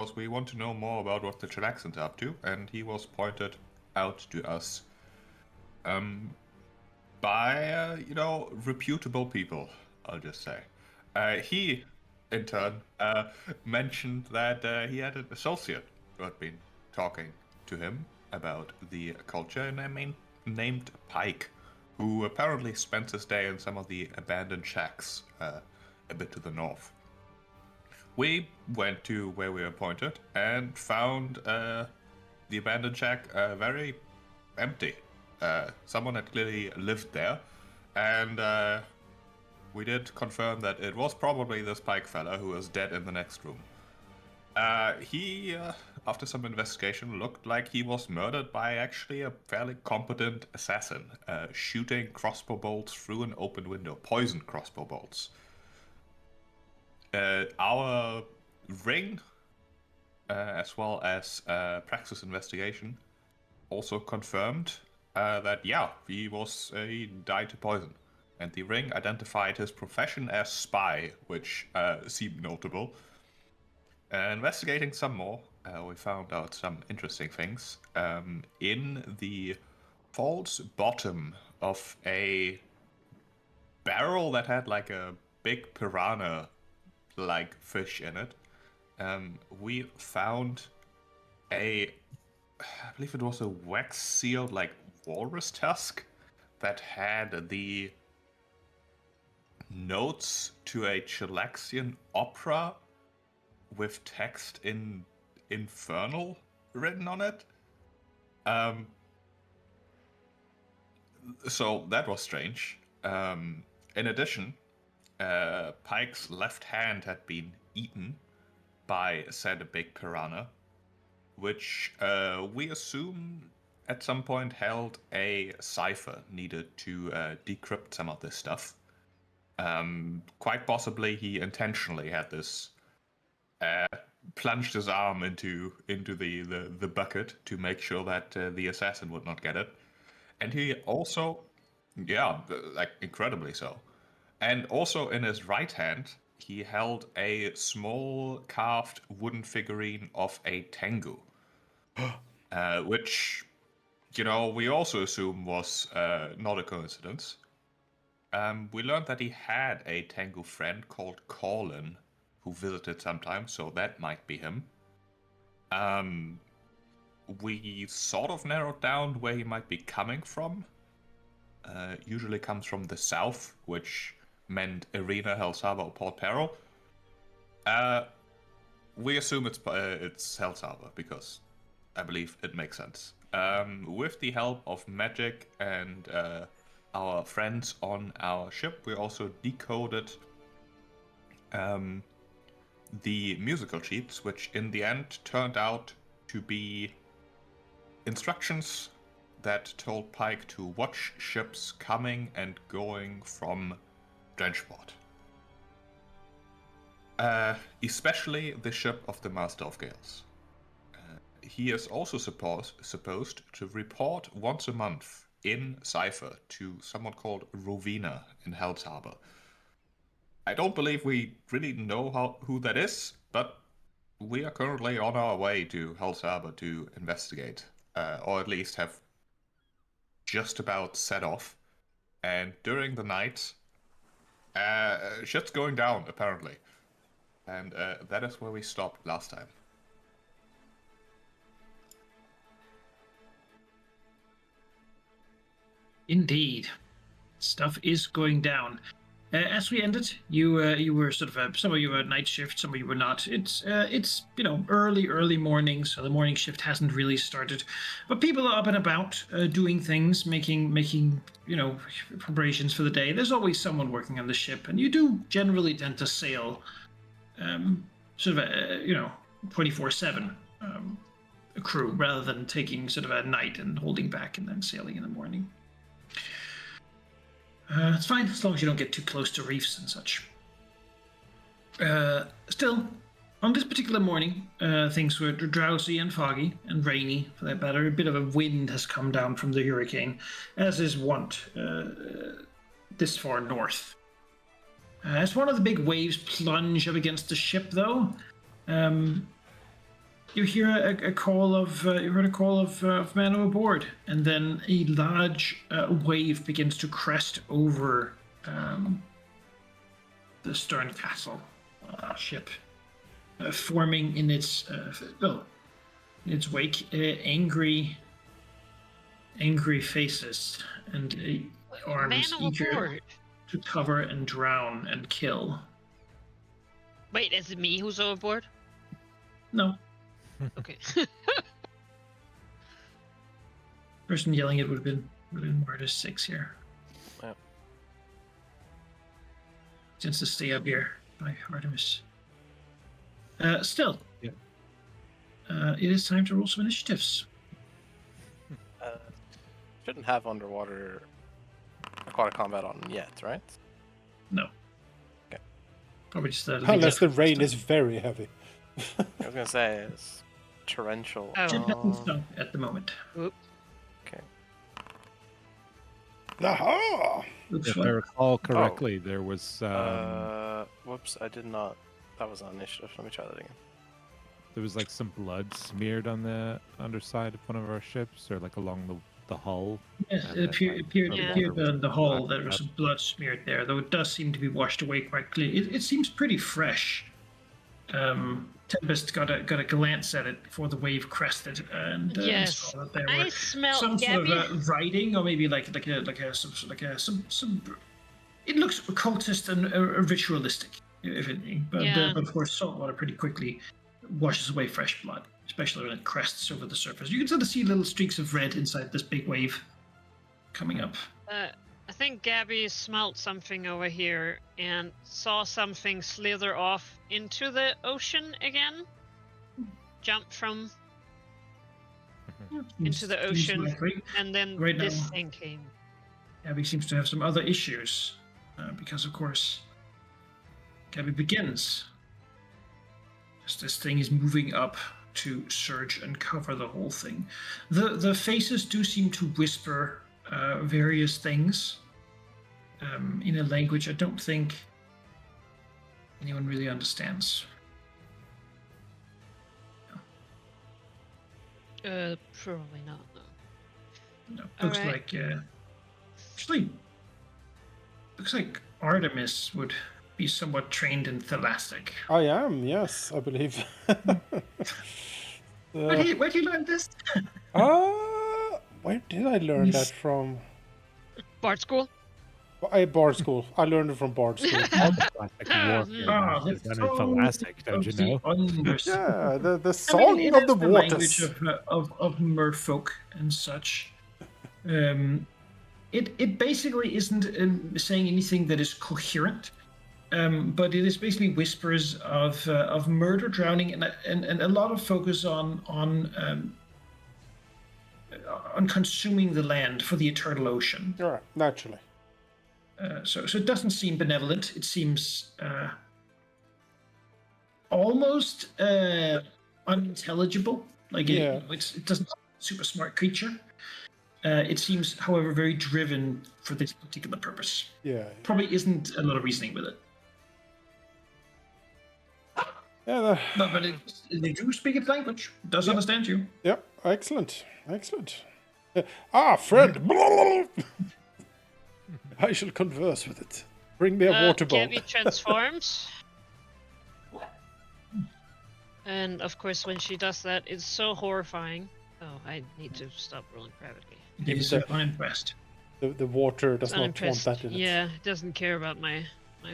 because we want to know more about what the Chilaxans are up to, and he was pointed out to us by, reputable people, I'll just say. He, in turn, mentioned that he had an associate who had been talking to him about the culture, and named Pike, who apparently spent his day in some of the abandoned shacks a bit to the north. We went to where we were pointed and found the abandoned shack very empty. Someone had clearly lived there, and we did confirm that it was probably this Pike fella who was dead in the next room. He, after some investigation, looked like he was murdered by actually a fairly competent assassin, shooting crossbow bolts through an open window, poisoned crossbow bolts. Our ring, as well as Praxis investigation, also confirmed that he died to poison, and the ring identified his profession as spy, which seemed notable. Investigating some more, we found out some interesting things. In the false bottom of a barrel that had like a big piranha like fish in it, we found I believe it was a wax sealed like walrus tusk that had the notes to a Chilaxian opera with text in Infernal written on it. So that was strange. In addition, Pike's left hand had been eaten by said big piranha, which we assume at some point held a cipher needed to decrypt some of this stuff. Quite possibly he intentionally had this plunged his arm into the bucket to make sure that the assassin would not get it. And he also, like incredibly so. And also in his right hand, he held a small carved wooden figurine of a Tengu, which, we also assume was not a coincidence. We learned that he had a Tengu friend called Colin, who visited sometimes, so that might be him. We sort of narrowed down where he might be coming from. Usually comes from the south, which meant Arena, Hellsaba, or Port Peril. We assume it's Hellsaba because I believe it makes sense. With the help of magic and our friends on our ship, we also decoded the musical sheets, which in the end turned out to be instructions that told Pike to watch ships coming and going from Drenchport. Especially the ship of the Master of Gales. He is also supposed to report once a month in Cypher to someone called Rovina in Hell's Harbor. I don't believe we really know who that is, but we are currently on our way to Hell's Harbor to investigate, or at least have just about set off. And during the night, shit's going down, apparently. And that is where we stopped last time. Indeed. Stuff is going down. As we ended, you were sort of some of you were night shift, some of you were not. It's early morning, so the morning shift hasn't really started, but people are up and about, doing things, making preparations for the day. There's always someone working on the ship, and you do generally tend to sail, 24/7 a crew rather than taking sort of a night and holding back and then sailing in the morning. It's fine, as long as you don't get too close to reefs and such. Still, on this particular morning, things were drowsy and foggy and rainy, for that matter. A bit of a wind has come down from the hurricane, as is wont this far north. As one of the big waves plunge up against the ship, though, You hear a call of you heard a call of men overboard, and then a large wave begins to crest over the stern castle ship, forming in its in its wake angry faces and arms Man eager overboard. to cover and drown and kill. Wait, is it me who's overboard? No, Okay. person yelling it would have been Martis 6 here. Wow. Since to stay up here by Artemis. Still. Yeah. It is time to roll some initiatives. Shouldn't have underwater aquatic combat on yet, right? No. Okay. Probably just Unless the rain is very heavy. I was gonna say it's torrential. Oh. Ship hasn't sunk at the moment. Oop. Okay. Aha! Looks If I fun. recall correctly, there was Whoops, I did not. That was on initiative. Let me try that again. there was like some blood smeared on the underside of one of our ships, or like along the hull. Yes, And it then, appeared Yeah. on the hull there was some blood smeared there, though it does seem to be washed away quite clearly. It seems pretty fresh. Tempest got a glance at it before the wave crested, and Yes. saw that there I were smell some sort Gabby. of writing, or maybe some. It looks occultist and ritualistic, if anything. But, Yeah. but of course, salt water pretty quickly washes away fresh blood, especially when it crests over the surface. You can sort of see little streaks of red inside this big wave coming up. I think Gabby smelt something over here and saw something slither off into the ocean again. Jump from into the Seems ocean, likely. and then Right this now. thing came. Gabby seems to have some other issues because, of course, Gabby begins as this thing is moving up to surge and cover the whole thing. The faces do seem to whisper various things in a language I don't think anyone really understands. Probably not. No. No, looks Alright. like actually looks like Artemis would be somewhat trained in Thelastic. I am, yes, I believe. Where did you learn this? Where did I learn that from? Bard school. Bard school. I learned it from Bard school. Classic warfare Ah, matches the done in Tholastic, don't you know? Yeah, the I song mean, it of is the the waters. language of merfolk and such. It basically isn't saying anything that is coherent, but it is basically whispers of murder, drowning, and a lot of focus on consuming the land for the eternal ocean. All right, naturally. So it doesn't seem benevolent. It seems almost unintelligible. Like Yeah. it doesn't seem a super smart creature. It seems, however, very driven for this particular purpose. Yeah. Probably isn't a lot of reasoning with it. Yeah. But they do speak its language. It does understand you. Yep. Excellent. Excellent. Friend. I shall converse with it. Bring me a water bowl. Gabby transforms. And of course, when she does that, it's so horrifying. Oh, I need to stop rolling privately. He's unimpressed. The water does It's not want unimpressed. that in it. Yeah, it doesn't care about my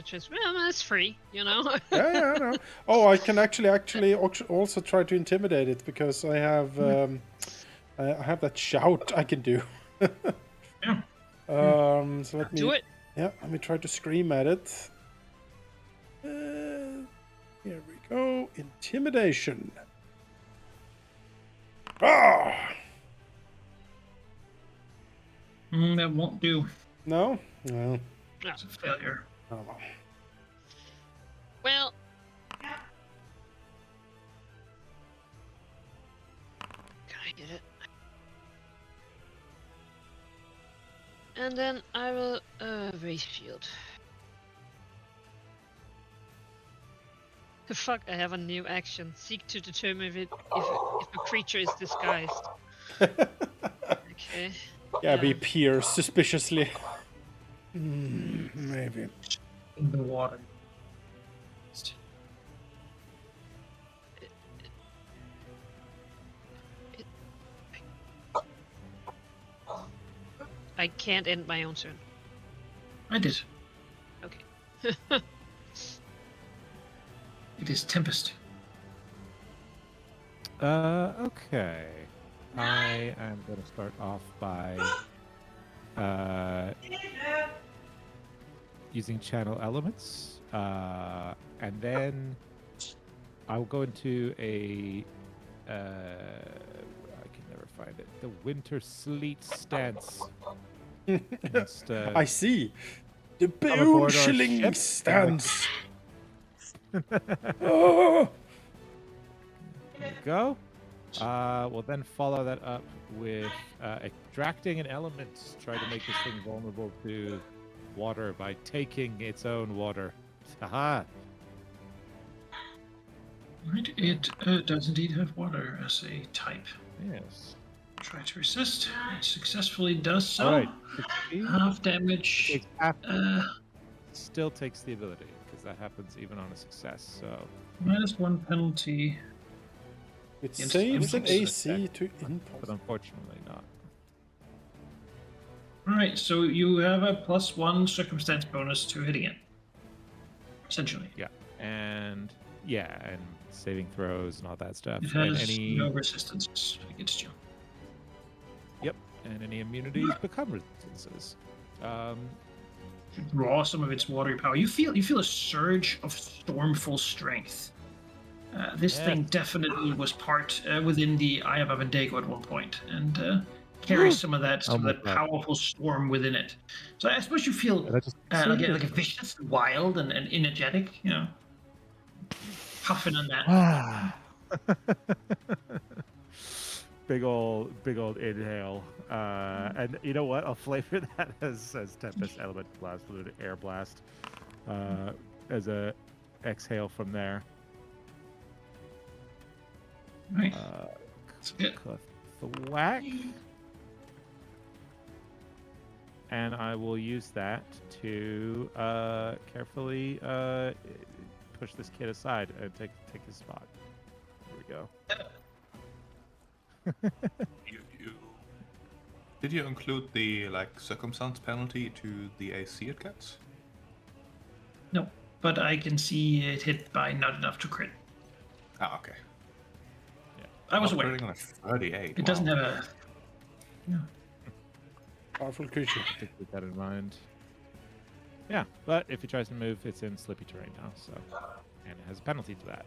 transfer. Well, it's free, you know. Yeah, I know. Oh, I can actually also try to intimidate it because I have that shout I can do. Yeah. So let me Do it. Yeah, let me try to scream at it. Here we go. Intimidation. Ah! That won't do. No? No. It's a failure. Oh, well. Well. Can I get it? And then I will raise shield. Fuck, I have a new action. Seek to determine if a creature is disguised. Okay. Yeah, we peer suspiciously. Maybe. In the water. I can't end my own turn. I did. Okay. It is Tempest. Okay. I am going to start off by using channel elements, and then I'll go into a I can never find it. The winter sleet stance. Against, I see. The aboard our Beunschling ship. stance. Oh! There we go. We'll then follow that up with extracting an element. Try to make this thing vulnerable to water by taking its own water. Haha. Right, it does indeed have water as a type. Yes. Try to resist. It successfully does so. All right. 60. Half damage. Takes half. Uh, Still takes the ability because that happens even on a success. So -1 penalty. It Yes, saves an I'm AC to but impulse. unfortunately not. Alright, so you have a +1 circumstance bonus to hitting it. Essentially. Yeah, and saving throws and all that stuff. It And has any no resistance against you. and any immunities become resistances. Draw some of its watery power. You feel a surge of stormful strength. This thing definitely was part within the Eye of Abendego at one point, and carries some of that powerful storm within it. So I suppose you feel like a vicious, wild, and energetic. You know, puffing on that. Big old inhale. And you know what? I'll flavor that as Tempest Element Blast with an Air Blast as a exhale from there. Right. Whack. And I will use that to carefully push this kid aside and take his spot. Here we go. Did you include the circumstance penalty to the AC it gets? No, but I can see it hit by not enough to crit. Ah, okay. I was aware. On a 38. It doesn't have a. Yeah. Powerful creature. Keep that in mind. Yeah, but if he tries to move, it's in slippy terrain now, so and it has a penalty to that.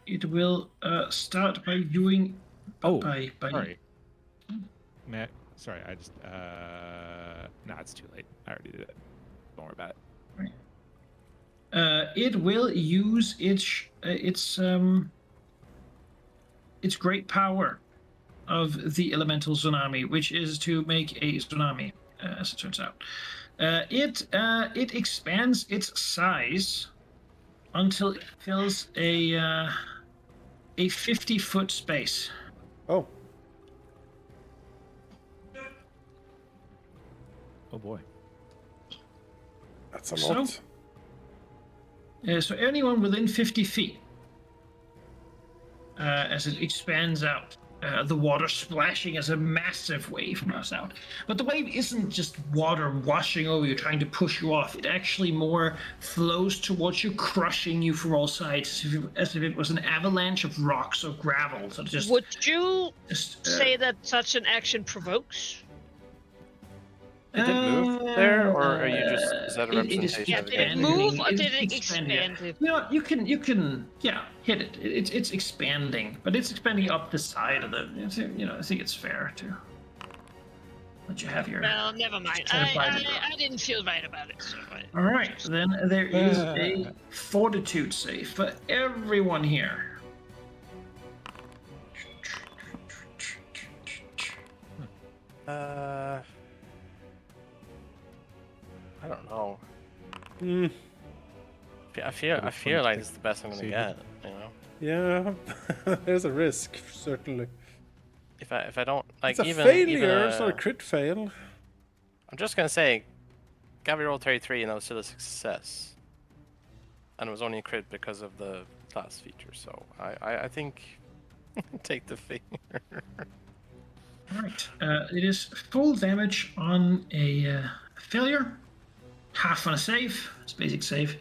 It will start by doing. Sorry. Sorry, I just no, it's too late. I already did it. Don't worry about it. Right. It will use its great power of the elemental tsunami, which is to make a tsunami, as it turns out. It expands its size until it fills a 50-foot space. Oh. Oh boy. That's a lot. So anyone within 50 feet, as it expands out, the water splashing as a massive wave comes out. But the wave isn't just water washing over you, trying to push you off. It actually more flows towards you, crushing you from all sides, as if it was an avalanche of rocks or gravel. So just. Would you say that such an action provokes? Did it move there, or are you just is that a representation of the did it game? move or did it expand? You know, you can hit it. It's expanding, but it's expanding up the side of the. I think it's fair to let you have your. Well, never mind. I didn't feel right about it. So All right, then there is a fortitude save for everyone here. I don't know. I feel like it's the best I'm gonna Succeeded. get. You know, Yeah, there's a risk certainly. if I don't like It's a even failure. It's not a crit fail. I'm just gonna say, Gabby rolled 33 and that was still a success, and it was only a crit because of the class feature. So I think take the failure. All right. It is full damage on a failure, half on a save. It's basic save.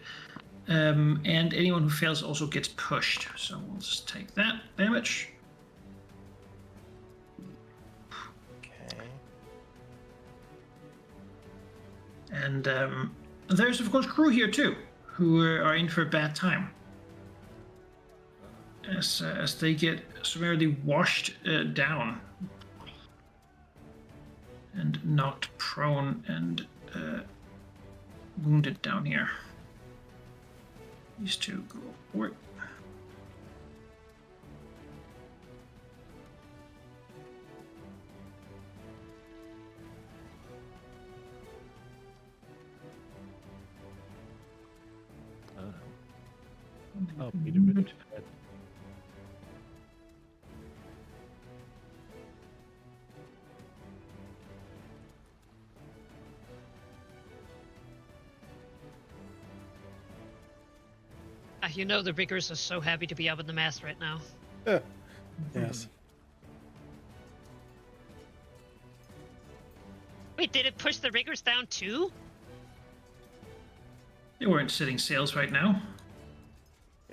And anyone who fails also gets pushed. So we'll just take that damage. Okay. And there's, of course, crew here too, who are in for a bad time. As they get summarily washed down and knocked prone and wounded down here. These two go forward. Oh, Peter Bit. You know the riggers are so happy to be up in the mast right now. Yes. Wait, did it push the riggers down too? They weren't setting sails right now.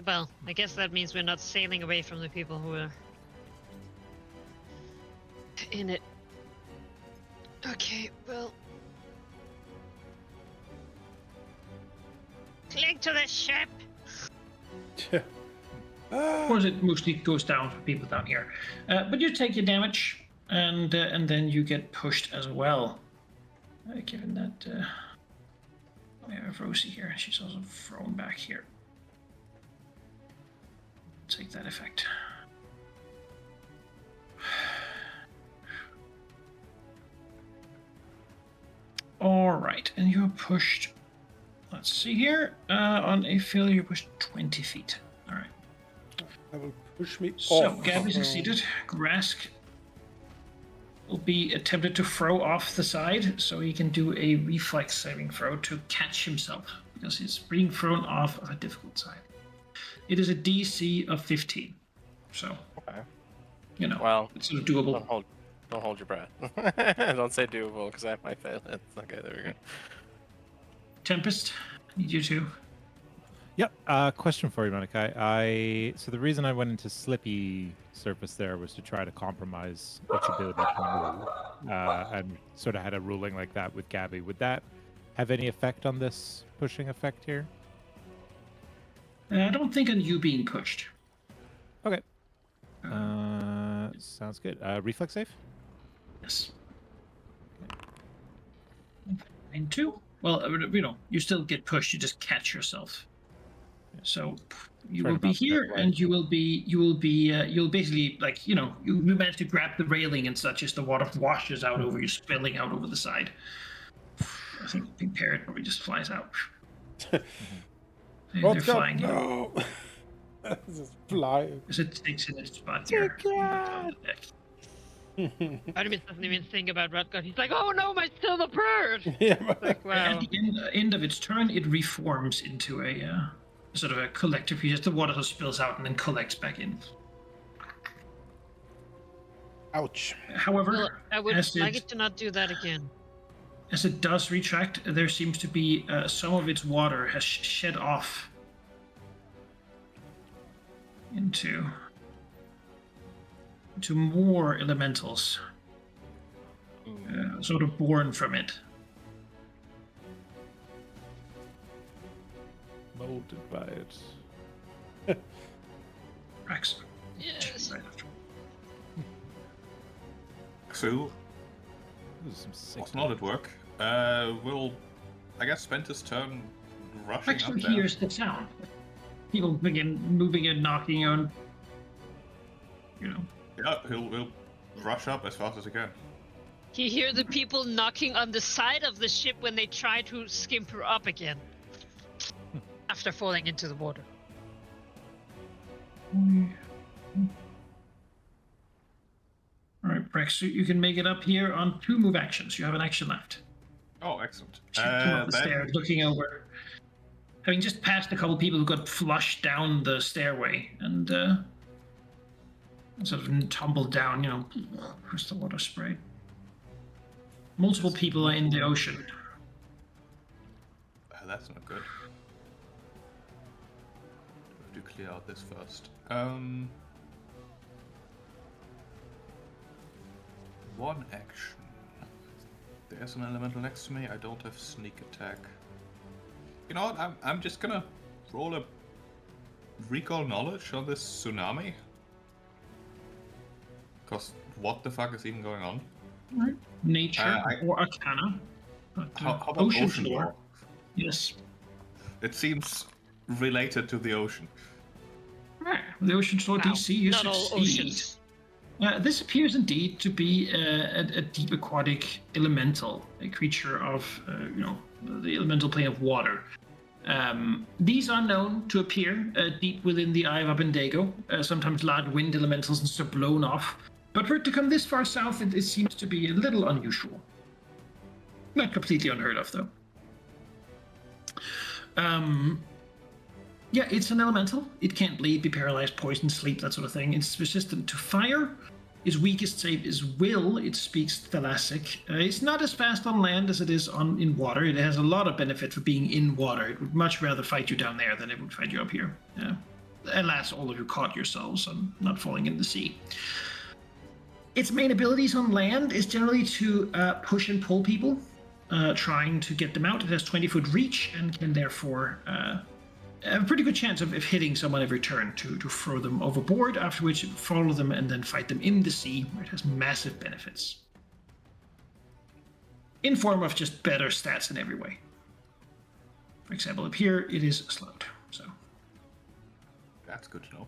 Well, I guess that means we're not sailing away from the people who are in it. Okay, well. Cling to the ship! Of course, it mostly goes down for people down here. But you take your damage, and then you get pushed as well. Given that we have Rosie here, she's also thrown back here. Take that effect. All right, and you're pushed. Let's see here. On a failure, you're pushed 20 feet. All right. That will push me So, off. Gabby succeeded. Grask will be attempted to throw off the side, so he can do a reflex saving throw to catch himself, because he's being thrown off of a difficult side. It is a DC of 15. So, Okay. you know, Well, it's sort of doable. Don't hold your breath. Don't say doable because I might fail it. Okay, there we go. Tempest, I need you to. Yep. Question for you, Monica. So the reason I went into slippy surface there was to try to compromise its ability to move, and sort of had a ruling like that with Gabby. Would that have any effect on this pushing effect here? I don't think on you being pushed. Okay. Sounds good. Reflex save? Yes. And 2. Well, you know, you still get pushed. You just catch yourself. So you Try will to be bounce back here, right. and you'll basically, like, you know, you manage to grab the railing and such as the water washes out over you, spilling out over the side. I think Big Parrot probably just flies out. They're Let's go. flying. No. Just fly. As it takes in its spot here. On the deck. Artemis doesn't even think about Rutger. He's like, oh no, my silver bird! Yeah. Like, wow. At the end of its turn, it reforms into a sort of a collector piece. The water spills out and then collects back in. Ouch. However, Well, I would as like it to not do that again. as it does retract, there seems to be some of its water has shed off into more elementals, sort of born from it. Molded by it. Rex. Yes. Right after. Xu This is some sick was not at work. Will, I guess, spend his turn rushing Rex up there. hears the sound. People begin moving and knocking on. You know. Yeah, he'll rush up as fast as he can. You hear the people knocking on the side of the ship when they try to skimp her up again. A after falling into the water. All right, Brex, so you can make it up here on 2 move actions. You have an action left. Oh, excellent. So you come up the stairs, looking over. Having just passed a couple people who got flushed down the stairway and sort of tumbled down, you know, as the water sprayed. Multiple people are in the ocean. That's not good. We have to clear out this first. One action. There's an elemental next to me. I don't have sneak attack. You know what? I'm just gonna roll a recall knowledge on this tsunami. Cause what the fuck is even going on? Right. Nature or Arcana. But, how about ocean lore? Yes. It seems related to the ocean. Right. The ocean lore DC, you Not all succeed. oceans. This appears indeed to be a deep aquatic elemental, a creature of, you know, the elemental plane of water. These are known to appear deep within the Eye of Abendego. Sometimes large wind elementals and stuff blown off. But for it to come this far south, it seems to be a little unusual. Not completely unheard of, though. Yeah, it's an elemental. It can't bleed, be paralyzed, poison, sleep, that sort of thing. It's resistant to fire. Its weakest save is will. It speaks Thalassic. It's not as fast on land as it is in water. It has a lot of benefit for being in water. It would much rather fight you down there than it would fight you up here. Alas, all of you caught yourselves on not falling in the sea. Its main abilities on land is generally to push and pull people, trying to get them out. It has 20-foot reach and can therefore have a pretty good chance of hitting someone every turn to throw them overboard, after which follow them and then fight them in the sea, where it has massive benefits. In form of just better stats in every way. For example, up here, it is slowed, so. That's good to know.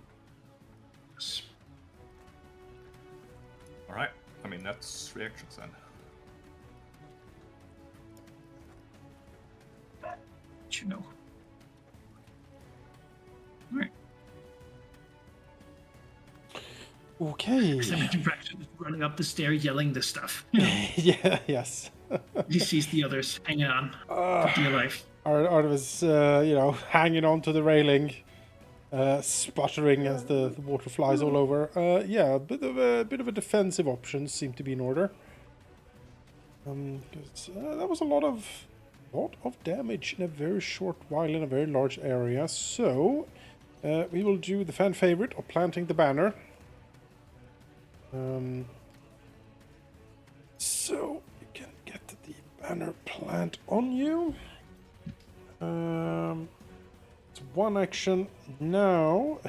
Yes. Alright, I mean, that's reactions then. You know. All right. Okay. Running up the stair, yelling this stuff. Yeah. Yes. He sees the others hanging on for dear life. Artemis, hanging onto the railing, sputtering as the water flies all over. Yeah, a bit of a defensive option seemed to be in order. 'Cause, that was a lot of damage in a very short while in a very large area. So we will do the fan favorite of planting the banner. So you can get the banner plant on you. It's one action now.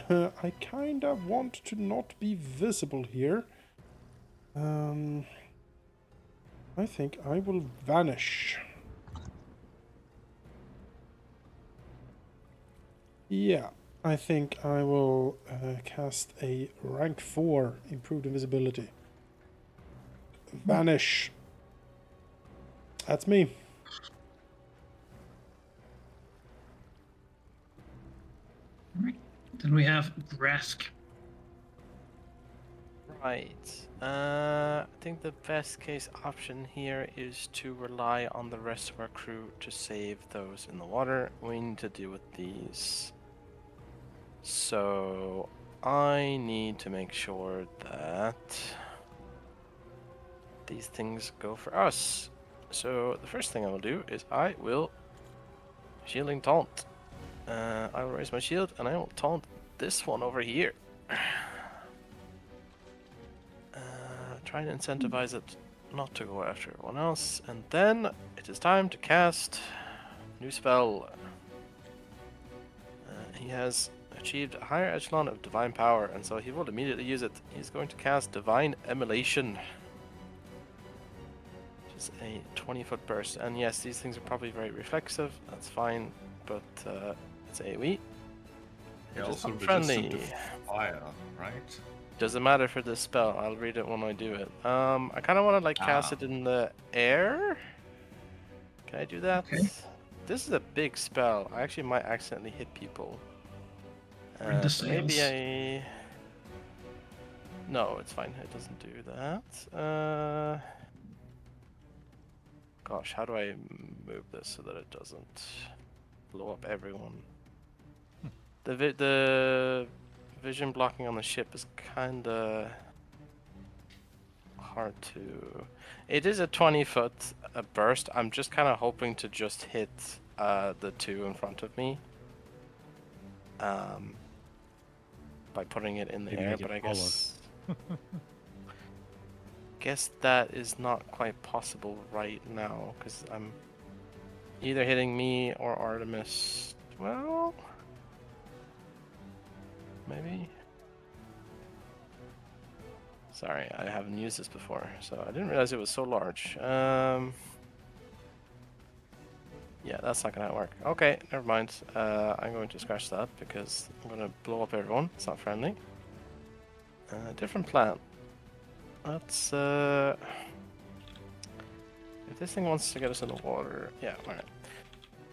I kind of want to not be visible here. I think I will vanish. Yeah, I think I will cast a rank 4 improved invisibility. Vanish. That's me. Alright. Then we have Grask. Right. I think the best case option here is to rely on the rest of our crew to save those in the water. We need to deal with these. So I need to make sure that these things go for us. So the first thing I will do is I will shielding taunt. I will raise my shield and I will taunt this one over here. Try and incentivize it not to go after everyone else. And then it is time to cast new spell. He has achieved a higher echelon of divine power, and so he will immediately use it. He's going to cast Divine Emulation, which is a 20-foot burst. And yes, these things are probably very reflexive. That's fine, but it's AoE. Yeah, also friendly. resistant to fire, right? Doesn't matter for this spell. I'll read it when I do it. I kind of want to cast it in the air. Can I do that? Okay. this is a big spell. I actually might accidentally hit people. We're in the So maybe sails. No, it's fine. It doesn't do that. Gosh, how do I move this so that it doesn't blow up everyone? The vision blocking on the ship is kinda hard to. It is a 20-foot burst. I'm just kind of hoping to just hit the two in front of me. By putting it in the Maybe air, make it but I hollow. guess that is not quite possible right now because I'm either hitting me or Artemis. Well, maybe. Sorry, I haven't used this before, so I didn't realize it was so large. Yeah, that's not gonna work. Okay, never mind. I'm going to scratch that because I'm gonna blow up everyone. It's not friendly. Different plan. Let's if this thing wants to get us in the water, yeah, alright.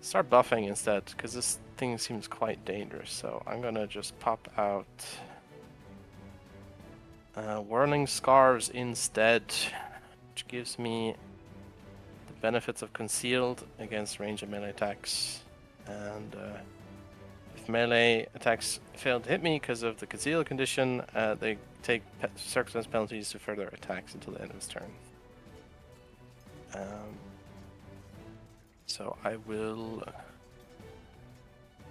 Start buffing instead, because this thing seems quite dangerous, so I'm gonna just pop out Whirling Scarves instead, which gives me the benefits of concealed against range and melee attacks. And if melee attacks fail to hit me because of the concealed condition, they take circumstance penalties to further attacks until the end of its turn. So I will.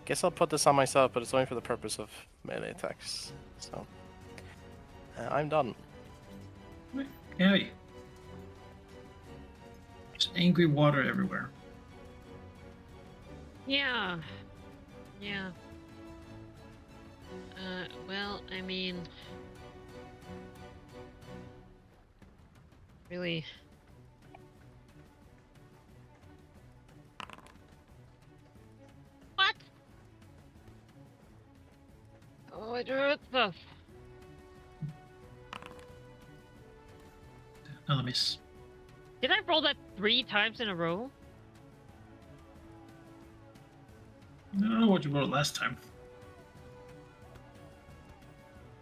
Guess I'll put this on myself, but it's only for the purpose of melee attacks. So I'm done. Yeah. There's angry water everywhere. Yeah. Yeah. Well, I mean, really. What? Oh, it hurts us. Another miss. Did I roll that 3 times in a row? I don't know what you rolled last time.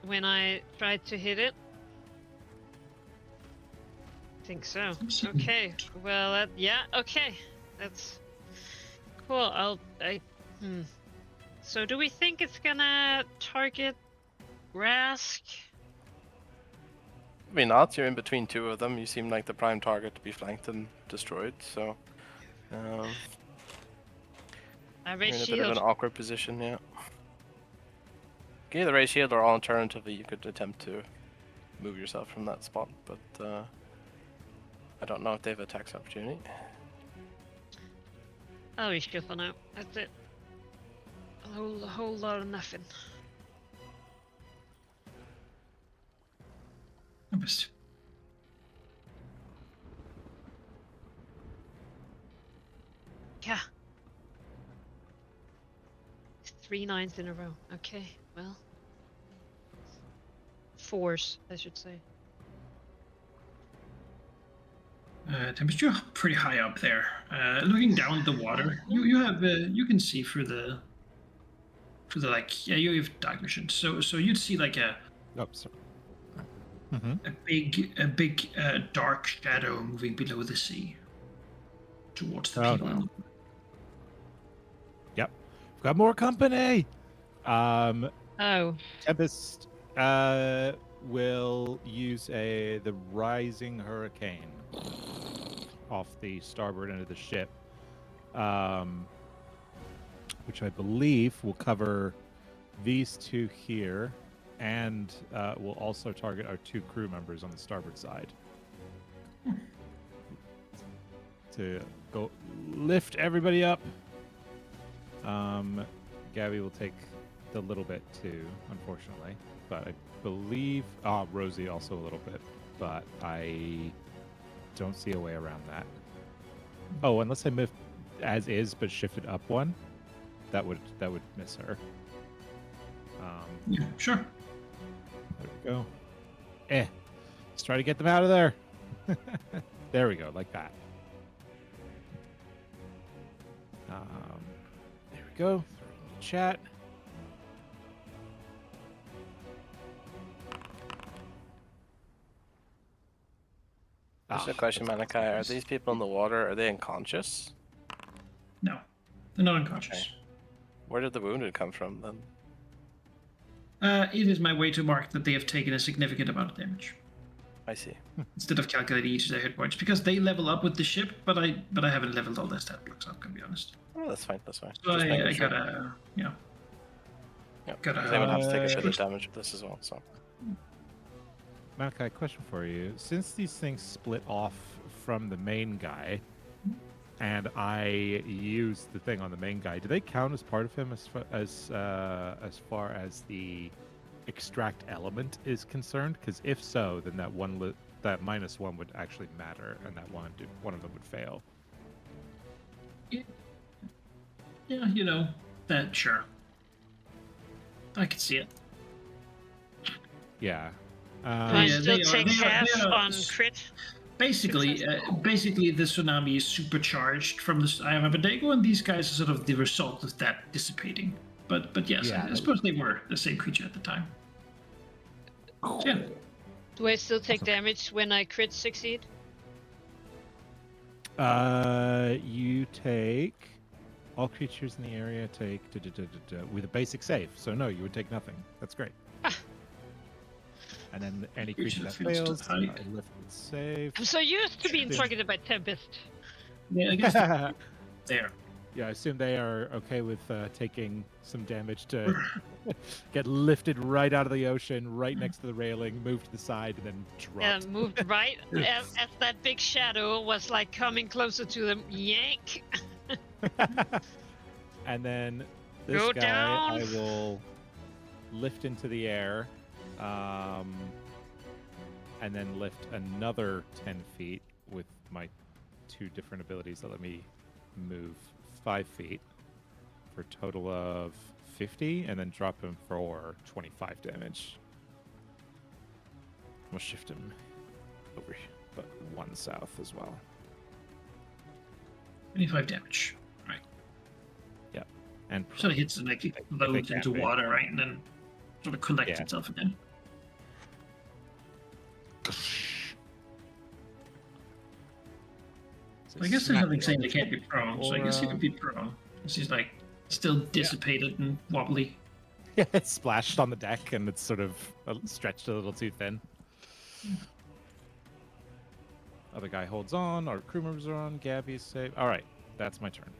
When I tried to hit it? I think so. Okay. Well, yeah, okay. That's cool. So do we think it's gonna target Rask? Maybe not. You're in between two of them. You seem like the prime target to be flanked and destroyed. So I you're raise in a bit of an shield. awkward position. Yeah. You can either raise shield or alternatively you could attempt to move yourself from that spot, but I don't know if they have attacks opportunity. I'll raise shield for now. That's it. A whole lot of nothing. I missed. Yeah. 3 9s in a row. Okay, well. 4s, I should say. Temperature pretty high up there. Looking down at the water, you can see through the like, yeah, you have dark vision. So you'd see like a Oh, sorry. a big dark shadow moving below the sea towards the Oh, people. no. Yep. We've got more company. Oh. Tempest will use the rising hurricane off the starboard end of the ship, which I believe will cover these two here, and will also target our 2 crew members on the starboard side. To go lift everybody up. Gabby will take the little bit too, unfortunately, but I believe Rosie also a little bit, but I don't see a way around that. Oh, unless I move as is but shifted up 1, that would miss her. Yeah, sure. There we go. Let's try to get them out of there. There we go, like that. There we go. Throw it in the chat. Just a question, Malachi. Are these people in the water? Are they unconscious? No, they're not unconscious. Okay. Where did the wounded come from then? It is my way to mark that they have taken a significant amount of damage I see. instead of calculating each of their hit points because they level up with the ship, but I haven't leveled all their stat blocks up. Gonna be honest. Oh, that's fine. That's fine. So Just making I sure. gotta, Yeah, gotta. because they would have to take a bit of damage with this as well. So. Malachi, question for you. Since these things split off from the main guy, and I used the thing on the main guy, do they count as part of him as far as the extract element is concerned? Because if so, then that that -1 would actually matter, and that one of them would fail. Yeah, you know that. Sure, I can see it. Yeah. Do I Yeah, still they are- take they are- half they are- on crit? Basically, the tsunami is supercharged from the Eye of Abednego, and these guys are sort of the result of that dissipating. But yes, Yeah. I suppose they were the same creature at the time. So, yeah. Do I still take damage when I crit succeed? You take all creatures in the area take with a basic save. So no, you would take nothing. That's great. And then any creature that fails, lift its save. I'm so used to being targeted by Tempest. Yeah, I guess there. Yeah, I assume they are okay with taking some damage to get lifted right out of the ocean, right next to the railing, move to the side, and then dropped. Moved right as that big shadow was like coming closer to them. Yank! And then this Go guy, down. I will lift into the air, and then lift another 10 feet with my 2 different abilities that let me move 5 feet for a total of 50, and then drop him for 25 damage. We'll shift him over here, but 1 south as well. 25 damage. Right. Yep. And So it hits and like it loads into water, right, and then sort of collects itself again. I guess there's nothing saying they can't be prone, so I guess he could be prone. He's like still dissipated and wobbly. Yeah, it's splashed on the deck and it's sort of stretched a little too thin. Other guy holds on, our crew members are on, Gabby's safe. Alright, that's my turn.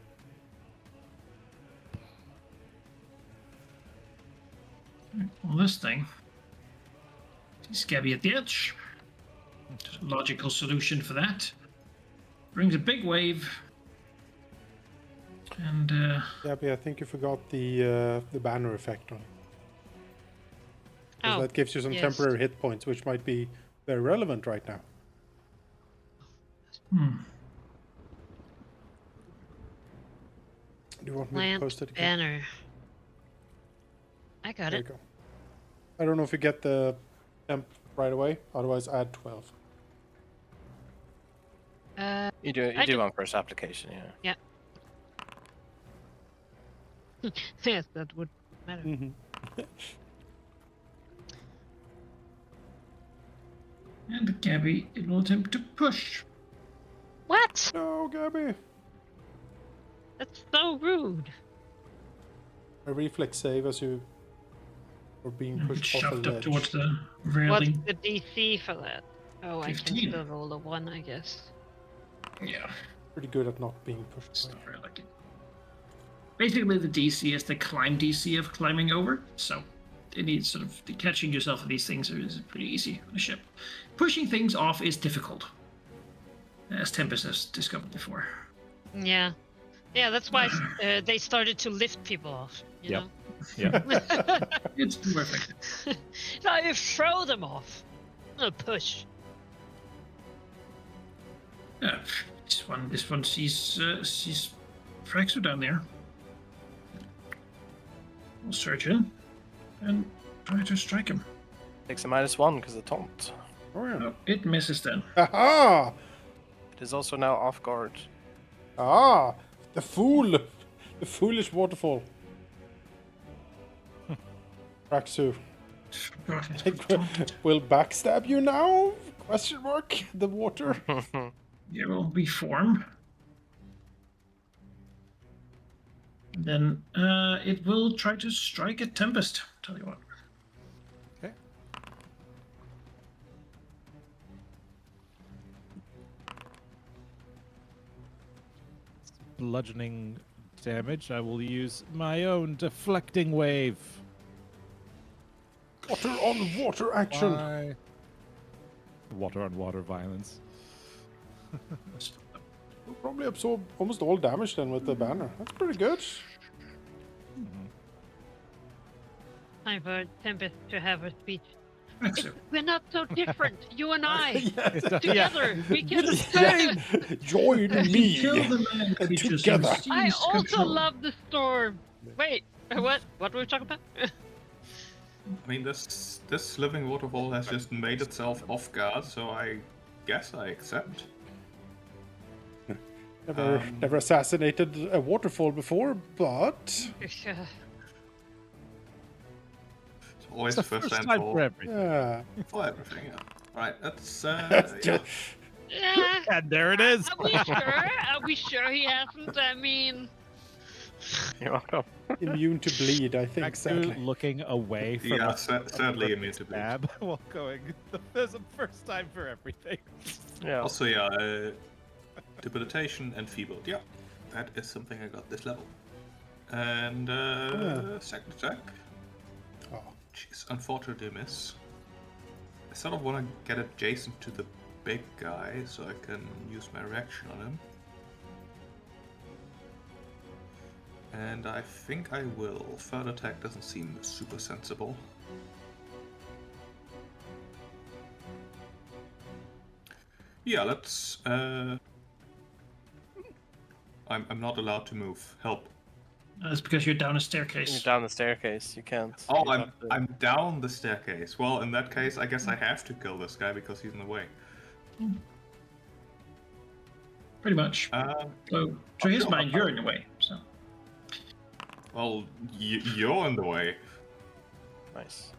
Well, this thing. Sees Gabby at the edge. There's a logical solution for that. Brings a big wave. And Gabby, I think you forgot the banner effect on it. 'Cause that gives you some temporary hit points, which might be very relevant right now. Do you want me to post it again? Banner. I got There it. you go. I don't know if you get the temp right away. Otherwise, add 12. You do on first application, yeah. Yes, that would matter. And Gabby, it will attempt to push. What? No, Gabby. That's so rude. A reflex save as you are being pushed off Shoved the up ledge. towards the What's railing. the DC for that? Oh, I can 15. still roll a 1, I guess. Yeah, Pretty good at not being pushed it's away. not very lucky. Basically, the DC is the climb DC of climbing over, so it needs sort of catching yourself at these things is pretty easy on a ship. Pushing things off is difficult, as Tempest has discovered before. Yeah. Yeah, that's why they started to lift people off, you Yep. know? Yeah. It's more effective. Now you throw them off. Push. This one sees Fraxo down there. We'll surge in and try to strike him. Takes a -1 because of taunt. Oh, yeah. Oh, it misses then. Aha! It is also now off guard. Ah! The fool! The foolish waterfall. Raxu. Will backstab you now? Question mark. The water. It will reform. Then it will try to strike at Tempest. Tell you what. Okay. Bludgeoning damage. I will use my own deflecting wave. Water on water action. Why? Water on water violence. We'll probably absorb almost all damage then with the banner. That's pretty good. Time for Tempest to have a speech. Raxu. We're not so different, you and I. Yes. Together, we can. Join me. Kill the land And creatures together. and I seize also control. love the storm. Wait, what? What were we talking about? I mean, this living waterfall has just made itself off guard, so I guess I accept. Never assassinated a waterfall before, but It's always It's the the first first time time for everything. yeah. for everything. Yeah. Right, that's Just- Yeah. And there it is. Are we sure? Are we sure he hasn't? I mean, You're welcome. Immune to bleed, I think. Raxu Sadly. looking away from Yeah, a- sadly immune to bleed. stab while going. There's a first time for everything. Yeah. Also, yeah, debilitation and feebled. Yeah, that is something I got this level. And second attack. Oh. Jeez, unfortunately miss. I sort of want to get adjacent to the big guy so I can use my reaction on him. And I think I will. Third attack doesn't seem super sensible. Yeah, let's. I'm not allowed to move. Help. That's because you're down a You're staircase. down the staircase. You can't. Oh, you have to- I'm down the staircase. Well, in that case, I guess I have to kill this guy because he's in the way. Pretty much. Um, So, to his sure, mind, you're in the way. So, well, you're in the way. Nice.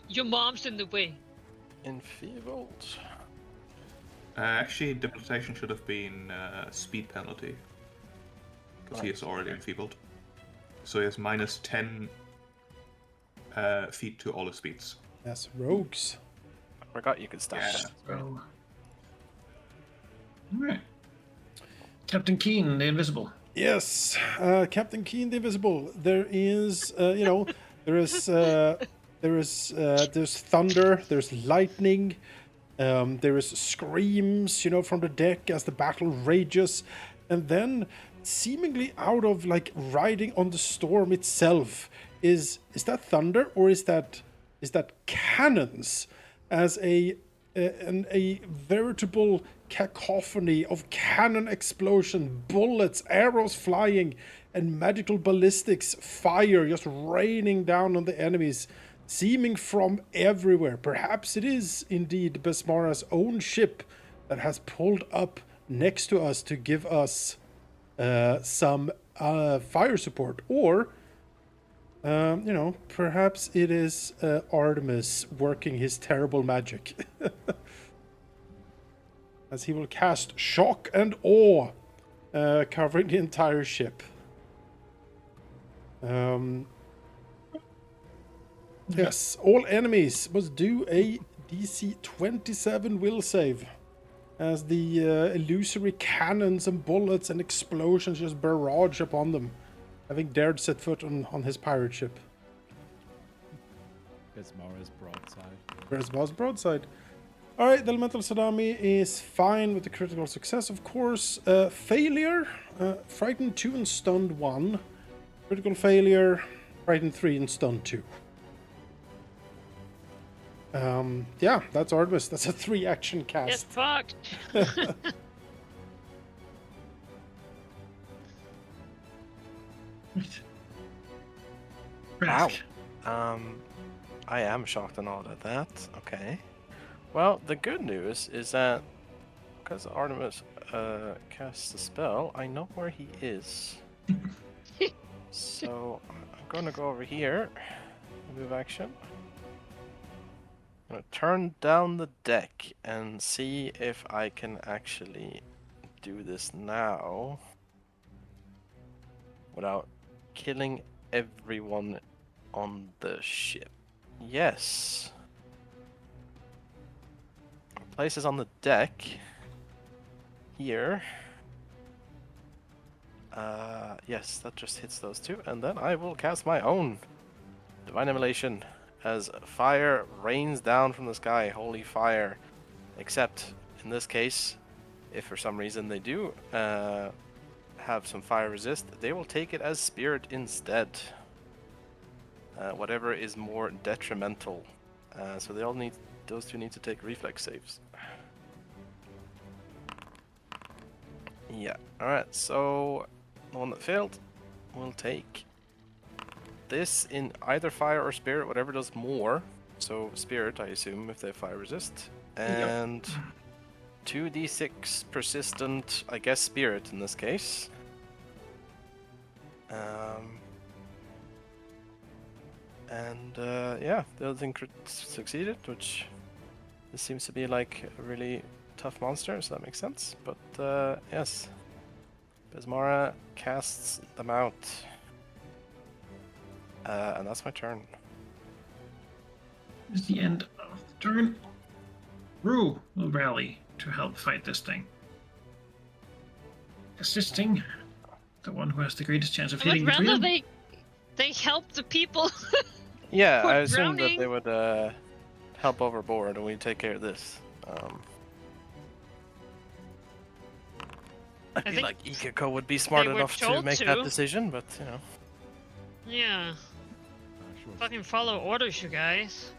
your mom's in the way. Enfeebled. Actually, debilitation should have been speed penalty. Because he Right. is already enfeebled. So he has minus 10 feet to all his speeds. Yes, rogues. I forgot you could stop Yeah. that. so. Alright. Captain Keen, the Invisible. Yes, Captain Keen the Invisible. There is, there's thunder, there's lightning, there is screams, from the deck as the battle rages, and then seemingly out of like riding on the storm itself is that thunder or is that cannons as a veritable cacophony of cannon explosion, bullets, arrows flying, and magical ballistics fire just raining down on the enemies, seeming from everywhere. Perhaps it is indeed Besmara's own ship that has pulled up next to us to give us some fire support, or perhaps it is Artemis working his terrible magic. As he will cast Shock and Awe, covering the entire ship. Yes, all enemies must do a DC 27 will save, as the illusory cannons and bullets and explosions just barrage upon them, having dared set foot on his pirate ship. Besmara's broadside. Where's Boss Broadside? Alright, the Elemental Tsunami is fine with the critical success, of course. Failure, Frightened 2 and Stunned 1. Critical failure, Frightened 3 and Stunned 2. Yeah, that's Artemis. That's a 3-action Get cast. fucked. Wow. Rask. I am shocked and awed at that. Okay. Well, the good news is that because Artemis cast a spell, I know where he is. So I'm gonna go over here. Move action. I'm gonna turn down the deck and see if I can actually do this now without killing everyone on the ship. Yes. Places on the deck here. Yes, that just hits those two, and then I will cast my own Divine Immolation as fire rains down from the sky. Holy fire. Except, in this case, if for some reason they do have some fire resist, they will take it as spirit instead. Whatever is more detrimental. So they all need, those two need to take reflex saves. Yeah, alright, so the one that failed will take this in either fire or spirit, whatever does more. So spirit, I assume, if they have fire resist. And 2d6 persistent, I guess spirit in this case. Yeah, the other thing succeeded, which this seems to be like a really tough monster, so that makes sense. But yes, Besmara casts them out. And that's my turn. It's the end of the turn. Rue will rally to help fight this thing. Assisting the one who has the greatest chance of I would hitting between rather them. they help the people. Yeah, who are I assumed that drowning. they would help overboard and we take care of this. I feel think like Ikako would be smart were enough to told make to. that decision, but you know. Yeah, Sure. fucking follow orders, you guys.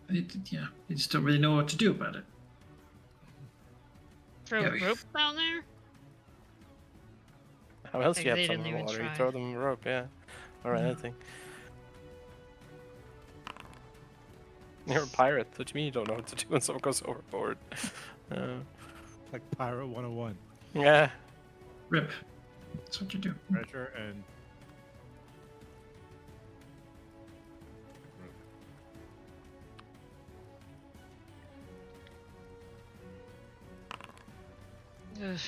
They just don't really know what to do about it. Throw Yeah, a rope down there. How else Like do you they have didn't someone in the even water? You try. throw them a rope, yeah. Or Yeah. anything. You're a pirate. What do you mean you don't know what to do when someone goes overboard? Like Pirate 101. Yeah. Rip. That's what you do. Treasure and Ugh.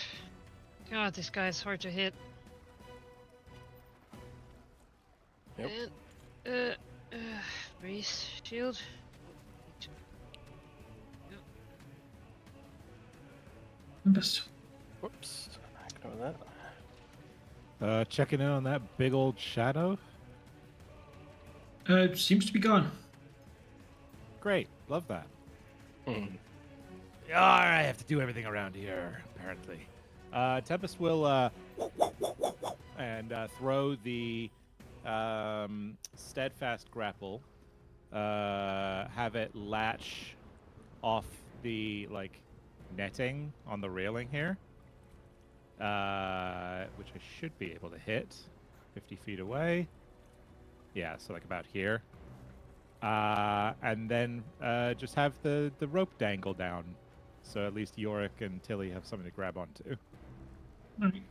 God, this guy's hard to hit. Yep. And, raise shield. Best. Whoops. Ignore that. checking in on that big old shadow. It seems to be gone. Great, love that. Hmm. I have to do everything around here, apparently. Tempest will and throw the steadfast grapple. Have it latch off the netting on the railing here, which I should be able to hit 50 feet away. Yeah, so about here. And then just have the rope dangle down. So at least Yorick and Tilly have something to grab onto. Alright.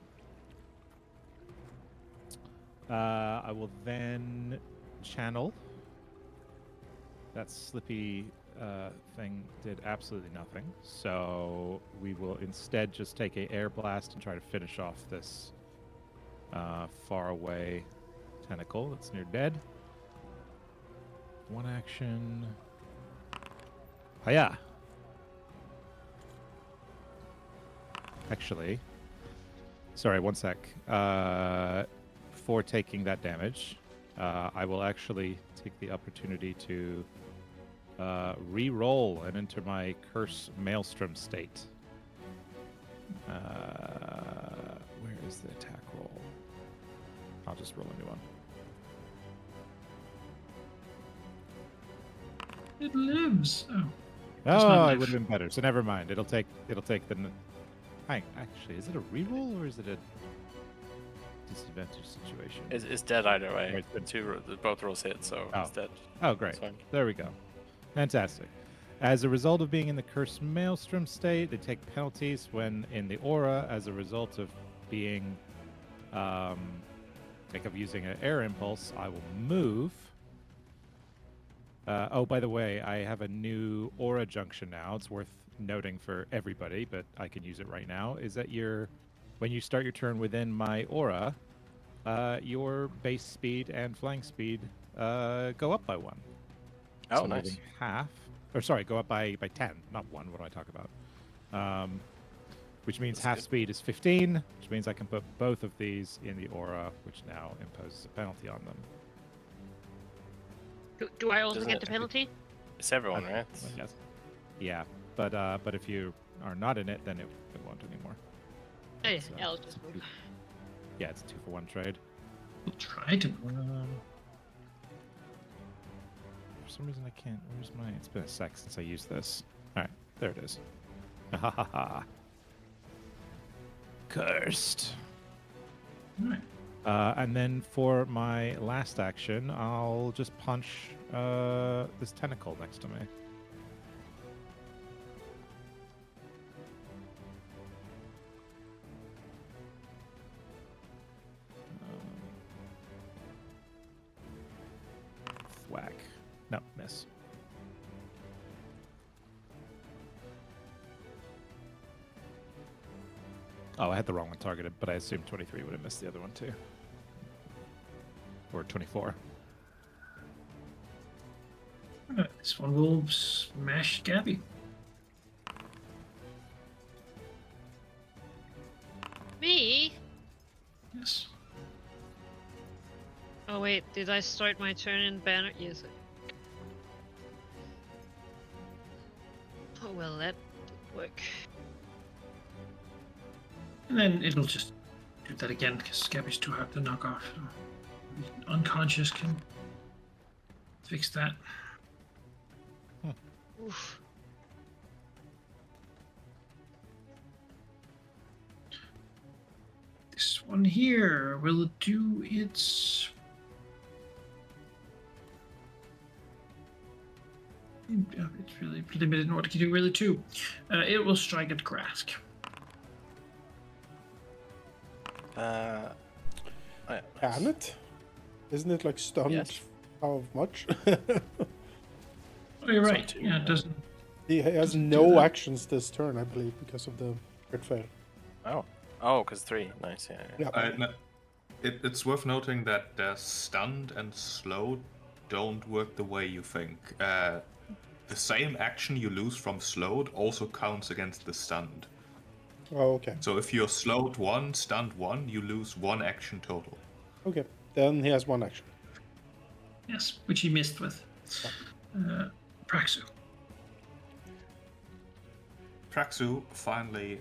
I will then channel. That slippy thing did absolutely nothing. So we will instead just take a air blast and try to finish off this far away tentacle that's near dead. One action. Hiya! Actually, sorry, one sec. Before taking that damage, I will actually take the opportunity to re-roll and enter my Curse Maelstrom state. Where is the attack roll? I'll just roll a new one. It lives. Oh. Oh, not it live. would have been better. So never mind. It'll take the. Hang, actually, is it a reroll or is it a disadvantage situation? It's dead either way. Right, but- Both rolls hit, so Oh. it's dead. Oh, great. It's fine. There we go. Fantastic. As a result of being in the cursed maelstrom state, they take penalties when in the aura. As a result of being, like of using an air impulse, I will move. Oh, by the way, I have a new aura junction now. It's worth noting for everybody, but I can use it right now. Is that when you start your turn within my aura, your base speed and flying speed go up by 1. Oh, So nice. moving half, or sorry, go up by 10, not 1. What do I talk about? Which means That's half good. speed is 15, which means I can put both of these in the aura, which now imposes a penalty on them. Do I also Doesn't get it- the penalty? It's everyone, right? Yes. Yeah, but if you are not in it, then it won't anymore. Oh, yeah, It's, I'll it's just a move. two- yeah, it's a 2-for-1 trade. We'll try to. For some reason I can't. Where's my? It's been a sec since I used this. All right, there it is. Ha ha ha. Cursed. All right. And then for my last action, I'll just punch this tentacle next to me. Thwack. No, miss. Oh, I had the wrong one targeted, but I assumed 23 would have missed the other one too. Or 24. This one will smash Gabby. Me? Yes. Oh wait, did I start my turn in banner? Yes. Oh well, that didn't work. And then it'll just do that again because Gabby's too hard to knock off. So unconscious can fix that. Oof. This one here will do its. It's really limited in what it can do, really, too. It will strike at Grask. Oh, yeah, Can nice. it? Isn't it like stunned? Yes. How much? Oh, you're So right. two, Yeah, it yeah. doesn't. He has Doesn't do no that. actions this turn, I believe, because of the crit fail. Oh, because 3. Nice, yeah. Yeah. No, it's worth noting that stunned and slowed don't work the way you think. The same action you lose from slowed also counts against the stunned. Oh, okay. So if you're slowed 1, stunned 1, you lose 1 action total. Okay. Then he has 1 action. Yes, which he missed with. Praxu. Traxu finally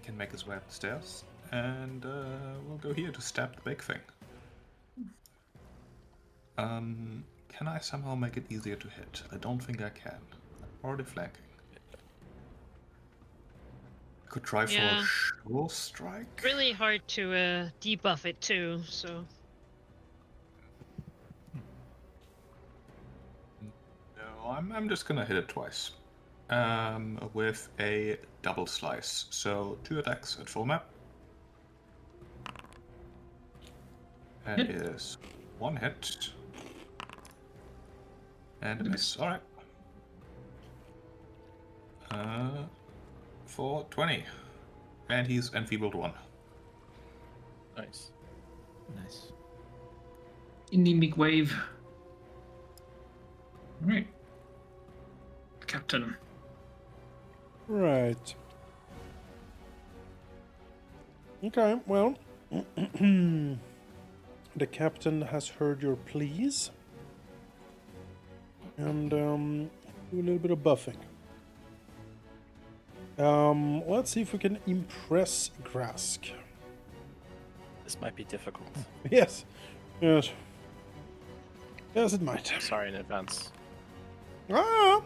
can make his way up the stairs, and we'll go here to stab the big thing. Can I somehow make it easier to hit? I don't think I can. I'm already flanking. Could try for Yeah. a sure strike. Really hard to debuff it too, so. No, I'm just gonna hit it twice. With a double slice. So 2 attacks at full map. That Hit. is 1 hit. And a miss. Alright. For 20. And he's enfeebled 1. Nice. Nice. Anemic wave. All right. Captain. Right. Okay, well. The captain has heard your pleas. And do a little bit of buffing. Let's see if we can impress Grask. This might be difficult. Yes. Yes. Yes, it might. Sorry in advance. Ah!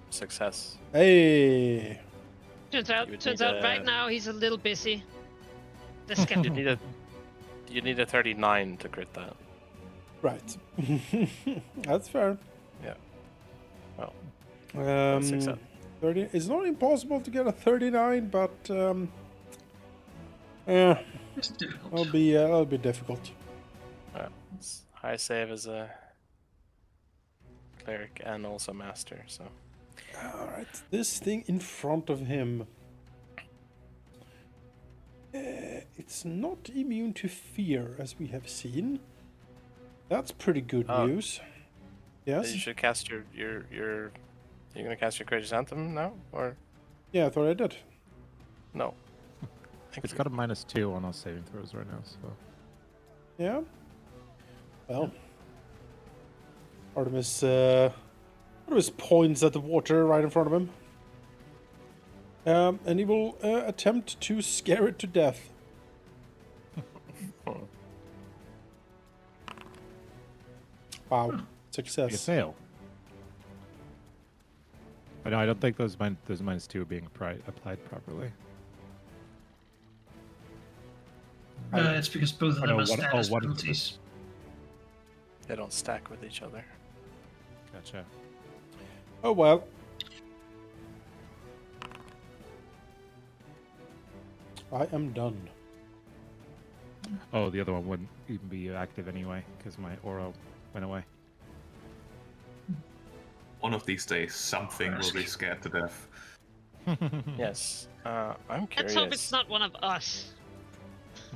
Success. Hey! Turns out, You would turns need out, a- right now he's a little busy. This You captain. need a. You need a 39 to crit that. Right. That's fair. Yeah. Well. Success. 30. It's not impossible to get a 39, but yeah, It's difficult. that'll be difficult. High save as a cleric and also master, so. All right, this thing in front of him. It's not immune to fear, as we have seen. That's pretty good news. Yes. You should cast your. You're gonna cast your Courageous Anthem now, or Yeah, I thought I did. no? It's got a -2 on all saving throws right now, so. Yeah. Well, Artemis points at the water right in front of him. And he will attempt to scare it to death. Wow, You success. fail. But no, I don't think those -2 are being applied properly. It's because both of them are status one of them penalties. They don't stack with each other. Gotcha. Oh well. I am done. Oh, the other one wouldn't even be active anyway, because my aura went away. One of these days, something will be scared to death. Yes. I'm curious. Let's hope it's not one of us.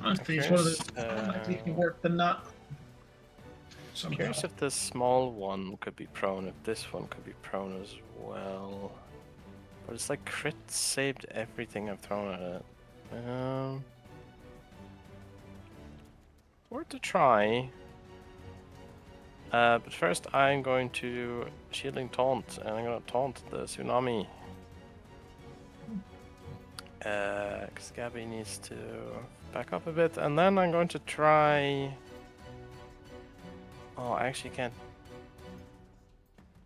Honestly, it's one of those Uh, likely to work than not. I'm curious if this small one could be prone, if this one could be prone as well. But it's like crit saved everything I've thrown at it. Worth a try. But first I'm going to Shielding Taunt, and I'm going to taunt the Tsunami. Because Gabby needs to back up a bit, and then I'm going to try... Oh, I actually can't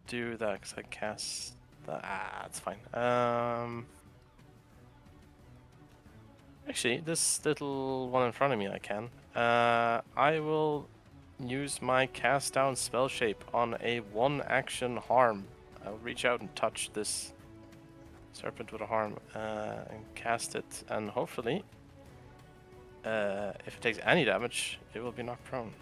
do that because I cast that. It's fine. Actually, this little one in front of me I can. I will use my cast down spell shape on a 1-action harm. I'll reach out and touch this serpent with a harm and cast it, and hopefully, if it takes any damage, it will be knocked prone.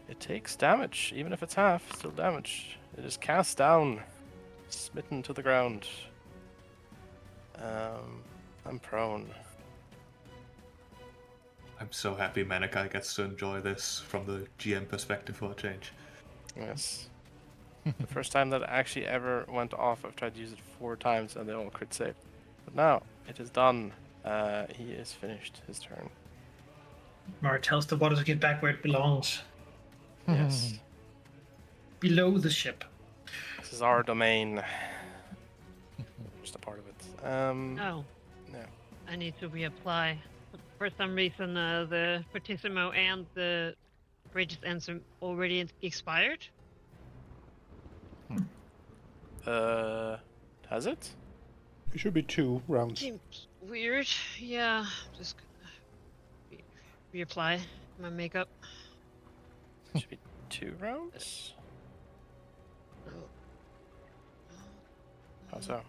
It takes damage, even if it's half, still damage. It is cast down, smitten to the ground. I'm prone. I'm so happy Manikai gets to enjoy this from the GM perspective for a change. Yes. The first time that actually ever went off, I've tried to use it 4 times and they all crit save. But now, it is done. He is finished his turn. Mara tells the water to get back where it belongs. Yes. Below the ship. This is our domain. Just a part of it. Oh, No. I need to reapply. For some reason, the Fortissimo and the Bridges Answer already expired. Has it? It should be 2 rounds. Seems weird. Yeah, just gonna reapply my makeup. Should be 2 rounds? How so?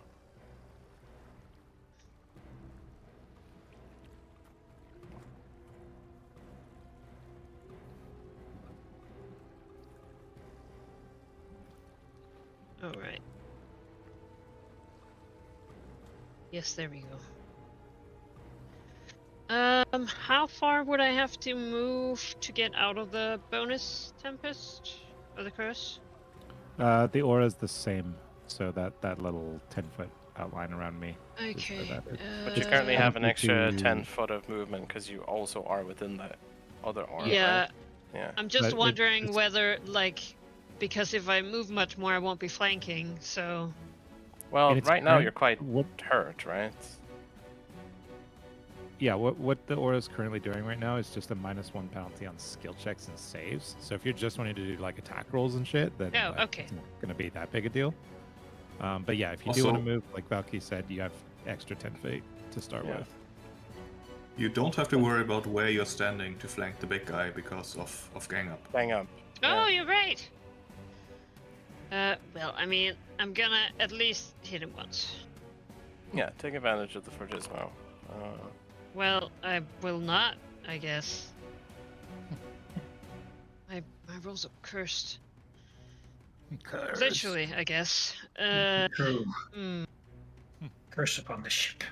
All right. Yes, there we go. How far would I have to move to get out of the bonus tempest or the curse? The aura is the same, so that little 10-foot outline around me. is Okay. where that is. But you currently have an extra to- 10 foot of movement because you also are within the other aura. Yeah, Right? Yeah. I'm just But wondering it's- whether, like, because if I move much more, I won't be flanking. So Well, And it's right now current- you're quite what- hurt, right? Yeah, what the aura is currently doing right now is just a -1 penalty on skill checks and saves. So if you're just wanting to do like attack rolls and shit, then Oh, like, okay. it's not gonna be that big a deal. But yeah, if you do want to Also- move, like Valky said, you have extra 10 feet to start Yeah. with. You don't have to worry about where you're standing to flank the big guy because of gang up. Bang up. oh, Yeah. you're right. Well, I mean, I'm gonna at least hit him once. Yeah, take advantage of the Forgismo. Well, I will not, I guess. My rolls are cursed. Curse. Literally, I guess. True. Hmm. Curse upon the ship.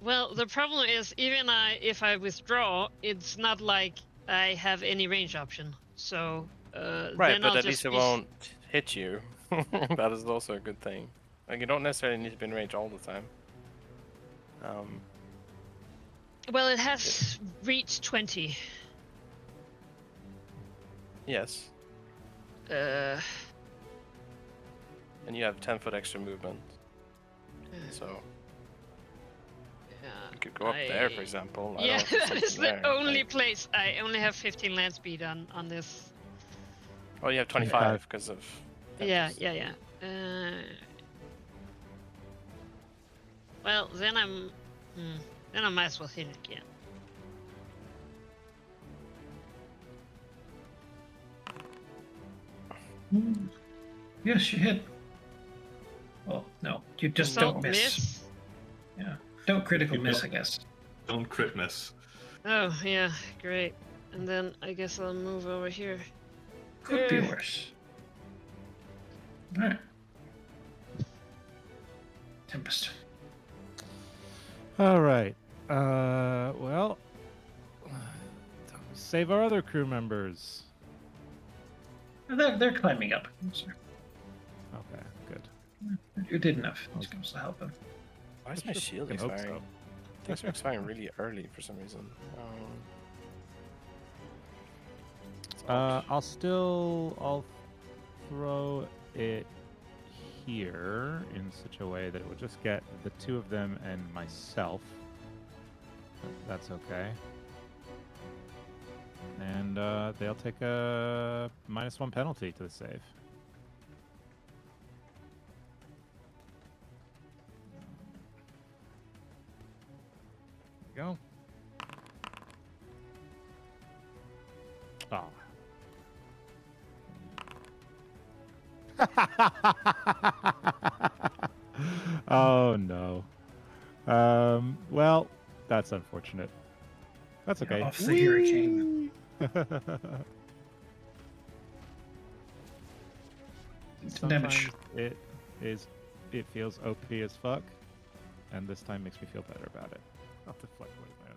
Well, the problem is, even if I withdraw, it's not like I have any range option. So, Right, then but I'll at just least it be... won't hit you. That is also a good thing. Like, you don't necessarily need to be in range all the time. Well, it has reached 20. Yes, Uh, and you have 10-foot extra movement. So yeah, you could go up there, for example. I don't Yeah, know if there's that is something the there, only like- place. I only have 15 land speed on this. Oh, you have 25 because of. Yeah, Tempest. yeah. Well, then then I might as well hit it again. Yes, you hit. Well, no, you just Assault don't miss. miss. Yeah, don't critical You miss, don't- I guess. Don't crit miss. Oh yeah, great. And then I guess I'll move over here. Could be worse. All right. Tempest. All right. Well, save our other crew members. They're climbing up. So Okay, good. you did enough. This comes to help them. Why is my shield Fucking hope expiring? Things are expiring really early for some reason. It's odd. I'll throw it here in such a way that it will just get the two of them and myself. That's okay. And they'll take a -1 penalty to the save. There we go. Oh. Oh no. Well, that's unfortunate. That's okay. Off the hurricane. Damage. Sometimes it feels OP as fuck, and this time makes me feel better about it. I'll have to fluctuate that.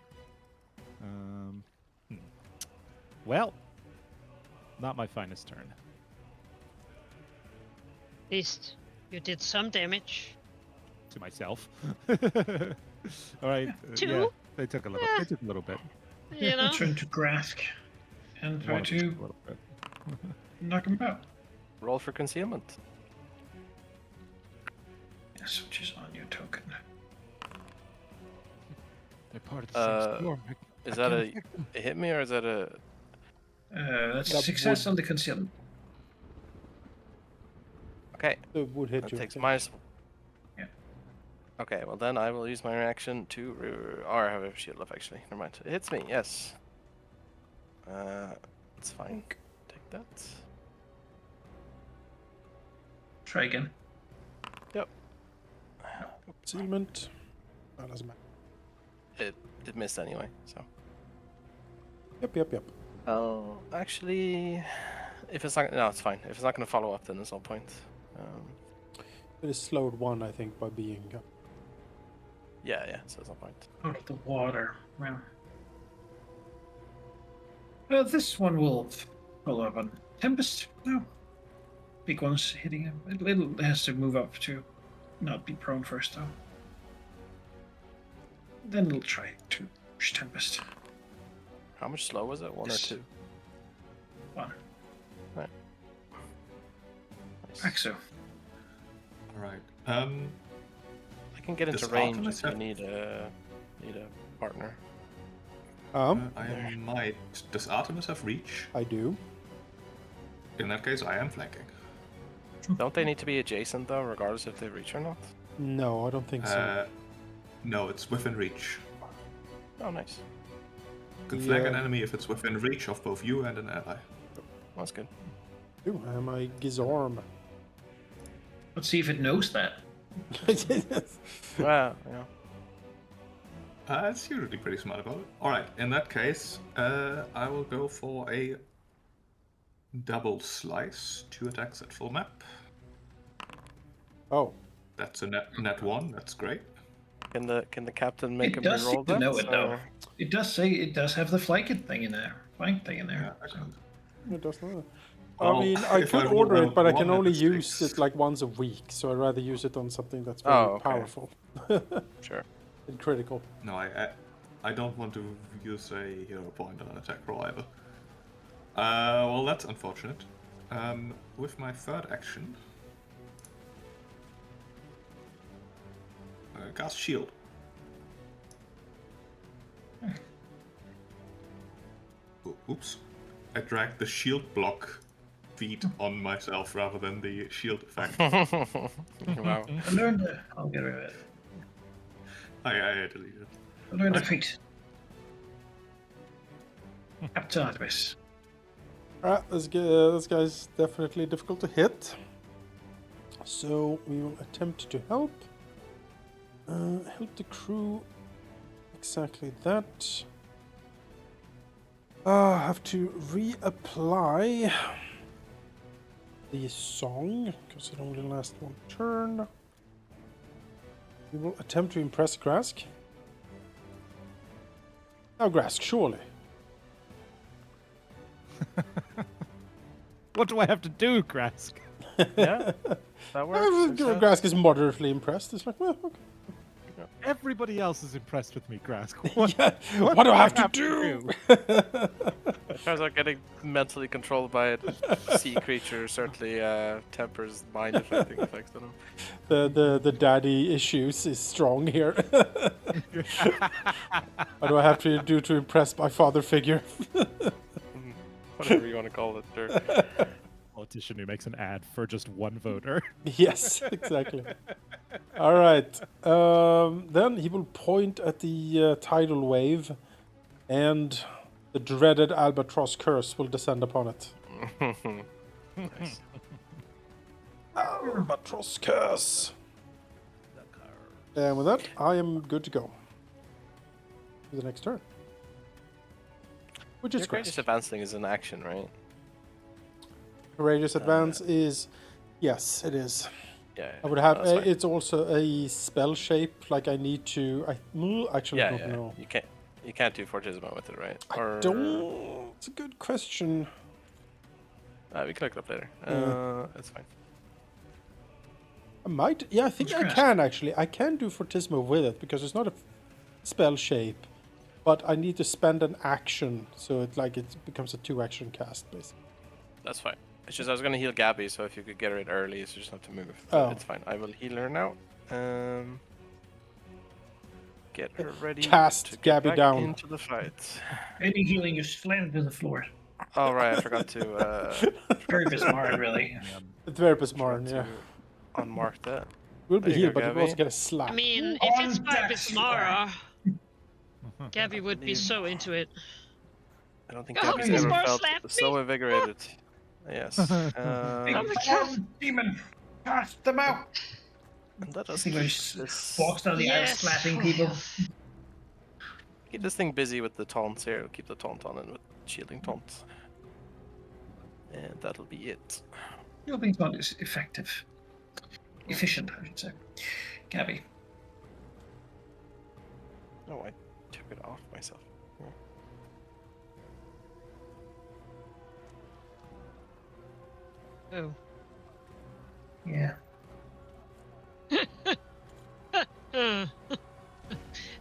Well, not my finest turn. At least you did some damage. To myself. All right. Two? Yeah, they took a little. Yeah. They took a little bit. You know. Turn to Grask and try One of them to took a little bit. knock him out. Roll for concealment. Yes, which is on your token. They're part of the same storm. Is I that can't a affect them. hit me or is that a? That's That success on the concealment. Okay, It would hit that you. takes minus. Yeah. Okay, well then I will use my reaction to. Or I have a shield left actually. Never mind. It hits me. Yes. It's fine. Take that. Try again. Yep. Concealment. That doesn't matter. It missed anyway. So. Yep. Oh, actually, if it's not, no, it's fine. If it's not going to follow up, then there's no point. It is slowed one, I think, by being up. Yeah, so there's no point. Out of the water. Well. This one will follow up on Tempest. No. Big one's hitting him. It has to move up to not be prone first, though. Then it'll try to push Tempest. How much slow was it? One or Yes. two? One. Nice. Axo. All right. I can get into Does range Artemis if you have- need a partner. I might. Does Artemis have reach? I do. In that case, I am flanking. Don't they need to be adjacent though, regardless if they reach or not? No, I don't think so. No, it's within reach. Oh, nice. You can flank an Yeah. enemy if it's within reach of both you and an ally. That's good. I am a Gizorm. Let's see if it knows that. Well, yeah. It's usually pretty smart about it. Alright, in that case, I will go for a double slice, 2 attacks at full map. Oh, That's a net 1, that's great. Can the captain make It him does reroll seem to that? know it though. or- It does say it does have the flank thing in there. Yeah, So. excellent. it does not. Well, I mean, I if could I roll order it, but I one can and only it use sticks. it like once a week, so I'd rather use it on something that's very Oh, okay. powerful Sure. and critical. No, I don't want to use a hero point on an attack roll either. Well, that's unfortunate. With my third action, cast shield. Oops. I dragged the shield block feat on myself rather than the shield effect. Wow. I learned the. I'll get rid of it. I deleted it. I learned the feat. Captain Artemis. Alright, this guy's definitely difficult to hit. So we will attempt to help. Help the crew. Exactly that. I have to reapply the song because it only lasts 1 turn. We will attempt to impress Grask. Now, Grask, surely. What do I have to do, Grask? Yeah, that works. Grask is moderately impressed. It's like, well, okay. Everybody else is impressed with me, Grask. Yeah, what do I have to do? As I'm getting mentally controlled by a sea creature certainly tempers mind affecting effects on him. The daddy issues is strong here. What do I have to do to impress my father figure? Whatever you want to call it, sure. Politician who makes an ad for just one voter. Yes, exactly. All right. Then he will point at the tidal wave, and the dreaded albatross curse will descend upon it. Nice. Albatross curse. And with that, I am good to go. To the next turn. Which is Your greatest Grask. advance thing is an action, right? Courageous advance is, yes, it is. Yeah. I would have. that's fine. It's also a spell shape. Like I need to. Actually Yeah, don't yeah. know. You can't do Fortismo with it, right? I don't. It's a good question. We can look it up later. That's fine. I might. Yeah, I think What's I Grask? can actually. I can do Fortismo with it because it's not a spell shape, but I need to spend an action, so it becomes a 2-action cast basically. That's fine. It's just I was gonna heal Gabby, so if you could get it early, so you just have to move. Oh. It's fine. I will heal her now. Get her ready. Cast to get Gabby back down. into the fight. Any healing is slammed to the floor. Oh right, I forgot to. Very smart, really. It's very forgot smart, yeah. to unmark that. We'll be There you healed, go, but we'll Gabby. also get a slap. I mean, On if it's deck, Barbismara, Gabby would be believe- so into it. I don't think Oh, Gabby's he's ever more felt slapped so me. invigorated. Yes. Big Oh my God. farm demon! Cast them out! Let us He keep goes, this, walks down the aisle Yes. slapping people. keep this thing busy with the taunts here. Keep the taunt on and with shielding taunts. And that'll be it. Shielding taunt is effective. Efficient, I should say. Gabby. Oh, I took it off myself. Oh. Yeah.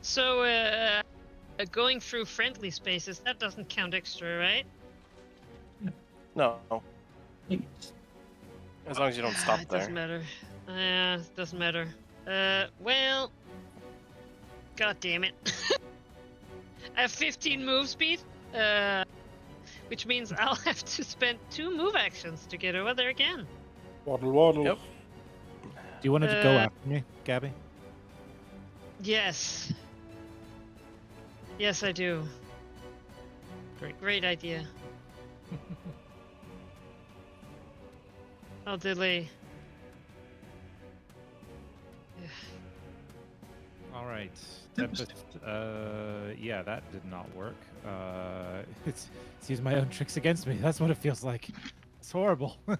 So, going through friendly spaces, that doesn't count extra, right? No, as long as you don't stop It there. doesn't matter. It doesn't matter. Well... God damn it. I have 15 move speed, which means I'll have to spend 2 move actions to get over there again. Waddle, waddle. Yep. Do you want to go Uh, after me, Gabby? Yes. Yes, I do. Great idea. I'll delay. All right. Tempest. Tempest. Yeah, that did not work. It's used my own tricks against me. That's what it feels like. It's horrible. First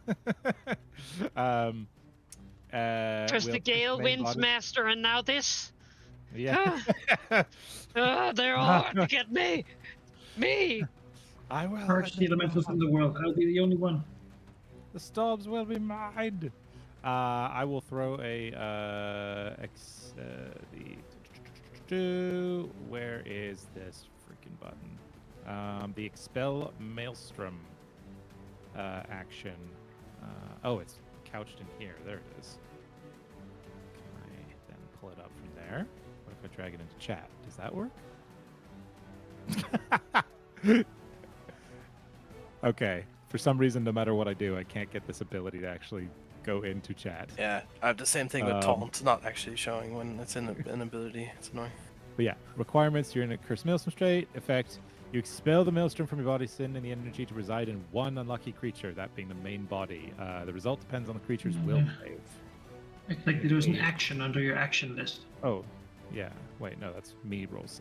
we'll the push gale, main winds, body- master, and now this. Yeah. They're all out to get me. Me. I will. Purge the elementals from the world. I'll be the only one. The storms will be mine. I will throw a where is this freaking button? The expel maelstrom action. Oh, it's couched in here. There it is. Can I then pull it up from there? What if I drag it into chat? Does that work? Okay. For some reason, no matter what I do, I can't get this ability to actually go into chat. Yeah, I have the same thing with taunt, not actually showing when it's in an ability. It's annoying. But yeah, requirements: you're in a cursed maelstrom state. Effect: you expel the maelstrom from your body, sending the energy to reside in one unlucky creature, that being the main body. The result depends on the creature's will save. It's like there was an action under your action list. Oh, yeah. Wait, no, that's me rolls.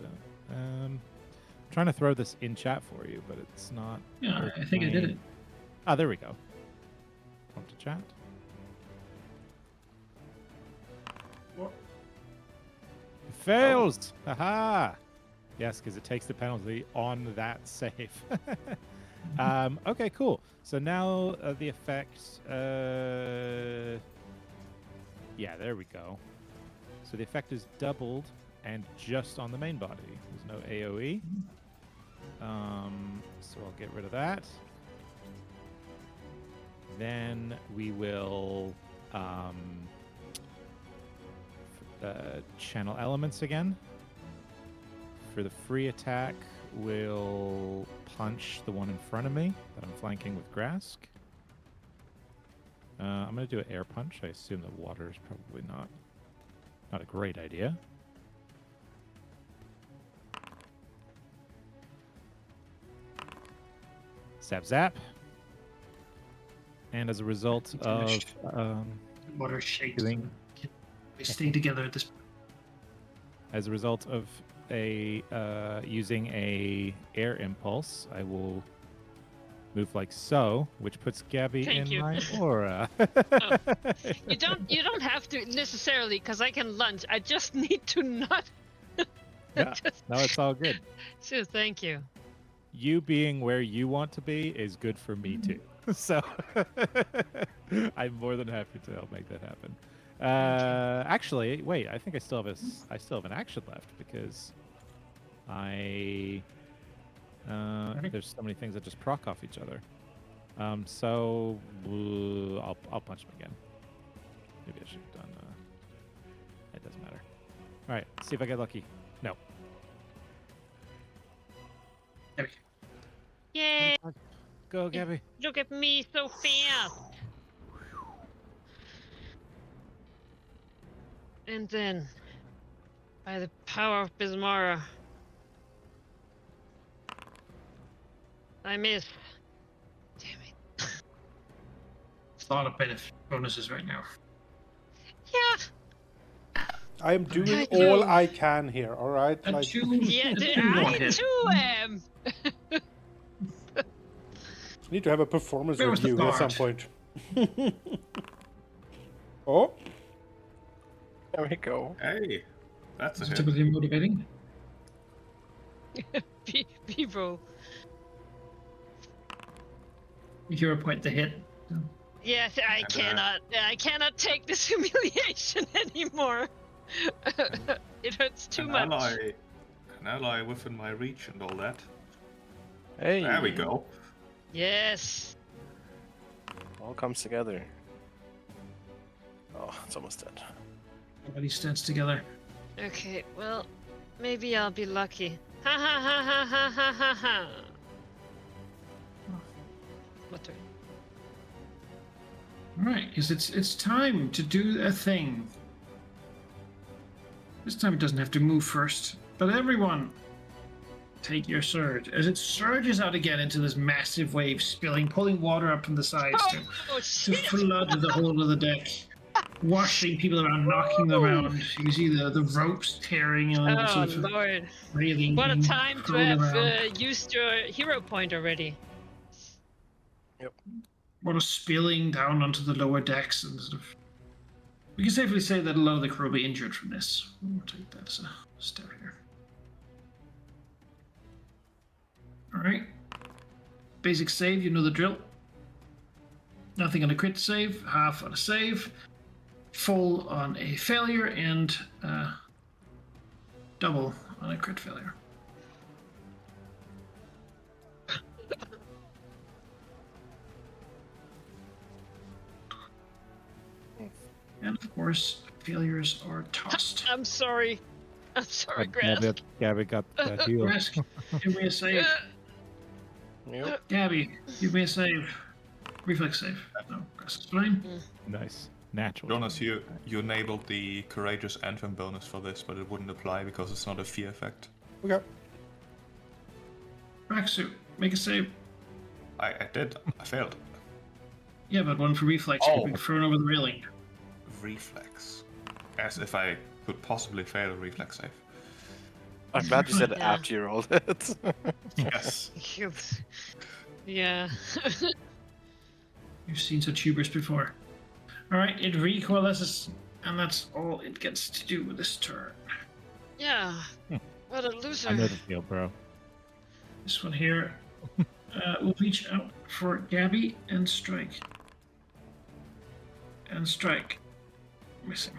Trying to throw this in chat for you, but it's not. Yeah, I think I did it. Ah, there we go. Come to chat. What? It fails! Haha! Yes, because it takes the penalty on that save. Okay, cool. So now the effect. Yeah, there we go. So the effect is doubled and just on the main body. There's no AoE. So I'll get rid of that. Then we will channel elements again. For the free attack, we'll punch the one in front of me that I'm flanking with Grask. I'm going to do an air punch. I assume that water is probably not a great idea. Zap zap. And as a result of Water shakes. doing, They stay together at this. as a result of using a air impulse, I will move like so, which puts Gabby Thank in you. my aura. You don't have to necessarily, because I can lunge. I just need to not. Yeah, no, it's all good. So thank you. You being where you want to be is good for me too. So I'm more than happy to help make that happen. Actually, wait, I think I still have an action left because there's so many things that just proc off each other. So I'll punch him again. Maybe I should have done. It doesn't matter. All right, see if I get lucky. No. Yay! Go, Gabby. Look at me, so fast. And then, by the power of Bismara, I miss. Damn it. It's a lot of benefit bonuses right now. Yeah. I am doing I all know. I can here, all right? And Like, Yeah, I too am. need to have a performance Where was the review at some bard? point. Oh, There we go. Hey, that's a It's hit. typically motivating. People. Hero point the hit. Yes, I cannot take this humiliation anymore. It hurts too much. An ally within my reach and all that. Hey, There we go. Yes. all comes together. Oh, it's almost dead. Everybody stands together. Okay, well, maybe I'll be lucky. Ha ha ha ha ha ha ha ha. What turn? Alright, because it's time to do a thing. This time it doesn't have to move first. But everyone, take your surge. As it surges out again into this massive wave, pulling water up from the sides Oh to shit! flood the whole of the deck. washing people around, knocking them around. You can see the ropes tearing and Oh sort of lord! railing. What a being time to thrown have around. used your hero point already. Water spilling down onto the lower decks and sort of. We can safely say that a lot of the crew will be injured from this. We'll take that as a step here. Alright. Basic save, you know the drill. Nothing on a crit save, half on a save, full on a failure, and double on a crit failure. And of course, failures are tossed. I'm sorry. I'm sorry, Now Grask. that Gabby got that heal. Risk, give me a save. Yep. Gabby, give me a save. Reflex save. No, Risk is fine. Nice. Natural. Jonas, you enabled the Courageous Anthem bonus for this, but it wouldn't apply because it's not a fear effect. Okay. Raxu, make a save. I did. I failed. Yeah, but one for reflex. Oh. You've been thrown over the railing. Reflex. As if I could possibly fail a reflex save. I'm glad you said it Yeah. after you rolled it. Yes. Yeah. You've seen such hubris before. Alright, it recoalesces, and that's all it gets to do with this turn. Yeah. What a loser. I know the feel, bro. This one here will reach out for Gabby and strike. And strike. Missing.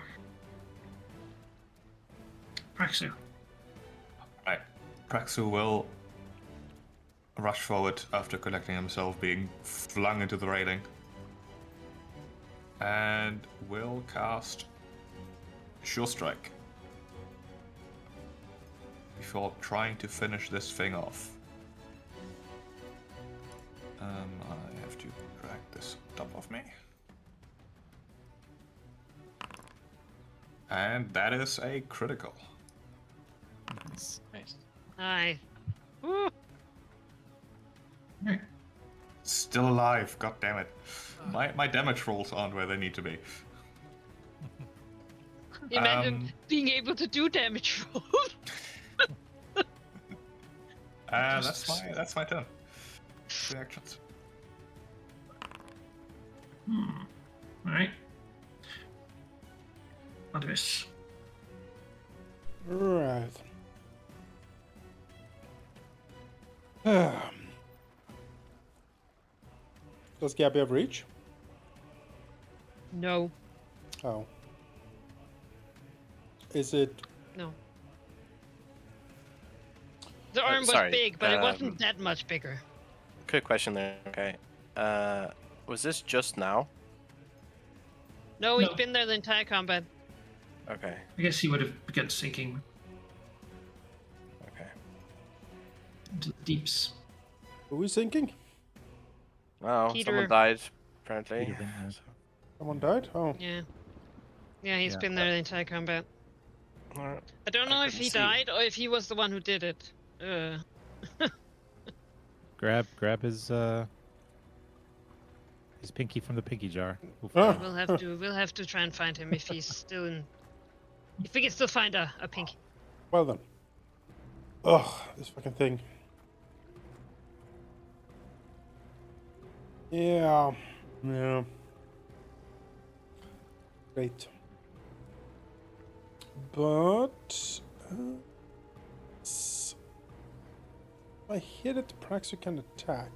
Praxu. Right. Praxu will rush forward after collecting himself being flung into the railing. And will cast Sure Strike. Before trying to finish this thing off. I have to drag this on top of me. And that is a critical. Nice. Aye. Woo. Right. Still alive, god damn it. My damage rolls aren't where they need to be. Imagine being able to do damage rolls. That's my turn. 3 actions. Alright. Others. Right. Does Gabby have reach? No. Oh. Is it? No. The arm was sorry, big, but it wasn't that much bigger. Quick question there. Okay. Was this just now? No, he's No. been there the entire combat. Okay. I guess he would have begun sinking Okay. into the deeps. Who is sinking? Well, Peter. someone died, apparently. Peter, yeah. Someone died? Oh. Yeah. Yeah, he's Yeah. been there the entire combat. Alright. I don't know if couldn't he see. died or if he was the one who did it. Grab his pinky from the pinky jar. We'll Ah. find We'll have to try and find him if he's still in. If we can still find a pinky. Well then. Ugh, this fucking thing. Yeah. Yeah. Great. But if I hit it, Praxu can attack.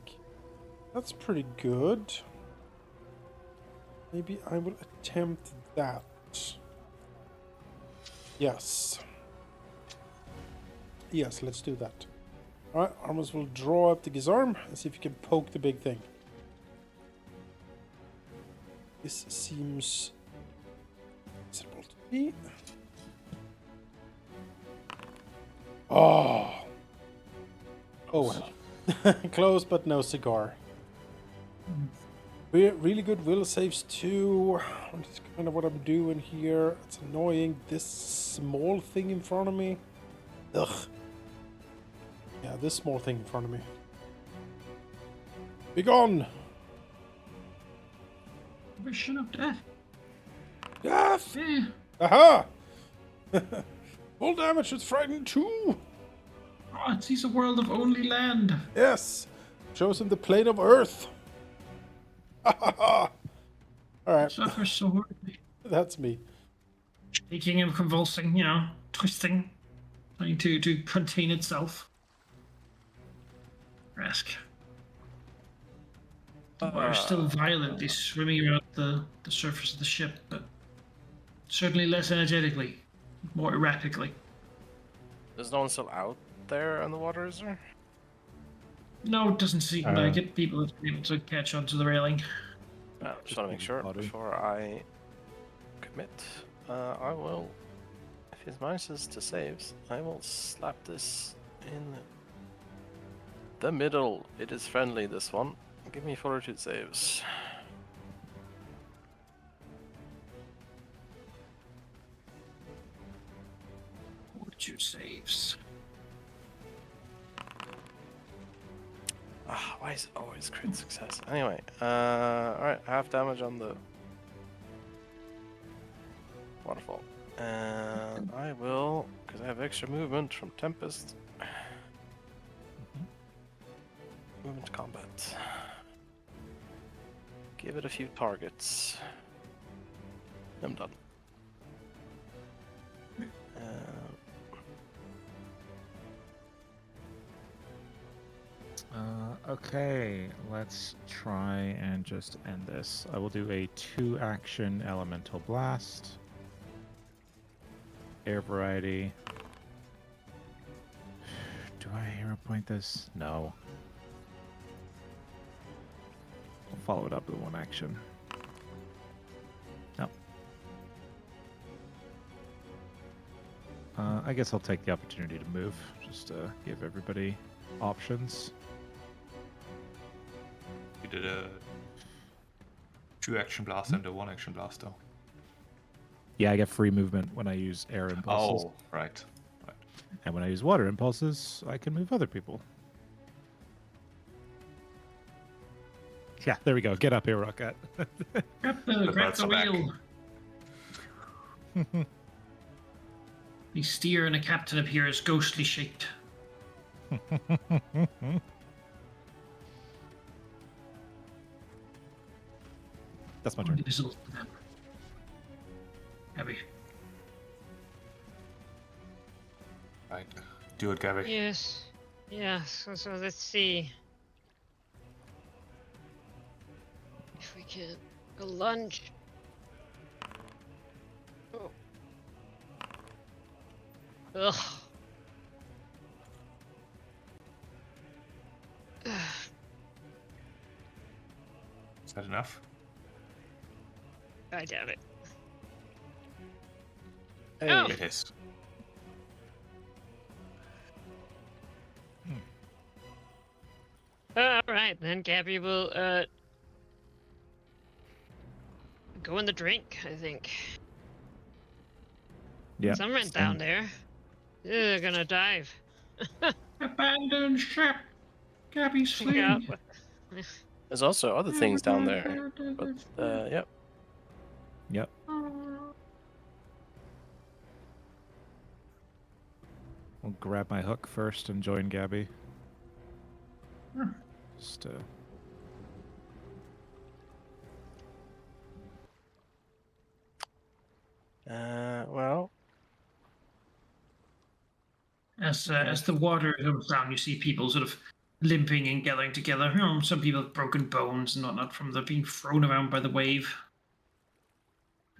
That's pretty good. Maybe I will attempt that. Yes. Yes, let's do that. Alright, Armus will draw up the Gizarm and see if you can poke the big thing. This seems possible to me. Oh. Oh well. Close, but no cigar. We're really good will saves too. That's kind of what I'm doing here. It's annoying. This small thing in front of me. Ugh. Yeah, this small thing in front of me. Be gone! Vision of death. Death! Eh, Aha! Full damage is frightened too! oh, it sees a world of only land. Yes! Shows him the plane of Earth! Ha ha ha! Alright, Suffers so horribly. that's me. Shaking and convulsing, twisting, trying to contain itself. Rask. The water's still violently swimming around the surface of the ship, but certainly less energetically, more erratically. There's no one still out there on the water, is there? No, it doesn't seem like it. People have been able to catch onto the railing. Just want to make sure before I commit. I will, if his manages to saves, I will slap this in the middle. It is friendly, this one. Give me fortitude saves. Fortitude saves. Why is it always crit success? Anyway, alright, half damage on the waterfall. And I will, because I have extra movement from Tempest, move into combat. Give it a few targets. I'm done. Okay, let's try and just end this. I will do a 2-action elemental blast. Air variety. Do I hero point this? No. I'll follow it up with 1 action. No. I guess I'll take the opportunity to move, just to give everybody options. You did a 2-action blast and a 1-action blast, though. Yeah, I get free movement when I use air impulses. Oh, right. And when I use water impulses, I can move other people. Yeah, there we go. Get up here, Rocket. Grab the birds are back. wheel. The steer and a captain appear as ghostly shaped. That's my turn. Abby. Right. Do it, Gabby. Yes. Yeah, so let's see. If we can go lunge. Oh. Ugh. Is that enough? I doubt it. Hey. Oh. It is. All right, then Gabby will go in the drink, I think. Yeah. Someone down there. They're gonna dive. Abandoned ship. Gabby slain. Yeah. There's also other things down there. But, yep. Yep. I'll grab my hook first and join Gabby. Just well. As the water comes down, you see people sort of limping and gathering together. Some people have broken bones and whatnot from the being thrown around by the wave.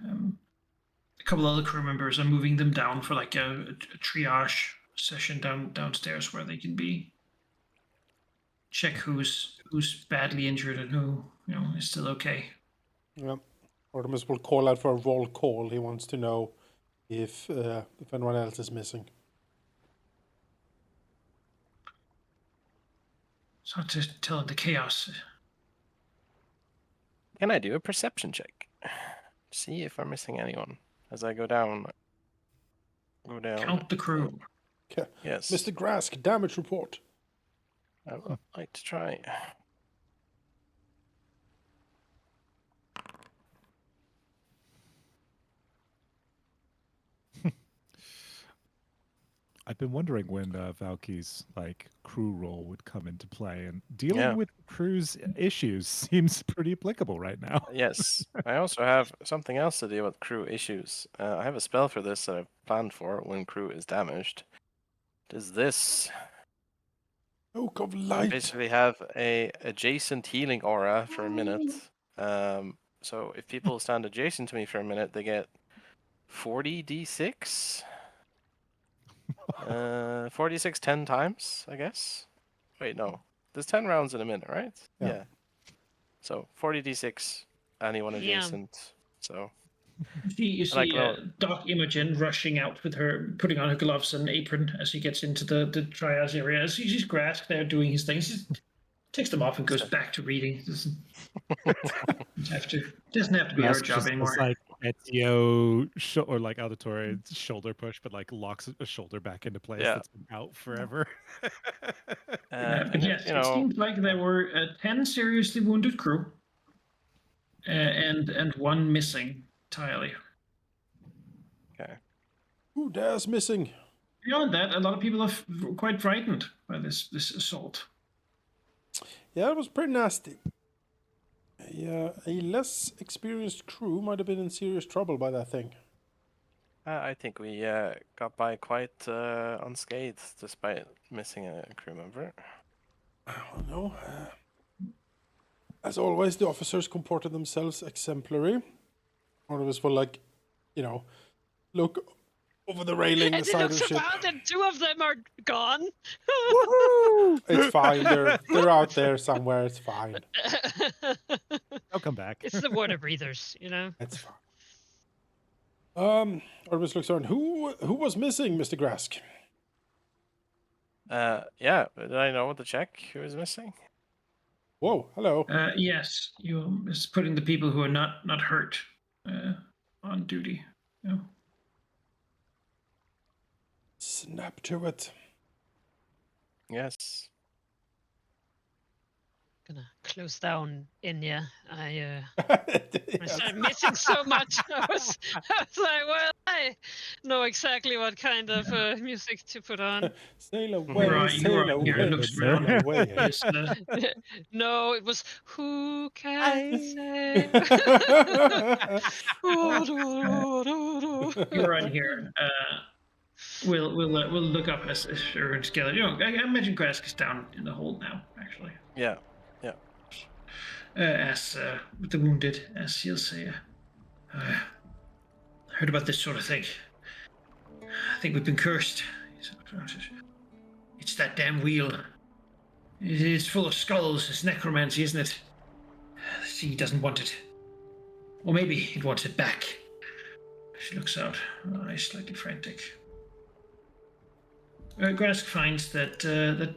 A couple other crew members are moving them down for like a triage session downstairs where they can be check who's badly injured and who is still okay. Yep. Artemis will call out for a roll call. He wants to know if anyone else is missing. So to tell the chaos. Can I do a perception check? See if I'm missing anyone as I go down. Count the crew. Okay. Yes. Mr. Grask, damage report. I would like to try. I've been wondering when Valky's like crew role would come into play, and dealing Yeah. with crew's issues seems pretty applicable right now. Yes. I also have something else to deal with crew issues. I have a spell for this that I've planned for when crew is damaged. It is this. Oak of I light. basically have a adjacent healing aura for a minute. So if people stand adjacent to me for a minute, they get 40 d6. 46 10 times, I guess. Wait, no. There's 10 rounds in a minute, right? Yeah. So 40 d6, anyone Damn. adjacent. So You And I see glow. Doc Imogen rushing out with her, putting on her gloves and apron as she gets into the triage area. As she's Grask there doing his thing. She takes them off and goes back to reading. Doesn't have to be her Grask job just anymore. does, like Ezio or like auditory shoulder push, but like locks a shoulder back into place Yeah. that's been out forever. But yes, it seems like there were 10 seriously wounded crew and one missing entirely. Okay. Who dares missing? Beyond that, a lot of people are quite frightened by this assault. Yeah, it was pretty nasty. A less experienced crew might have been in serious trouble by that thing. I think we got by quite unscathed despite missing a crew member. I don't know. As always, the officers comported themselves exemplary. Or it was for like, look over the railing, the And it side of the looks ship. around and 2 of them are gone. Woohoo! It's fine. They're out there somewhere. It's fine. I'll come back. It's the water breathers, It's fine. Orbis looks around. Who was missing, Mr. Grask? Yeah, did I know the check who was missing? Whoa, hello. Yes, you is putting the people who are not hurt on duty. Yeah. Snap to it. Yes. Gonna close down Inya. I Yes. started missing so much. I was like, well, I know exactly what kind of music to put on. Sail away, Right, sail right here. away, Looks sail around. away. Yes, No, it was who can say? you're right here. We'll look up as we're together. I imagine Grask is down in the hold now. Actually, Yeah. as with the wounded, as he'll say. Heard about this sort of thing. I think we've been cursed. It's that damn wheel. It's full of skulls. It's necromancy, isn't it? The sea doesn't want it. Or maybe it wants it back. She looks out, eyes slightly frantic. Grask finds that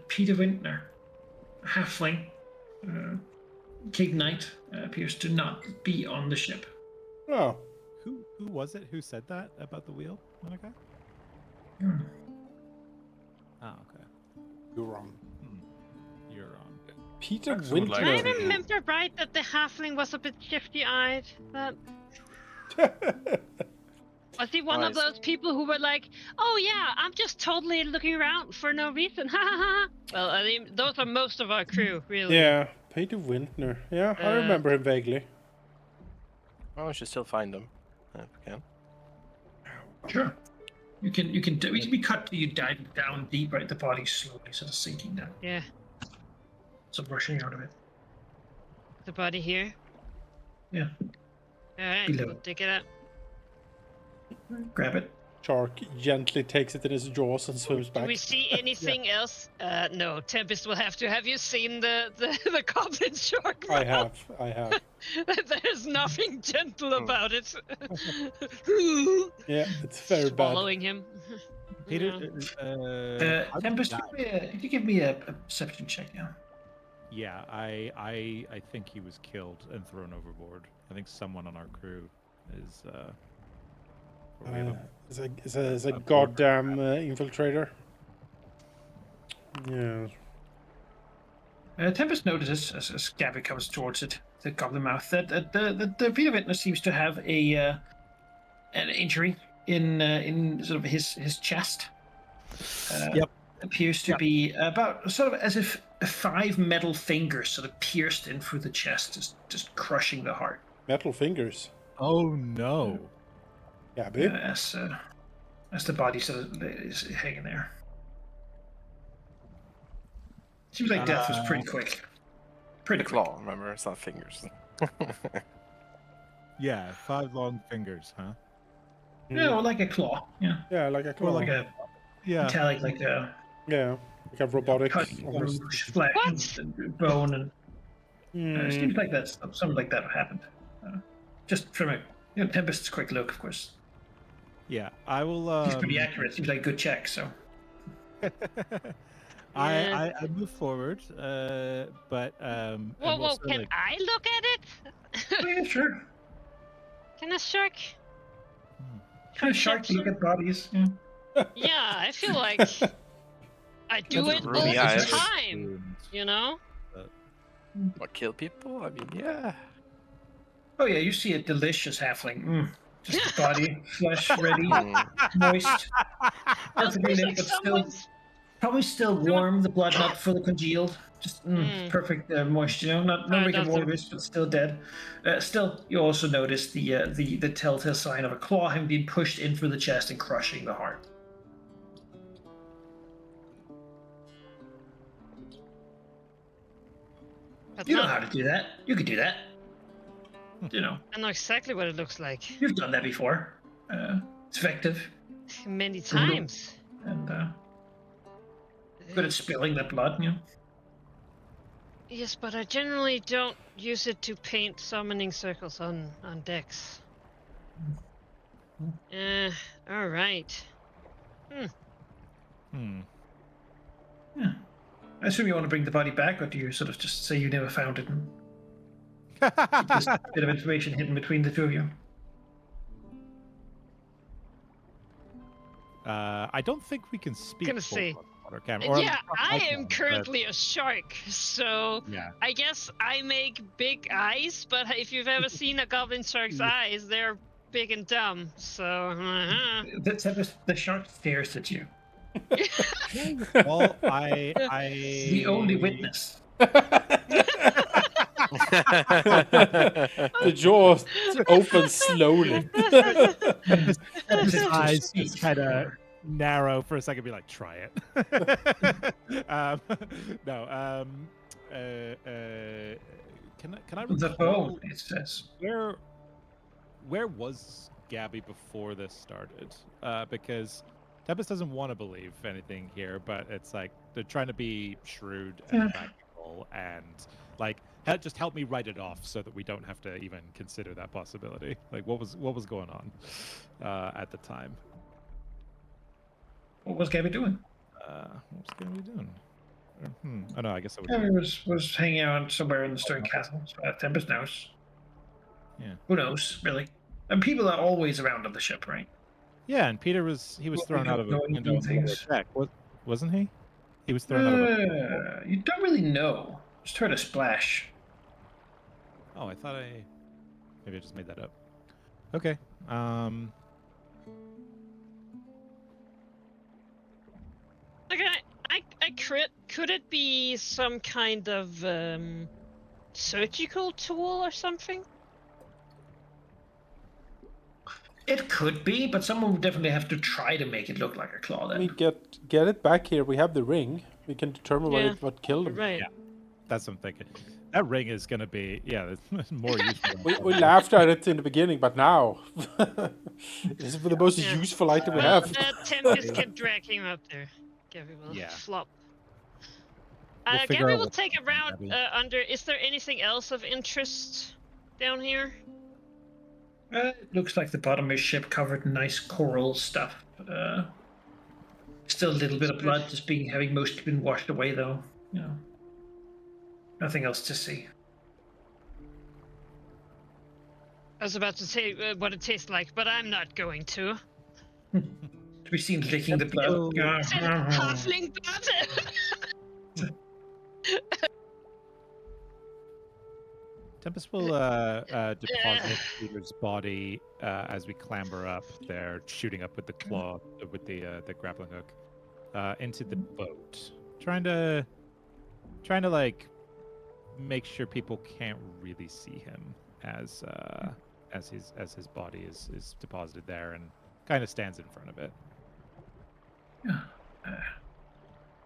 Peter Wintner, a halfling, Cape Knight, appears to not be on the ship. Oh, Who was it who said that about the wheel, Monica? Oh, okay. you're wrong. You're wrong. Peter That's what, like- I Winter. remember right that the halfling was a bit shifty-eyed. That was he one of Nice. those people who were like, "Oh yeah, I'm just totally looking around for no reason." Ha ha ha. Well, I mean, those are most of our crew, really. Yeah, Peter Wintner. Yeah, I remember him vaguely. Well, we should still find them if we can. Sure. You can be cut till you dive down deep, right? The body slowly sort of sinking down. Yeah. So rushing out of it. The body here. Yeah. All right, Below. we'll dig it up. Grab it. Shark gently takes it in his jaws and swims Do back. we see anything else? No. Tempest will have to. Have you seen the goblin shark? I mouth? have. There's nothing gentle about it. Yeah, it's very bad. Swallowing him. Peter, how did Tempest, he die? could you give me a perception check now? Yeah, I think he was killed and thrown overboard. I think someone on our crew is. or we have a- It's a goddamn infiltrator. Yeah. Tempest notices as Gabby comes towards it, the goblin mouth, that the Peter Wintner seems to have an injury in sort of his chest. Yep. Appears to be about sort of as if 5 metal fingers sort of pierced in through the chest, just crushing the heart. Metal fingers. Oh no. Gabby. As the body sort of is hanging there. Seems like death was pretty quick. Pretty The quick. claw, remember? It's not fingers. Yeah, 5 long fingers, huh? Yeah, or like a claw. Yeah. Yeah, like a claw. Or like a Yeah. metallic, like a Yeah, like a robotic. cut almost. flesh What? and bone, and Hmm. seems like that's something like that happened. Just from a Tempest's quick look, of course. Yeah, I will. He's pretty accurate. Seems like a good check. So I move forward, but I'm Whoa, also, can like, I look at it? oh, yeah, sure. Can a shark? Kind of shark to look at bodies. Yeah. Yeah, I feel like I do That's it all really the nice. time. You know? What, kill people? I mean, yeah. Oh yeah, you see a delicious halfling. Just the body, flesh ready, Mm. moist, perfectly It's lit, like but still someone's probably still warm. The blood not fully congealed. Just perfect moisture. You know, not Oh, rigor that's a- mortis, but still dead. Still, you also notice the telltale sign of a claw having been pushed in through the chest and crushing the heart. But You know not, how to do that. You could do that. You know, I know exactly what it looks like. you've done that before. It's effective Many Brutal. times. and good at spilling that blood. You know. Yes, but I generally don't use it to paint summoning circles on decks. Alright. Hmm. Yeah. I assume you want to bring the body back, or do you sort of just say you never found it and keep this bit of information hidden between the two of you? I don't think we can speak. Gonna full say- water, can we? Or, Yeah, I can, am but- currently a shark, so Yeah. I guess I make big eyes, but if you've ever seen a goblin shark's eyes, they're big and dumb, so... The shark stares at you. Well, I The only witness. The jaws open slowly. His eyes just kind of narrow for a second, be like, try it. No. Can I The recall bone, it says. where was Gabby before this started? Because Tempest doesn't want to believe anything here, but it's like they're trying to be shrewd and practical, and like just help me write it off so that we don't have to even consider that possibility. Like, what was going on at the time? What was Gabby doing? What was Gabby doing? Oh no, I guess I would. Gabby was hanging out somewhere in the Stone Castle. Tempest knows. Yeah. Who knows, really? And people are always around on the ship, right? Yeah, and Peter was Well, thrown we out of a don't know window on the things. deck, wasn't he? He was thrown out of a. You don't really know. Just heard a splash. Oh, I thought maybe I just made that up. Okay. Okay, I crit. Could it be some kind of surgical tool or something? It could be, but someone would definitely have to try to make it look like a claw Let me then. get it back here. We have the ring. We can determine Yeah. what killed him. Right. Yeah. That's what I'm thinking. That ring is gonna be it's more useful. We laughed at it in the beginning, but now this is the most Yeah. useful item we Well, have. Tempest can drag him up there. Gabby will Yeah. flop. We'll figure Gabby out will what's take a happening, round Gabby. under. Is there anything else of interest down here? It looks like the bottom of his ship covered in nice coral stuff. Still a little bit of blood, just having mostly been washed away, though. You know, nothing else to see. I was about to say what it tastes like, but I'm not going to. To be seen licking the blood. Is it halfling blood? Tempest will deposit Peter's body as we clamber up there, shooting up with the claw, with the grappling hook. into the boat, trying to like make sure people can't really see him as his body is deposited there, and kind of stands in front of it. Yeah.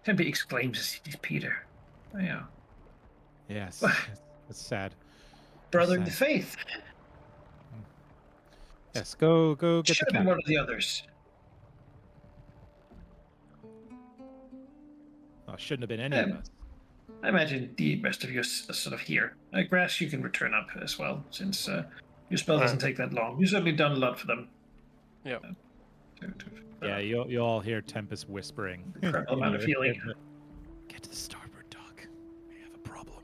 Tempe exclaims as he sees Peter. Oh, yeah. Yes, What? it's sad. Brother in sad. the faith. Yes, go get Should the have been one captain. of the others. Oh, shouldn't have been any of us. I imagine the rest of you are sort of here. Grass, you can return up as well, since your spell doesn't take that long. You've certainly done a lot for them. Yeah. Yeah, you all hear Tempest whispering. Incredible amount of healing. Get to the starboard dock. We have a problem.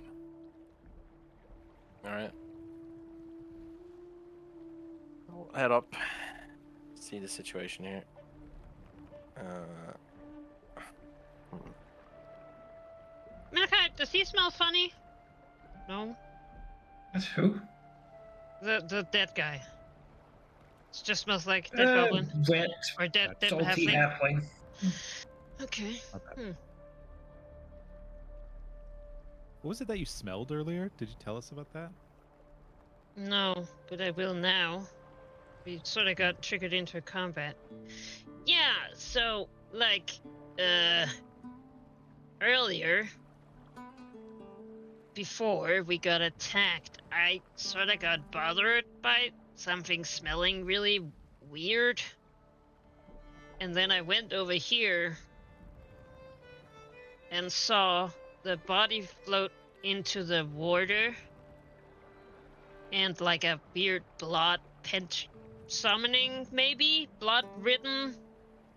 All right. I'll head up. See the situation here. Malachi, does he smell funny? No. That's who? The dead guy. It just smells like dead goblin. Wet, Or dead salty halfling. halfling. Okay. What was it that you smelled earlier? Did you tell us about that? No, but I will now. We sort of got triggered into combat. Yeah, so, like, earlier, before we got attacked, I sort of got bothered by something smelling really weird. And then I went over here and saw the body float into the water, and like a weird blood summoning, maybe blood written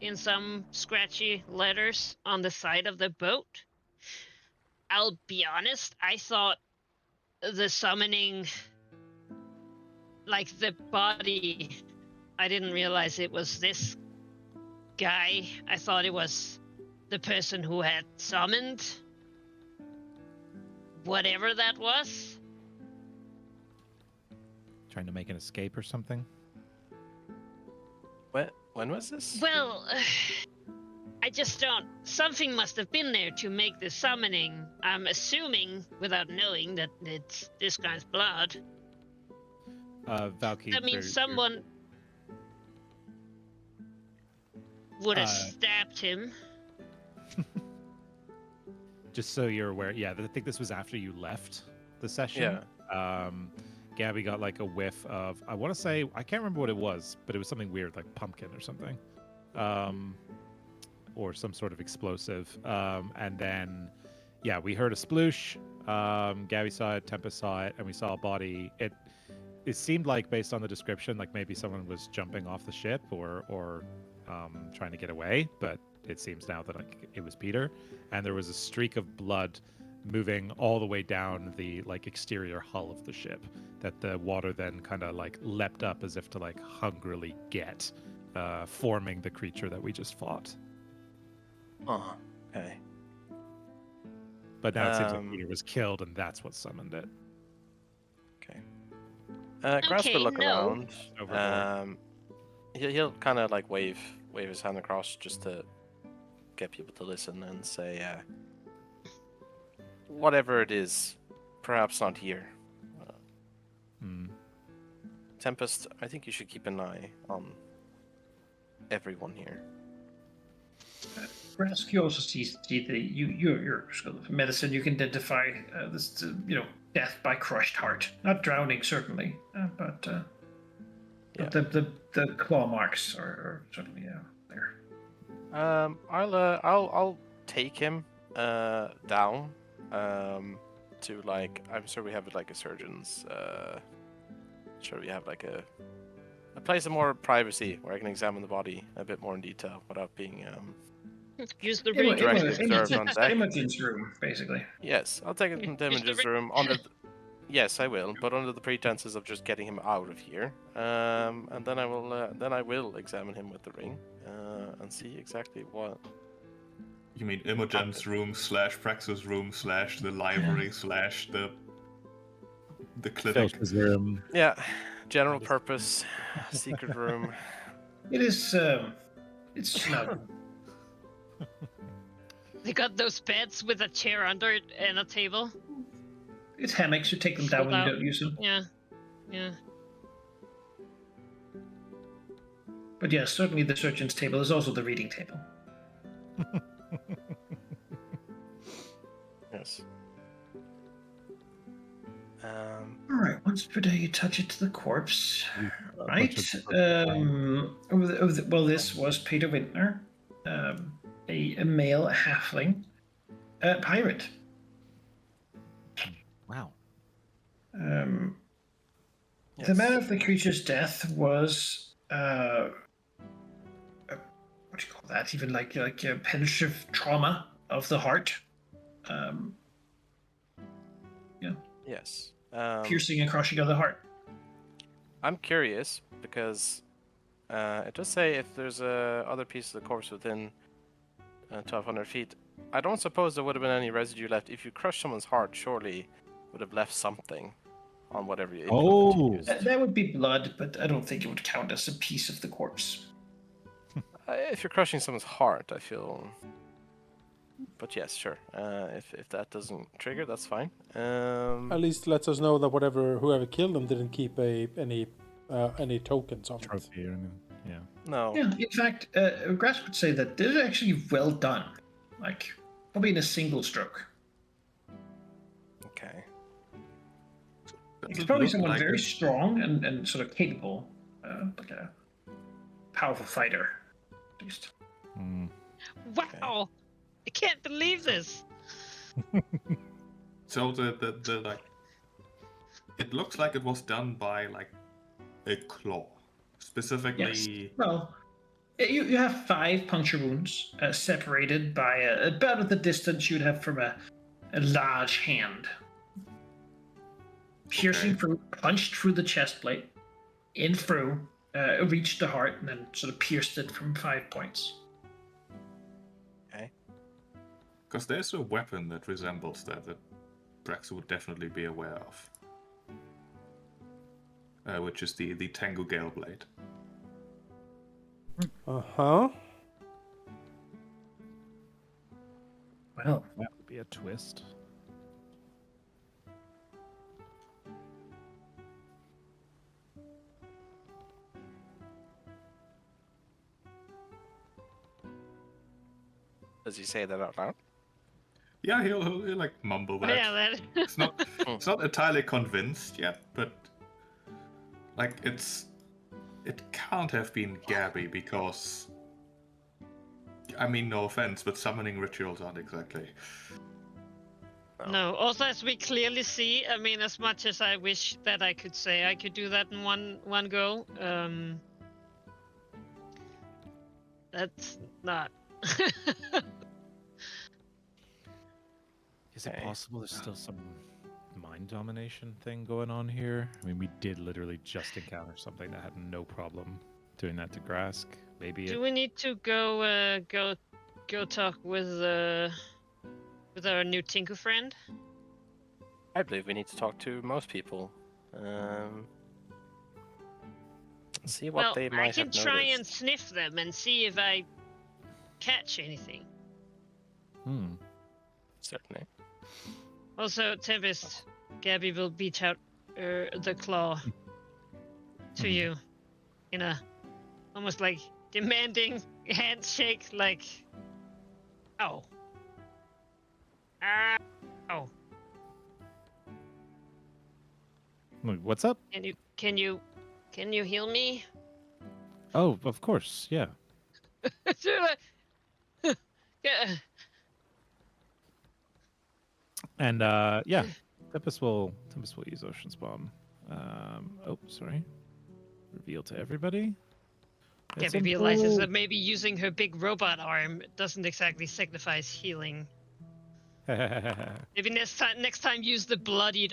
in some scratchy letters on the side of the boat. I'll be honest, I thought the summoning, like the body, I didn't realize it was this guy. I thought it was the person who had summoned whatever that was. Trying to make an escape or something? When was this? Well, I just don't. Something must have been there to make the summoning. I'm assuming, without knowing, that it's this guy's blood. Valky. That means someone would have stabbed him. Just so you're aware, yeah, I think this was after you left the session. Yeah. Gabby got like a whiff of, I want to say, I can't remember what it was, but it was something weird, like pumpkin or something. Or some sort of explosive. And then, yeah, we heard a sploosh. Gabby saw it, Tempest saw it, and we saw a body. It seemed like, based on the description, like maybe someone was jumping off the ship or trying to get away, but it seems now that like it was Peter. And there was a streak of blood moving all the way down the like exterior hull of the ship, that the water then kind of like leapt up as if to like hungrily get, forming the creature that we just fought. Oh, okay. But now it seems like Peter was killed, and that's what summoned it. Okay. Grass will look no. around. He'll kind of like wave his hand across just to get people to listen and say, whatever it is, perhaps not here. Tempest, I think you should keep an eye on everyone here. Grass, you also see that your skill of medicine. You can identify this, death by crushed heart. Not drowning, certainly, but Yeah. the claw marks are certainly there. I'll take him down to like, I'm sure we have like a surgeon's sure we have like a place of more privacy where I can examine the body a bit more in detail without being Use the ring. directly observed on deck. Imogen's room, basically. Yes, I'll take him to Imogen's room under yes, I will, but under the pretenses of just getting him out of here. And then I will examine him with the ring and see exactly what. You mean Imogen's room / Praxis room / the library / the clinic? Filch's room. Yeah, general purpose, secret room. It is. It's snug. They got those beds with a chair under it and a table. It's hammocks. You take them down when you don't use them. Yeah, yeah. But yes, certainly the surgeon's table is also the reading table. Yes. All right, once per day you touch it to the corpse. A Right. bunch of Well, this was Peter Wintner, a male halfling pirate. Wow. yes. The manner of the creature's death was what do you call that? Even like a penetrative trauma of the heart. Yes. Piercing and crushing of the heart. I'm curious because it does say if there's other piece of the corpse within 1,200 feet. I don't suppose there would have been any residue left. If you crush someone's heart, surely would have left something on whatever you implement you used. That would be blood, but I don't think it would count as a piece of the corpse. If you're crushing someone's heart, I feel. But yes, sure. If that doesn't trigger, that's fine. At least lets us know that whoever killed them didn't keep any tokens of it. Trophy or anything. Yeah. No. Yeah, in fact, Grass would say that this is actually well done. Like, probably in a single stroke. Okay. It's probably someone very strong and sort of capable, like a powerful fighter, at least. Mm. Wow! I can't believe this. So the like, it looks like it was done by like a claw, specifically. Yes. Well, you have 5 puncture wounds separated by about the distance you'd have from a large hand. Piercing through, punched through the chest plate, in through, reached the heart, and then sort of pierced it from 5 points. Because there's a weapon that resembles that Brax would definitely be aware of, which is the Tengu Gale Blade. Uh-huh. Well, That would be a twist. Does he say that out loud? Yeah, he'll like mumble that. Yeah, that. It's not entirely convinced yet, but like it can't have been Gabby because I mean no offense, but summoning rituals aren't exactly. No. Also, as we clearly see, I mean, as much as I wish that I could say I could do that in one go, that's not. Is it Okay. possible there's still some mind domination thing going on here? I mean, we did literally just encounter something that had no problem doing that to Grask. Maybe Do it... we need to go talk with our new Tinku friend? I believe we need to talk to most people. See what Well, they I might can have try and noticed. sniff them and see if I catch anything. Hmm. Certainly. Also, Tempest, Gabby will beat out the claw to you in a almost like demanding handshake, like, oh, oh, Wait, what's up? can you heal me? Oh, of course, yeah. Yeah. And yeah, Tempest will use Ocean Spawn. Oh, sorry. Reveal to everybody. It's Gabby realizes improved. that maybe using her big robot arm doesn't exactly signify healing. Maybe next time use the bloodied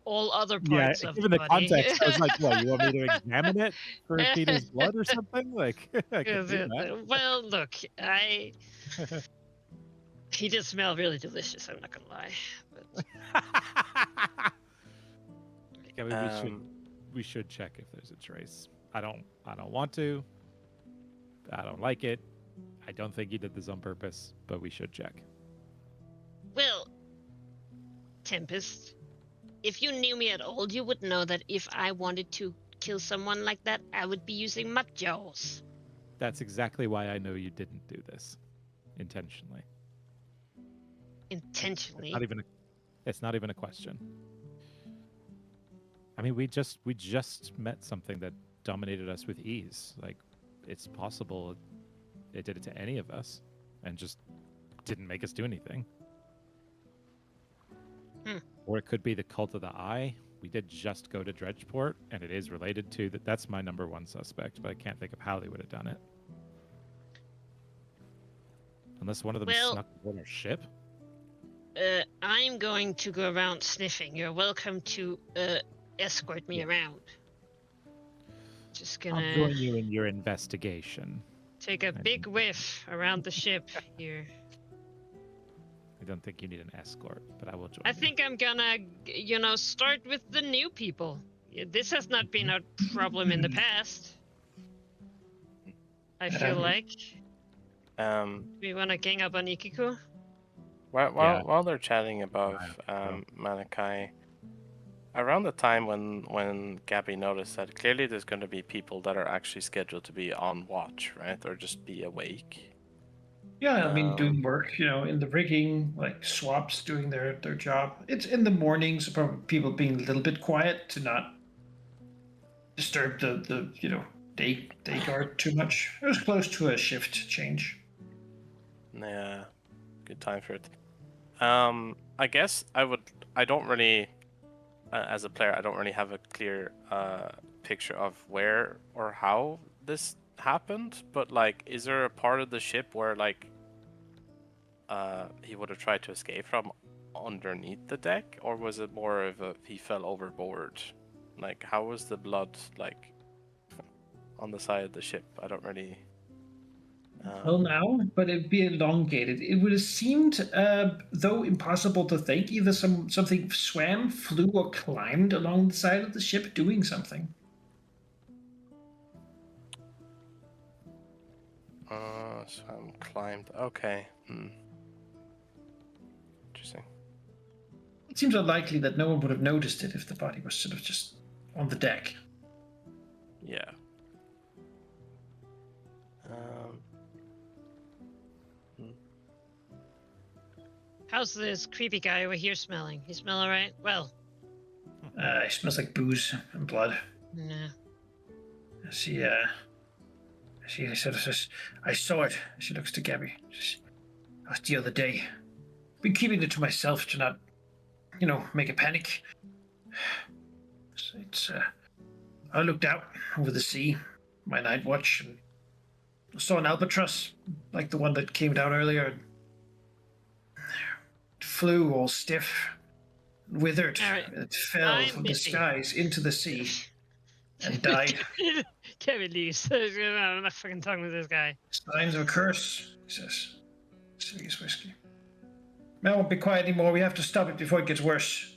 all other Yeah, parts of given the the body. context, I was like, "What? You want me to examine it for Peter's blood or something?" Like, I can do that. Well, look, he did smell really delicious. I'm not gonna lie. But Yeah, we should check if there's a trace. I don't want to. I don't like it. I don't think he did this on purpose, but we should check. Tempest. If you knew me at all, you would know that if I wanted to kill someone like that, I would be using my jaws. That's exactly why I know you didn't do this intentionally. Intentionally. It's not even a question. I mean, we just met something that dominated us with ease. Like, it's possible it did it to any of us and just didn't make us do anything. Or it could be the Cult of the Eye. We did just go to Dredgeport, and it is related to that. That's my number one suspect, but I can't think of how they would have done it. Unless one of them snuck aboard our ship. I'm going to go around sniffing. You're welcome to escort me around. Just gonna I'll join you in your investigation. take a big whiff around the ship here. I don't think you need an escort, but I will join I think I'm gonna, start with the new people. This has not been a problem in the past. I feel like. We wanna gang up on Ikiku? While they're chatting above Malachi, around the time when Gabby noticed that clearly there's going to be people that are actually scheduled to be on watch, right? Or just be awake. Yeah, I mean, doing work, in the rigging, like swaps doing their job. It's in the mornings, probably people being a little bit quiet to not disturb the day guard too much. It was close to a shift change. Yeah, good time for it. I guess I don't really, as a player, I don't really have a clear picture of where or how this happened, but like, is there a part of the ship where like he would have tried to escape from underneath the deck, or was it more of a he fell overboard? Like, how was the blood like on the side of the ship? I don't really. Well, now, but it'd be elongated. It would have seemed, though impossible to think, either something swam, flew, or climbed along the side of the ship doing something. Swam, climbed. Okay. Interesting. It seems unlikely that no one would have noticed it if the body was sort of just on the deck. Yeah. How's this creepy guy over here smelling? He smell alright? Well. It smells like booze and blood. Nah. I saw it. She looks to Gabby. That was the other day. Been keeping it to myself to not, make a panic. I looked out over the sea, my night watch, and saw an albatross, like the one that came down earlier. It flew all stiff, withered. Right. It fell from the skies into the sea and died. Kevin leaves. I'm not fucking talking with this guy. Signs of a curse, he says. Serious whiskey. Now won't be quiet anymore. We have to stop it before it gets worse.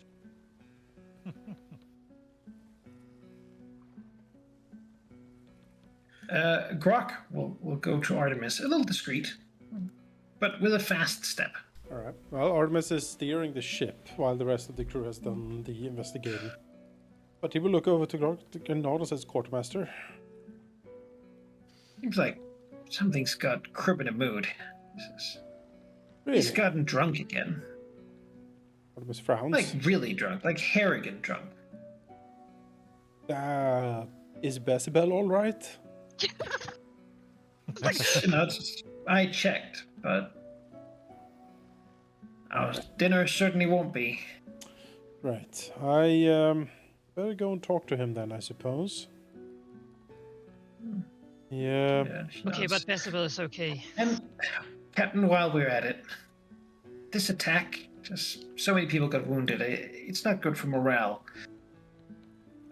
Grok will go to Artemis, a little discreet, but with a fast step. All right. Well, Artemis is steering the ship while the rest of the crew has done the investigating. But he will look over to Grok and notice as quartermaster. Seems like something's got Crib in a mood. He says. Really? He's gotten drunk again. Artemis frowns. Like really drunk, like Harrigan drunk. Is Besibel all right? I checked, but our dinner certainly won't be. Right. I better go and talk to him then, I suppose. Yeah. Okay, but Decibel is okay. And Captain, while we're at it, this attack, just so many people got wounded. It's not good for morale.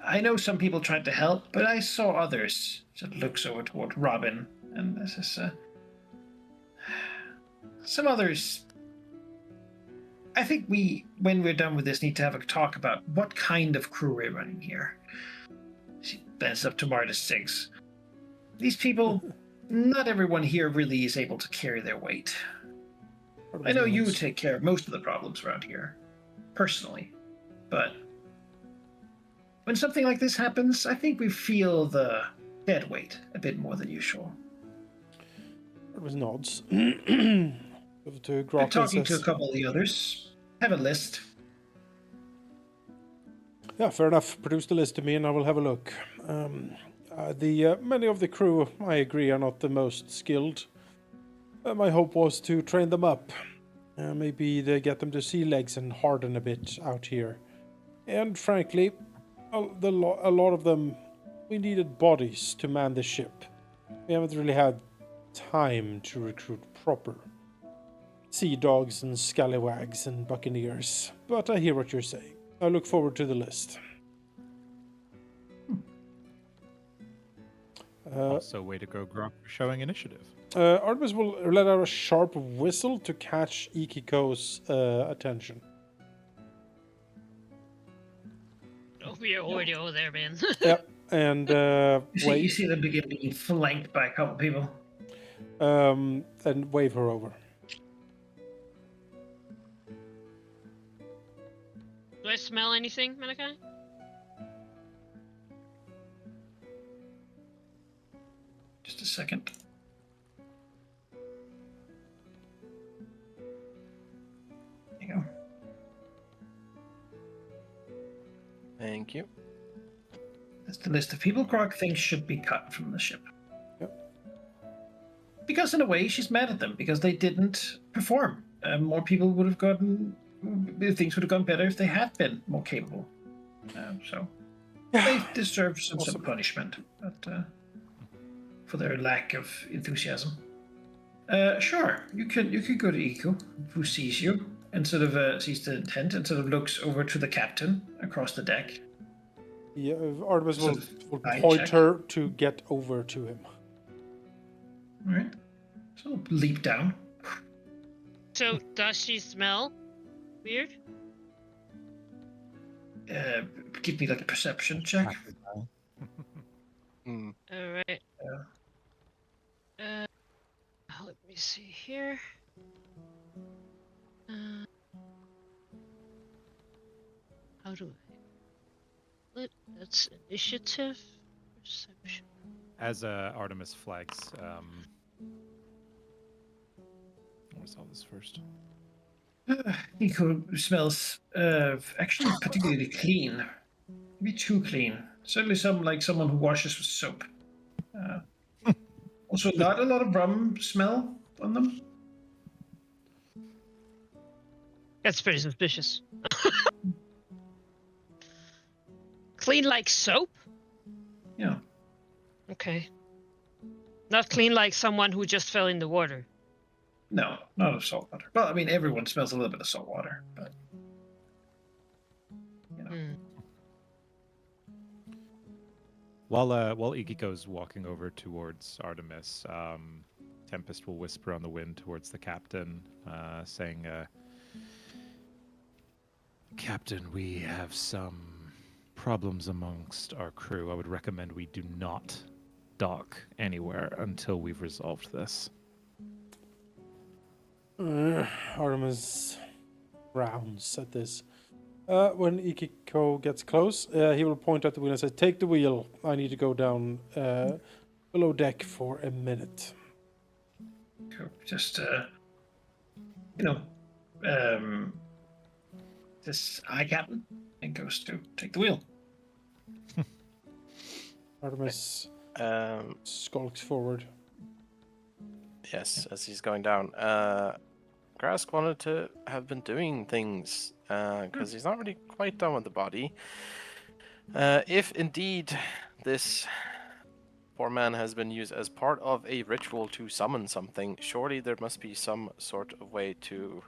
I know some people tried to help, but I saw others. She looks over toward Robin, and this is some others. I think when we're done with this, need to have a talk about what kind of crew we're running here. She bends up to Marta 6. These people, not everyone here really is able to carry their weight. I know you take care of most of the problems around here. personally, but when something like this happens, I think we feel the dead weight a bit more than usual. It was nods. To I'm talking Grok to a says, couple of the others. Have a list. yeah, fair enough. Produce the list to me and I will have a look. The many of the crew, I agree, are not the most skilled. My hope was to train them up. Maybe they get them to sea legs and harden a bit out here. And frankly, a lot of them, we needed bodies to man the ship. We haven't really had time to recruit proper sea dogs and scallywags and buccaneers. But I hear what you're saying. I look forward to the list. Also, way to go, Grok, for showing initiative. Artemis will let out a sharp whistle to catch Ikiko's attention. Oh, we are already over there, man. Yep, and You see them begin being flanked by a couple people. and wave her over. Do I smell anything, Malachi? Just a second. There you go. Thank you. That's the list of people Grok thinks should be cut from the ship. Yep. Because in a way, she's mad at them because they didn't perform. More people would have gotten... Things would have gone better if they had been more capable. So they deserve some punishment, but for their lack of enthusiasm. Sure, you could go to Iko, who sees you and sort of sees the tent and sort of looks over to the captain across the deck. Yeah, Artemis will eye point check. her to get over to him. All right, so leap down. So, does she smell weird? Give me like a perception check. Hmm. Alright. Let me see here. How do I... That's initiative? Perception. As Artemis flags, I'll solve this first. Iko smells actually particularly clean. Maybe too clean. Certainly someone who washes with soap. Also, not a lot of rum smell on them. That's pretty suspicious. Clean like soap? Yeah. Okay. Not clean like someone who just fell in the water. No, not of salt water. Well, I mean, everyone smells a little bit of salt water, but you know. While Ikiko's walking over towards Artemis, Tempest will whisper on the wind towards the captain, saying, "Captain, we have some problems amongst our crew. I would recommend we do not dock anywhere until we've resolved this." Artemis frowns at this. When Ikiko gets close, he will point at the wheel and say, "Take the wheel. I need to go down below deck for a minute." Cool. Just this eye captain and goes to take the wheel. Artemis Um, skulks forward. yes, as he's going down. Grask wanted to have been doing things because he's not really quite done with the body. If indeed this poor man has been used as part of a ritual to summon something, surely there must be some sort of way to,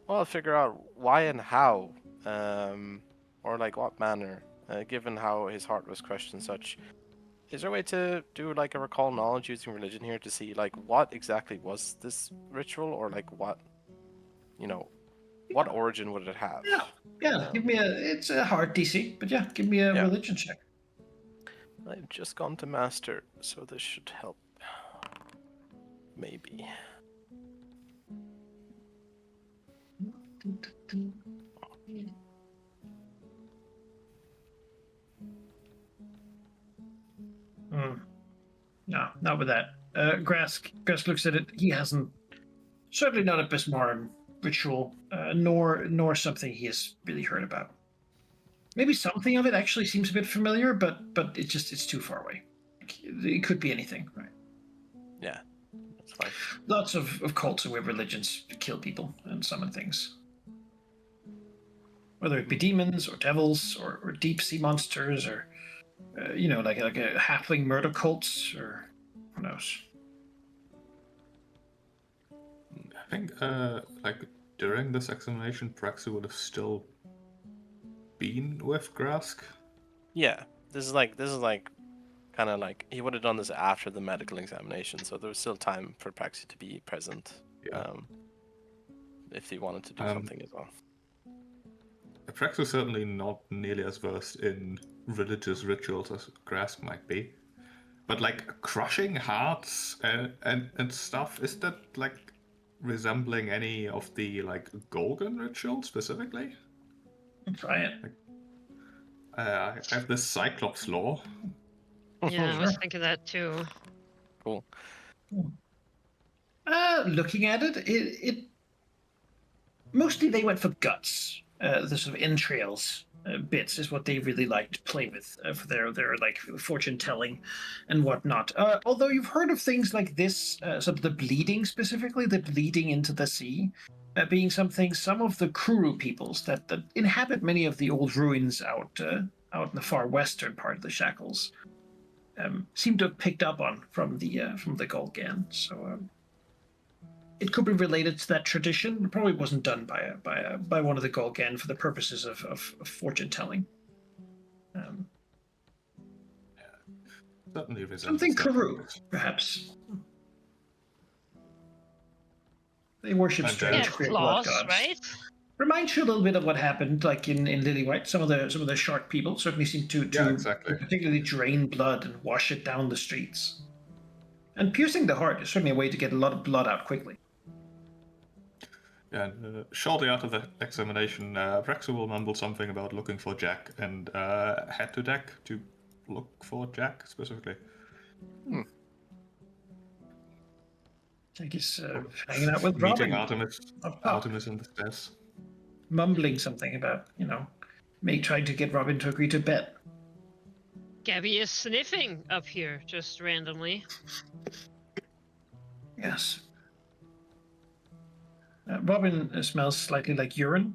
well, figure out why and how, or like what manner, given how his heart was crushed and such. Is there a way to do like a recall knowledge using religion here to see like what exactly was this ritual, or like what, what origin would it have? Yeah. Give me it's a hard DC, but yeah, give me a religion check. I've just gone to master, so this should help. Maybe. No, not with that. Grask looks at it. He hasn't. Certainly not a Bismarck ritual, nor something he has really heard about. Maybe something of it actually seems a bit familiar, but it's too far away. It could be anything, right? Yeah, that's fine. Lots of cults and weird religions kill people and summon things. Whether it be demons or devils or deep sea monsters or, like a halfling murder cults or who knows. I think, during this examination, Praxu would have still been with Grask. Yeah, this is like kind of like he would have done this after the medical examination, so there was still time for Praxi to be present. Yeah. If he wanted to do something as well. Praxu is certainly not nearly as versed in religious rituals as Grask might be. But like crushing hearts and stuff, is that like resembling any of the like Golgan rituals specifically? Try it. I have this Cyclops law. Yeah, I was thinking that too. Cool. Looking at it mostly they went for guts. The sort of entrails bits is what they really like to play with for their like fortune telling and whatnot. Although you've heard of things like this, sort of the bleeding specifically, the bleeding into the sea, being something some of the Kuru peoples that inhabit many of the old ruins out in the far western part of the Shackles seem to have picked up on from the Golgan. So it could be related to that tradition. It probably wasn't done by one of the Golgan for the purposes of fortune telling. Certainly resembles Something that. Kuru, perhaps. They worship And, strange Yeah, great blood claws, gods. right? Reminds you a little bit of what happened, like in Lillywhite. Some of the shark people certainly seem to Yeah, exactly. particularly drain blood and wash it down the streets. And piercing the heart is certainly a way to get a lot of blood out quickly. Yeah, and shortly after the examination, Praxu will mumble something about looking for Jack and head to deck to look for Jack specifically. I guess hanging out with Robin. Meeting Artemis, up top. Artemis in the stairs. Mumbling something about, trying to get Robin to agree to bet. Gabby is sniffing up here just randomly. Yes. Robin smells slightly like urine.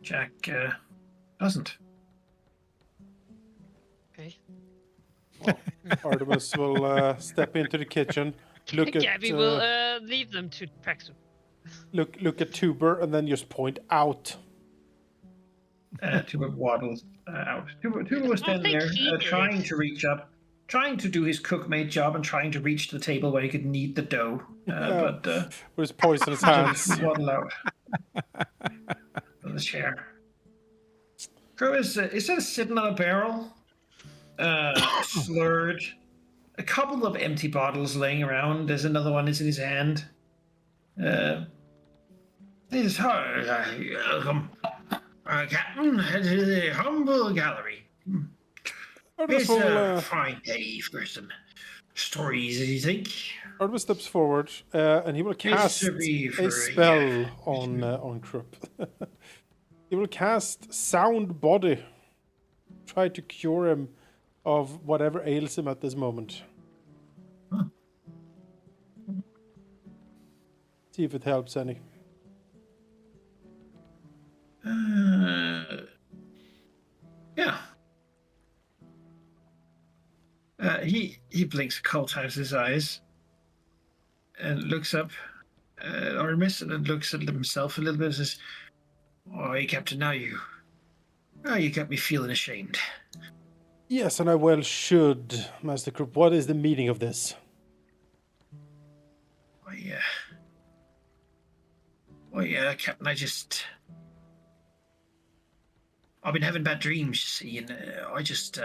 Jack doesn't. Okay. Artemis will step into the kitchen, look at Gabby will leave them to Praxu. look at Tuber, and then just point out. Tuber waddles out. Tuber was standing think there, he did trying it. to reach up, trying to do his cookmate job, and trying to reach the table where he could knead the dough. But With his poisonous hands. waddle out of the chair. Crow is sitting on a barrel, slurred. A couple of empty bottles laying around. There's another one is in his hand. This welcome, Captain, to the humble gallery. Artemis It's a will, fine day for some stories, as you think. Artemis steps forward, and he will cast to be for a a- spell on Krupp. He will cast Sound Body. Try to cure him of whatever ails him at this moment. Huh. See if it helps any. Yeah. He blinks a couple times his eyes and looks up at Artemis and then looks at himself a little bit and says, "Oh, hey, Captain, now you got me feeling ashamed." Yes, and I well should, Master Krupp. What is the meaning of this? Oh yeah, Captain, I've been having bad dreams, you see, and I just,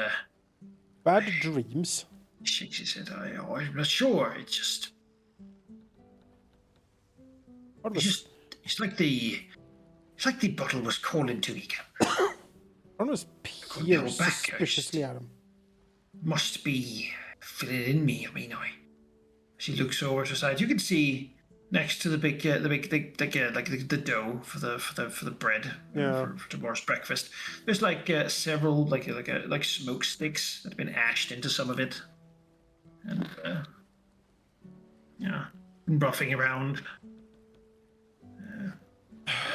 Bad dreams? she said, I'm not sure, it's Artemis, like the bottle was calling to me, Captain. Artemis Couldn't hold peers back, suspiciously at him. must be fitted in me. I mean, she looks over to the side. You can see next to the the dough for the bread Yeah. for tomorrow's breakfast. There's several like smoke sticks that have been ashed into some of it, and been roughing around.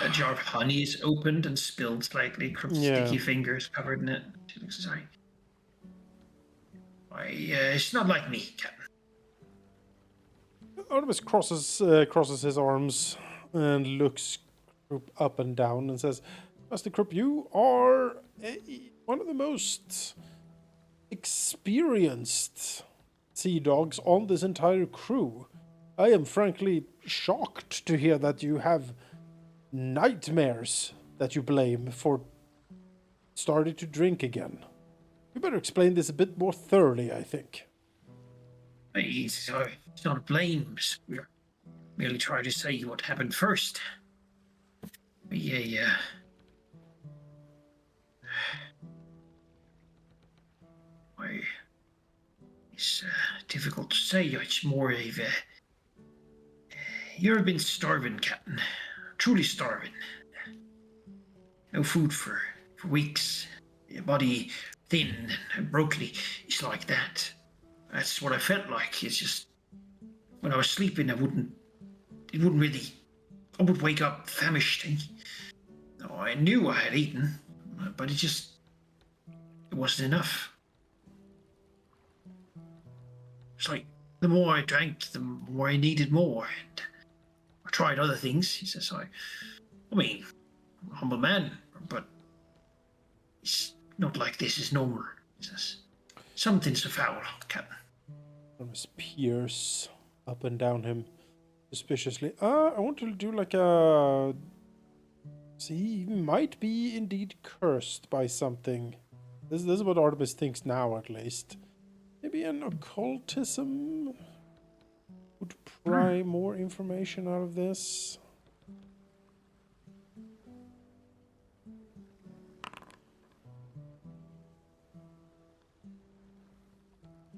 A jar of honey is opened and spilled slightly. Sticky fingers covered in it. She looks sorry. It's not like me, Captain. Artemis crosses his arms and looks Krupp up and down and says, Master Krupp, you are one of the most experienced sea dogs on this entire crew. I am frankly shocked to hear that you have nightmares that you blame for starting to drink again. You better explain this a bit more thoroughly, I think. It's not blames. We're merely trying to say what happened first. Yeah. It's difficult to say. It's more of a... You've been starving, Captain. Truly starving. No food for weeks. Your body thin and broken. It's like that. That's what I felt like. It's just... When I was sleeping, it wouldn't really... I would wake up famished. I knew I had eaten, but it wasn't enough. It's like the more I drank, the more I needed more. And I tried other things. He says, I mean, I'm a humble man, but it's not like this is normal. He says, something's afoul, Captain. Artemis peers up and down him suspiciously. I want to do like a... See, he might be indeed cursed by something. This is what Artemis thinks now, at least. Maybe an occultism would pry more information out of this.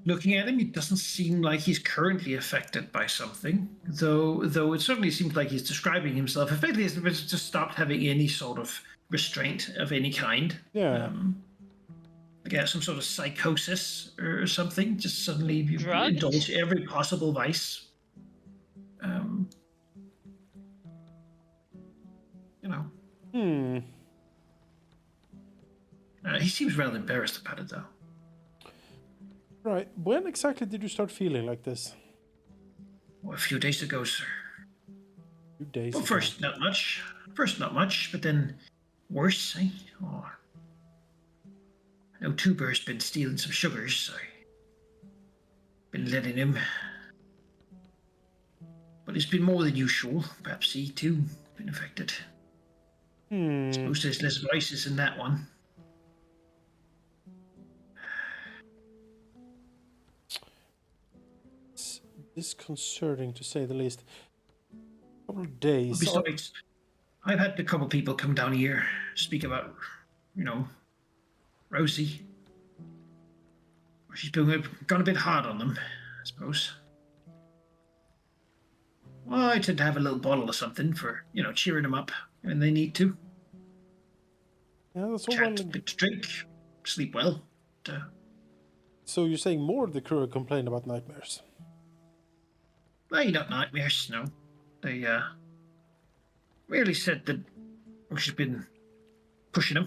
Looking at him, it doesn't seem like he's currently affected by something, though it certainly seems like he's describing himself. Effectively, he's just stopped having any sort of restraint of any kind. Yeah. Some sort of psychosis or something. Just suddenly you Drugged? indulge every possible vice. He seems rather embarrassed about it, though. Right. When exactly did you start feeling like this? Well, a few days ago, sir. A few days Well, ago. first not much, but then worse, eh? Oh. I know Tuber's been stealing some sugars, so been letting him. But it's been more than usual. Perhaps he, too, been affected. Suppose there's less vices in that one. It's disconcerting, to say the least. A couple of days. Besides, I've had a couple people come down here, speak about, Rosie. She's gone a bit hard on them, I suppose. Well, I tend to have a little bottle or something for, cheering them up when they need to. Yeah, that's all Chat, a bit to drink, sleep well. So you're saying more of the crew complain about nightmares? Not nightmares, no. They really said that she's been pushing them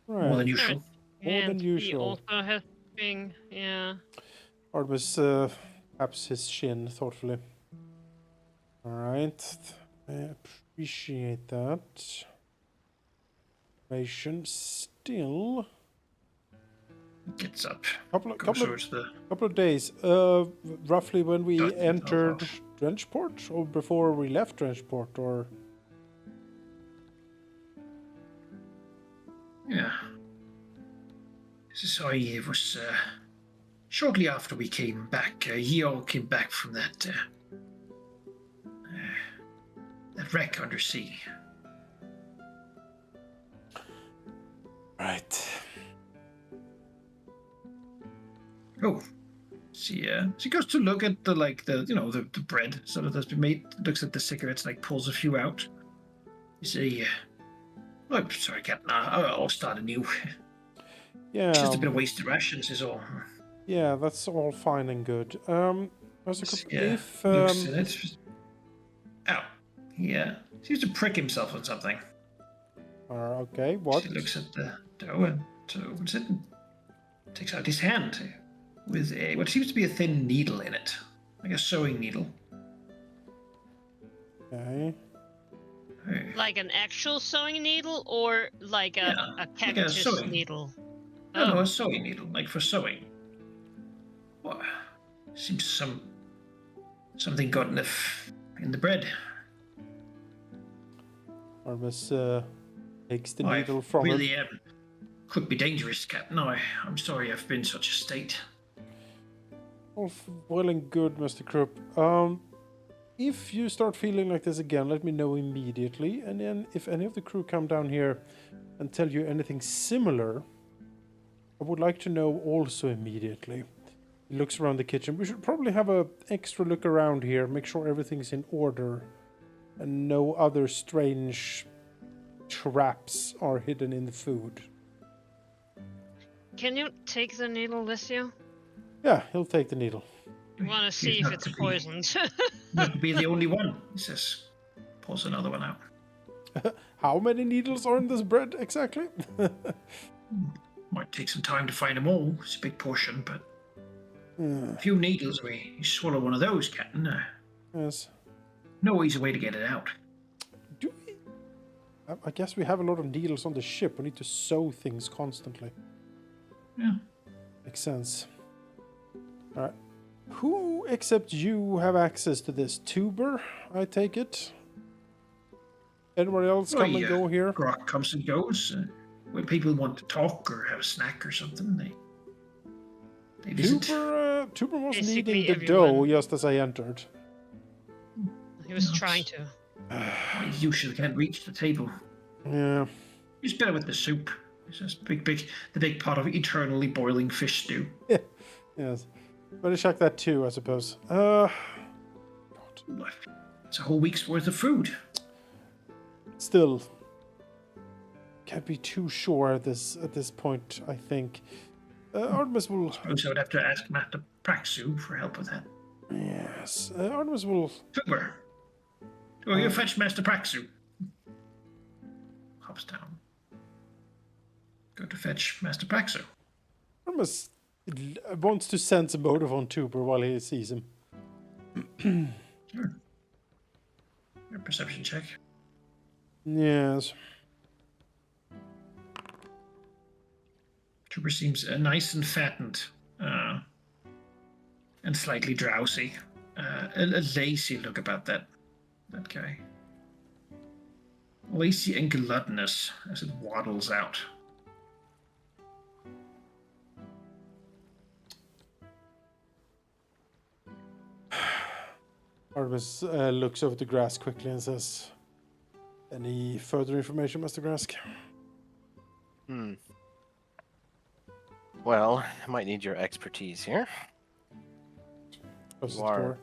Right. more than usual. More than He usual. also has been, yeah. Artemis taps his chin thoughtfully. Alright. I appreciate that. Information still. Gets up. Couple of days. Roughly when we entered Drenchport, or before we left Drenchport, or... Yeah. So it was shortly after we came back. Ye all came back from that wreck under sea. Right. Oh, she goes to look at the bread sort of that's been made. Looks at the cigarettes, like pulls a few out. You say, "Oh, I'm sorry, Captain. I'll start anew. Yeah. It's just a bit of wasted rations, is all." Yeah, that's all fine and good. Master Cook, if looks at it. Ow. Yeah. Seems to prick himself on something. okay, what? He looks at the dough and opens it and takes out his hand with what seems to be a thin needle in it, like a sewing needle. Okay. Like an actual sewing needle or like a cactus sewing needle? No, a sewing needle, like for sewing. What? Seems something got in the bread. Artemis takes the needle from him. Really could be dangerous, Captain. No, I'm sorry I've been in such a state. All well and good, Mr. Krupp. If you start feeling like this again, let me know immediately. And then if any of the crew come down here and tell you anything similar, I would like to know also immediately. He looks around the kitchen. We should probably have an extra look around here, make sure everything's in order and no other strange traps are hidden in the food. Can you take the needle with you? Yeah, he'll take the needle. I want to see if it's poisoned. Not to be the only one, he says. Pulls another one out. How many needles are in this bread exactly? Might take some time to find them all. It's a big portion, but a few needles. You swallow one of those, Captain. Yes. No easy way to get it out. Do we? I guess we have a lot of needles on the ship. We need to sew things constantly. Yeah. Makes sense. All right. Who except you have access to this? Tuber, I take it? Anyone else come and go here? Grok comes and goes. When people want to talk or have a snack or something, they visit. Tuber was Basically kneading the everyone. dough just as I entered. He was trying to. He usually can't reach the table. Yeah. He's better with the soup. It's just the big pot of eternally boiling fish stew. Yes. Better check that too, I suppose. God. It's a whole week's worth of food. Still, can't be too sure at this point, I think. Artemis will... I suppose I would have to ask Master Praxu for help with that. Yes. Artemis will... Tuber. Go you fetch Master Praxu. Hops down. Go to fetch Master Praxu. Artemis wants to sense a motive on Tuber while he sees him. Sure. Your perception check. Yes. Tuber seems nice and fattened, and slightly drowsy. A lazy look about that guy. Lazy and gluttonous as it waddles out. Artemis looks over the grass quickly and says, "Any further information, Master Grask?" Well, I might need your expertise here. Close the You are door.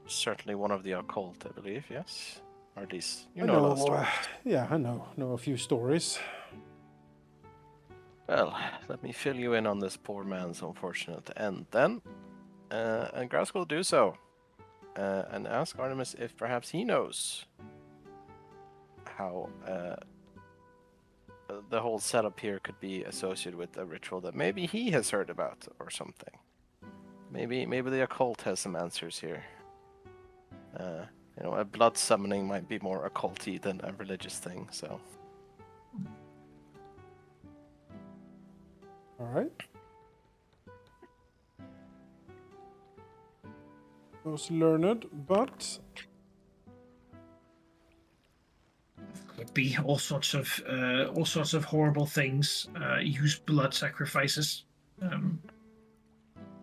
certainly one of the occult, I believe, yes? Or at least you I know a lot of stories. Yeah, I know a few stories. Well, let me fill you in on this poor man's unfortunate end then. And Grask will do so. And ask Artemis if perhaps he knows how the whole setup here could be associated with a ritual that maybe he has heard about or something. Maybe the occult has some answers here. A blood summoning might be more occulty than a religious thing, so. All right. Most learned, but Could be all sorts of horrible things. Use blood sacrifices.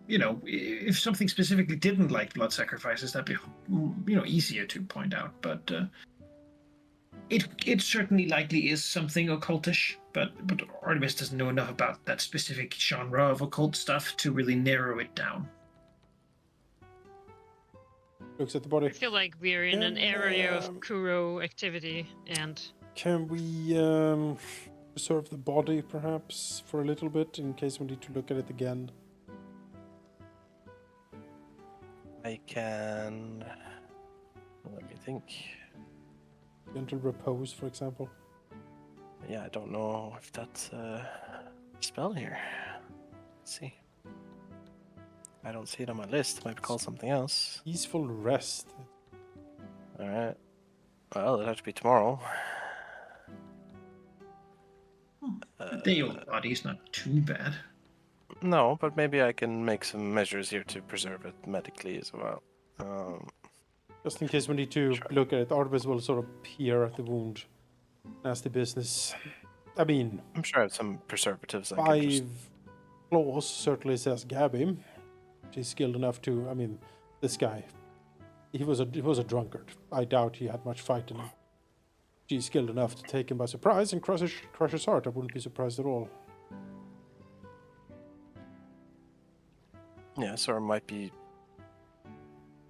If something specifically didn't like blood sacrifices, that'd be easier to point out. But It certainly likely is something occultish, but Artemis doesn't know enough about that specific genre of occult stuff to really narrow it down. Looks at the body. I feel like we're in an area of Kuro activity, and Can we preserve the body, perhaps, for a little bit, in case we need to look at it again? I can. Let me think. Gentle repose, for example. Yeah, I don't know if that's a spell here. Let's see. I don't see it on my list. Might be called something else. Peaceful rest. Alright. Well, it'll have to be tomorrow. A day-old body's not too bad. No, but maybe I can make some measures here to preserve it medically as well. Just in case we need to look at it, Artemis will sort of peer at the wound. Nasty business. I mean, I'm sure I have some preservatives I can 5 just... claws certainly says Gabby. She's skilled enough to. I mean, this guy, he was a drunkard. I doubt he had much fight in him. She's skilled enough to take him by surprise and crush his heart. I wouldn't be surprised at all. Yes, or it might be,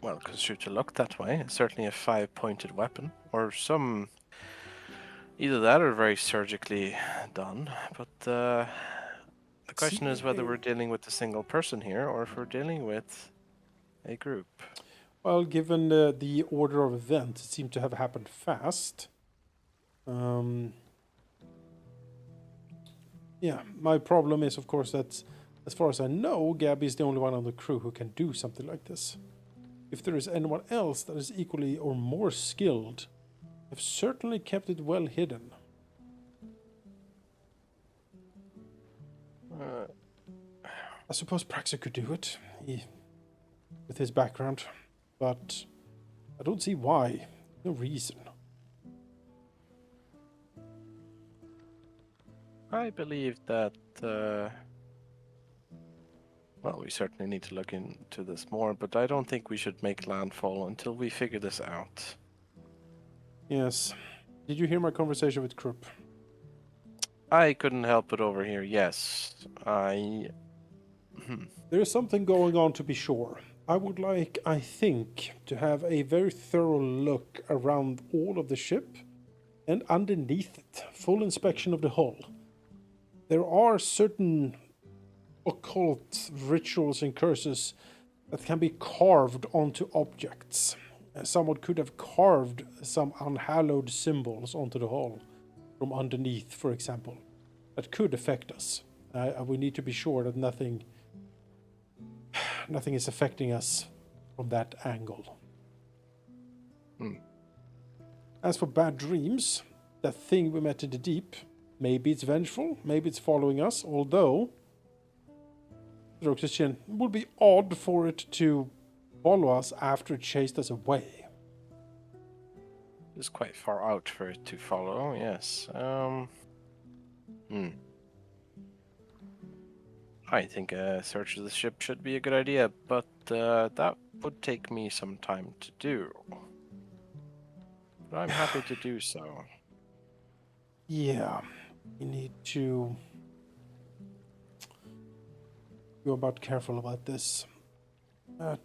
well, construed to look that way. It's certainly a 5-pointed weapon, or some, either that or very surgically done. But the question is whether we're dealing with a single person here, or if we're dealing with a group. Well, given the order of events, it seemed to have happened fast. Yeah, my problem is, of course, that as far as I know, Gabby is the only one on the crew who can do something like this. If there is anyone else that is equally or more skilled, they've certainly kept it well hidden. I suppose Praxer could do it, with his background, but I don't see why. No reason. I believe that, well, we certainly need to look into this more, but I don't think we should make landfall until we figure this out. Yes. Did you hear my conversation with Krupp? I couldn't help but overhear, yes. There is something going on, to be sure. I would like, I think, to have a very thorough look around all of the ship and underneath it. Full inspection of the hull. There are certain occult rituals and curses that can be carved onto objects. Someone could have carved some unhallowed symbols onto the hull from underneath, for example. That could affect us. We need to be sure that nothing is affecting us from that angle. As for bad dreams, that thing we met in the deep, maybe it's vengeful, maybe it's following us, although it would be odd for it to follow us after it chased us away. It's quite far out for it to follow, yes. I think a search of the ship should be a good idea, but that would take me some time to do. But I'm happy to do so. Yeah, we need to be about careful about this. That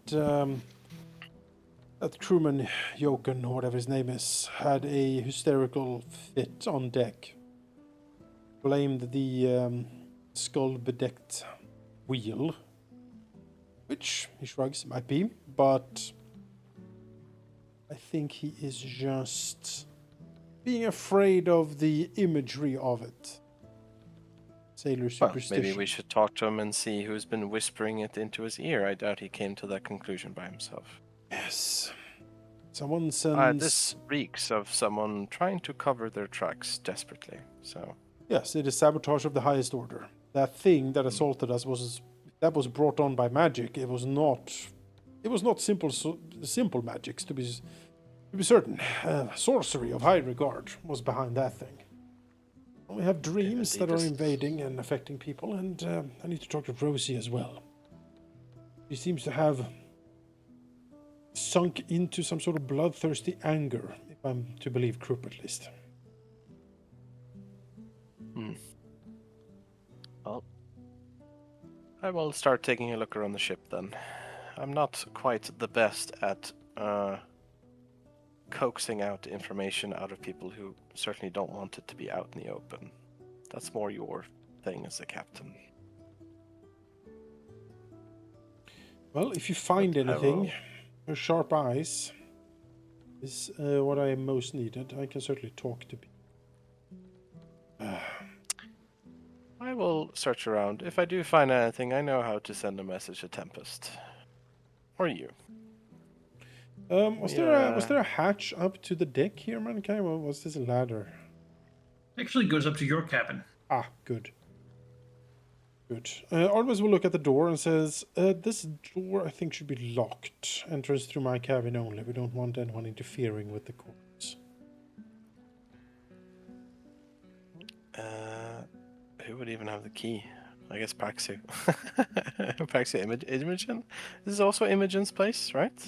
crewman Joken, or whatever his name is, had a hysterical fit on deck. Blamed the skull-bedecked wheel, which he shrugs might be, but I think he is just being afraid of the imagery of it. Sailor superstition. Maybe we should talk to him and see who's been whispering it into his ear. I doubt he came to that conclusion by himself. Yes. Someone sends... This reeks of someone trying to cover their tracks desperately, so... Yes, it is sabotage of the highest order. That thing that assaulted us was brought on by magic. It was not simple magics, to be certain. Sorcery of high regard was behind that thing. We have dreams that are invading and affecting people, and I need to talk to Rosie as well. She seems to have sunk into some sort of bloodthirsty anger, if I'm to believe Krupp at least. Well, I will start taking a look around the ship then. I'm not quite the best at coaxing out information out of people who certainly don't want it to be out in the open. That's more your thing as a captain. Well, if you find But I anything, will- your sharp eyes is what I most needed. I can certainly talk to people. I will search around. If I do find anything, I know how to send a message to Tempest. Or you. Was there a hatch up to the deck here, Mankai? Or was this a ladder? Actually goes up to your cabin. Ah, good. Good. Artemis will look at the door and says, this door I think should be locked. Entrance through my cabin only. We don't want anyone interfering with the quarters. Who would even have the key? I guess Paxu. Paxu Imogen? This is also Imogen's place, right?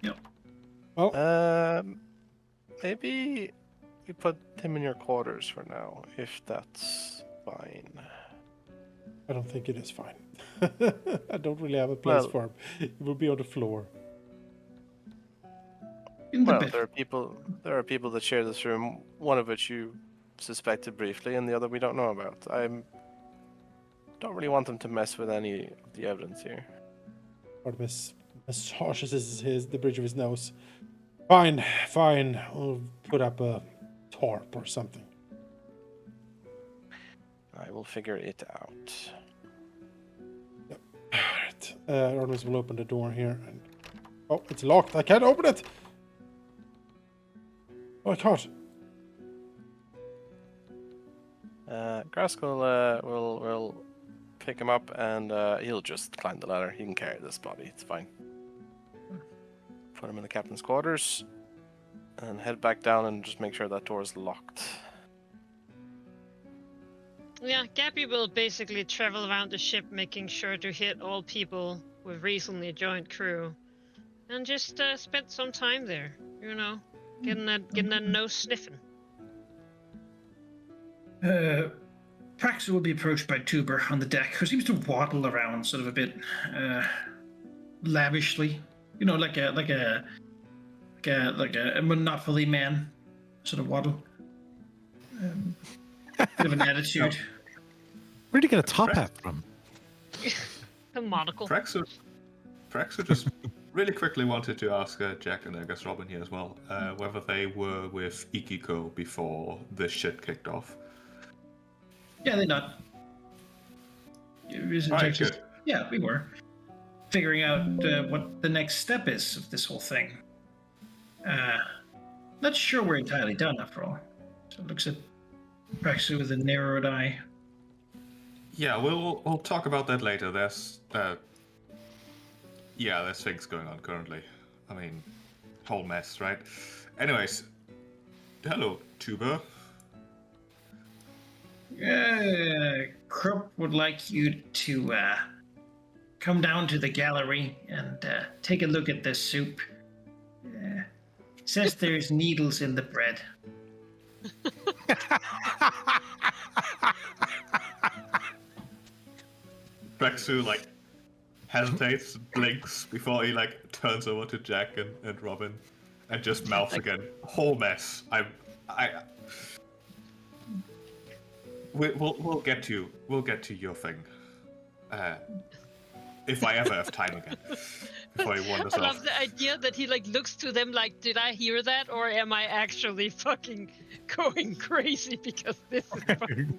Yep. Well, Maybe we put him in your quarters for now, if that's fine. I don't think it is fine. I don't really have a place Well- for him. It will be on the floor. In the Well, bed. there are people that share this room, one of which you suspected briefly, and the other we don't know about. Don't really want them to mess with any of the evidence here. Artemis massages the bridge of his nose. Fine, fine. I'll put up a tarp or something. I will figure it out. Alright. Artemis will open the door here. And... Oh, it's locked. I can't open it! Oh, I can't. Graskell will pick him up and he'll just climb the ladder. He can carry this body. It's fine. Put him in the captain's quarters and head back down and just make sure that door is locked. Yeah, Gappy will basically travel around the ship making sure to hit all people with recently joined crew. And just spend some time there, you know, getting that nose sniffing. Praxis will be approached by Tuber on the deck, who seems to waddle around sort of a bit lavishly. You know, like a Monopoly man sort of waddle. Bit of an attitude. Where'd you get a top hat from? The monocle. Praxu just really quickly wanted to ask Jack and I guess Robin here as well, whether they were with Ikiko before this shit kicked off. Yeah, they not. Alright, good. Yeah, we were figuring out what the next step is of this whole thing. Not sure we're entirely done after all. So it looks at Praxis with a narrowed eye. Yeah, we'll talk about that later. There's things going on currently. I mean, whole mess, right? Anyways, hello, Tuber. Krupp would like you to come down to the gallery and take a look at this soup. It says there's needles in the bread. Praxu hesitates, blinks before he turns over to Jack and Robin, and just mouths again. Whole mess. We'll get to your thing. If I ever have time again. Before he wanders I off. love the idea that he looks to them like, did I hear that, or am I actually fucking going crazy because this is fucking...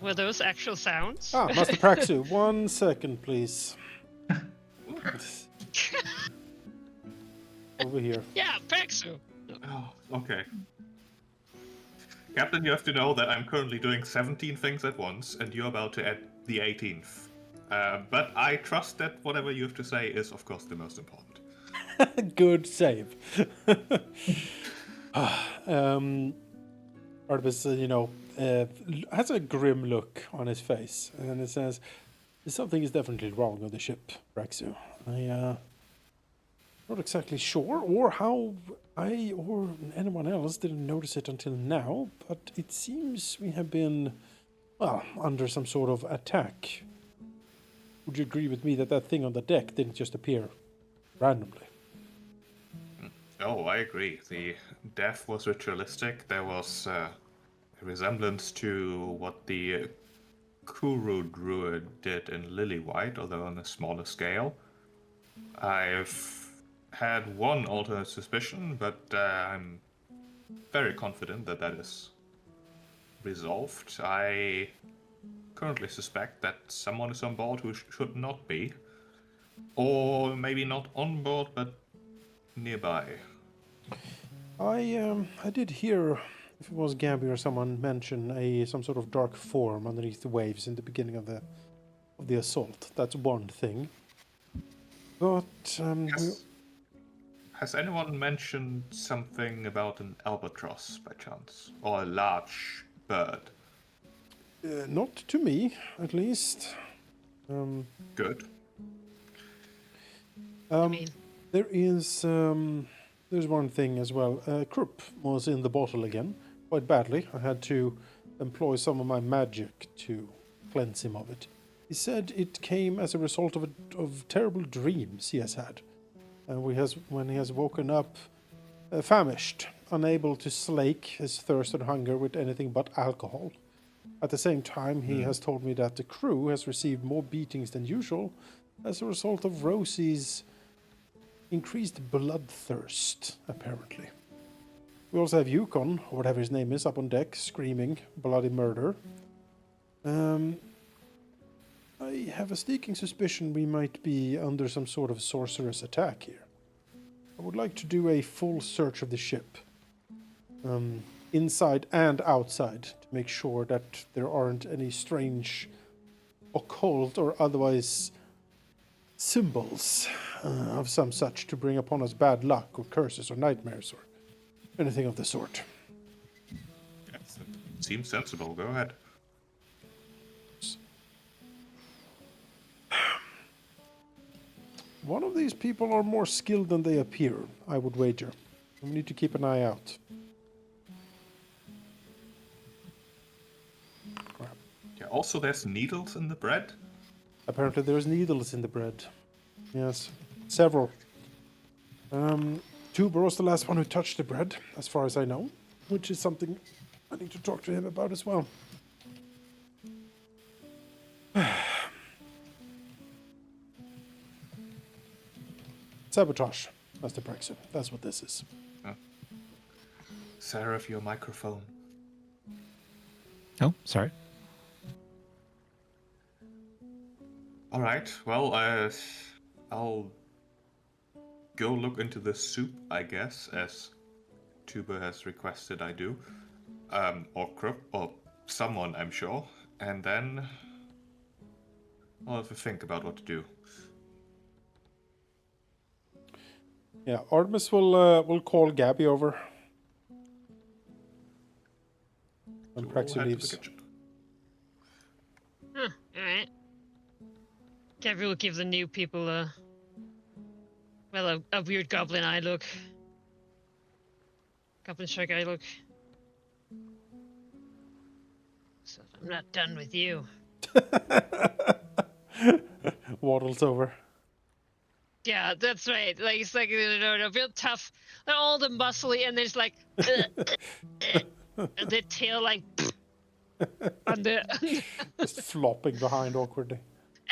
Were those actual sounds? Ah, Master Praxu, 1 second, please. Over here. Yeah, Paxu. Oh, okay. Captain, you have to know that I'm currently doing 17 things at once, and you're about to add the 18th. But I trust that whatever you have to say is, of course, the most important. Good save. Artemis, has a grim look on his face, and it says, something is definitely wrong with the ship, Praxu. I Not exactly sure, or how I or anyone else didn't notice it until now, but it seems we have been, well, under some sort of attack. Would you agree with me that that thing on the deck didn't just appear randomly? Oh, I agree. The death was ritualistic. There was a resemblance to what the Kuru druid did in Lilywhite, although on a smaller scale. I've had one alternate suspicion, but I'm very confident that that is resolved. I currently suspect that someone is on board who should not be. Or maybe not on board, but nearby. I did hear, if it was Gabby or someone, mention some sort of dark form underneath the waves in the beginning of the assault. That's one thing. But Has anyone mentioned something about an albatross by chance? Or a large bird? not to me, at least. Good. I mean, There is there's one thing as well. Krupp was in the bottle again, quite badly. I had to employ some of my magic to cleanse him of it. He said it came as a result of terrible dreams he has had. When he has woken up famished, unable to slake his thirst and hunger with anything but alcohol. At the same time, he has told me that the crew has received more beatings than usual as a result of Rosie's increased bloodthirst, apparently. We also have Yukon, or whatever his name is, up on deck, screaming bloody murder. I have a sneaking suspicion we might be under some sort of sorceress attack here. I would like to do a full search of the ship, inside and outside, to make sure that there aren't any strange occult or otherwise symbols of some such to bring upon us bad luck or curses or nightmares or anything of the sort. Yes, it seems sensible. Go ahead. One of these people are more skilled than they appear, I would wager. We need to keep an eye out. Crap. Yeah, also, there's needles in the bread. Apparently there's needles in the bread. Yes, several. Tuber was the last one who touched the bread, as far as I know, which is something I need to talk to him about as well. Sabotage, Master Praxis. That's what this is. Seraph, your microphone. Oh, sorry. All right. Well, I'll go look into the soup, I guess, as Tuba has requested I do, or Krupp, or someone, I'm sure, and then I'll have to think about what to do. Yeah, Artemis will call Gabby over when So Praxis we'll head to the leaves. kitchen. huh, alright. Gabby will give the new people a weird goblin eye look. Goblin shark eye look. So I'm not done with you. Waddles over. Yeah, that's right. Like it's like they're real tough. They're all the muscly, and there's like and the tail like on the Just flopping behind awkwardly.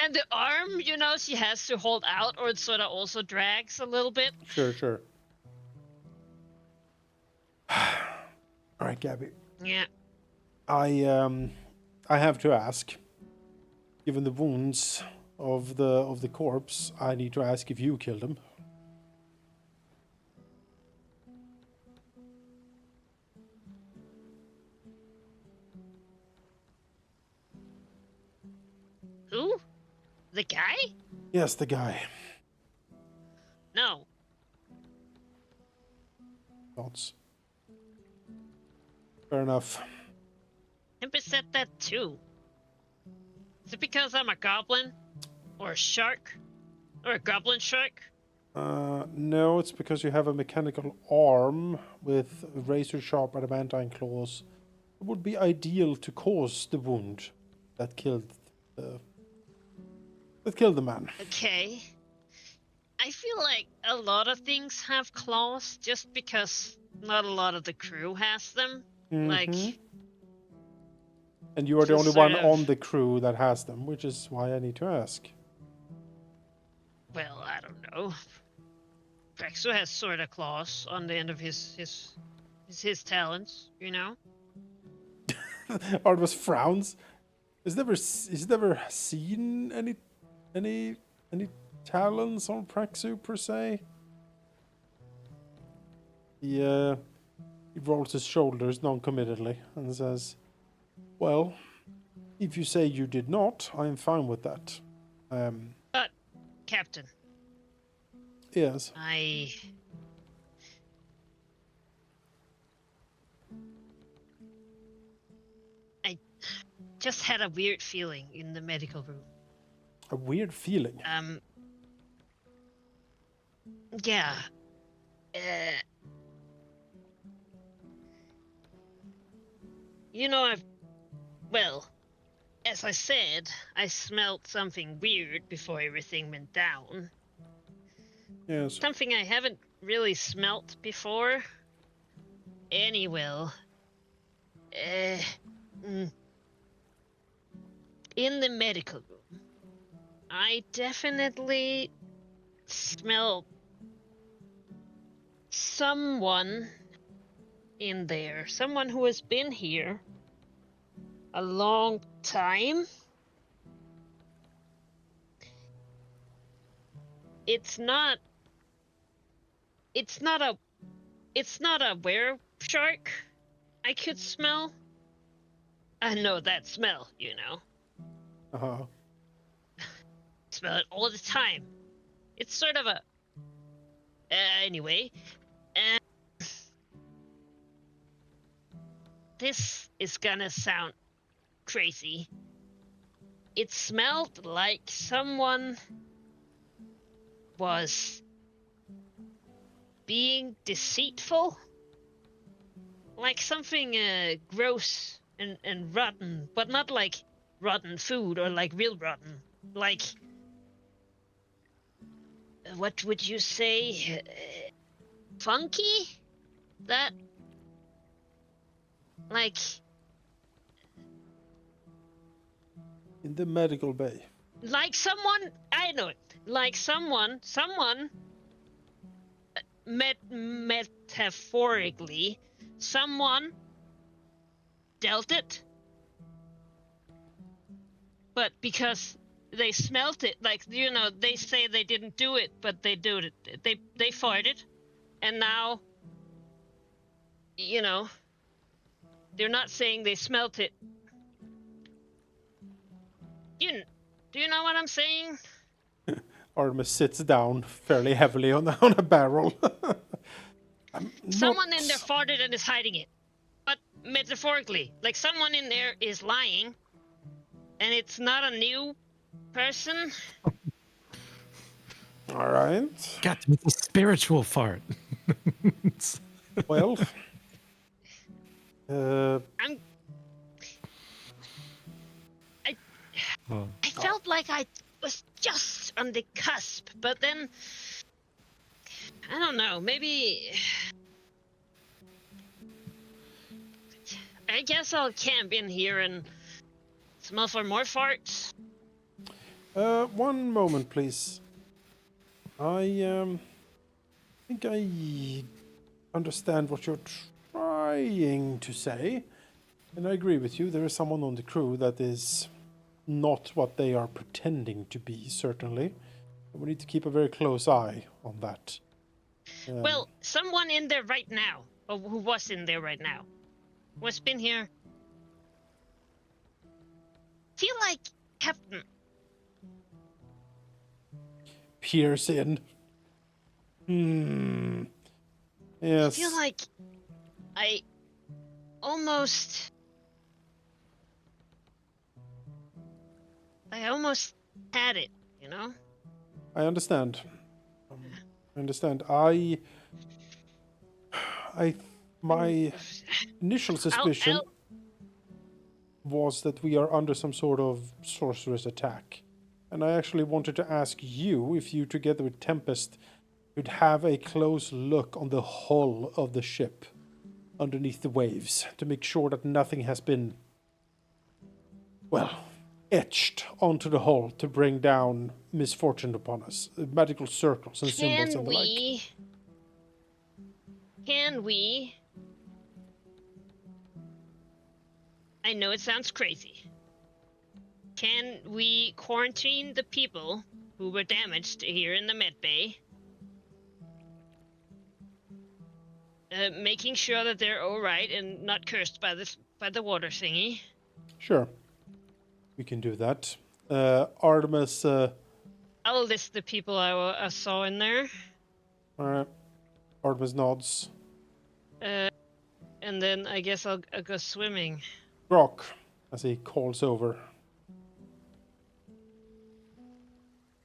and the arm. You know, she has to hold out, or it sort of also drags a little bit. Sure. All right, Gabby. Yeah. I have to ask. Given the wounds of the corpse, I need to ask if you killed him. Who? The guy? Yes, the guy. No. Thoughts. Fair enough. Impa said that too. Is it because I'm a goblin? Or a shark? Or a goblin shark? No, it's because you have a mechanical arm with razor-sharp adamantine claws. It would be ideal to cause the wound that killed the man. Okay. I feel like a lot of things have claws just because not a lot of the crew has them. Like, Mhm. And you are the just only sort one of- on the crew that has them, which is why I need to ask. well, I don't know. Rexo has sort of claws on the end of his talons, you know? Artemis frowns. He's never seen any talons on Praxu per se. He rolls his shoulders non-committedly and says, "Well, if you say you did not, I am fine with that." But, Captain, Yes. I just had a weird feeling in the medical room. A weird feeling. Yeah. You know, well, as I said, I smelled something weird before everything went down. Yes. Something I haven't really smelt before. Anyway, in the medical room, I definitely smell someone in there. Someone who has been here a long time. It's not a were shark I could smell. I know that smell, you know. Uh-huh. Smell it all the time. It's sort of a anyway. And this is gonna sound crazy. It smelled like someone was being deceitful. Like something gross and rotten, but not like rotten food or like real rotten. Like, what would you say? Funky? That, like, In the medical bay. like someone, I know it, like someone metaphorically, someone dealt it, but because they smelt it, like, you know, they say they didn't do it, but they do it. They farted, and now, you know, they're not saying they smelt it. Do you know what I'm saying? Artemis sits down fairly heavily on a barrel. Someone in there farted and is hiding it. But metaphorically, like someone in there is lying, and it's not a new person. All right. God, it's a spiritual fart. Well, I felt like I was just on the cusp, but then I don't know, maybe I guess I'll camp in here and smell for more farts. one moment, please. I think I understand what you're trying to say, and I agree with you. There is someone on the crew that is not what they are pretending to be, certainly. We need to keep a very close eye on that. Well, someone in there right now, or who was in there right now, was been here. Feel like Captain. Pearson. Yes. I feel like I almost had it, you know? I understand. I understand. My initial suspicion I'll was that we are under some sort of sorceress attack. And I actually wanted to ask you if you, together with Tempest, could have a close look on the hull of the ship underneath the waves to make sure that nothing has been, well, etched onto the hull to bring down misfortune upon us. Magical circles and symbols and the like. Can we? I know it sounds crazy. Can we quarantine the people who were damaged here in the med bay? Making sure that they're all right and not cursed by the water thingy. Sure. We can do that. Artemis, I'll list the people I saw in there. alright. Artemis nods. And then I guess I'll go swimming. Grok, as he calls over.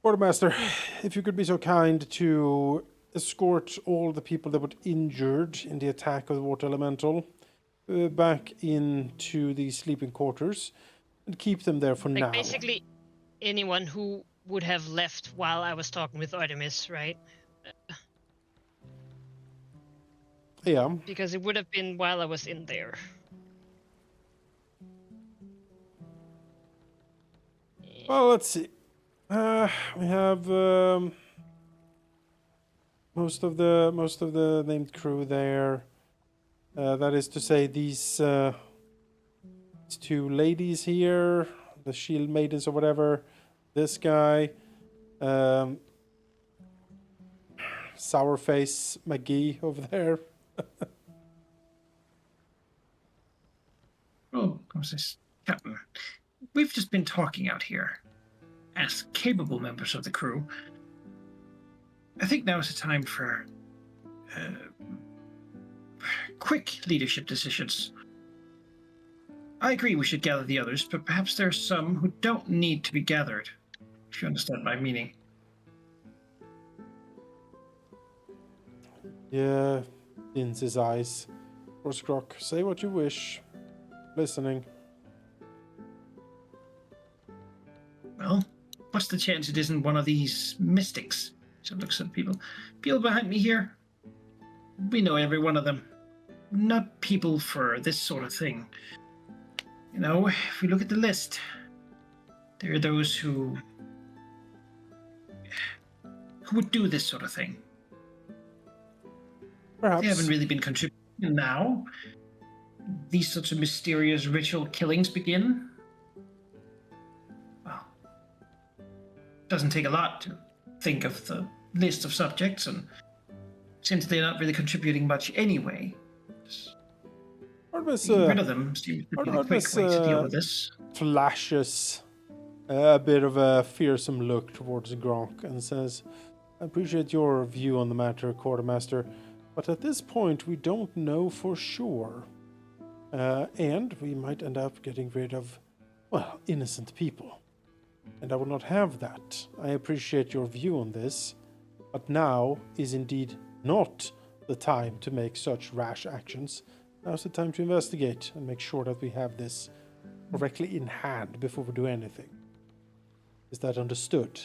Quartermaster, if you could be so kind to escort all the people that were injured in the attack of the water elemental back into the sleeping quarters and keep them there for now. Basically, anyone who would have left while I was talking with Artemis, right? Yeah. Because it would have been while I was in there. Well, let's see. We have most of the named crew there. That is to say, these two ladies here, the shield maidens or whatever. This guy, Sourface McGee over there. Oh, what's this? Captain, we've just been talking out here as capable members of the crew. I think now is the time for quick leadership decisions. I agree we should gather the others, but perhaps there are some who don't need to be gathered, if you understand my meaning. Yeah, in his eyes. Grok, say what you wish. Listening. Well, what's the chance it isn't one of these mystics? So looks at people. People behind me here. We know every one of them. Not people for this sort of thing. You know, if we look at the list, there are those who would do this sort of thing. Perhaps. They haven't really been contributing. Now, these sorts of mysterious ritual killings begin. Well, it doesn't take a lot to think of the list of subjects, and since they're not really contributing much anyway, Artemis, getting rid of them seems to be the quick way to deal with this. Flashes a bit of a fearsome look towards Gronk and says, I appreciate your view on the matter, Quartermaster, but at this point we don't know for sure. And we might end up getting rid of, well, innocent people. And I will not have that. I appreciate your view on this, but now is indeed not the time to make such rash actions. Now's the time to investigate and make sure that we have this correctly in hand before we do anything. Is that understood?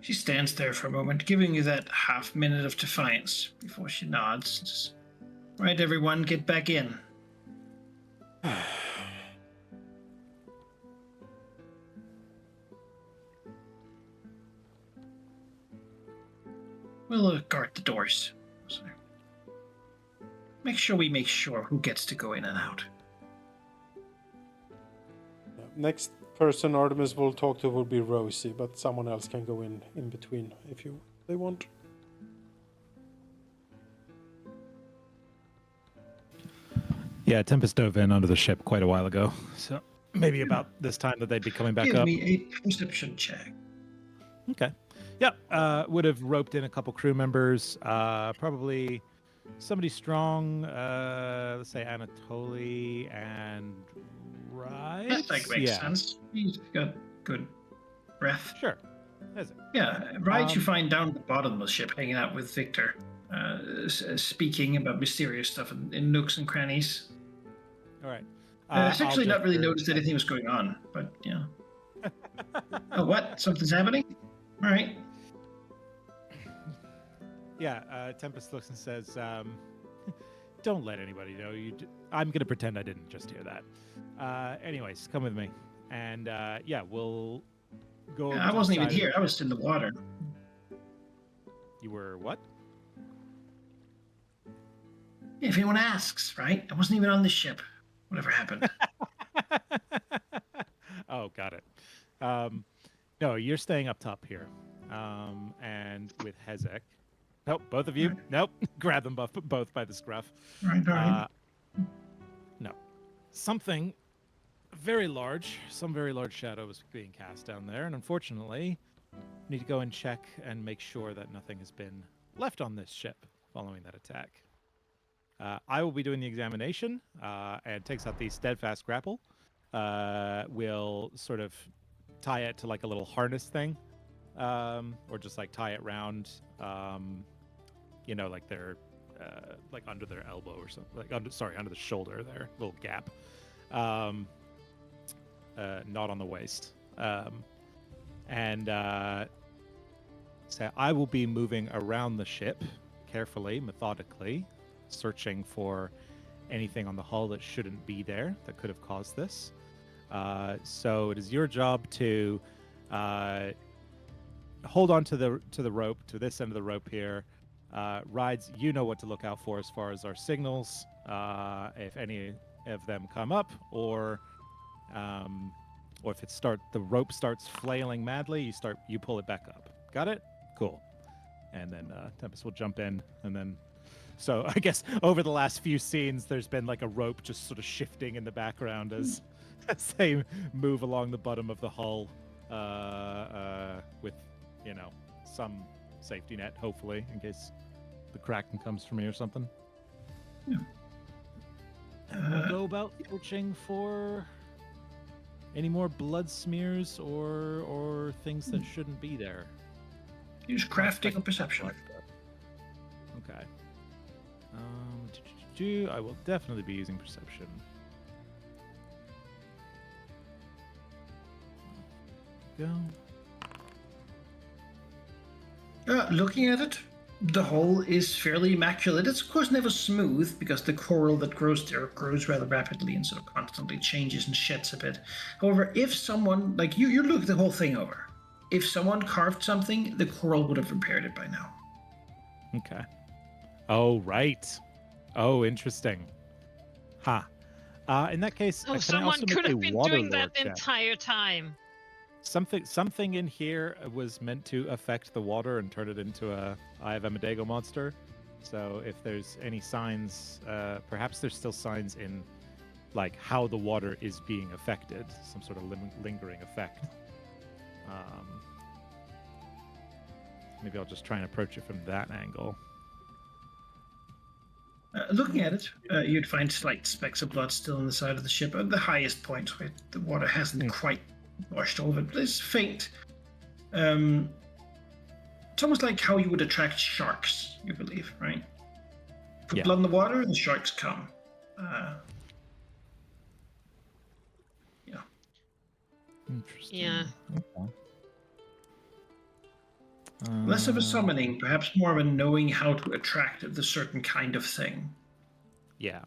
She stands there for a moment, giving you that half minute of defiance before she nods. Just, right, everyone, get back in. We'll guard the doors. So, make sure who gets to go in and out. Next person Artemis will talk to will be Rosie, but someone else can go in between if they want. Yeah, Tempest dove in under the ship quite a while ago, so maybe about this time that they'd be coming back Give up. me a perception check. Okay. Yeah, would have roped in a couple crew members, probably somebody strong, let's say Anatoly and Rice. That makes sense. He's got good breath. Sure. Is it? Yeah, right. You Um, find down at the bottom of the ship, hanging out with Victor, speaking about mysterious stuff in nooks and crannies. All right. It's I'll actually not really gesture noticed at- anything was going on, but yeah. Oh, what? Something's happening? All right. Yeah, Tempest looks and says, "Don't let anybody know you." I'm gonna pretend I didn't just hear that. Anyways, come with me, and yeah, we'll go. Over I to wasn't the even side here. of- I was in the water. You were what? If anyone asks, right? I wasn't even on the ship. Whatever happened. Oh, got it. No, you're staying up top here, and with Hezek. Nope, both of you. Right. Nope, grab them both by the scruff. All right. No, something very large, some very large shadow is being cast down there, and unfortunately, need to go and check and make sure that nothing has been left on this ship following that attack. I will be doing the examination, and takes out the steadfast grapple. Will sort of tie it to like a little harness thing, or just like tie it round, like their like under their elbow or something, like under the shoulder there, little gap, not on the waist, and so I will be moving around the ship carefully, methodically, searching for anything on the hull that shouldn't be there that could have caused this. So it is your job to hold on to the rope, to this end of the rope here. Rides, you know what to look out for as far as our signals, if any of them come up, or if the rope starts flailing madly, you pull it back up. Got it? Cool. And then Tempest will jump in, and then. So I guess over the last few scenes, there's been like a rope just sort of shifting in the background as they move along the bottom of the hull, with some safety net, hopefully, in case the Kraken comes for me or something. Yeah. And we'll go about searching for any more blood smears or things that shouldn't be there. Use crafting or perception. Okay. I will definitely be using perception. Go. Looking at it, the hull is fairly immaculate. It's of course never smooth because the coral that grows there grows rather rapidly and sort of constantly changes and sheds a bit. However, if someone, like you look the whole thing over, if someone carved something, the coral would have repaired it by now. Okay. Oh, right. Oh, interesting. Ha. In that case, Oh, can I someone also make could a have been water doing lore that the check? entire time. Something in here was meant to affect the water and turn it into a Eye of Amidago monster. So if there's any signs, perhaps there's still signs in like how the water is being affected, some sort of lingering effect. Maybe I'll just try and approach it from that angle. Looking at it, you'd find slight specks of blood still on the side of the ship at the highest point where the water hasn't quite washed all of it. But it's faint. It's almost like how you would attract sharks, you believe, right? Put Yeah. blood in the water, and the sharks come. Yeah. Interesting. Yeah. Okay. Less of a summoning, perhaps more of a knowing how to attract the certain kind of thing. Yeah.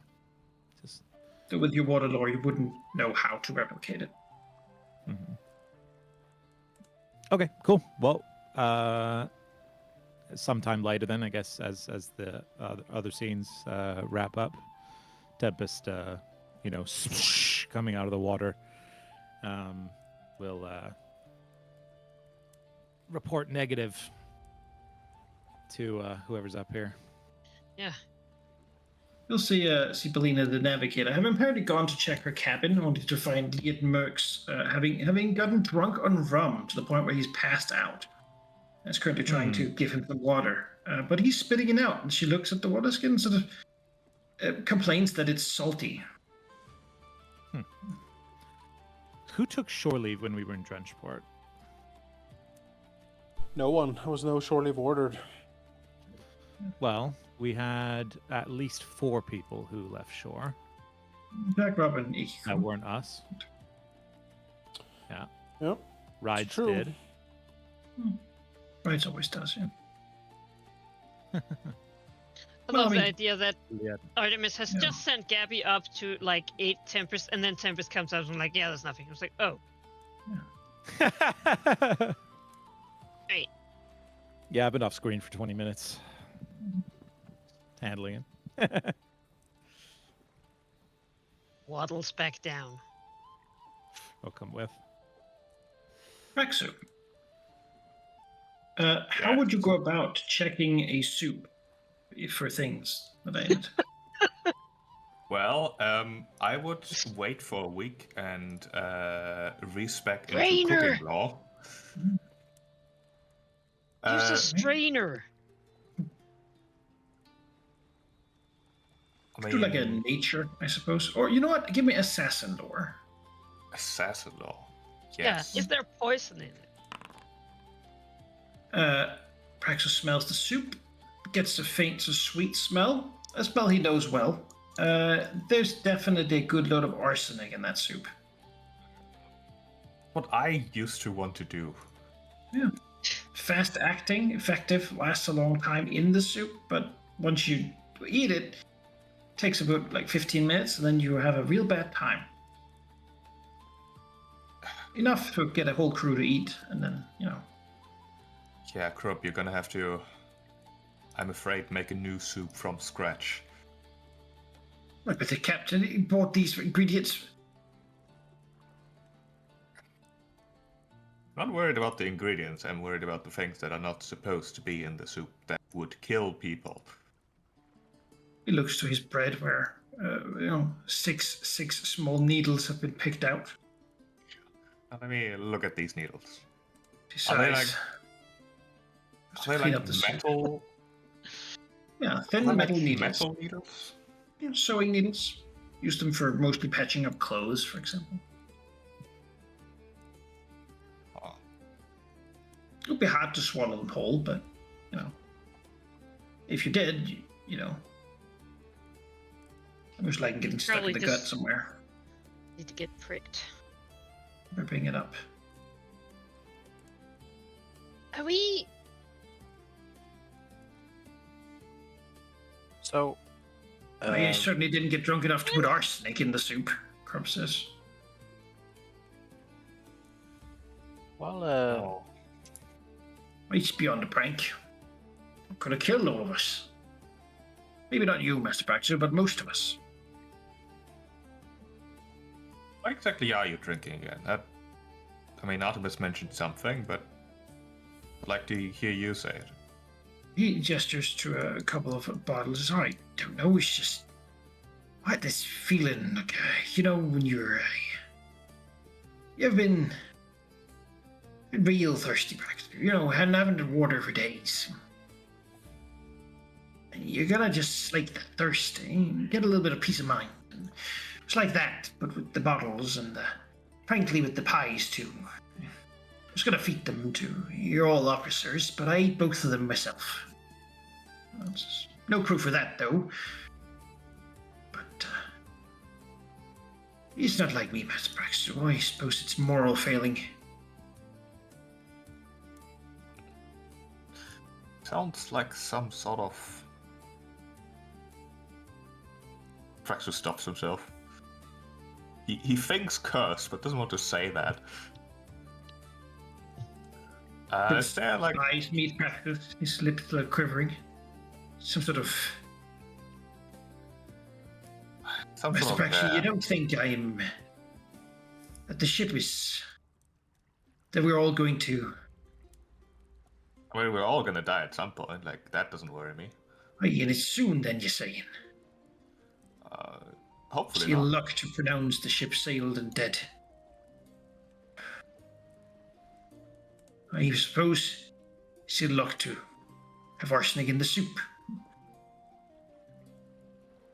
Just, So with your water lore, you wouldn't know how to replicate it. Okay, cool. Well, sometime later then, I guess, as the other scenes wrap up, Tempest, coming out of the water, will report negative to whoever's up here. Yeah. You'll see Bellina the Navigator, having apparently gone to check her cabin, only to find Liet Mercs having gotten drunk on rum to the point where he's passed out. And is currently trying to give him some water. But he's spitting it out, and she looks at the water skin and sort of complains that it's salty. Who took shore leave when we were in Drenchport? No one. There was no shore leave ordered. Well, we had at least 4 people who left shore. Jack Robin, That weren't us. Yeah. Yep. Rides true. did. Right, always does, yeah. I Well, love I the mean- idea that Yeah. Artemis has Yeah. just sent Gabby up to like 8 Tempest, and then Tempest comes out and like, yeah, there's nothing. I was like, oh, great. Yeah, I've been off screen for 20 minutes. Handling it. Waddles back down. I'll come with. Rexu. How would you go about checking a soup for things that I ate? Well, I would wait for a week and respec into Trainer! cooking law. Use a Uh, strainer. I Do like a mean, nature, I suppose. Or you know what? Give me assassin lore. assassin law. Yes. Yeah, is there poison in it? Praxis smells the soup, gets a faint, sweet smell. A smell he knows well. There's definitely a good load of arsenic in that soup. What I used to want to do. Yeah. Fast acting, effective, lasts a long time in the soup, but once you eat it, takes about like 15 minutes, and then you have a real bad time. Enough to get a whole crew to eat, and then, you know. Yeah, Krupp, you're gonna have to, I'm afraid, make a new soup from scratch. Look, but the captain he bought these ingredients. Not worried about the ingredients, I'm worried about the things that are not supposed to be in the soup that would kill people. He looks to his bread where, six small needles have been picked out. Let me look at these needles. Besides, Are they clean like up the soup. metal? Yeah, Are thin they metal like needles. metal needles? Yeah, sewing needles. Use them for mostly patching up clothes, for example. Oh, It would be hard to swallow them whole, but, if you did, it was like getting stuck Probably in the gut just- somewhere. Need to get pricked. Ripping it up. Are we? So, I certainly didn't get drunk enough to put arsenic in the soup, Crump says. well, oh. It's beyond a prank. Could have killed all of us. Maybe not you, Master Baxter, but most of us. What exactly are you drinking again? Artemis mentioned something, but I'd like to hear you say it. He gestures to a couple of bottles. I don't know, it's just... I had this feeling, like, when you're... You've been real thirsty, Baxter. Hadn't having water for days. And you're gonna just slake that thirst, get a little bit of peace of mind. It's like that, but with the bottles and, frankly, with the pies, too. I was gonna feed them to you're all officers, but I ate both of them myself. No proof of that, though. But, it's not like me, Master Baxter. So I suppose it's moral failing. Sounds like some sort of... Praxus stops himself. He thinks curse, but doesn't want to say that. Is there like... Eyes meet Baxter's, his lips are quivering. Some sort of... Some Master sort of, Baxter, you don't think I'm... that the ship is... that we're all going to... I mean, we're all gonna die at some point. Like, that doesn't worry me. Aye, and it's soon then, you're saying. Hopefully It's your not. luck to pronounce the ship sailed and dead. I suppose it's your luck to have arsenic in the soup.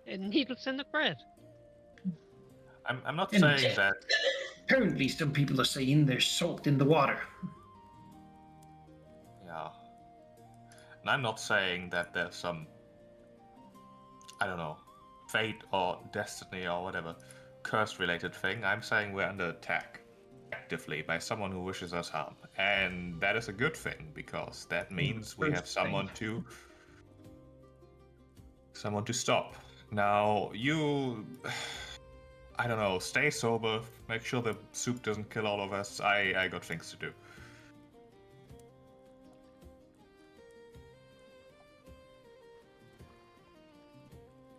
And needles in the bread. I'm not And- saying that... Apparently, some people are saying there's salt in the water. Yeah, And I'm not saying that there's some, I don't know, fate or destiny or whatever, curse-related thing. I'm saying we're under attack actively by someone who wishes us harm. And that is a good thing, because that means we have First thing. someone to stop. Now, you, I don't know, stay sober, make sure the soup doesn't kill all of us. I got things to do.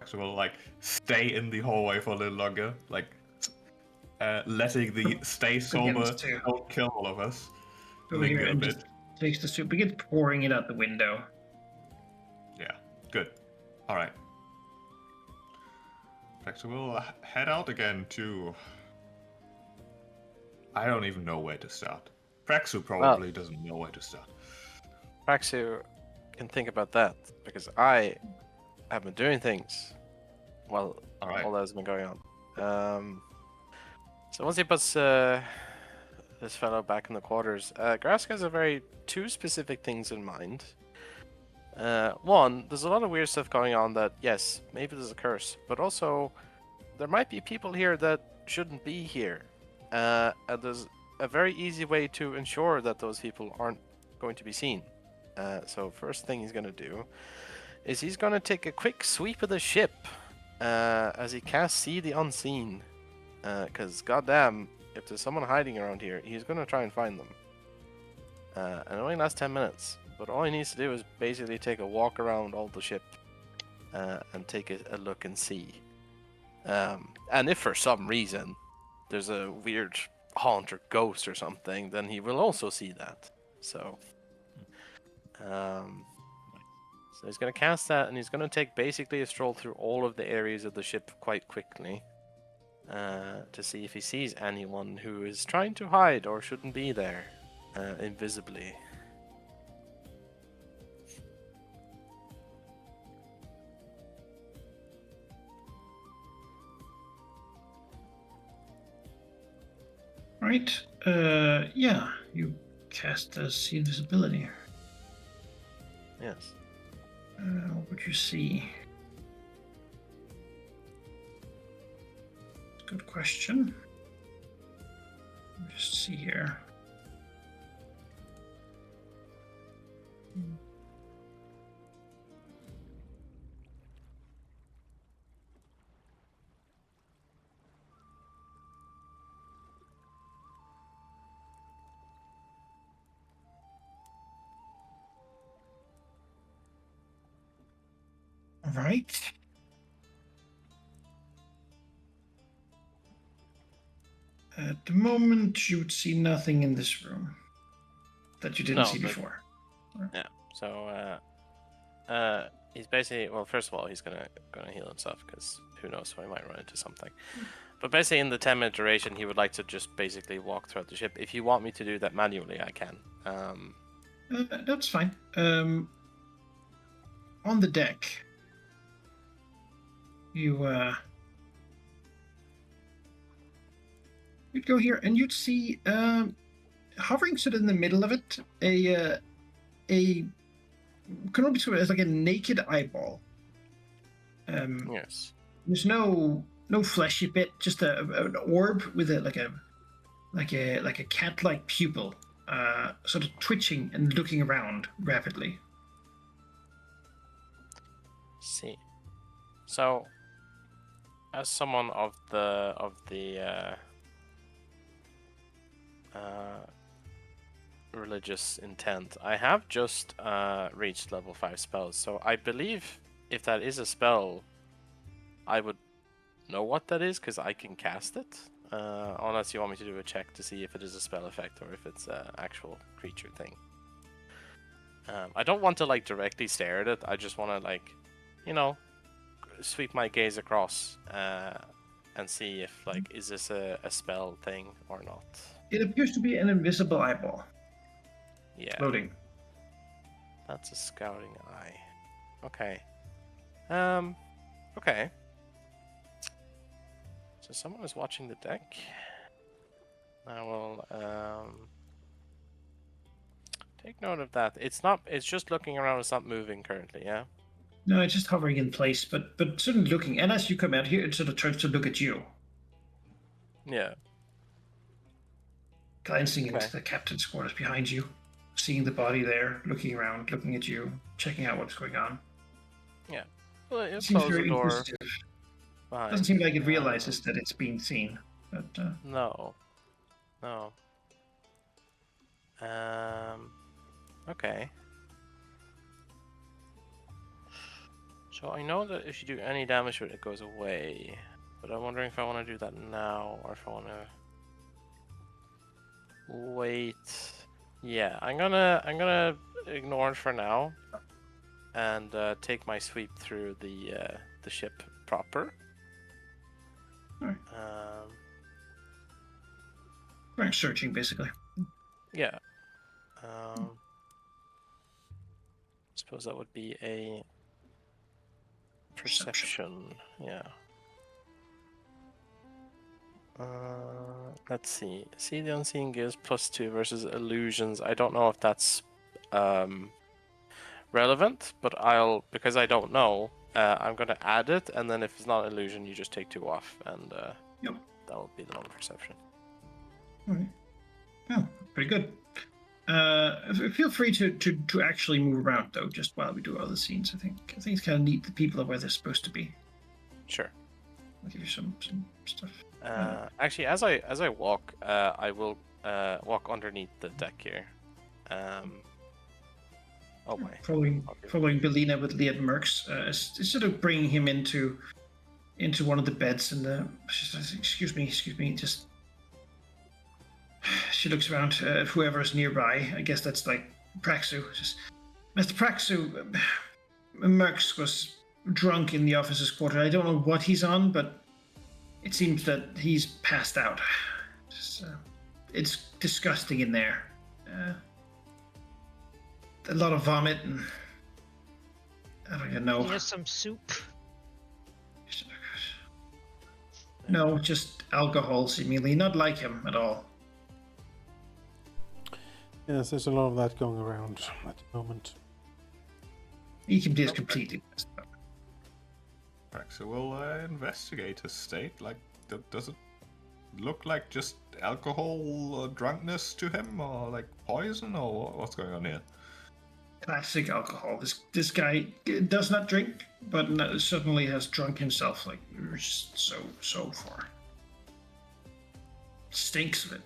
So we'll, like, stay in the hallway for a little longer, like, letting the stay sober Begins to don't kill all of us go linger here a and bit. just takes the soup, begins pouring it out the window. Yeah, good. Alright. So we'll head out again to... I don't even know where to start. Praxu probably doesn't know where to start. Praxu can think about that because I have been doing things while Alright. all that has been going on. So once he puts this fellow back in the quarters, Grask has two specific things in mind. One, there's a lot of weird stuff going on that, yes, maybe there's a curse, but also there might be people here that shouldn't be here. And there's a very easy way to ensure that those people aren't going to be seen. So first thing he's going to do is he's going to take a quick sweep of the ship as he casts See the Unseen. Because goddamn, if there's someone hiding around here, he's going to try and find them. And it only lasts 10 minutes. But all he needs to do is basically take a walk around all the ship and take a look and see. And if for some reason there's a weird haunt or ghost or something, then he will also see that. So he's going to cast that, and he's going to take basically a stroll through all of the areas of the ship quite quickly to see if he sees anyone who is trying to hide or shouldn't be there invisibly. Right. Yeah, you cast See Invisibility. Yes. What would you see? Good question. Let me just see here. All right. At the moment, you would see nothing in this room that you didn't see before. Yeah. So he's basically, well, first of all, he's gonna heal himself because who knows, he might run into something. But basically, in the 10-minute duration, he would like to just basically walk throughout the ship. If you want me to do that manually, I can. That's fine. On the deck, you'd go here and you'd see hovering sort of in the middle of it a can only be described as like a naked eyeball. Yes. There's no fleshy bit, just an orb with a cat-like pupil, sort of twitching and looking around rapidly. See. So, as someone of the religious intent, I have just reached level 5 spells, so I believe if that is a spell, I would know what that is because I can cast it. Unless you want me to do a check to see if it is a spell effect or if it's an actual creature thing. I don't want to like directly stare at it. I just want to like, sweep my gaze across and see if like is this a spell thing or not. It appears to be an invisible eyeball. Yeah. Floating. That's a scouting eye. Okay. Okay. So someone is watching the deck. I will Take note of that. It's not. It's just looking around. It's not moving currently. Yeah. No, it's just hovering in place, but certainly looking. And as you come out here, it sort of turns to look at you, Yeah. glancing Okay. into the captain's quarters behind you, seeing the body there, looking around, looking at you, checking out what's going on. Yeah. Well, he'll Seems close the very door inquisitive. behind. Doesn't seem like it realizes that it's being seen. But No. No. Okay. So I know that if you do any damage to it, it goes away. But I'm wondering if I want to do that now or if I want to wait. Yeah, I'm gonna ignore it for now and take my sweep through the ship proper. Alright. Um, right, searching basically. yeah. Suppose that would be a perception. Yeah. Let's see. See the unseen gives +2 versus illusions. I don't know if that's relevant, but because I don't know, I'm gonna add it, and then if it's not illusion, you just take 2 off, and Yep. that'll be the non-perception. Alright. Oh, pretty good. Feel free to actually move around though, just while we do other scenes. I think it's kind of neat. The people are where they're supposed to be. Sure. I'll give you some stuff. Actually, as I walk, I will walk underneath the deck here. Oh my. Following Belina with Liam Merks, sort of bringing him into one of the beds, and she says, "Excuse me, just." She looks around at whoever's nearby. I guess that's like Praxu. Just, Mr. Praxu, Merks was drunk in the officer's quarter. I don't know what he's on, but it seems that he's passed out. Just, it's disgusting in there. A lot of vomit and I don't even know. He has some soup. No, just alcohol seemingly. Not like him at all. Yes, there's a lot of that going around at the moment. He can be completely messed up. Right, so we'll investigate his state. Like, does it look like just alcohol or drunkenness to him, or like poison, or what's going on here? Classic alcohol. This guy does not drink, but certainly has drunk himself. Like just so far. Stinks of it.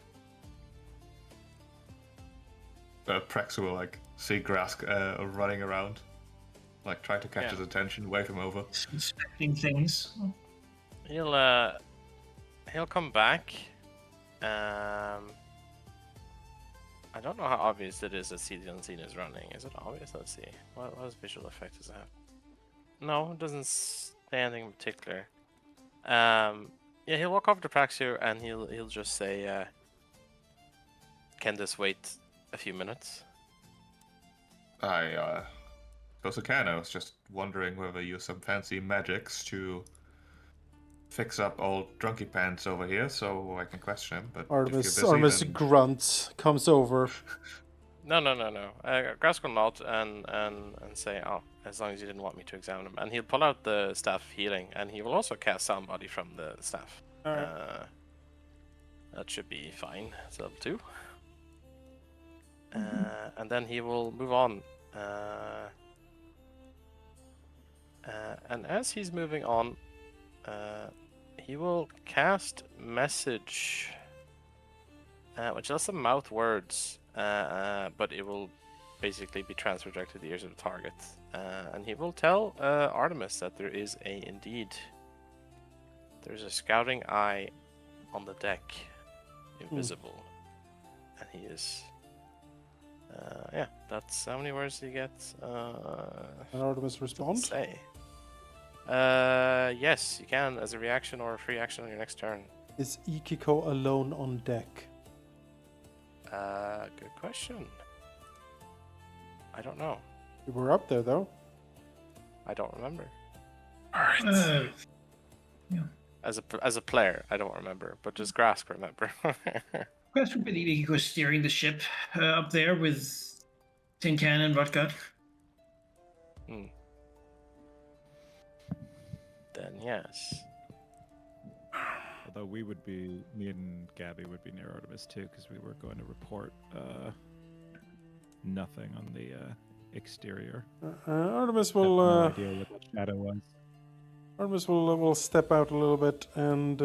Prex will like see Grask running around, like try to catch his attention, wave him over. Inspecting things. He'll come back. I don't know how obvious it is that See the Unseen is running. Is it obvious? Let's see. What visual effect does it have? No, it doesn't say anything in particular. Yeah, he'll walk over to Praxu and he'll just say, "Can this wait a few minutes?" I suppose I can. I was just wondering whether you use some fancy magics to fix up old drunky pants over here so I can question him. But Artemis grunts, comes over. No. Grass will nod and say, "Oh, as long as you didn't want me to examine him." And he'll pull out the staff of healing, and he will also cast somebody from the staff. Alright. That should be fine. It's level 2. And then he will move on. And as he's moving on, he will cast message, which has some mouth words, but it will basically be transferred direct to the ears of the target. And he will tell Artemis that there's a scouting eye on the deck, invisible, and he is. That's how many words do you get? And Artemis respond? Say. Yes, you can as a reaction or a free action on your next turn. Is Ikiko alone on deck? Good question. I don't know. We were up there though. I don't remember. Yeah. As a player, I don't remember, but does Grask remember? Grask would believe he was steering the ship up there with Tin can and vodka. Hmm. Then yes. Although me and Gabby would be near Artemis too, because we were going to report nothing on the exterior. Artemis Had no will idea what that shadow was. Artemis will step out a little bit and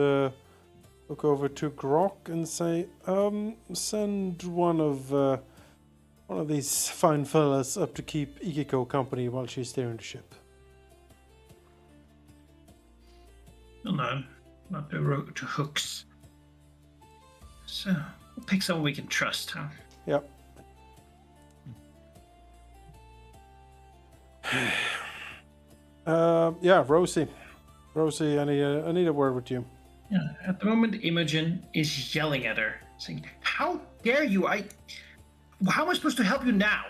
look over to Grok and say, send one of these fine fellas up to keep Ikiko company while she's steering the ship. Oh no, not to hooks. So we'll pick someone we can trust, huh? Yep. Yeah, Rosie. Rosie, I need a word with you. Yeah. At the moment, Imogen is yelling at her, saying, "How dare you! How am I supposed to help you now?"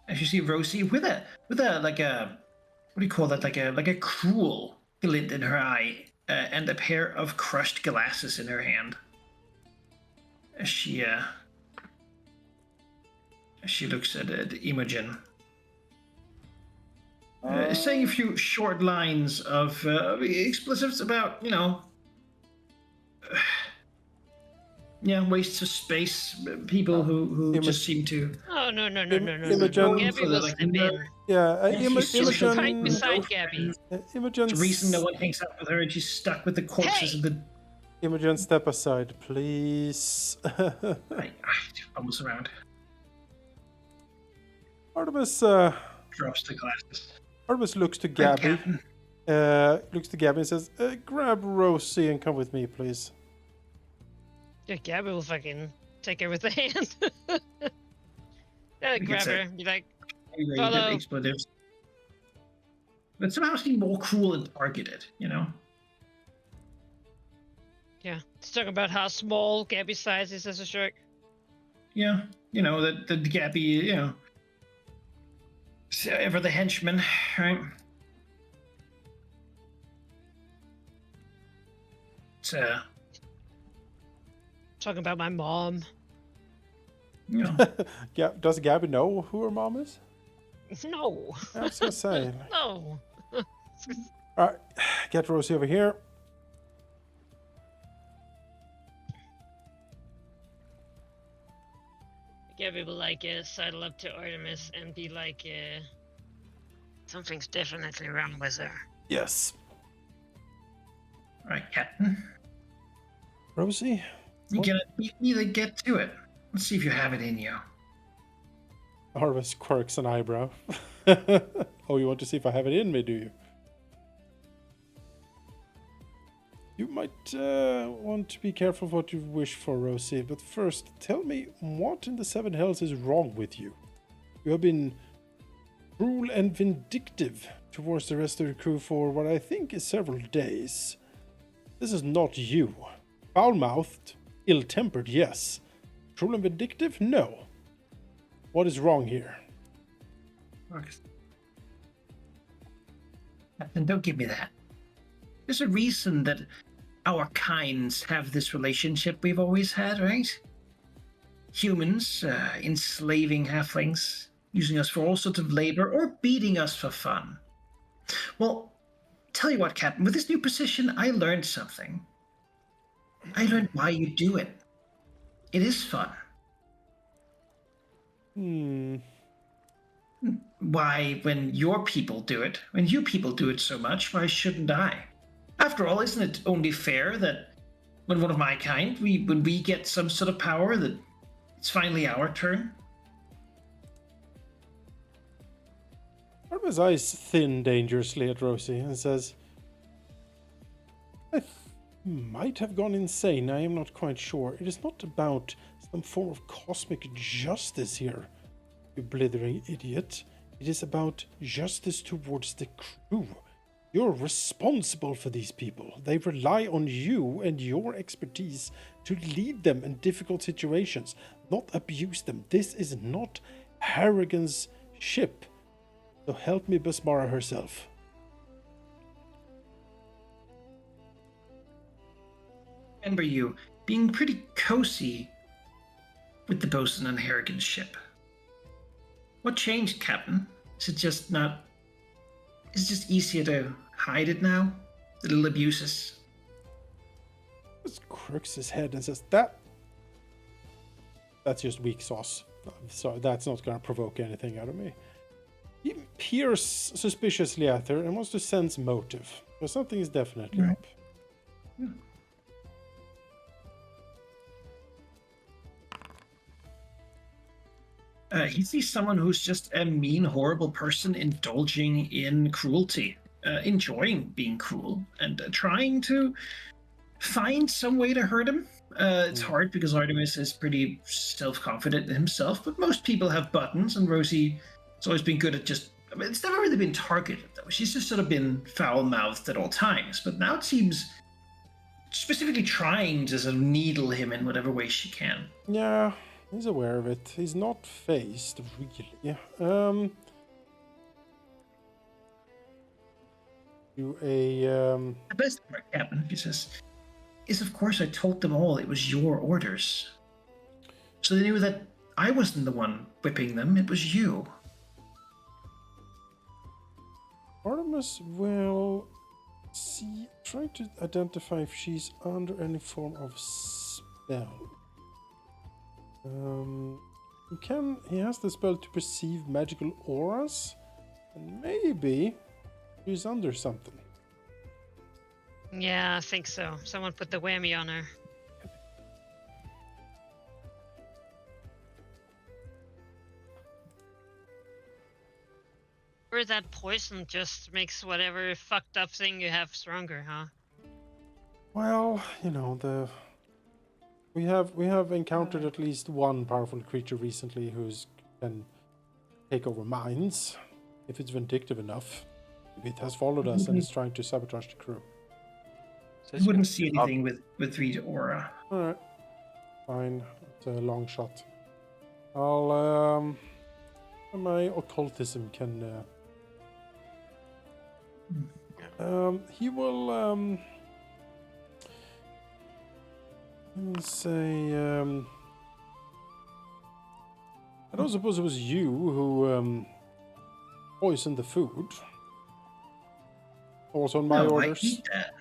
As you see Rosie with a like a, what do you call that? Like a cruel glint in her eye, and a pair of crushed glasses in her hand. As she looks at Imogen, saying a few short lines of expletives about, wastes of space, people who just seem to. Oh, no. Imogen- Gabby will step in. Yeah, She's Right Imogen. beside Gabby. Imogen. The reason no one hangs out with her, and she's stuck with the corpses of the. Imogen, step aside, please. I fumbles around, Artemis. drops the glasses. Artemis looks to Right, Gabby. Captain. Looks to Gabby and says, "Grab Rosie and come with me, please." Yeah, Gabby will fucking take her with the hand. You Grab could her, say- be like, Anyway, Follow. the expletives. But somehow seem more cruel and targeted, yeah. It's talking about how small Gabby's size is as a shark. Yeah, that the Gabby, ever the henchman, right? It's Talking about my mom. Yeah, does Gabby know who her mom is? No. I was gonna say. No. All right, get Rosie over here. Gabby will sidle up to Artemis and be like, something's definitely wrong with her. Yes, All right, Captain. Rosie. You need to get to it. Let's see if you have it in you. Artemis quirks an eyebrow. Oh, you want to see if I have it in me, do you? You might want to be careful what you wish for, Rosie, but first, tell me what in the Seven Hells is wrong with you? You have been cruel and vindictive towards the rest of the crew for what I think is several days. This is not you. Foul-mouthed, ill-tempered, yes. Cruel and vindictive, no. What is wrong here? Marcus. Captain, don't give me that. There's a reason that our kinds have this relationship we've always had, right? Humans enslaving halflings, using us for all sorts of labor, or beating us for fun. Well, tell you what, Captain, with this new position, I learned something. I learned why you do it. It is fun. Why, when your people do it, when you people do it so much, why shouldn't I? After all, isn't it only fair that when one of my kind, when we get some sort of power, that it's finally our turn? Artemis' eyes thin dangerously at Rosie and says, I might have gone insane, I am not quite sure. It is not about some form of cosmic justice here, you blithering idiot. It is about justice towards the crew. You're responsible for these people. They rely on you and your expertise to lead them in difficult situations, not abuse them. This is not Harrigan's ship. So help me Basmara herself. Remember you being pretty cozy with the bosun on Harrigan's ship. What changed, Captain? Is it just not... Is it just easier to hide it now? The little abuses? Just crooks his head and says, That's just weak sauce. So that's not gonna provoke anything out of me. He peers suspiciously at her and wants to sense motive. But something is definitely up. He sees someone who's just a mean, horrible person indulging in cruelty, enjoying being cruel, and trying to find some way to hurt him. It's hard because Artemis is pretty self-confident in himself, but most people have buttons, and Rosie has always been good at just... I mean, it's never really been targeted, though. She's just sort of been foul-mouthed at all times, but now it seems specifically trying to sort of needle him in whatever way she can. Yeah, he's aware of it. He's not faced, really. Do a... The best part, Captain, he says, is of course I told them all it was your orders. So they knew that I wasn't the one whipping them, it was you. Artemis will try to identify if she's under any form of spell. He has the spell to perceive magical auras, and maybe she's under something. Yeah, I think so. Someone put the whammy on her. Or that poison just makes whatever fucked up thing you have stronger, huh? Well, we have encountered at least one powerful creature recently who's can take over minds if it's vindictive enough. If it has followed us and is trying to sabotage the crew. You wouldn't see anything with read aura. Alright. Fine. It's a long shot. I'll my occultism can he will say I don't suppose it was you who poisoned the food. Also on my orders. I eat that.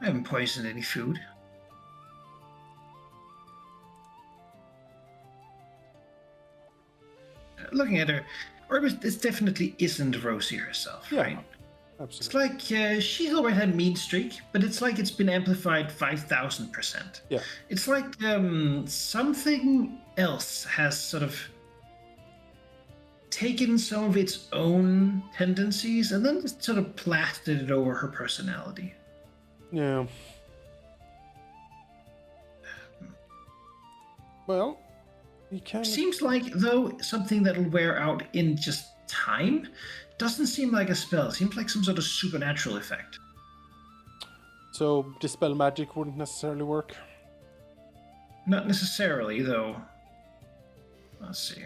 I haven't poisoned any food. Looking at her, Artemis, this definitely isn't Rosie herself, right? Absolutely. It's like she's already had a mean streak, but it's like it's been amplified 5,000%. Yeah. It's like something else has sort of taken some of its own tendencies and then just sort of plastered it over her personality. Yeah. Well, you can... Seems like, though, something that'll wear out in just time. Doesn't seem like a spell. Seems like some sort of supernatural effect. So, dispel magic wouldn't necessarily work? Not necessarily, though. Let's see.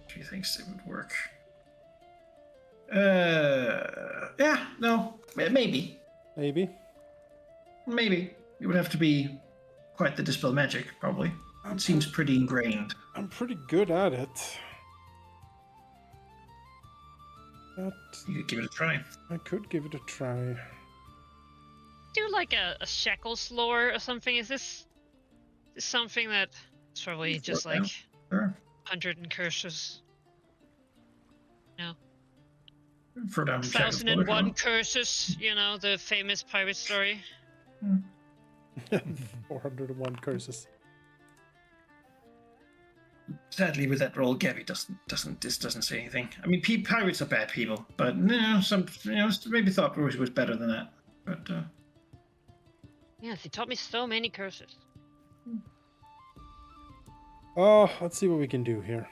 She thinks it would work. Yeah, no. Maybe. Maybe. Maybe. It would have to be quite the dispel magic, probably. It seems pretty ingrained. I'm pretty good at it. But you could give it a try. I could give it a try. Do like a Shackles lore or something? Is this something that it's probably just like Sure. 100 and curses? No. For down 1001 curses, you know, the famous pirate story. 401 curses. Sadly, with that roll, Gabby doesn't say anything. I mean, pirates are bad people, but maybe thought Rosie was better than that. But Yes, he taught me so many curses. Oh, let's see what we can do here.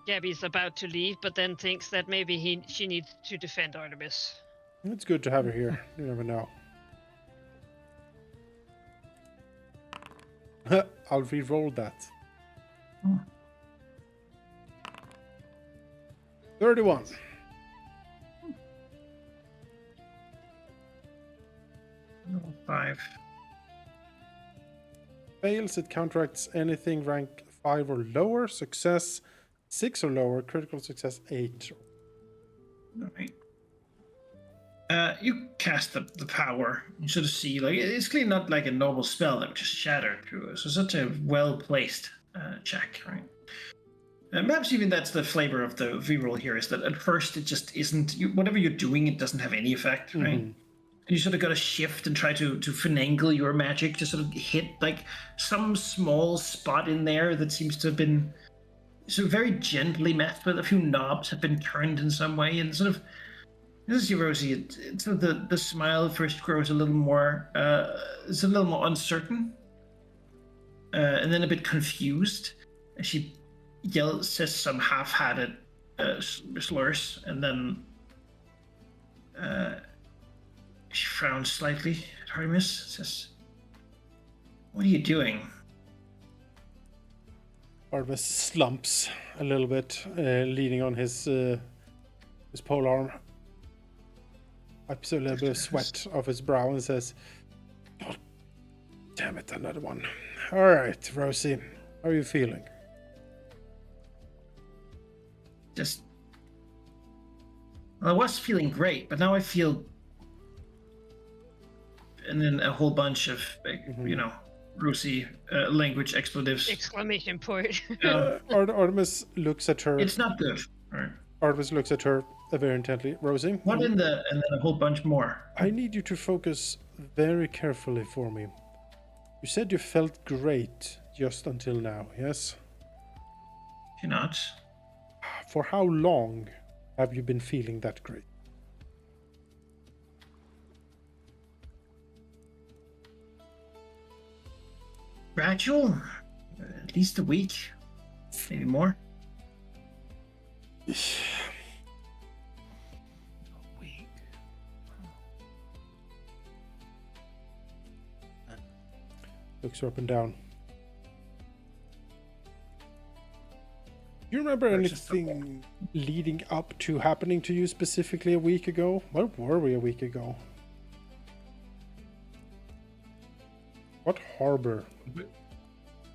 Gabby's about to leave, but then thinks that maybe she needs to defend Artemis. It's good to have her here. You never know. I'll re-roll that. 31. Five. fails, it counteracts anything rank 5 or lower. Success 6 or lower. Critical success 8. All right. You cast the power. You sort of see, like, it's clearly not like a normal spell that would just shatter through it. So such a well-placed check, right? Perhaps even that's the flavor of the reroll here, is that at first it just isn't, whatever you're doing, it doesn't have any effect, right? And you sort of got to shift and try to finagle your magic to sort of hit like some small spot in there that seems to have been sort of very gently messed with. A few knobs have been turned in some way, and sort of, this is you, Rosie. It's sort of the smile first grows a little more, it's a little more uncertain, and then a bit confused. And she says some half-hearted slurs, and then she frowns slightly at Artemis. Says, "What are you doing?" Artemis slumps a little bit, leaning on his pole arm. Wipes a little bit of sweat off his brow and says, "God damn it, another one. All right, Rosie, how are you feeling?" Just, well, I was feeling great, but now I feel, and then a whole bunch of, Rusi language expletives. Exclamation point. Artemis looks at her. It's not good. All right. Artemis looks at her very intently. Rosie, What and then a whole bunch more. I need you to focus very carefully for me. You said you felt great just until now, yes? You're not. For how long have you been feeling that great? Gradual, at least a week, maybe more. Looks her up and down. Do you remember anything leading up to happening to you specifically a week ago? Where were we a week ago? What harbor?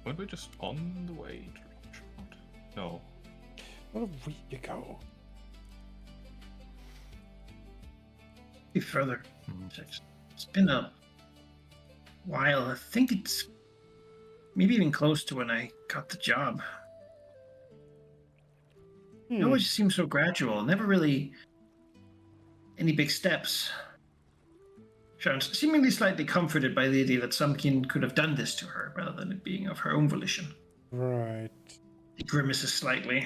Weren't we just on the way to Richmond? No. Not a week ago. Be further. It's been a while. I think it's maybe even close to when I got the job. It always seems so gradual. Never really any big steps. Sharon's seemingly slightly comforted by the idea that Sumkin could have done this to her, rather than it being of her own volition. Right. He grimaces slightly.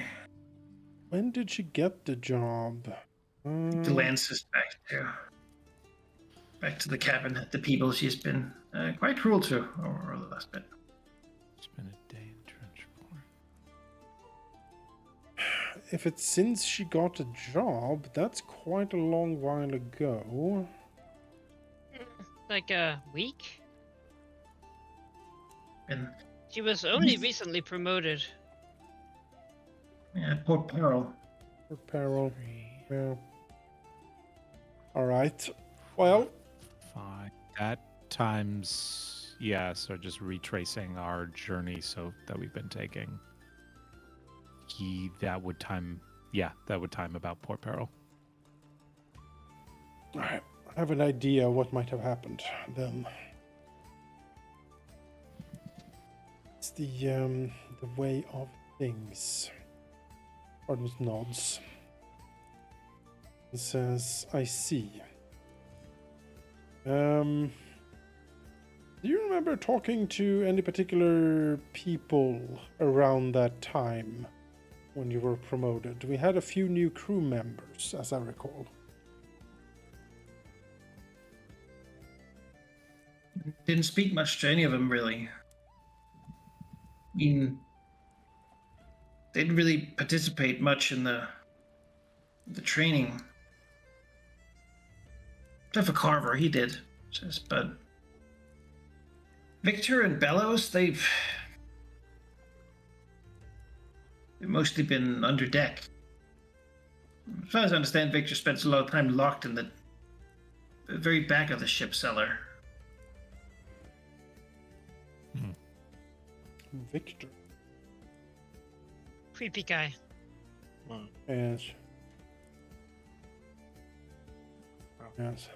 When did she get the job? Glances back to the cabin at the people she's been quite cruel to over the last bit. It's been a day in Trenchport. If it's since she got a job, that's quite a long while ago. Like a week? And She was only recently promoted. yeah, poor Pearl. For peril. Yeah. Alright. Well, Fine. At times, so just retracing our journey so that we've been taking. That would time about Port Peril. I have an idea what might have happened then. It's the way of things. Artemis nods. He says, I see. Do you remember talking to any particular people around that time when you were promoted? We had a few new crew members, as I recall. Didn't speak much to any of them, really. I mean, they didn't really participate much in the training. Except for Carver, he did. But Victor and Bellows, they've mostly been under deck. As far as I understand, Victor spends a lot of time locked in the very back of the ship cellar. Victor. Creepy guy. Yes. Yes.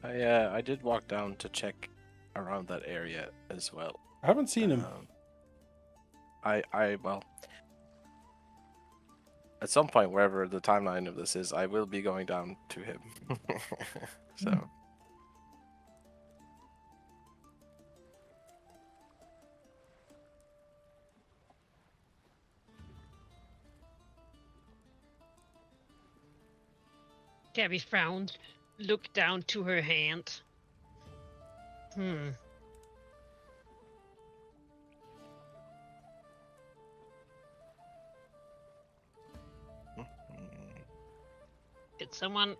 I did walk down to check around that area as well. I haven't seen him. Well, at some point, wherever the timeline of this is, I will be going down to him. So. Gabby frowned, looked down to her hand. Did someone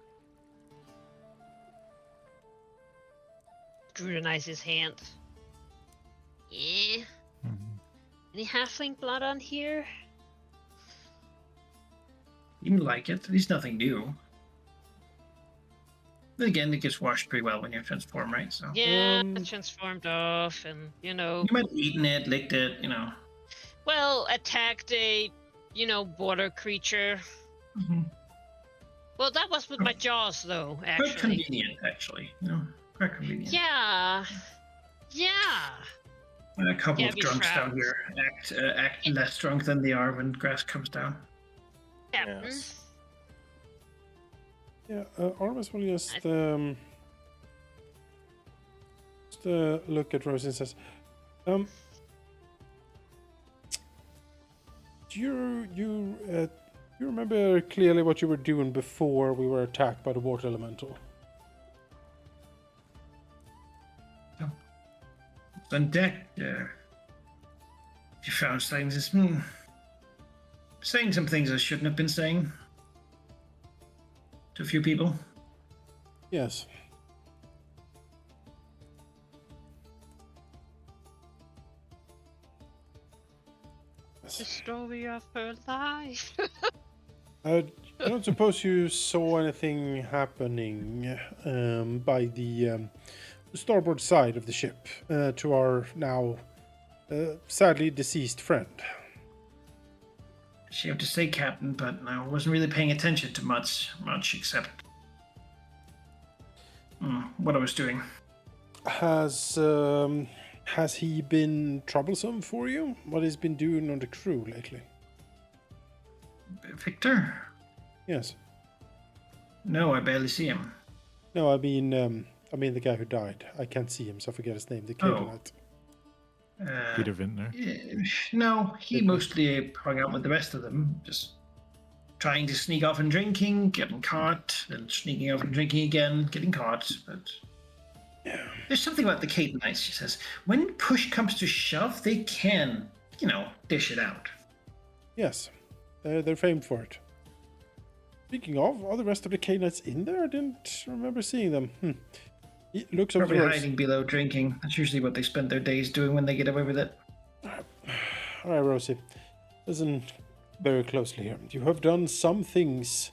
scrutinize his hand? Yeah. Any halfling blood on here? You like it. There's nothing new. Then again, it gets washed pretty well when you're transformed, right? So Yeah, transformed off, and you might have eaten it, licked it, well, attacked a, water creature. Well, that was with my jaws, though. Actually, Quite convenient, actually. Quite convenient. Yeah. When a couple of Gabby drunks down frowns. here act less drunk than they are when grass comes down. Captain. Yes. Yeah, Armas will just look at Rosie and says, do you remember clearly what you were doing before we were attacked by the water elemental? On deck, you found things. Saying some things I shouldn't have been saying to a few people. Yes. The story of her life. I don't suppose you saw anything happening by the starboard side of the ship to our now sadly deceased friend. She have to say, Captain, but I wasn't really paying attention to much except what I was doing. Has he been troublesome for you? What he's been doing on the crew lately? Victor? Yes. No, I barely see him. No, I mean the guy who died. I can't see him, so I forget his name. The Cadenite. Peter Vintner. No, he mostly hung out with the rest of them, just trying to sneak off and drinking, getting caught, then sneaking off and drinking again, getting caught. But there's something about the Cadenites, she says. When push comes to shove, they can, dish it out. Yes, they're famed for it. Speaking of, are the rest of the Cadenites in there? I didn't remember seeing them. He looks over Probably to Rose. hiding below drinking. That's usually what they spend their days doing when they get away with it. All right, Rosie. Listen very closely here. You have done some things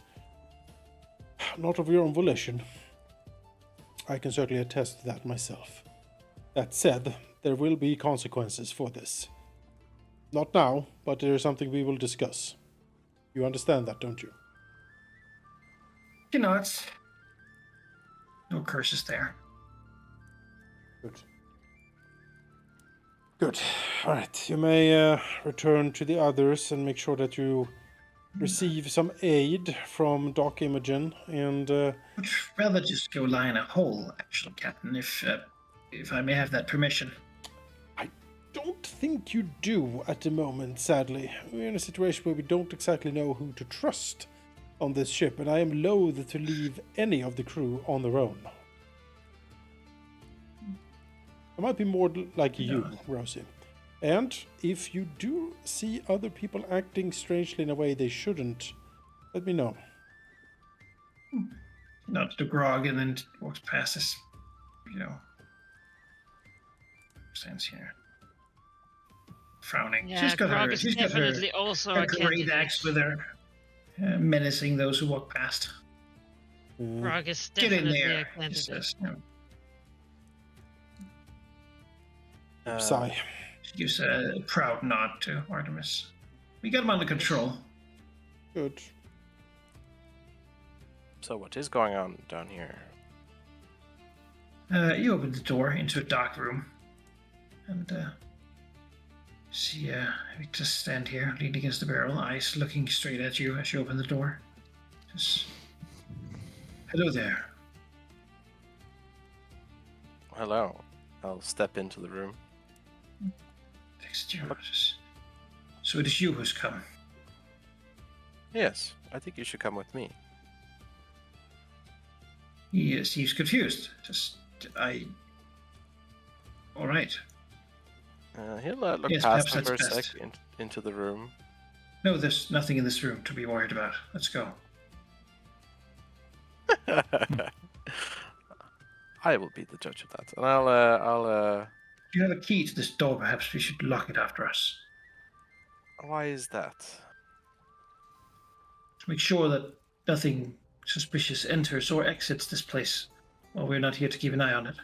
not of your own volition. I can certainly attest to that myself. That said, there will be consequences for this. Not now, but there is something we will discuss. You understand that, don't you? It's no curses there. Good. All right. You may return to the others and make sure that you receive some aid from Doc Imogen and... I'd rather just go lie in a hole, actually, Captain, if I may have that permission. I don't think you do at the moment, sadly. We're in a situation where we don't exactly know who to trust on this ship, and I am loath to leave any of the crew on their own. I might be more like you, Rosie. And if you do see other people acting strangely in a way they shouldn't, let me know. Not to grog and then walks past us, stands here. Frowning. Yeah, she's got Grog her, is she's got definitely her, also her a great candidate. axe with her, menacing those who walk past. Grog is Get in definitely a there, she candidate. says. Sigh. She gives a proud nod to Artemis. We got him under control. Good. So what is going on down here? You open the door into a dark room, and see we just stand here, leaning against the barrel, eyes looking straight at you as you open the door. Just, hello there. Hello. I'll step into the room. Next you. So it is you who's come. Yes, I think you should come with me. He seems confused. All right. He'll look Yes, past perhaps him for a that's best. second into the room. No, there's nothing in this room to be worried about. Let's go. I will be the judge of that, and I'll. If you have a key to this door, perhaps we should lock it after us. Why is that? To make sure that nothing suspicious enters or exits this place while we're not here to keep an eye on it.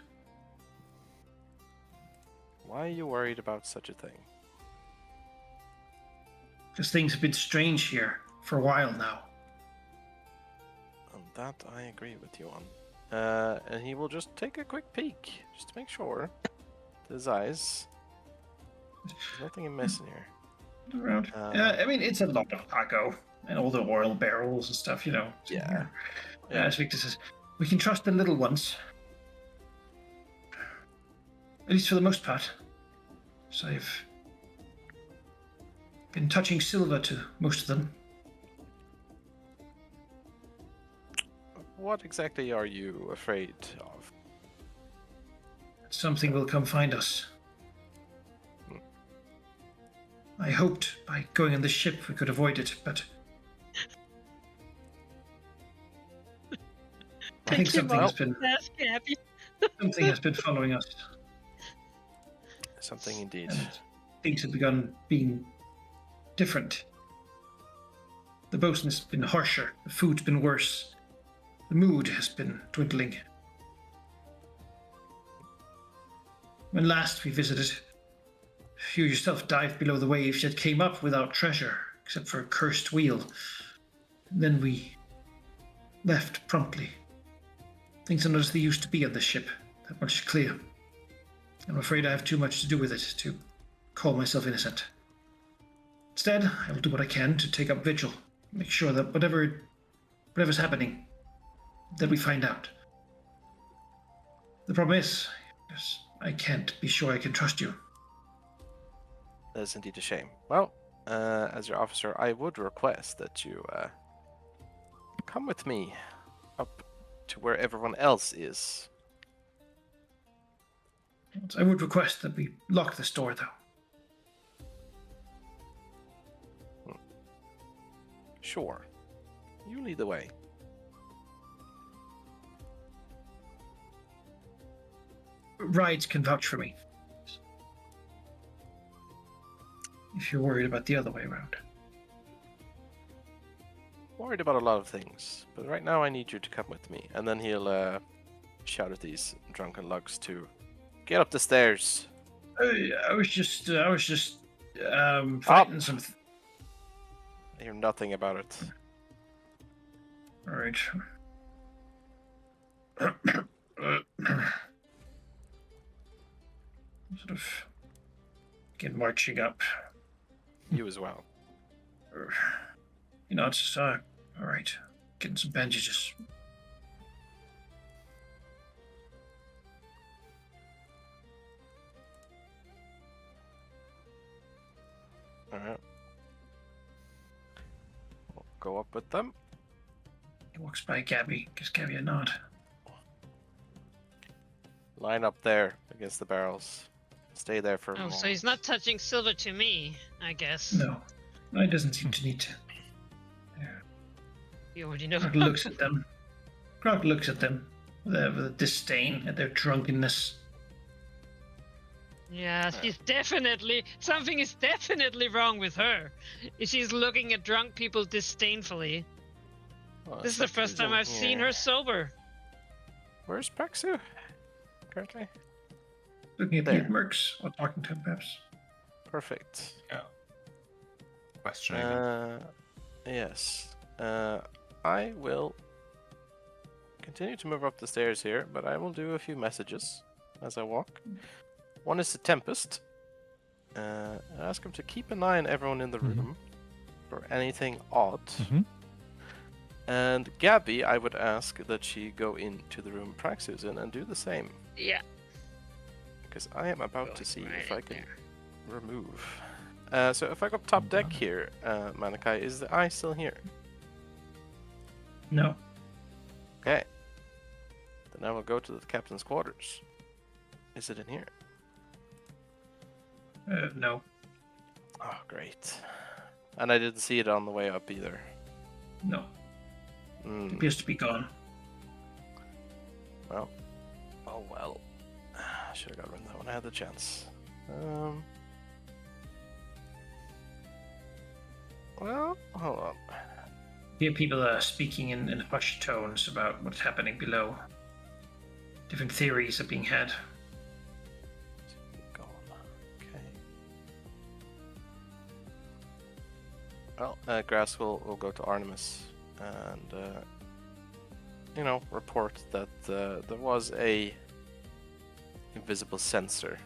Why are you worried about such a thing? Because things have been strange here for a while now. And that I agree with you on. And he will just take a quick peek, just to make sure. To his eyes. There's nothing amiss in here. Around. I mean, it's a lot of cargo and all the oil barrels and stuff, you know. Yeah. As Victor says, we can trust the little ones. At least for the most part. So I've been touching silver to most of them. What exactly are you afraid of? Something will come find us. I hoped by going on the ship we could avoid it, but I think something has been following us. Something indeed. And things have begun being different. The bosun has been harsher, the food's been worse, the mood has been dwindling. When last we visited, you yourself dived below the waves, yet came up without treasure, except for a cursed wheel. And then we left promptly. Things are not as they used to be on this ship. That much is clear. I'm afraid I have too much to do with it to call myself innocent. Instead, I will do what I can to take up vigil, make sure that whatever's happening, that we find out. The problem is, I can't be sure I can trust you. That is indeed a shame. Well, as your officer, I would request that you come with me up to where everyone else is. I would request that we lock this door, though. Sure. You lead the way. Rides can vouch for me. If you're worried about the other way around. Worried about a lot of things, but right now I need you to come with me. And then he'll shout at these drunken lugs to get up the stairs. I was just fighting something. I hear nothing about it. All right. Sort of get marching up. You as well. You know, it's just, all right. Getting some bandages. Alright. We'll go up with them. He walks by Gabby, gives Gabby a nod. Line up there against the barrels. Stay there for a Oh, moment. so he's not touching silver to me, I guess. No, he doesn't seem to need to. You already know. Grog looks at them. Grog looks at them with a disdain at their drunkenness. Yeah, something is definitely wrong with her. She's looking at drunk people disdainfully. Well, This is the first time I've seen her sober. Where's Praxu? Currently? Looking at There. the mercs, or talking to him perhaps. Perfect. Yeah. Questioning him. Yes. I will continue to move up the stairs here, but I will do a few messages as I walk. One is to Tempest. I ask him to keep an eye on everyone in the room for anything odd. And Gabby, I would ask that she go into the room Praxis in and do the same. Yeah. Because I am about to see Right if I in can there. remove. So if I go up top deck here, Manakai, is the eye still here? No. Okay. Then I will go to the captain's quarters. Is it in here? No. Oh, great. And I didn't see it on the way up either. No. It appears to be gone. Well. Oh well. I should have got rid of that when I had the chance. Well, hold on. Here people are speaking in hushed tones about what's happening below. Different theories are being had. Gone. Okay. Well, Grass will go to Artemis and, report that there was a invisible sensor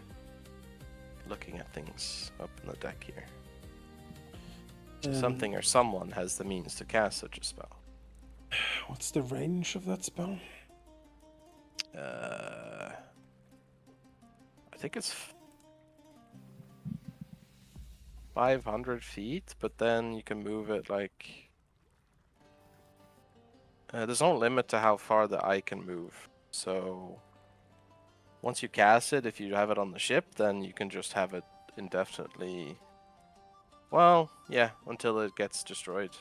looking at things up in the deck here. Something or someone has the means to cast such a spell. What's the range of that spell? I think it's 500 feet, but then you can move it like... there's no limit to how far the eye can move. So once you cast it, if you have it on the ship, then you can just have it indefinitely. Well, yeah, until it gets destroyed,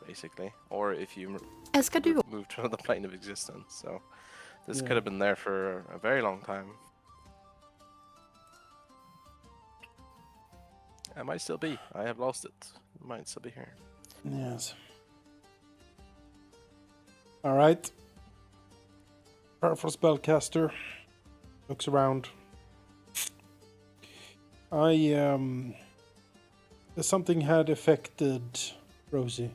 basically. Or if you move to another plane of existence. So this could have been there for a very long time. It might still be. I have lost it. It might still be here. Yes. Alright. Powerful spellcaster. Looks around. Something had affected Rosie.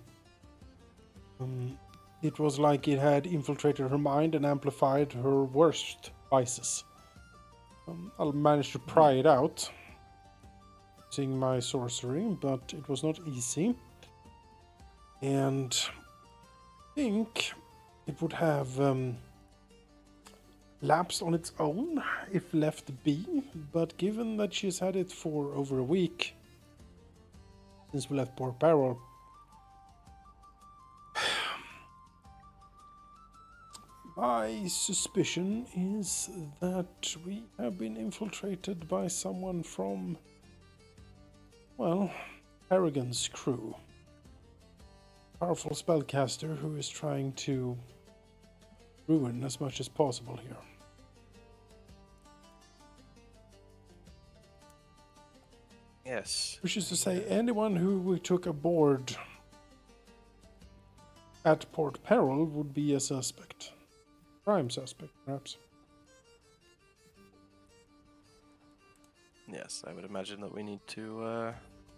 It was like it had infiltrated her mind and amplified her worst vices. I'll manage to pry it out using my sorcery, but it was not easy. And I think it would have lapsed on its own if left be, but given that she's had it for over a week since we left Port Barrel, my suspicion is that we have been infiltrated by someone from, well, Harrigan's crew. Powerful spellcaster who is trying to ruin as much as possible here. Yes. Which is to say, anyone who we took aboard at Port Peril would be a suspect. Prime suspect, perhaps. Yes, I would imagine that we need to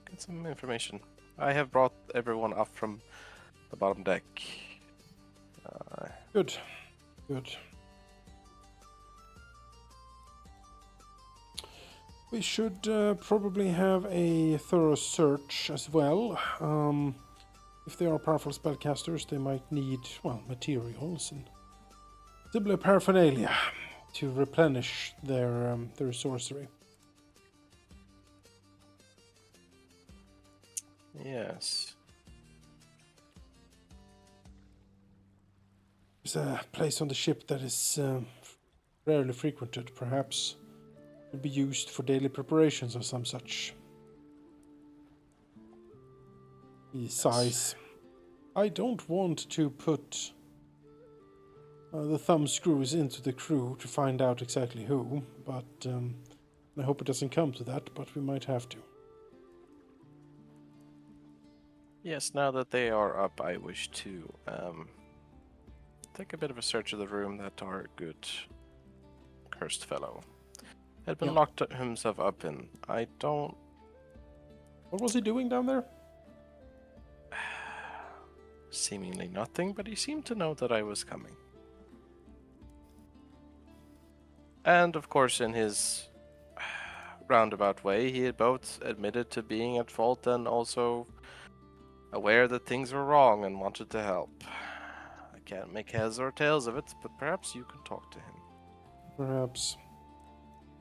get some information. I have brought everyone up from the bottom deck. Good. Good. We should probably have a thorough search as well. If they are powerful spellcasters, they might need, well, materials and similar paraphernalia to replenish their sorcery. Yes. There's a place on the ship that is rarely frequented, perhaps. Could be used for daily preparations or some such. Besides, I don't want to put the thumb screws into the crew to find out exactly who, but I hope it doesn't come to that, but we might have to. Yes, now that they are up, I wish to take a bit of a search of the room that our good cursed fellow had been locked himself up in. I don't What was he doing down there? Seemingly nothing, but he seemed to know that I was coming. And of course, in his roundabout way, he had both admitted to being at fault and also aware that things were wrong and wanted to help. I can't make heads or tails of it, but perhaps you can talk to him. Perhaps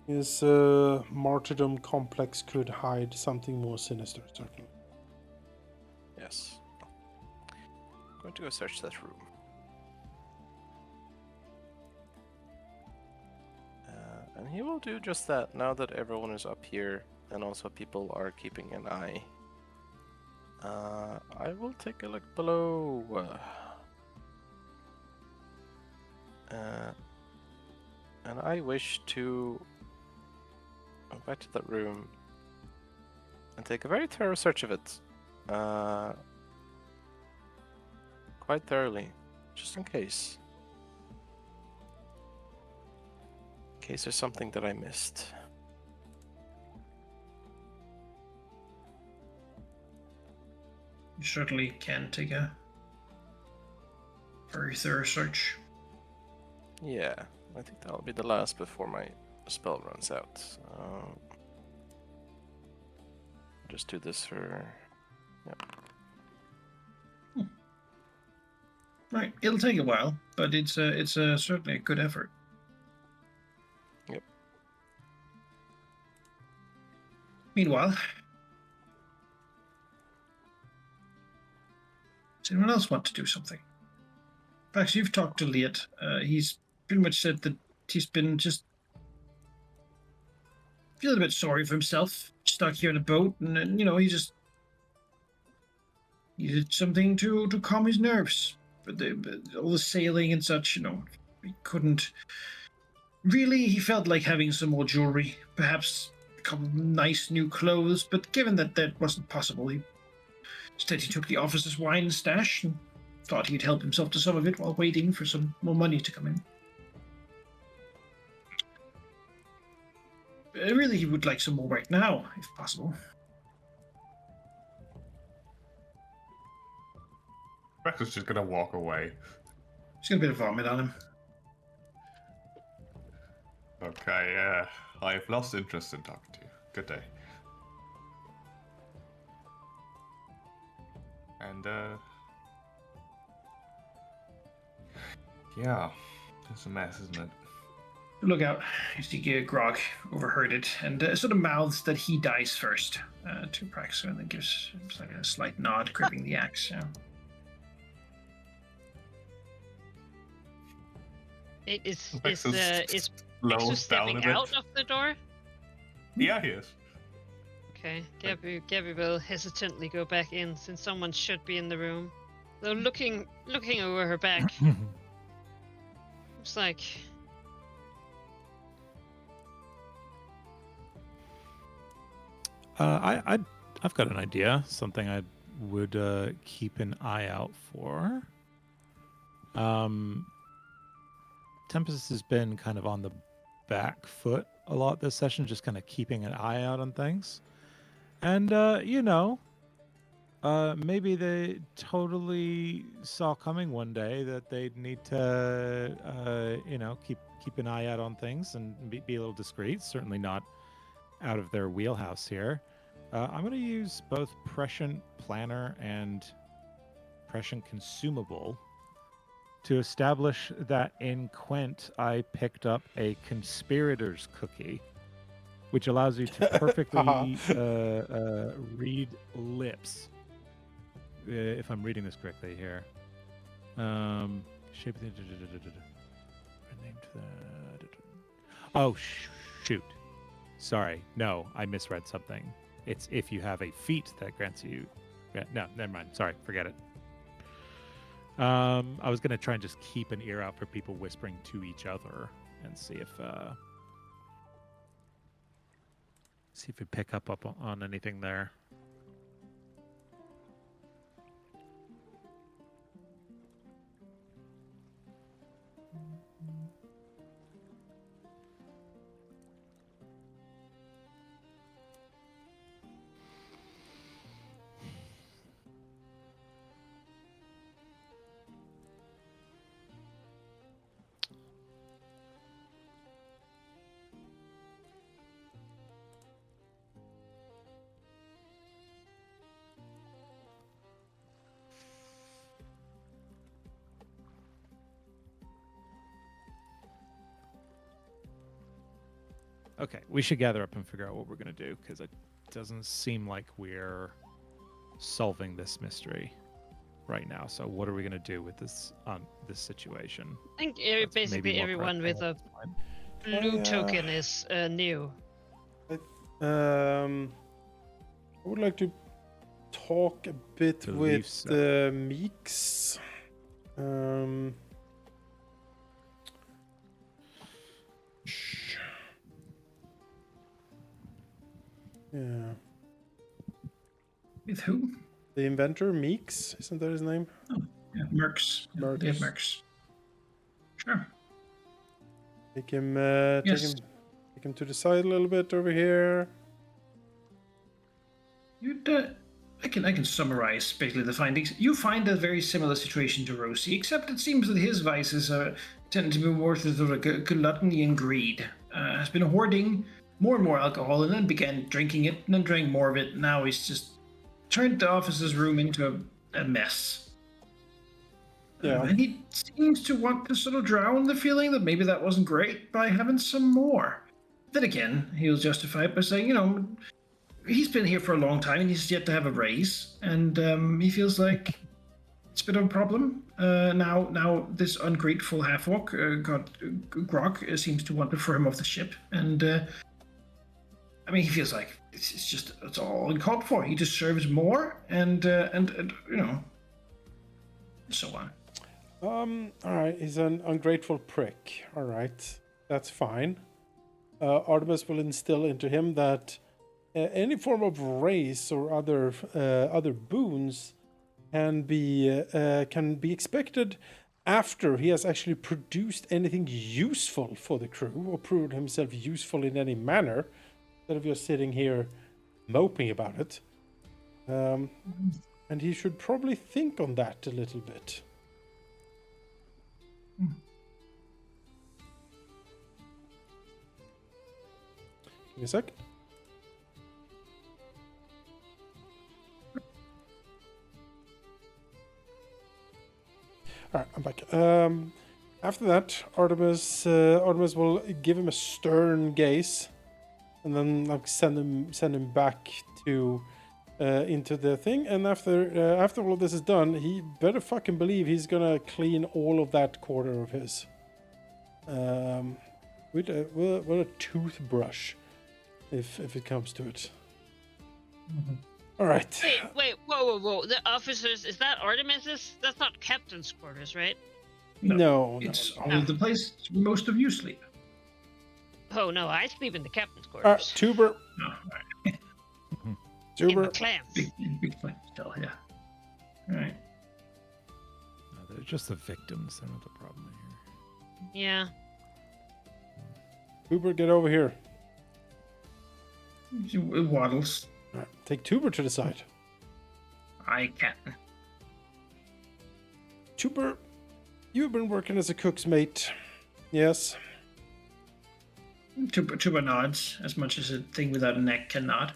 his martyrdom complex could hide something more sinister, certainly. Yes. I'm going to go search that room. And he will do just that now that everyone is up here and also people are keeping an eye. I will take a look below. And I wish to go back to that room and take a very thorough search of it. Quite thoroughly, just in case. In case there's something that I missed. You certainly can take a very thorough search. Yeah, I think that'll be the last before my spell runs out. Just do this for... Yep. Right, it'll take a while, but it's certainly a good effort. Yep. Meanwhile, does anyone else want to do something? Perhaps you've talked to Liet. He's pretty much said that he's been just feeling a bit sorry for himself, stuck here in a boat, and he just needed something to calm his nerves. But all the sailing and such, he couldn't. Really, he felt like having some more jewelry, perhaps a couple of nice new clothes, but given that wasn't possible, instead he took the officer's wine stash and thought he'd help himself to some of it while waiting for some more money to come in. Really, he would like some more right now, if possible. Rex is just gonna walk away. He's got a bit of vomit on him. Okay, I've lost interest in talking to you. Good day. And, yeah, it's a mess, isn't it? Look out. You see Grog overheard it and sort of mouths that he dies first to Praxo and then gives like a slight nod, gripping the axe. Yeah. Is Slows Praxo stepping down a bit. out of the door? Yeah, he is. Okay, Gabby will hesitantly go back in since someone should be in the room. Though looking over her back, it's like I've got an idea. Something I would keep an eye out for. Tempest has been kind of on the back foot a lot this session, just kind of keeping an eye out on things. And, maybe they totally saw coming one day that they'd need to, keep an eye out on things and be a little discreet. Certainly not out of their wheelhouse here. I'm going to use both Prescient Planner and Prescient Consumable to establish that in Quent I picked up a conspirator's cookie, which allows you to perfectly read lips. If I'm reading this correctly here. Shape the... Oh, shoot. Sorry. No, I misread something. It's if you have a feat that grants you... No, never mind. Sorry, forget it. I was going to try and just keep an ear out for people whispering to each other and see if we pick up on anything there. Okay, we should gather up and figure out what we're gonna do because it doesn't seem like we're solving this mystery right now. So what are we gonna do with this situation? I think That's maybe basically more everyone with practical a at this point. blue yeah. token is new. I would like to talk a bit Believe with so. the Meeks. Yeah. With who? The inventor, Meeks, isn't that his name? Yeah, Mercs. Yeah, Dave Mercs. Mercs. Sure. Take him, Yes. take him to the side a little bit over here. You'd, I can summarize basically the findings. You find a very similar situation to Rosie, except it seems that his vices tend to be more sort of like gluttony and greed. Has been hoarding more and more alcohol, and then began drinking it, and then drank more of it. Now he's just turned the office's room into a mess. Yeah. And he seems to want to sort of drown the feeling that maybe that wasn't great by having some more. Then again, he'll justify it by saying, he's been here for a long time and he's yet to have a raise, and he feels like it's a bit of a problem. Now this ungrateful half-orc, Grog, seems to want to throw him off the ship, and he feels like it's all uncalled for. He deserves more, and so on. All right, he's an ungrateful prick. All right, that's fine. Artemis will instill into him that any form of raise or other boons can be expected after he has actually produced anything useful for the crew or proved himself useful in any manner, instead of just sitting here moping about it. And he should probably think on that a little bit. Give me a sec. All right, I'm back. After that, Artemis will give him a stern gaze, and then send him back to into the thing. And after all of this is done, he better fucking believe he's gonna clean all of that quarter of his with a toothbrush, if it comes to it. Mm-hmm. All right. Wait, whoa. The officers, is that Artemis's? That's not captain's quarters, right? No, It's no. only the place where most of you sleep. Oh no, I sleep in the captain's All right, quarters. Tuber. Oh, right. In Tuber. the clans. Big flame still, yeah. All right. No, they're just the victims. They're not the problem here. Yeah. Tuber, get over here. It waddles. All right, take Tuber to the side. I can. Tuber, you've been working as a cook's mate. Yes. Tuba nods as much as a thing without a neck can nod.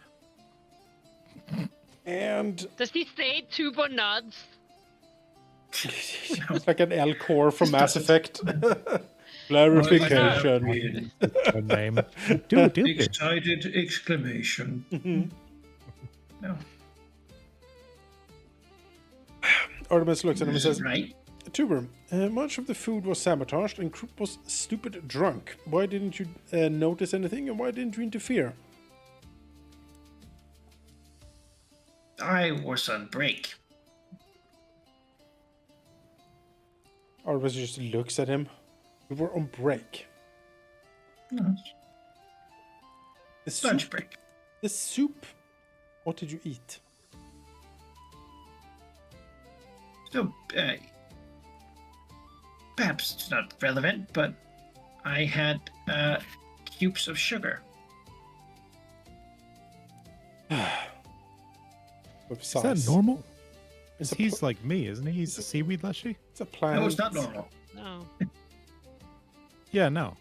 And Does he say tuba nods? it's like an L core from Mass Effect. Clarification. Her name. Do Excited exclamation. No. Artemis looks at him and says, Right. Tuber, much of the food was sabotaged and Krupp was stupid drunk. Why didn't you notice anything, and why didn't you interfere? I was on break. Artemis just looks at him. We were on break. No, The lunch soup, break. the soup. What did you eat? So, perhaps it's not relevant, but I had cubes of sugar. With Is size. that normal? It's a He's like me, isn't he? He's a seaweed leshy? It's a plant. No, it's not normal. No. Yeah, no.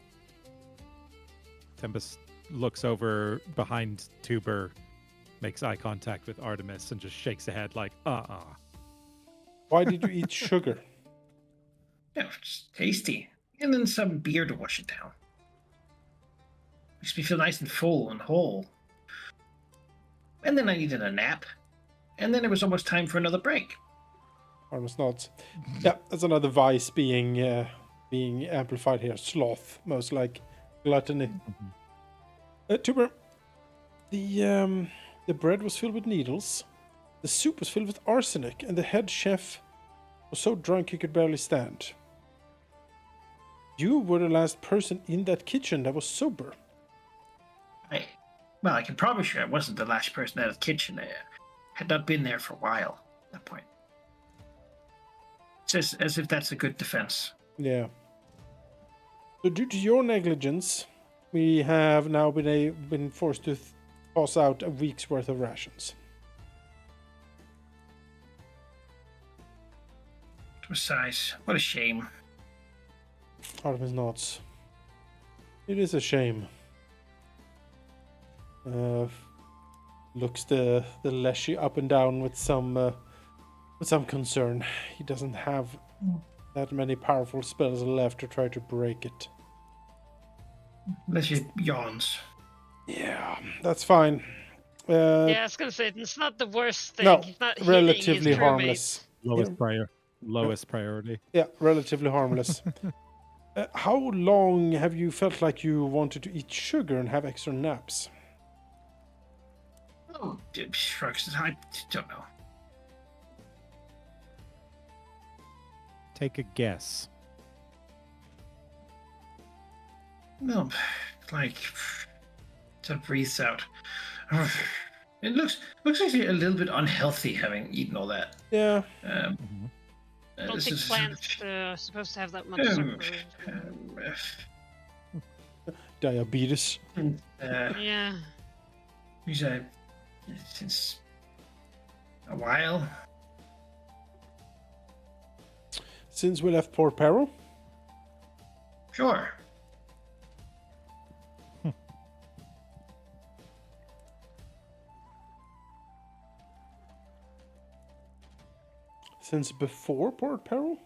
Tempest looks over behind Tuber, makes eye contact with Artemis, and just shakes a head like, Why did you eat sugar? Yeah, it's tasty. And then some beer to wash it down. Makes me feel nice and full and whole. And then I needed a nap. And then it was almost time for another break. Artemis nods. Yeah, that's another vice being amplified here. Sloth, most like gluttony. Tuber, the bread was filled with needles. The soup was filled with arsenic, and the head chef was so drunk he could barely stand. You were the last person in that kitchen that was sober. Well, I can promise you I wasn't the last person out of the kitchen. I had not been there for a while at that point. It's as if that's a good defense. Yeah. So due to your negligence, we have now been forced to toss out a week's worth of rations. Besides, what a shame. Artemis nods. It is a shame. Looks the Leshy up and down with some concern. He doesn't have that many powerful spells left to try to break it. Leshy yawns. Yeah, that's fine. Yeah, I was gonna say it's not the worst thing. No, He's not hitting relatively his harmless. Lowest priority. Yeah, relatively harmless. How long have you felt like you wanted to eat sugar and have extra naps? Oh, shrugs. I don't know. Take a guess. No, like, sort of breathes out. It looks actually a little bit unhealthy having eaten all that. Yeah. I don't think plants are supposed to have that much sugar. Diabetes. Yeah. He's since a while. Since we left Port Peril? Sure. Since before Port Peril?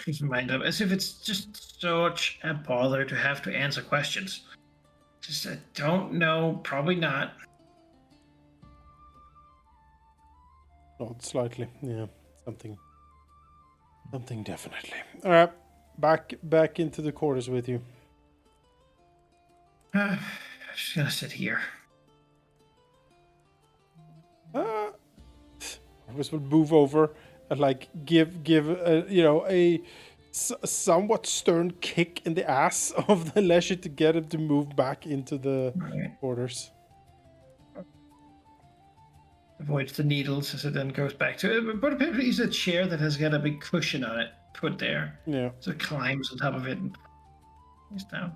Keep in mind, as if it's just such a bother to have to answer questions. Just, I don't know. Probably not. Not slightly. Yeah, something definitely. All right, back into the quarters with you. I'm just gonna sit here. Artemis will move over and like give a somewhat stern kick in the ass of the Leshy to get him to move back into the quarters. Avoids the needles as it then goes back to it. But apparently it's a chair that has got a big cushion on it put there. Yeah. So it climbs on top of it and he's down.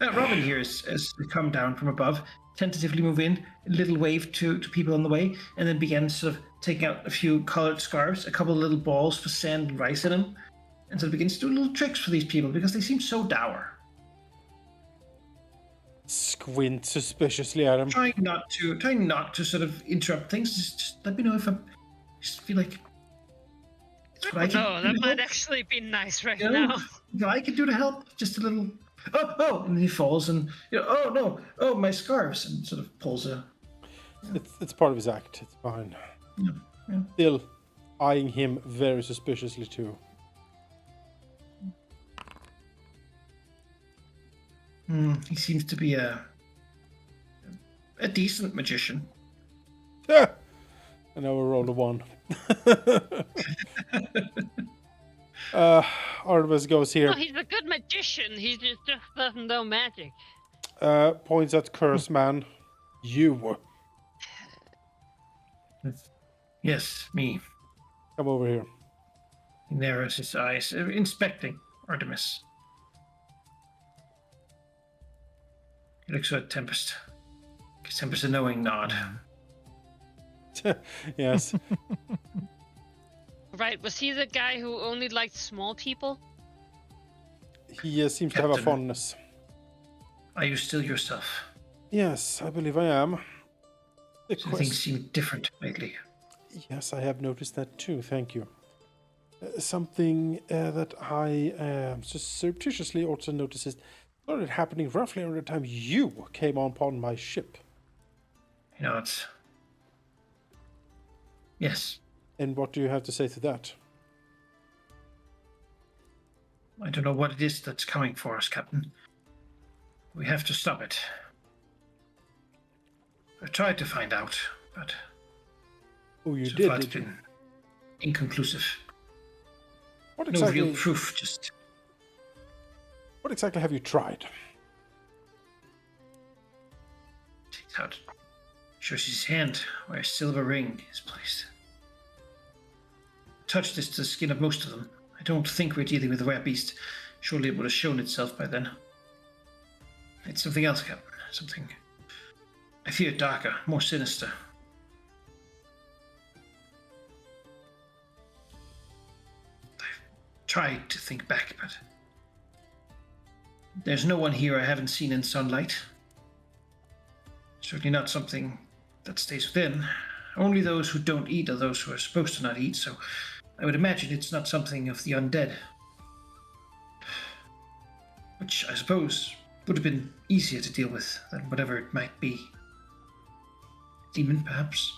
Robin here has come down from above, tentatively move in, a little wave to people on the way, and then begins sort of taking out a few colored scarves, a couple of little balls with sand and rice in them, and so begins to do little tricks for these people because they seem so dour. Squint suspiciously at him. Trying not to sort of interrupt things. Just let me know if I just feel like it's what I can No, do that to might help. actually be nice right You know, now. what I can do to help. Just a little. Oh, and then he falls and oh no, oh my scarves, and sort of pulls a. It's part of his act. It's fine. Yeah. Still eyeing him very suspiciously too. He seems to be a decent magician. Yeah. And now we rolled a 1. Artemis goes here. No, he's a good magician. He just doesn't know magic. Points at Curse Man. You. Yes, me. Come over here. He narrows his eyes, inspecting Artemis. He looks at Tempest. Gives Tempest a knowing nod. Yes. Right, was he the guy who only liked small people? He seems to have a Captain. fondness. Are you still yourself? Yes, I believe I am. The Things seem different lately. Yes, I have noticed that too. Thank you. something that I surreptitiously also noticed started happening roughly around the time you came upon my ship. You know, it's. Yes, And what do you have to say to that? I don't know what it is that's coming for us, Captain. We have to stop it. I tried to find out, but Oh, you so did, far it's did you? been inconclusive. What No real exactly, proof, just what exactly have you tried? takes out. Shows his hand where a silver ring is placed. Touch this to the skin of most of them. I don't think we're dealing with a rare beast. Surely it would have shown itself by then. It's something else, Captain. Something I fear darker, more sinister. I've tried to think back, but there's no one here I haven't seen in sunlight. Certainly not something that stays within. Only those who don't eat are those who are supposed to not eat, so I would imagine it's not something of the undead. Which I suppose would have been easier to deal with than whatever it might be. Demon, perhaps?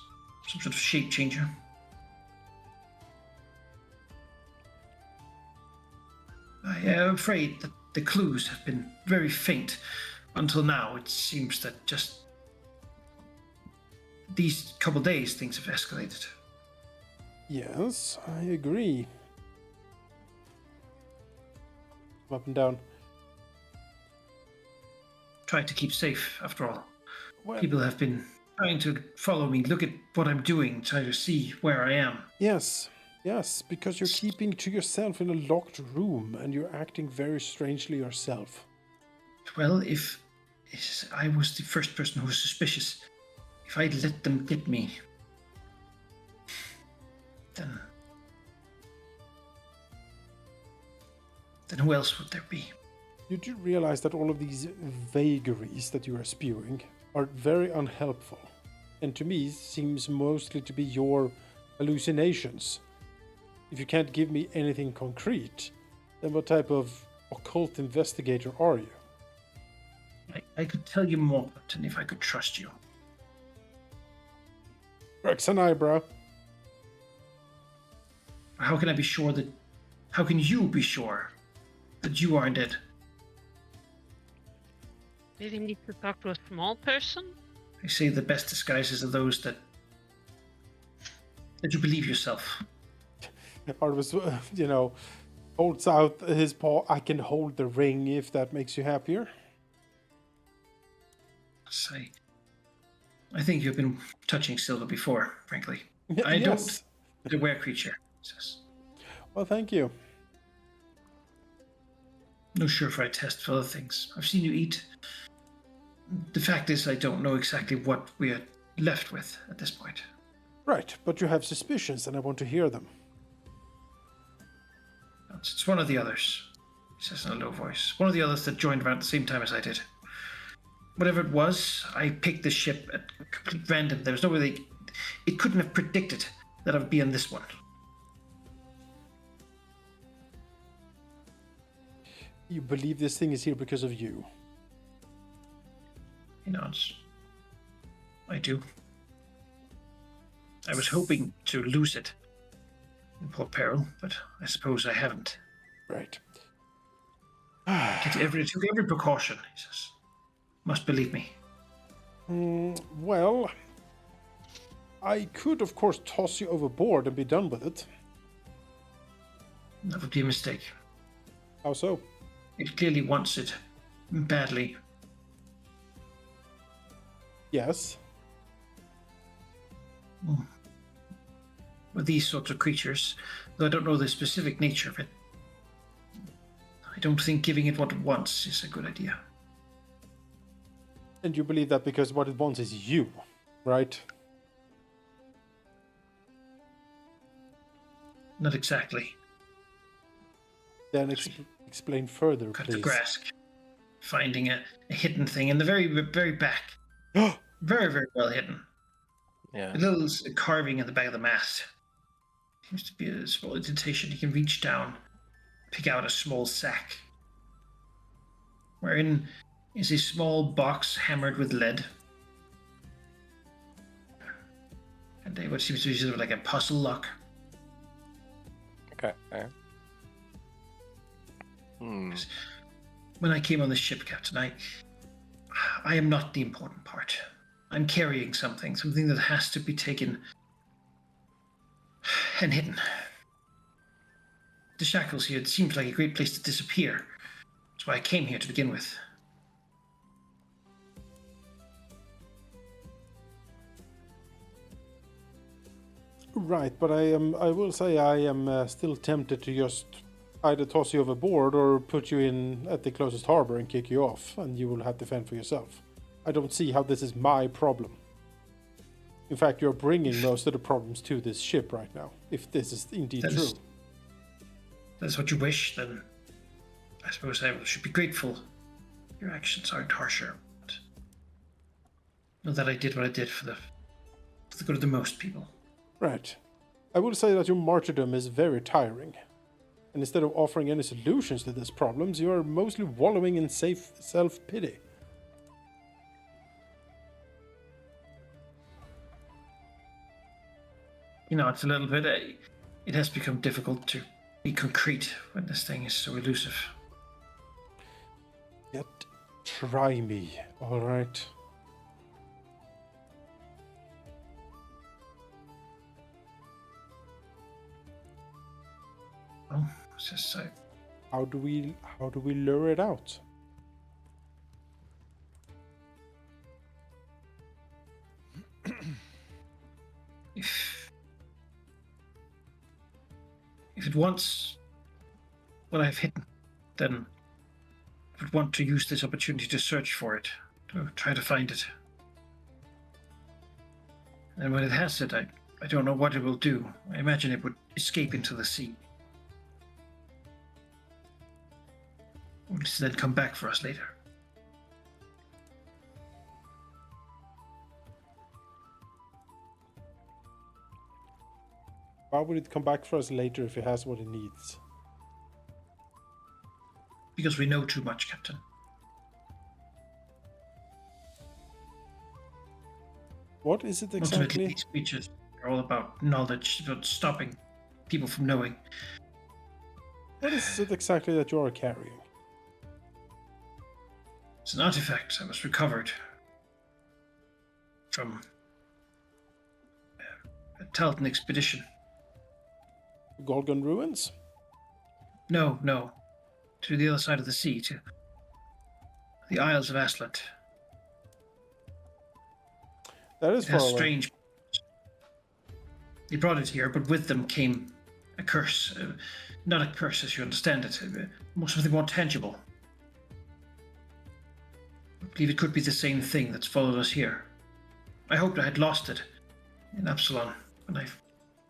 Some sort of shape changer? I am afraid that the clues have been very faint. Until now, it seems that just these couple days things have escalated. Yes, I agree. Up and down. Tried to keep safe, after all. Well, People have been trying to follow me, look at what I'm doing, try to see where I am. yes, because you're keeping to yourself in a locked room and you're acting very strangely yourself. Well, if I was the first person who was suspicious, if I'd let them get me, then who else would there be? You do realize that all of these vagaries that you are spewing are very unhelpful, and to me seems mostly to be your hallucinations. If you can't give me anything concrete, then what type of occult investigator are you? I could tell you more, Captain, if I could trust you. Rex an eyebrow. How can I be sure that... How can you be sure that you aren't dead? Maybe need to talk to a small person? I say the best disguises are those that you believe yourself. Artemis, holds out his paw. I can hold the ring if that makes you happier. I think you've been touching Silva before, frankly. I Yes. don't... The were creature, he says. Well, thank you. No sure if I test for other things. I've seen you eat. The fact is, I don't know exactly what we are left with at this point. Right, but you have suspicions and I want to hear them. It's one of the others, he says in a low voice. One of the others that joined around the same time as I did. Whatever it was, I picked the ship at complete random. There was no way it couldn't have predicted that I would be on this one. You believe this thing is here because of you? He nods. I do. I was hoping to lose it in poor peril, but I suppose I haven't. Right. I took every precaution, he says. Must believe me. Well, I could, of course, toss you overboard and be done with it. That would be a mistake. How so? It clearly wants it badly. Yes. With these sorts of creatures, though I don't know the specific nature of it, I don't think giving it what it wants is a good idea. And you believe that because what it wants is you, right? Not exactly. Then explain further, Cut please. the grass. Finding a hidden thing in the very, very back. Very, very well hidden. Yeah. A little carving in the back of the mast. Seems to be a small indentation. You can reach down, pick out a small sack, wherein is a small box hammered with lead. And what seems to be sort of like a puzzle lock. Okay. Hmm. When I came on the ship, Captain, I am not the important part. I'm carrying something that has to be taken and hidden. The Shackles here, it seems like a great place to disappear. That's why I came here to begin with. Right, but I will say I am still tempted to just either toss you overboard or put you in at the closest harbor and kick you off, and you will have to fend for yourself. I don't see how this is my problem. In fact, you're bringing most of the problems to this ship right now, if this is indeed true. That's what you wish, then I suppose I should be grateful. Your actions aren't harsher. But know that I did what I did for the good of the most people. Right. I will say that your martyrdom is very tiring. And instead of offering any solutions to these problems, you are mostly wallowing in safe self-pity. You know, it's a little bit... it has become difficult to be concrete when this thing is so elusive. Yet, try me, alright? Well, it's just so... How do we lure it out? If it wants what I've hidden, then it would want to use this opportunity to search for it, to try to find it. And when it has it, I don't know what it will do. I imagine it would escape into the sea. Or then come back for us later. Why would it come back for us later if it has what it needs? Because we know too much, Captain. What is it Ultimately, exactly? these creatures are all about knowledge, about stopping people from knowing. What is it exactly that you are carrying? It's an artifact that was recovered from a Talton expedition. Golgan ruins? No, to the other side of the sea, to the Isles of Aslant. That is It far has away. strange. They brought it here, but with them came a curse. Not a curse, as you understand it. Something more tangible. I believe it could be the same thing that's followed us here. I hoped I had lost it in Absalon when I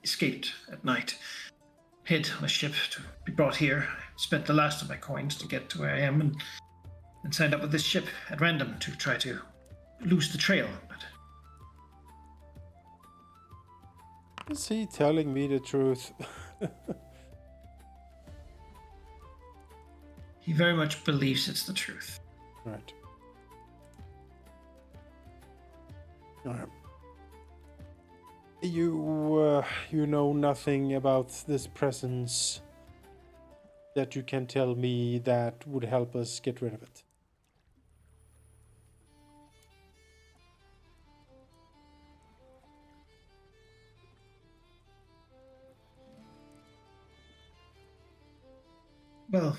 escaped at night. Hid on a ship to be brought here. Spent the last of my coins to get to where I am and signed up with this ship at random to try to lose the trail. But Is he telling me the truth? he very much believes it's the truth. Right. Alright. You know nothing about this presence that you can tell me that would help us get rid of it. Well,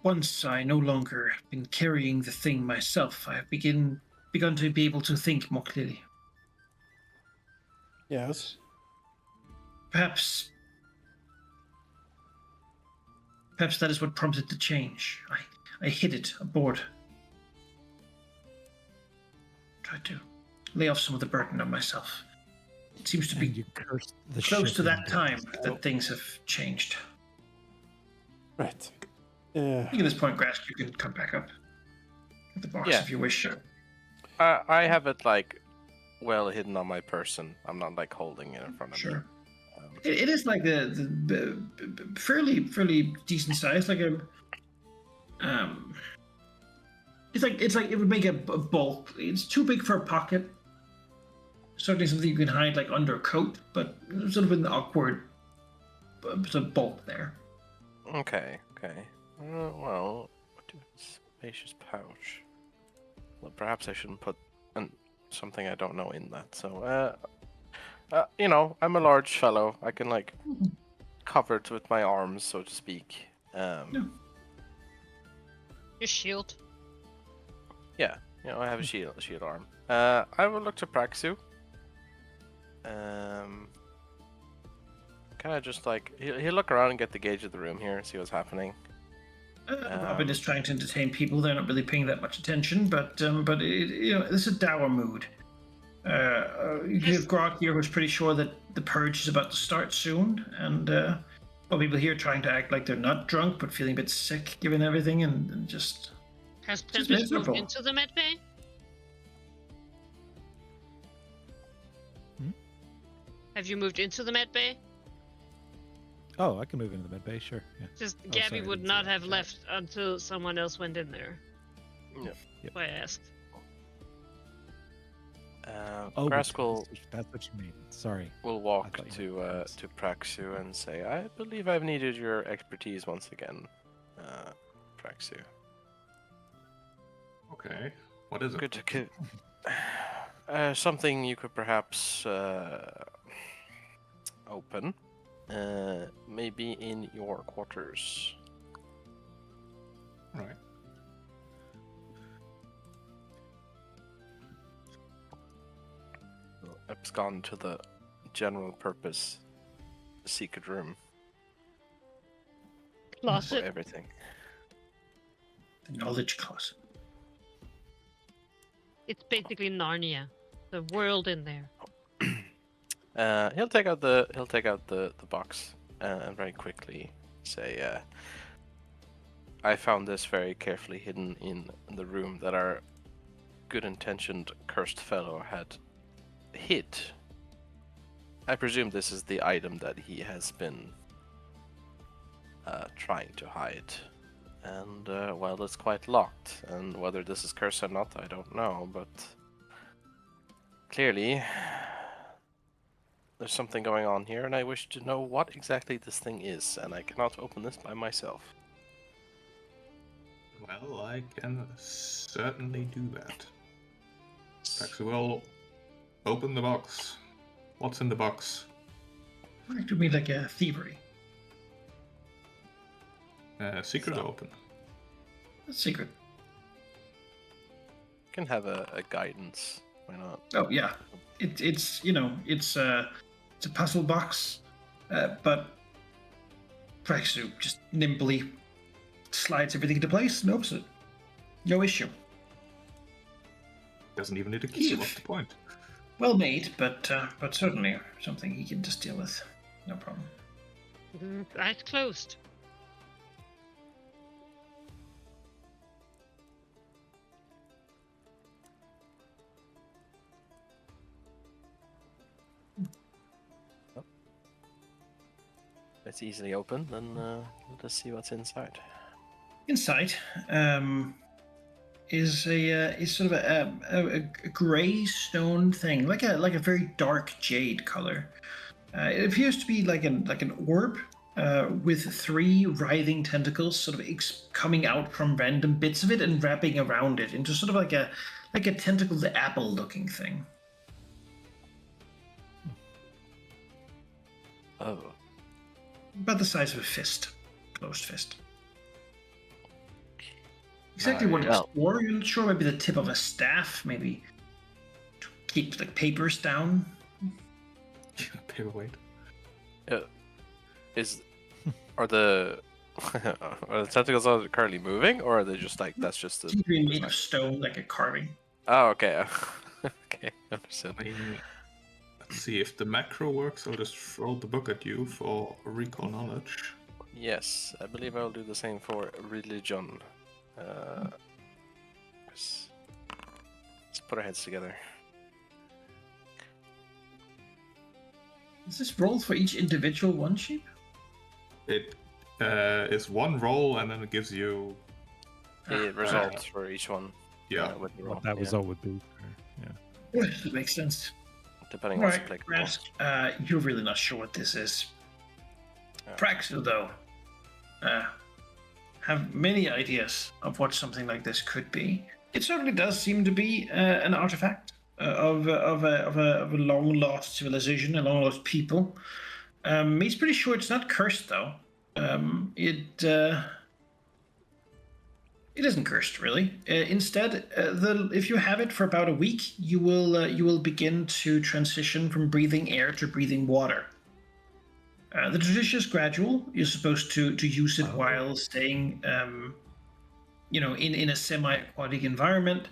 once I no longer have been carrying the thing myself, I have begun to be able to think more clearly. Yes. Perhaps that is what prompted the change. I hid it aboard. Tried to lay off some of the burden on myself. It seems to And be you cursed the close ship to that into time existence. that things have changed. Right. I think at this point, Grask, you can come back up at the box Yeah. if you wish. I have it like well hidden on my person. I'm not like holding it in front of me. Sure. It is like the fairly decent size, like a it's like it would make a bulk. It's too big for a pocket. Certainly something you can hide like under a coat, but sort of an awkward sort of bulk there. Okay. Well, spacious pouch. Well, perhaps I shouldn't put something I don't know in that. So, I'm a large fellow. I can like cover it with my arms, so to speak. Yeah. Your shield. Yeah, I have a shield arm. I will look to Praxu. Kind of just like he'll look around and get the gauge of the room here, see what's happening. Robin is trying to entertain people. They're not really paying that much attention, but this is a dour mood. Grok here was pretty sure that the purge is about to start soon, and people here trying to act like they're not drunk but feeling a bit sick given everything, and just. Has Just Tempest moved miserable. into the med bay? Have you moved into the med bay? Oh, I can move into the med bay, sure. Yeah. Just Oh, Gabby sorry, I would didn't see not that. have left until someone else went in there. Yep. That's why I asked. Oh, Grask that's what you mean. Sorry. will I walk thought you to meant to Praxu and say, "I believe I've needed your expertise once again, Praxu. Okay. What is it? Good to something you could perhaps open, maybe in your quarters." Right. Abscond to the general purpose secret room for Closet. everything. The knowledge closet. It's basically Narnia. The world in there. He'll take out the box and very quickly say, "I found this very carefully hidden in the room that our good-intentioned cursed fellow had hid. I presume this is the item that he has been trying to hide. And, well, it's quite locked. And whether this is cursed or not, I don't know, but clearly there's something going on here, and I wish to know what exactly this thing is, and I cannot open this by myself." Well, I can certainly do that. Praxu will open the box. What's in the box? It would be like a thievery. Secret So- open. A secret. Can have a guidance. Why not? Oh yeah, it's a puzzle box, but Praxu just nimbly slides everything into place and opens it. No issue. Doesn't even need a key. What's the point? Well made, but certainly something he can just deal with. No problem. Eyes closed. It's easily open, then let us see what's inside. Inside is sort of a gray stone thing, like a very dark jade color. It appears to be like an orb with three writhing tentacles, sort of coming out from random bits of it and wrapping around it into sort of like a tentacled apple-looking thing. Oh. About the size of a fist, closed fist. Exactly what it's well. for, you're not sure. Maybe the tip of a staff, maybe to keep the papers down. Paperweight. Are the are the tentacles currently moving, or are they just like that's just a? Maybe made of stone, like a carving. Oh, okay. Okay, understood. I mean, let's see if the macro works. I'll just throw the book at you for recall knowledge. Yes, I believe I'll do the same for religion. Let's put our heads together. Is this roll for each individual one sheep? It is one roll, and then it gives you The results for each one. yeah. With the roll. What that yeah, result would be. Yeah. That makes sense. depending All what's right, applicable. Rask, you're really not sure what this is. Praxu, though, have many ideas of what something like this could be. It certainly does seem to be an artifact of a long lost civilization, a long lost people. He's pretty sure it's not cursed, though. It isn't cursed, really. Instead, if you have it for about a week, you will begin to transition from breathing air to breathing water. The transition is gradual. You're supposed to use it while staying, in a semi-aquatic environment,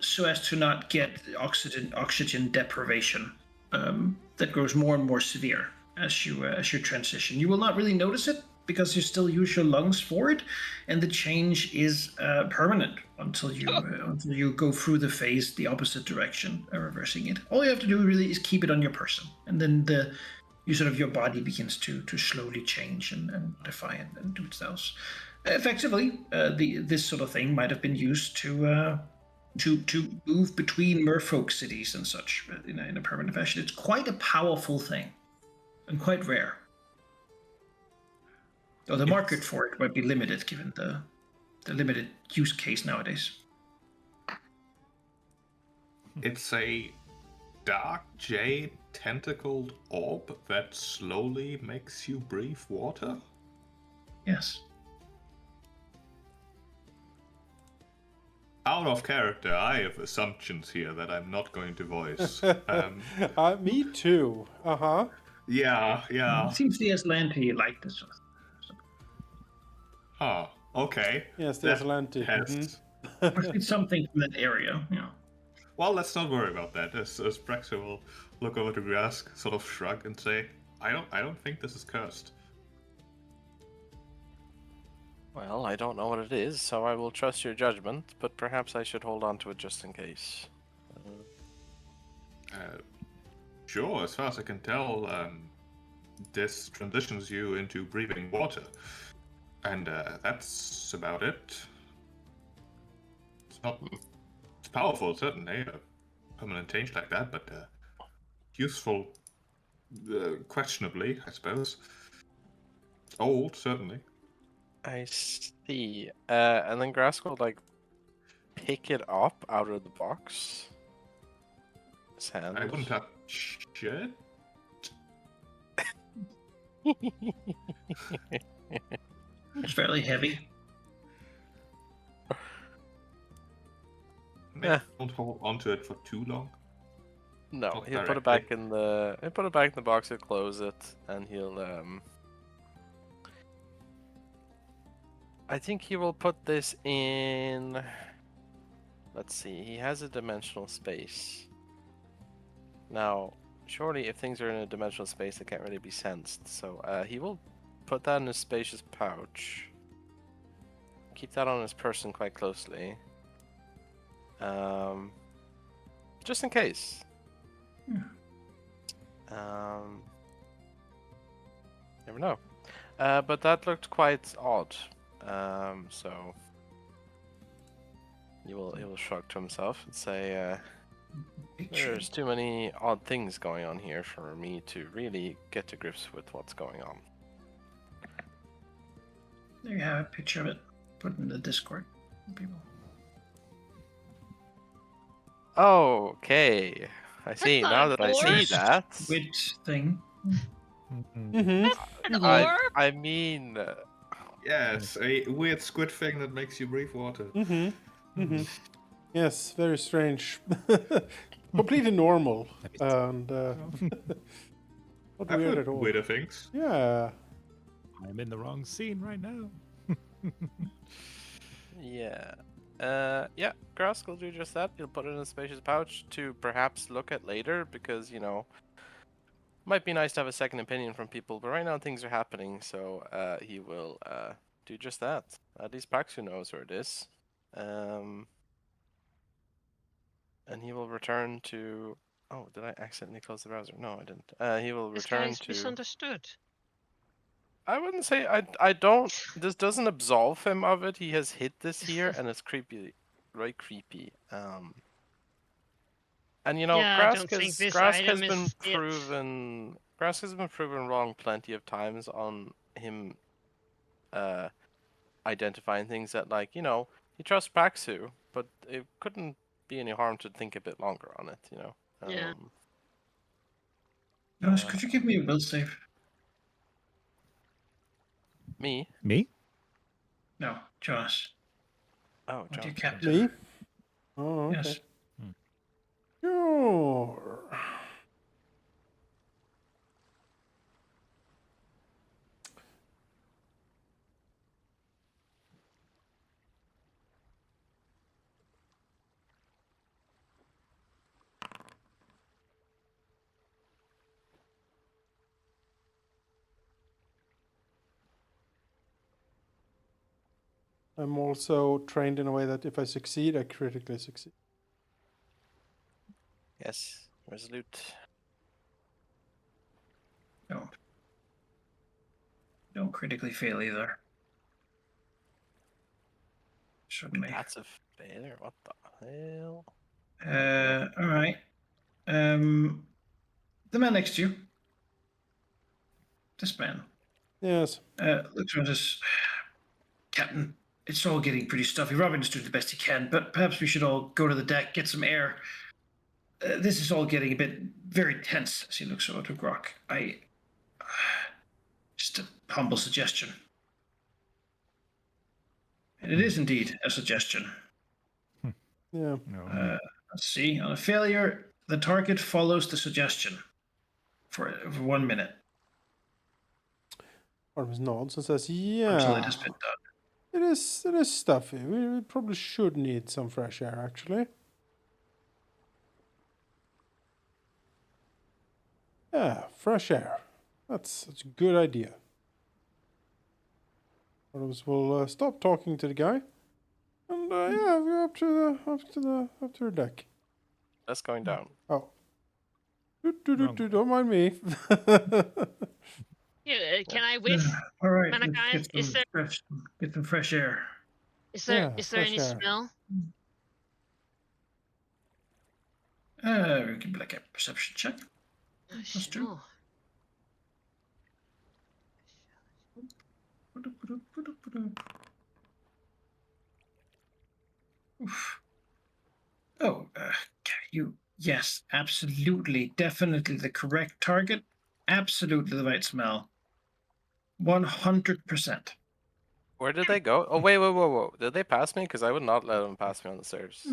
so as to not get oxygen deprivation that grows more and more severe as you transition. You will not really notice it because you still use your lungs for it, and the change is permanent until you go through the phase the opposite direction, reversing it. All you have to do really is keep it on your person, and then your body begins to slowly change and modify and do its else. Effectively, this sort of thing might have been used to move between merfolk cities and such in a permanent fashion. It's quite a powerful thing and quite rare. Though the market for it might be limited given the limited use case nowadays. It's a dark jade tentacled orb that slowly makes you breathe water? Yes. Out of character, I have assumptions here that I'm not going to voice. Me too. Uh-huh. Yeah. It seems the Aslanti like this sort of thing. Huh. Okay. Yes, the That Aslanti. has- Must be something from that area, Well, let's not worry about that. As Praxo will look over to Grask, sort of shrug, and say, "I don't think this is cursed." Well, I don't know what it is, so I will trust your judgment, but perhaps I should hold on to it just in case. Sure. As far as I can tell, this transitions you into breathing water, and that's about it. It's powerful, certainly, a permanent change like that, but useful, questionably, I suppose. Old, certainly. I see. And then Grask will pick it up out of the box. His hand. I wouldn't touch it. It's fairly heavy. Maybe don't hold onto it for too long. No, Not he'll put it directly. back in the. He'll put it back in the box. He'll close it, and he'll. I think he will put this in. Let's see. He has a dimensional space. Now, surely, if things are in a dimensional space, they can't really be sensed. So he will put that in a spacious pouch. Keep that on his person quite closely. Just in case. Never know. But that looked quite odd. So he will shrug to himself and say, "There's too many odd things going on here for me to really get to grips with what's going on." There you have a picture of it. Put in the Discord, people. Okay, I see. not Now an that I see orb. that, Which thing? Mm-hmm. An I orb? I mean, Yes, a weird squid thing that makes you breathe water. Yes, very strange. Completely normal. And not I've weird heard at all. weirder things. Yeah. I'm in the wrong scene right now. yeah. Yeah, Grask will do just that. He'll put it in a spacious pouch to perhaps look at later because, might be nice to have a second opinion from people, but right now things are happening, so he will do just that. At least Praxu knows where it is. And he will return to Oh, did I accidentally close the browser? No, I didn't. He will This return guy's to. misunderstood. I wouldn't say I don't. This doesn't absolve him of it. He has hit this here, and it's creepy, right? Creepy. And you know, Yeah, I don't think this Grask has item been is it. proven. Grask has been proven wrong plenty of times on him, identifying things that, like, you know, he trusts Paxu, but it couldn't be any harm to think a bit longer on it. You know. Yeah. Josh, could you give me a will save? Me? Me? No, Josh. Oh, What do you John. captain? Me? Oh, okay. Yes. Sure. I'm also trained in a way that if I succeed, I critically succeed. Yes, resolute. Don't critically fail either. Certainly. That's a failure. What the hell? All right. The man next to you. This man. Yes. Looks around us. Captain, it's all getting pretty stuffy. Robin's doing the best he can, but perhaps we should all go to the deck, get some air. This is all getting a bit very tense as he looks over to Grok. Just a humble suggestion. And it is indeed a suggestion. Yeah. No. Let's see. On a failure, the target follows the suggestion for 1 minute Artemis nods and says, until "Yeah, it has been done. it is stuffy. We probably should need some fresh air, actually." Yeah, fresh air. That's a good idea. Artemis will stop talking to the guy, and yeah, go up to the deck. That's going down. Oh, Wrong way. don't mind me. Yeah, can I whiff? All right, let's Manakai, get some fresh air. is there Yeah, is there any fresh air. smell? We can like a perception check. That's true. Oh, Oof. Oh, yes, absolutely, definitely the correct target, absolutely the right smell, 100%. Where did they go? Oh, wait, whoa. Did they pass me? Because I would not let them pass me on the stairs.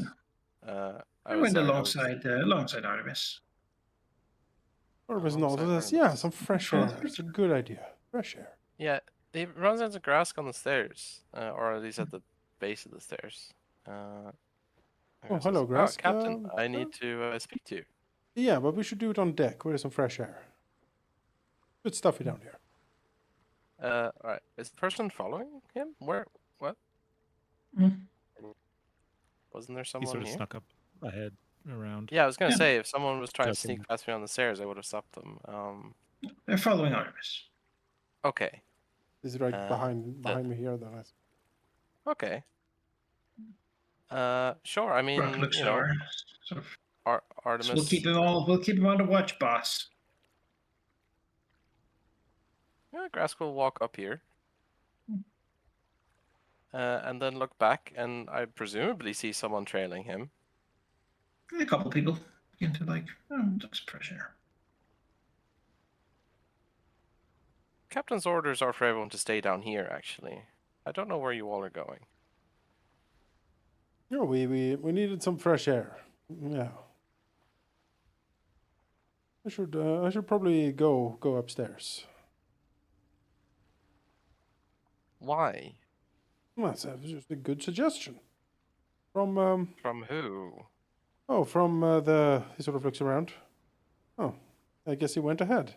I went alongside Artemis. Artemis Alongside nods and says, Artemis. "Yeah, some fresh air. It's a good idea. Fresh air." Yeah, he runs into Grask on the stairs, or at least at the base of the stairs. Oh, hello, Grask. Captain, I need to speak to you. Yeah, but we should do it on deck where there's some fresh air. It's stuffy down here. Alright. Is the person following him? Where? What? Mm. Wasn't there He someone sort of here? snuck up ahead around. Yeah, I was gonna Yeah. say, if someone was trying to Joking. sneak past me on the stairs, I would have stopped them. They're following Artemis. Okay. Is right behind that- me here, then. Okay. Sure. I mean, Grok looks you know, over. Sort of, so Artemis. we'll keep him on the watch, boss. Yeah, Grask will walk up here. And then look back, and I presumably see someone trailing him. A couple people begin to that's fresh air. Captain's orders are for everyone to stay down here, actually. I don't know where you all are going. No, we needed some fresh air. Yeah. I should probably go upstairs. Why? Well, that's just a good suggestion. From From who? from he sort of looks around. Oh, I guess he went ahead.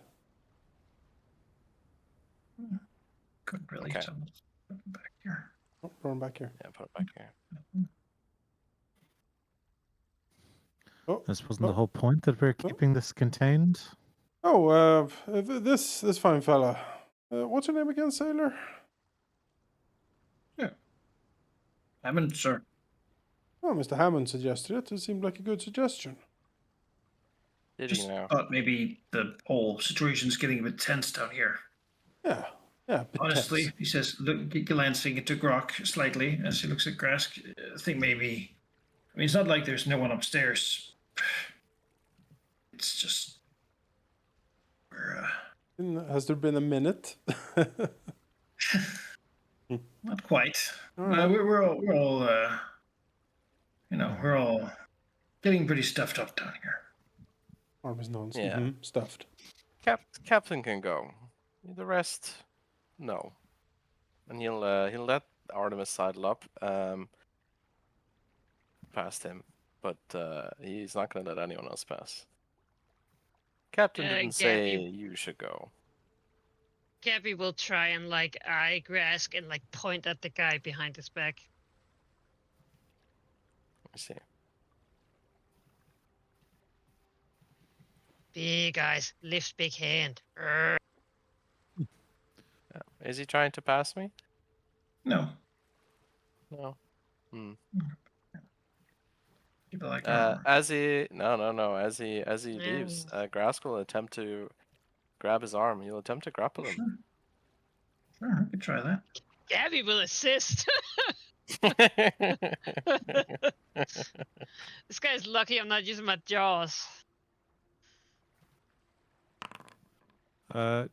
Couldn't really Okay. tell. Back here. Oh, going back here. Yeah, put it back here. Oh, This wasn't the oh, whole point that we're oh. keeping this contained. oh, this fine fella. What's your name again, sailor? Hammond, sir. Oh, Mr. Hammond suggested it. It seemed like a good suggestion. Did Just you know? thought maybe the whole situation's getting a bit tense down here. Yeah, a bit Honestly, tense. he says, look, glancing into Grok slightly as he looks at Grask. I think maybe. I mean, it's not like there's no one upstairs. It's just. We're. Has there been a minute? Not quite. All right. We're all we're all getting pretty stuffed up down here. Arm is nonce. Yeah. Stuffed. Captain can go. The rest, no. And he'll let Artemis sidle up past him, but he's not gonna let anyone else pass. Captain didn't say Gabby, you should go. Gabby will try and like eye Grask and like point at the guy behind his back. Let me see. Big eyes, lifts big hand. Urgh. Yeah. Is he trying to pass me? No. No. Hmm. People like armor. As he as he Yeah. leaves, Grask will attempt to grab his arm. He'll attempt to grapple him. Sure, I could try that. Gabby will assist. This guy's lucky I'm not using my jaws.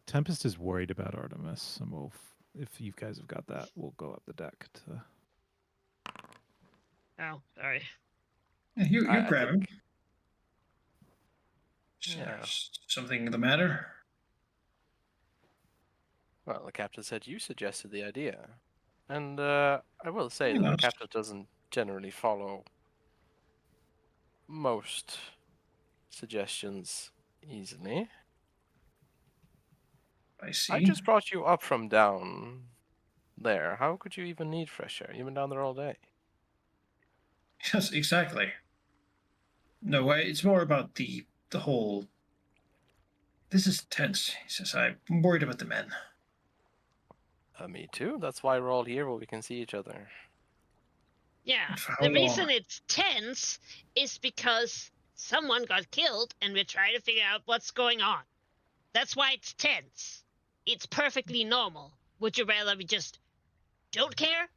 Tempest is worried about Artemis, and we'll, if you guys have got that, we'll go up the deck to. Oh, sorry. Yeah, you I grab him. Yeah. Something the matter? Well, the captain said you suggested the idea. And I will say that the Almost. captain doesn't generally follow most suggestions easily. I see. I just brought you up from down there. How could you even need fresh air? You've been down there all day. Yes, exactly. No, it's more about the whole. This is tense. He says, I'm worried about the men. Me too. That's why we're all here, where we can see each other. Yeah, For how the long? reason it's tense is because someone got killed and we're trying to figure out what's going on. That's why it's tense. It's perfectly normal. Would you rather we just don't care?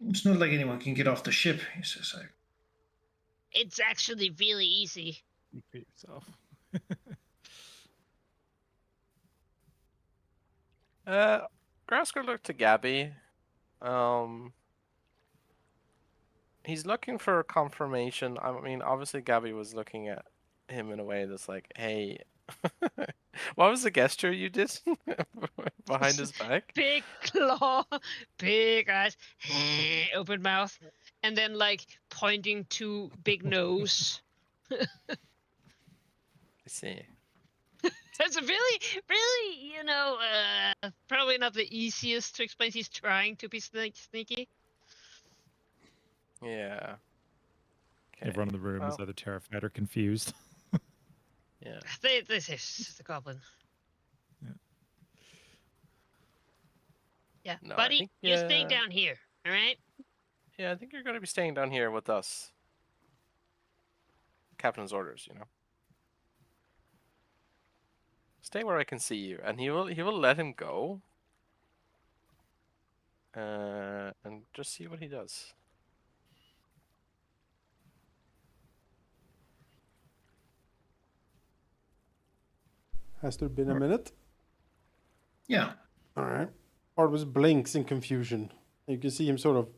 It's not like anyone can get off the ship. He says, It's actually really easy. Speak for yourself. Grasker looked to Gabby. He's looking for confirmation. I mean, obviously Gabby was looking at him in a way that's like, hey, what was the gesture you did behind his back? Big claw, big eyes, open mouth, and then like pointing to big nose. I see. That's really, really, probably not the easiest to explain. He's trying to be sneaky. Yeah. Everyone in the room is well, either terrified or confused. Yeah. This is the goblin. Yeah, No, I buddy, think, you stay down here, all right? Yeah, I think you're going to be staying down here with us. Captain's orders, you know. Stay where I can see you, and he will let him go. And just see what he does. Has there been a minute? yeah. All right. Artemis blinks in confusion. You can see him sort of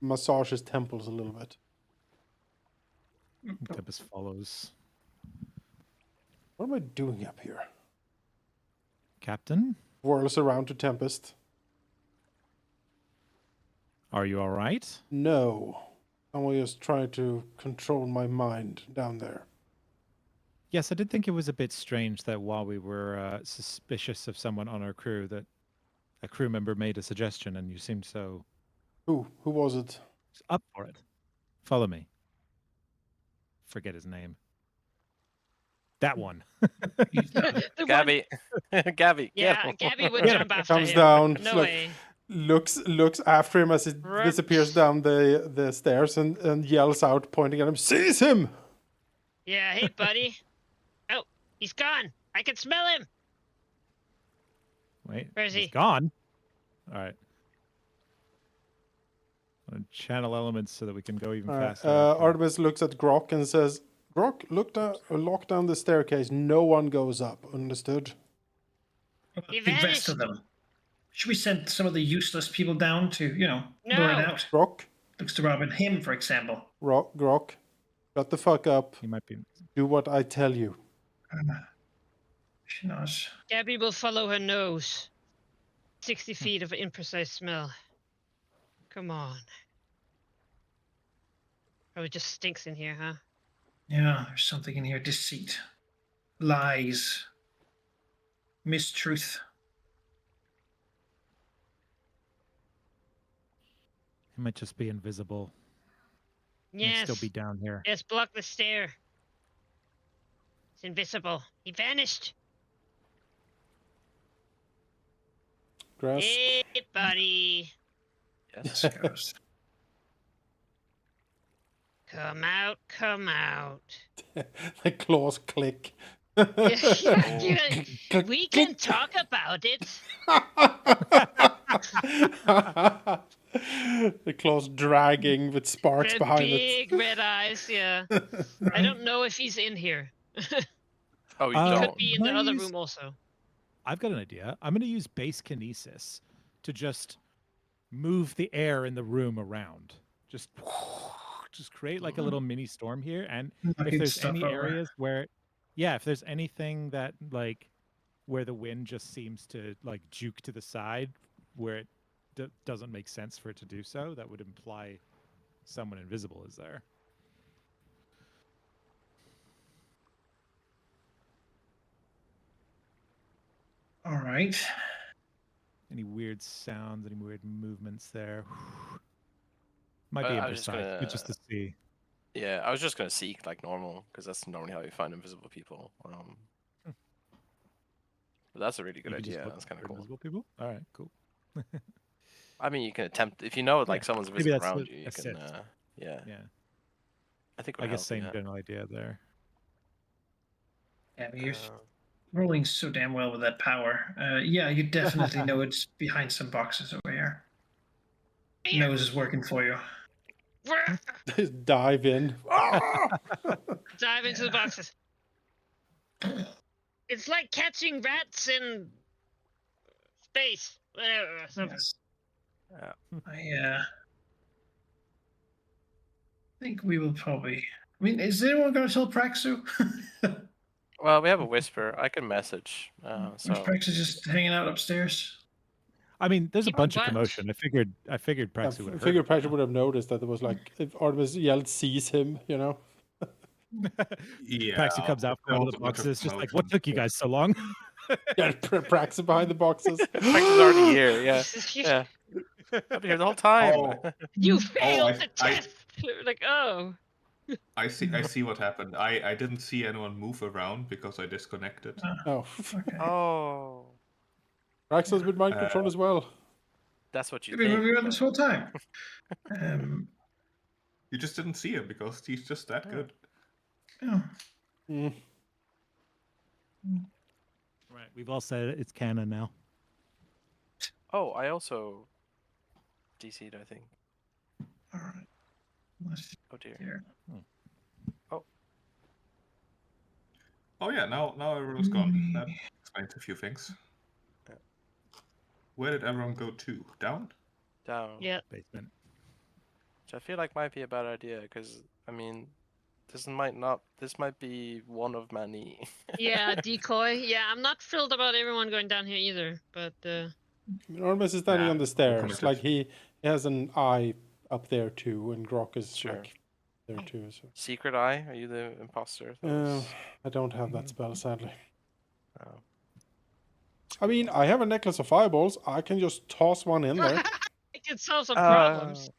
massage his temples a little bit. Tempest follows. What am I doing up here? Captain, Whirls around to Tempest. are you all right? No. I'm just trying to control my mind down there. Yes, I did think it was a bit strange that while we were suspicious of someone on our crew, that a crew member made a suggestion, and you seemed so Who? Who was it? up for it. Follow me. forget his name. That one. The one- Gabby, Gabby, get Yeah, him. Gabby would Get jump after Comes him. down, No like, way. looks after him as he Rup. disappears down the stairs and yells out, pointing at him, "Seize him!" Yeah, hey, buddy. Oh, he's gone. I can smell him. Wait, Where is he's he? gone. All right. I'm gonna channel elements so that we can go even All right, faster. after- Artemis looks at Grok and says, "Grok, lock down the staircase. No one goes up. Understood?" He The rest vanished. of them. Should we send some of the useless people down to, lure it No. out? Grok, Looks to Robin. Him, for example. Grok, shut the fuck up. He might be. Do what I tell you. She knows. Gabby will follow her nose. 60 feet of imprecise smell. Come on. Probably just stinks in here, huh? Yeah, there's something in here. Deceit. Lies. Mistruth. He might just be invisible. Might Yes. still be down here. Yes, block the stair. It's invisible. He vanished. Grass. Hey, buddy. Yes. Goes. Come out, come out. The claws click. Yeah, we can talk about it. The claws dragging with sparks Red, behind big it. red eyes, yeah. I don't know if he's in here. Oh, you Uh, Could don't. be in the other Nice. room also. I've got an idea. I'm going to use base kinesis to just move the air in the room around. Just create like a little mini storm here. And if Knocking there's stuff any over. areas where, yeah, if there's anything that like where the wind just seems to like juke to the side where it doesn't make sense for it to do so, that would imply someone invisible is there. All right. Any weird sounds, any weird movements there? Might I be was just imprecise, but just gonna- to see. Yeah, I was just gonna seek like normal because that's normally how you find invisible people. But that's a really good You could just idea. look That's kind of for cool. invisible people. All right, cool. I mean, you can attempt if you know like Yeah, someone's maybe invisible that's around a- you. You a can, sense. yeah. Yeah, I think. It I would guess help, same yeah. general idea there. Yeah, but you're Uh, rolling so damn well with that power. Yeah, you definitely know it's behind some boxes over here. Here. Nose is working for you. Just dive in. Dive into the Yeah. boxes. It's like catching rats in space. Whatever. Something. Yes. Yeah. I think we will probably. I mean, is anyone going to tell Praxu? Well, we have a whisper. I can message. Or So is Praxu just hanging out upstairs? I mean, there's a Keep bunch of what? commotion. I figured I Praxu would have figure heard. Praxu would have noticed that there was like, if Artemis yelled, "Seize him," you know? Yeah. Praxu comes out from there all was the a bunch of boxes, just like, what commotion. took you guys so long? Yeah, Praxu behind the boxes. Prax is already here. Yeah. Yeah. I've been here the whole time. Oh, You failed I- the I- test. Like, oh. I see what happened. I didn't see anyone move around because I disconnected. Oh, Okay. Oh, Praxu's with mind control as well. that's what you We've been think. where we were this but- whole time. You just didn't see him because he's just that good. Oh, Mm. Right, we've all said it. It's canon now. Oh, I also DC'd, I think. all right. Let's see Oh dear. here. Oh yeah, now everyone's gone. That explains a few things. Yeah. Where did everyone go to? Down? Down. Yeah. Basement. Which I feel like might be a bad idea because I mean, this might be one of many. Yeah, decoy. Yeah, I'm not thrilled about everyone going down here either. But Artemis is standing Yeah, on the I'm stairs. committed. Like he has an eye up there too, and Grok is Sure. like there too. So. Secret Eye? Are you the imposter? That was- I don't have that spell, sadly. Oh. I mean, I have a necklace of fireballs. I can just toss one in there. it could solve some problems.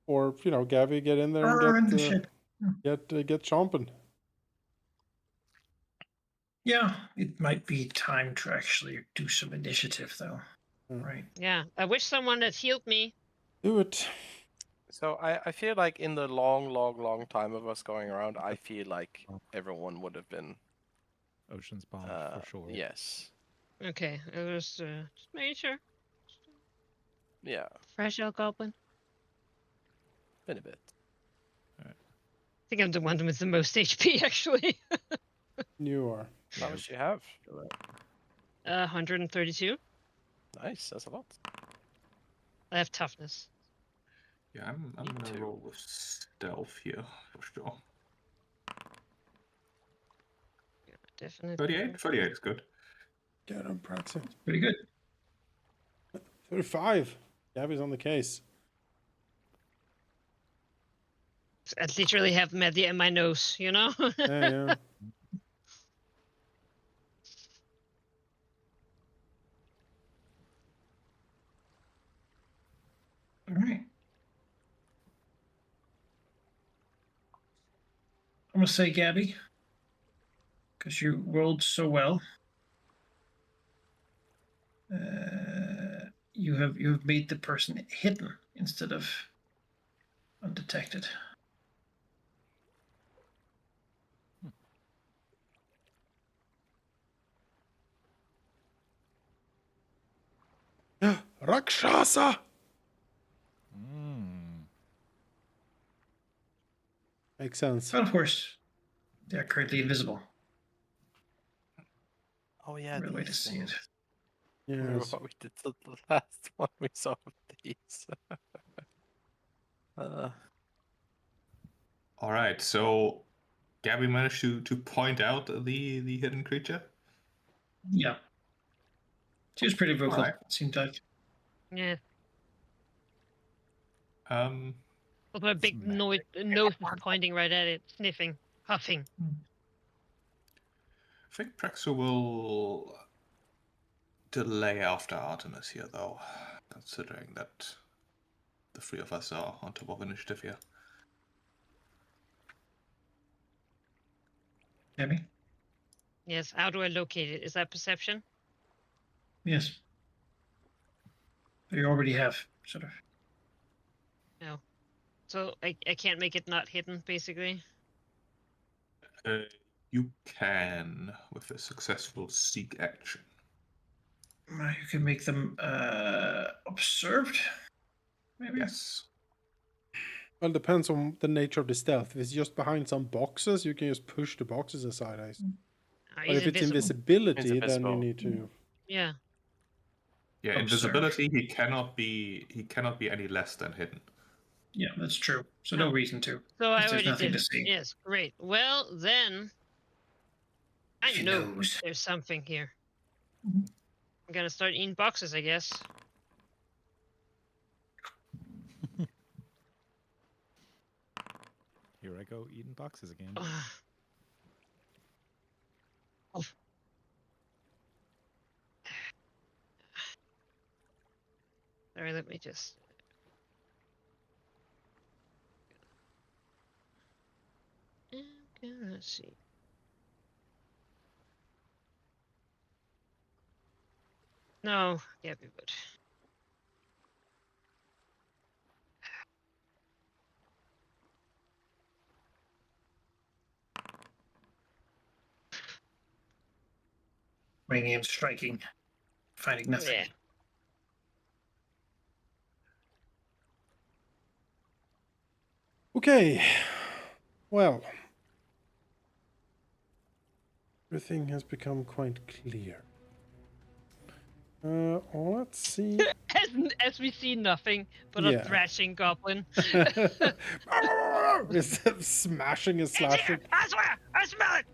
Or, Gabby, get in there and Burn the ship. get chomping. Yeah, it might be time to actually do some initiative, though. Right. Yeah, I wish someone had healed me. Do it. So I feel like in the long time of us going around, I feel like everyone would have been Ocean's bombed for sure. yes. Okay, it was just making sure. Yeah, Fresh out goblin. been a bit. I think I'm the one with the most HP actually. You are. How much do you have? 132. Nice, that's a lot. I have toughness. Yeah, I'm Me gonna too. roll with stealth here for sure. Yeah, definitely. 38? 38 is good. Get him, Praxis. Pretty good. 35. Gabby's on the case. I literally have media in my nose, you know? Yeah. All right. I'm gonna say Gabby, because you rolled so well. You have made the person hidden instead of undetected. Rakshasa! Mm. Makes sense. But of course, they are currently invisible. Oh yeah, Real way to these see it. things. Remember Yes. what we did to the last one we saw of these? All right, so Gabby managed to point out the hidden creature. Yeah. She was pretty vocal, Alright. it seemed like. Yeah. Um, With my big nose is pointing right at it, sniffing, huffing. I think Praxu will delay after Artemis here, though, considering that the three of us are on top of initiative here. Gabby? Yes, how do I locate it? Is that perception? Yes. You already have, sort of. No. So I can't make it not hidden, basically? You can with a successful seek action. You can make them observed, maybe? Yes. Well, it depends on the nature of the stealth. If it's just behind some boxes, you can just push the boxes aside. But He's if it's invisible. invisibility, then you Invisible. need to. Yeah. Yeah, Observe. invisibility. He cannot be any less than hidden. Yeah, that's true. So no reason to. So I There's already nothing did to it. see. Yes, great. Well, then I She know knows. there's something here. Mhm. I'm gonna start eating boxes, I guess. Here I go eating boxes again. Oh. Sorry, let me just. I'm gonna see. No, Gabby would. Ringing and striking, finding nothing. Yeah. Okay. Well, everything has become quite clear. Let's see. As we see nothing but Yeah. a thrashing goblin. It's smashing and It's here! slashing. I swear! I smell it!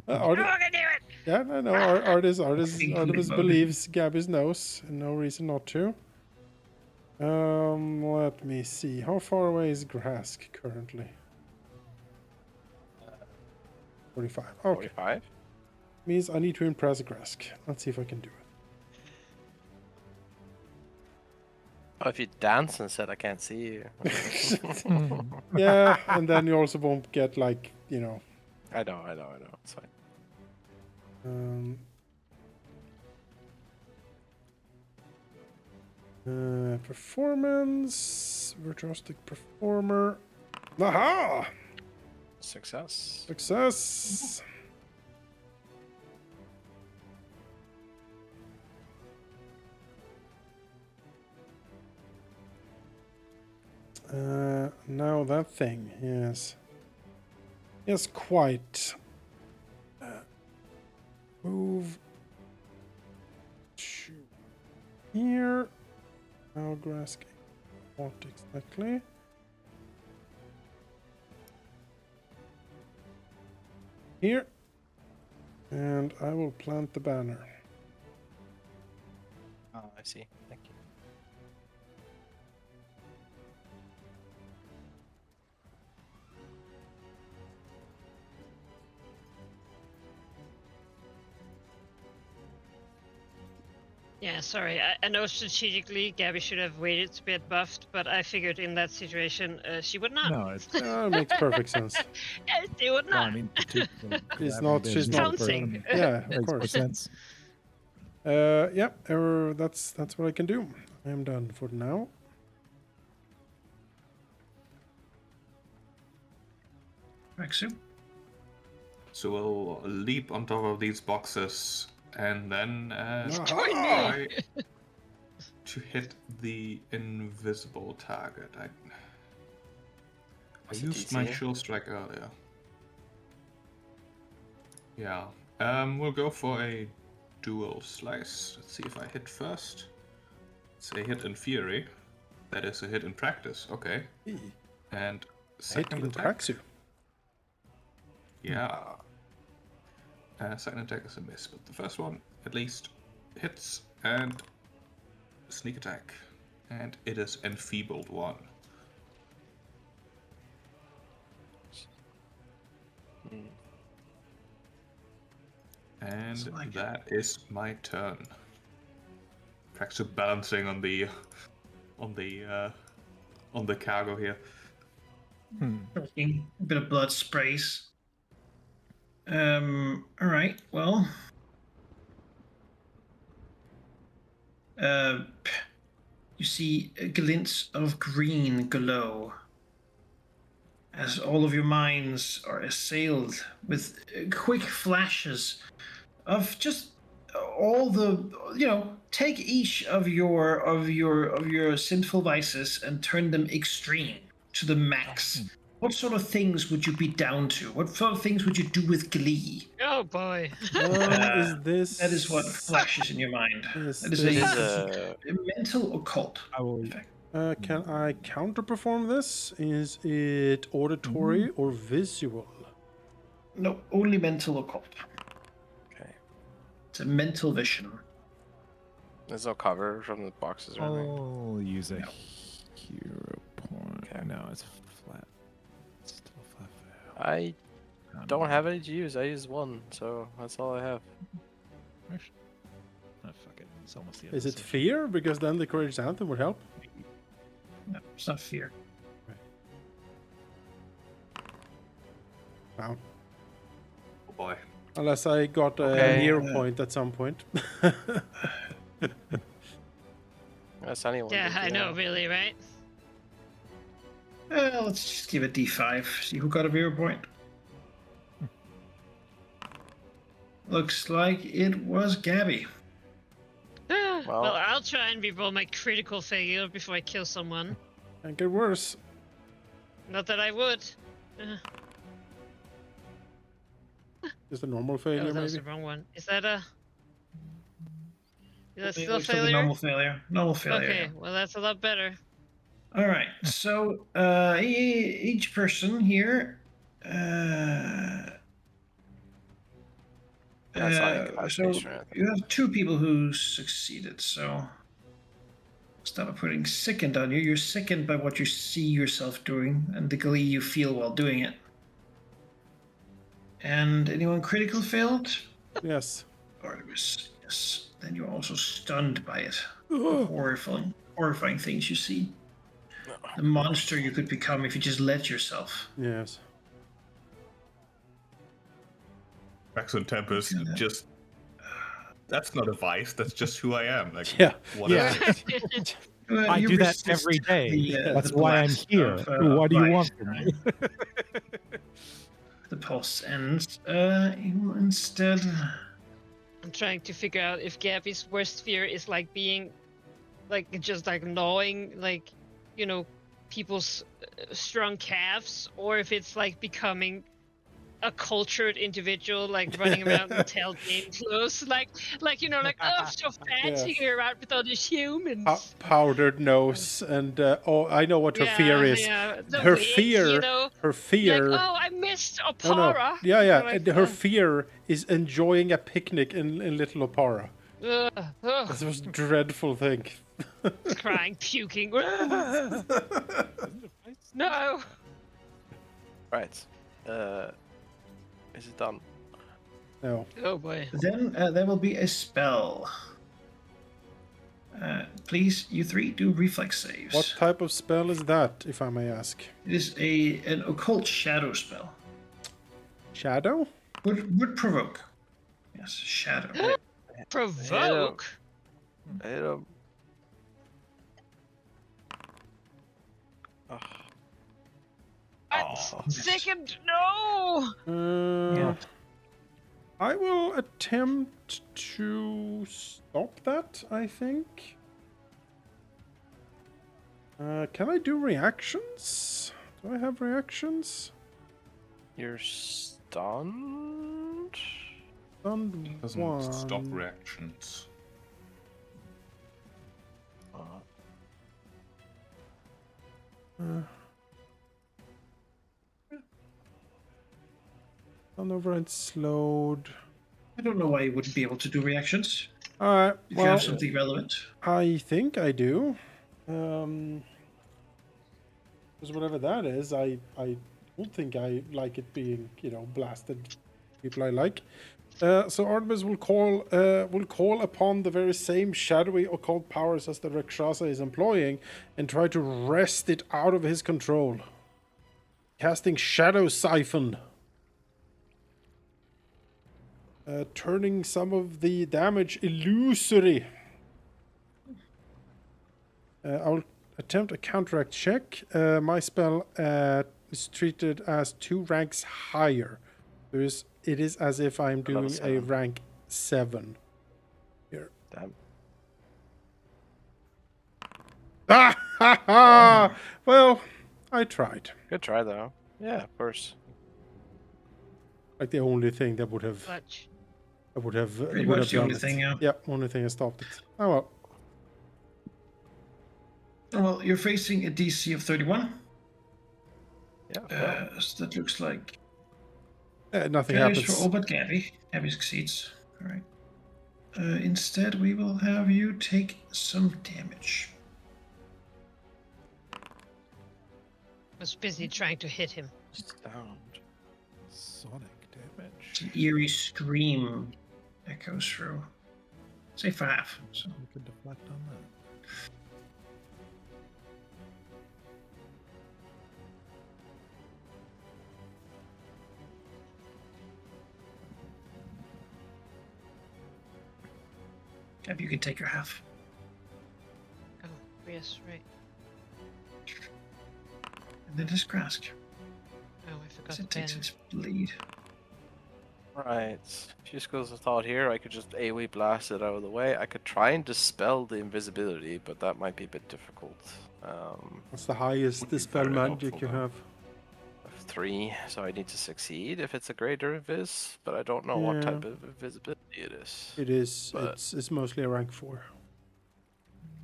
Artemis, You're gonna do it! yeah, no. Artemis Including believes Gabby's nose, and no reason not to. Let me see. How far away is Grask currently? 45. Okay. 45? Means I need to impress Grask. Let's see if I can do it. Oh, if you dance and said I can't see you. Yeah, and then you also won't get like, you know. I know. It's fine. Performance, virtuosic performer. Aha! Success. Success. Now that thing, yes. Yes, quite. Move to here. Now grasping. What exactly? Here. And I will plant the banner. Oh, I see. Thank you. Yeah, sorry. I know strategically Gabby should have waited to get buffed, but I figured in that situation she would not. No, it's Makes perfect sense. She would well, not. I mean, She's not. She's not. Counting. Yeah, of Makes more course. sense. Yeah. That's what I can do. I am done for now. Rexu. So we'll leap on top of these boxes and then Aha! try to hit the invisible target. I Was it used my DC? shield strike earlier. Yeah. We'll go for a dual slice. Let's see if I hit first. It's a hit in theory. That is a hit in practice. Okay. And Hit second in attack. Praxu. Yeah. Second attack is a miss, but the first one at least hits, and sneak attack. And it is enfeebled 1. And Like that is my turn. Praxu balancing on the cargo here. A bit of blood sprays. All right. Well. You see glints of green glow as all of your minds are assailed with quick flashes of just all the, take each of your sinful vices and turn them extreme to the max. What sort of things would you be down to? What sort of things would you do with glee? Oh boy. Is this? That is what flashes in your mind. Is That is It this- is a mental occult I will. effect. Can I counterperform this? Is it auditory or visual? No, only mental occult. Okay. It's a mental vision. There's no cover from the boxes or anything. I'll use a No. hero point. Okay. No, it's flat. It's still flat. I don't have any to use. I use 1, so that's all I have. Actually, oh, fuck it. It's almost the end. Is of it the session. fear? Because then the courage anthem would help. No, it's not fear. Wow. Oh boy. Unless I got a Okay. hero point at some point. That's anyone. Yeah, did, I know, really, right? Let's just give it D5. See who got a hero point. Looks like it was Gabby. Well, I'll try and reroll my critical failure before I kill someone. Can't get worse. Not that I would. Just a normal Oh, failure, that was maybe. the wrong one. Is that a? Is that It still looks like a failure? normal failure. Normal failure. Okay, well that's a lot better. All right. So each person here. That's not So incapacitation or anything. you have 2 people who succeeded. So stop putting sickened on you. You're sickened by what you see yourself doing and the glee you feel while doing it. And anyone critical failed? Yes. Or it was yes. Then you're also stunned by it. Ugh. Horrifying. horrifying things you see. The monster you could become if you just let yourself. Yes. Max and Tempest just. That's not a vice. That's just who I am. Like, Yeah. what Yeah. is it? I You do that resist every day. That's the why I'm blast here. of, What do you light, want from me? The pulse ends. You will instead. I'm trying to figure out if Gabby's worst fear is like being, like just like gnawing, like, you know, people's strong calves, or if it's like becoming a cultured individual, like running around in tailgate clothes, like you know, like oh, I'm so fancy Yes. here out with all these humans. Powdered nose, and I know what her fear is. Yeah, the Her wig, fear, you know, her like fear. oh, I missed No, Opara. yeah, yeah. Like, And her fear is enjoying a picnic in Little Opara. ugh, That's the most dreadful thing. crying, puking. No. Right. Is it done? No. Oh boy. Then there will be a spell. Please, you three, do reflex saves. What type of spell is that, if I may ask? It is an occult shadow spell. Shadow? Would provoke. Yes, shadow. Provoke. Hit him. Second, no. Yeah. I will attempt to stop that, I think. Can I do reactions? Do I have reactions? You're stunned? Stunned Doesn't one. stop reactions. Stunned over and slowed. I don't know why you wouldn't be able to do reactions. Alright, If you well, have something relevant. I think I do. Because whatever that is, I don't think I like it being, blasted people I like. So Artemis will call upon the very same shadowy occult powers as the Rakshasa is employing and try to wrest it out of his control. Casting Shadow Siphon. Turning some of the damage illusory. I'll attempt a counteract check. My spell is treated as 2 ranks higher. It is as if I'm doing a rank 7 here. Damn. Ah ha ha! Well, I tried. Good try, though. Yeah, of course. Like the only thing that would have Clutch. Pretty would much have the done only it. thing, yeah. Yeah, only thing that stopped it. Oh well. Well, you're facing a DC of 31. Yeah. So that looks like Nothing failures happens. for all but Gabby. Gabby succeeds. All right. Instead, we will have you take some damage. Was busy trying to hit him. Sound. Sonic damage. An eerie scream echoes through. Say 5. So We could deflect on that. Gabby, you can take your half. Oh, yes, right. And then just Grask. Oh, I forgot As the it takes pen. its bleed. Right. Few schools of thought here. I could just AoE blast it out of the way. I could try and dispel the invisibility, but that might be a bit difficult. What's the highest Would be dispel very magic helpful, you though. have? 3, so I need to succeed if it's a greater invis, but I don't know what type of invisibility it is. It is. But- It's mostly a rank 4.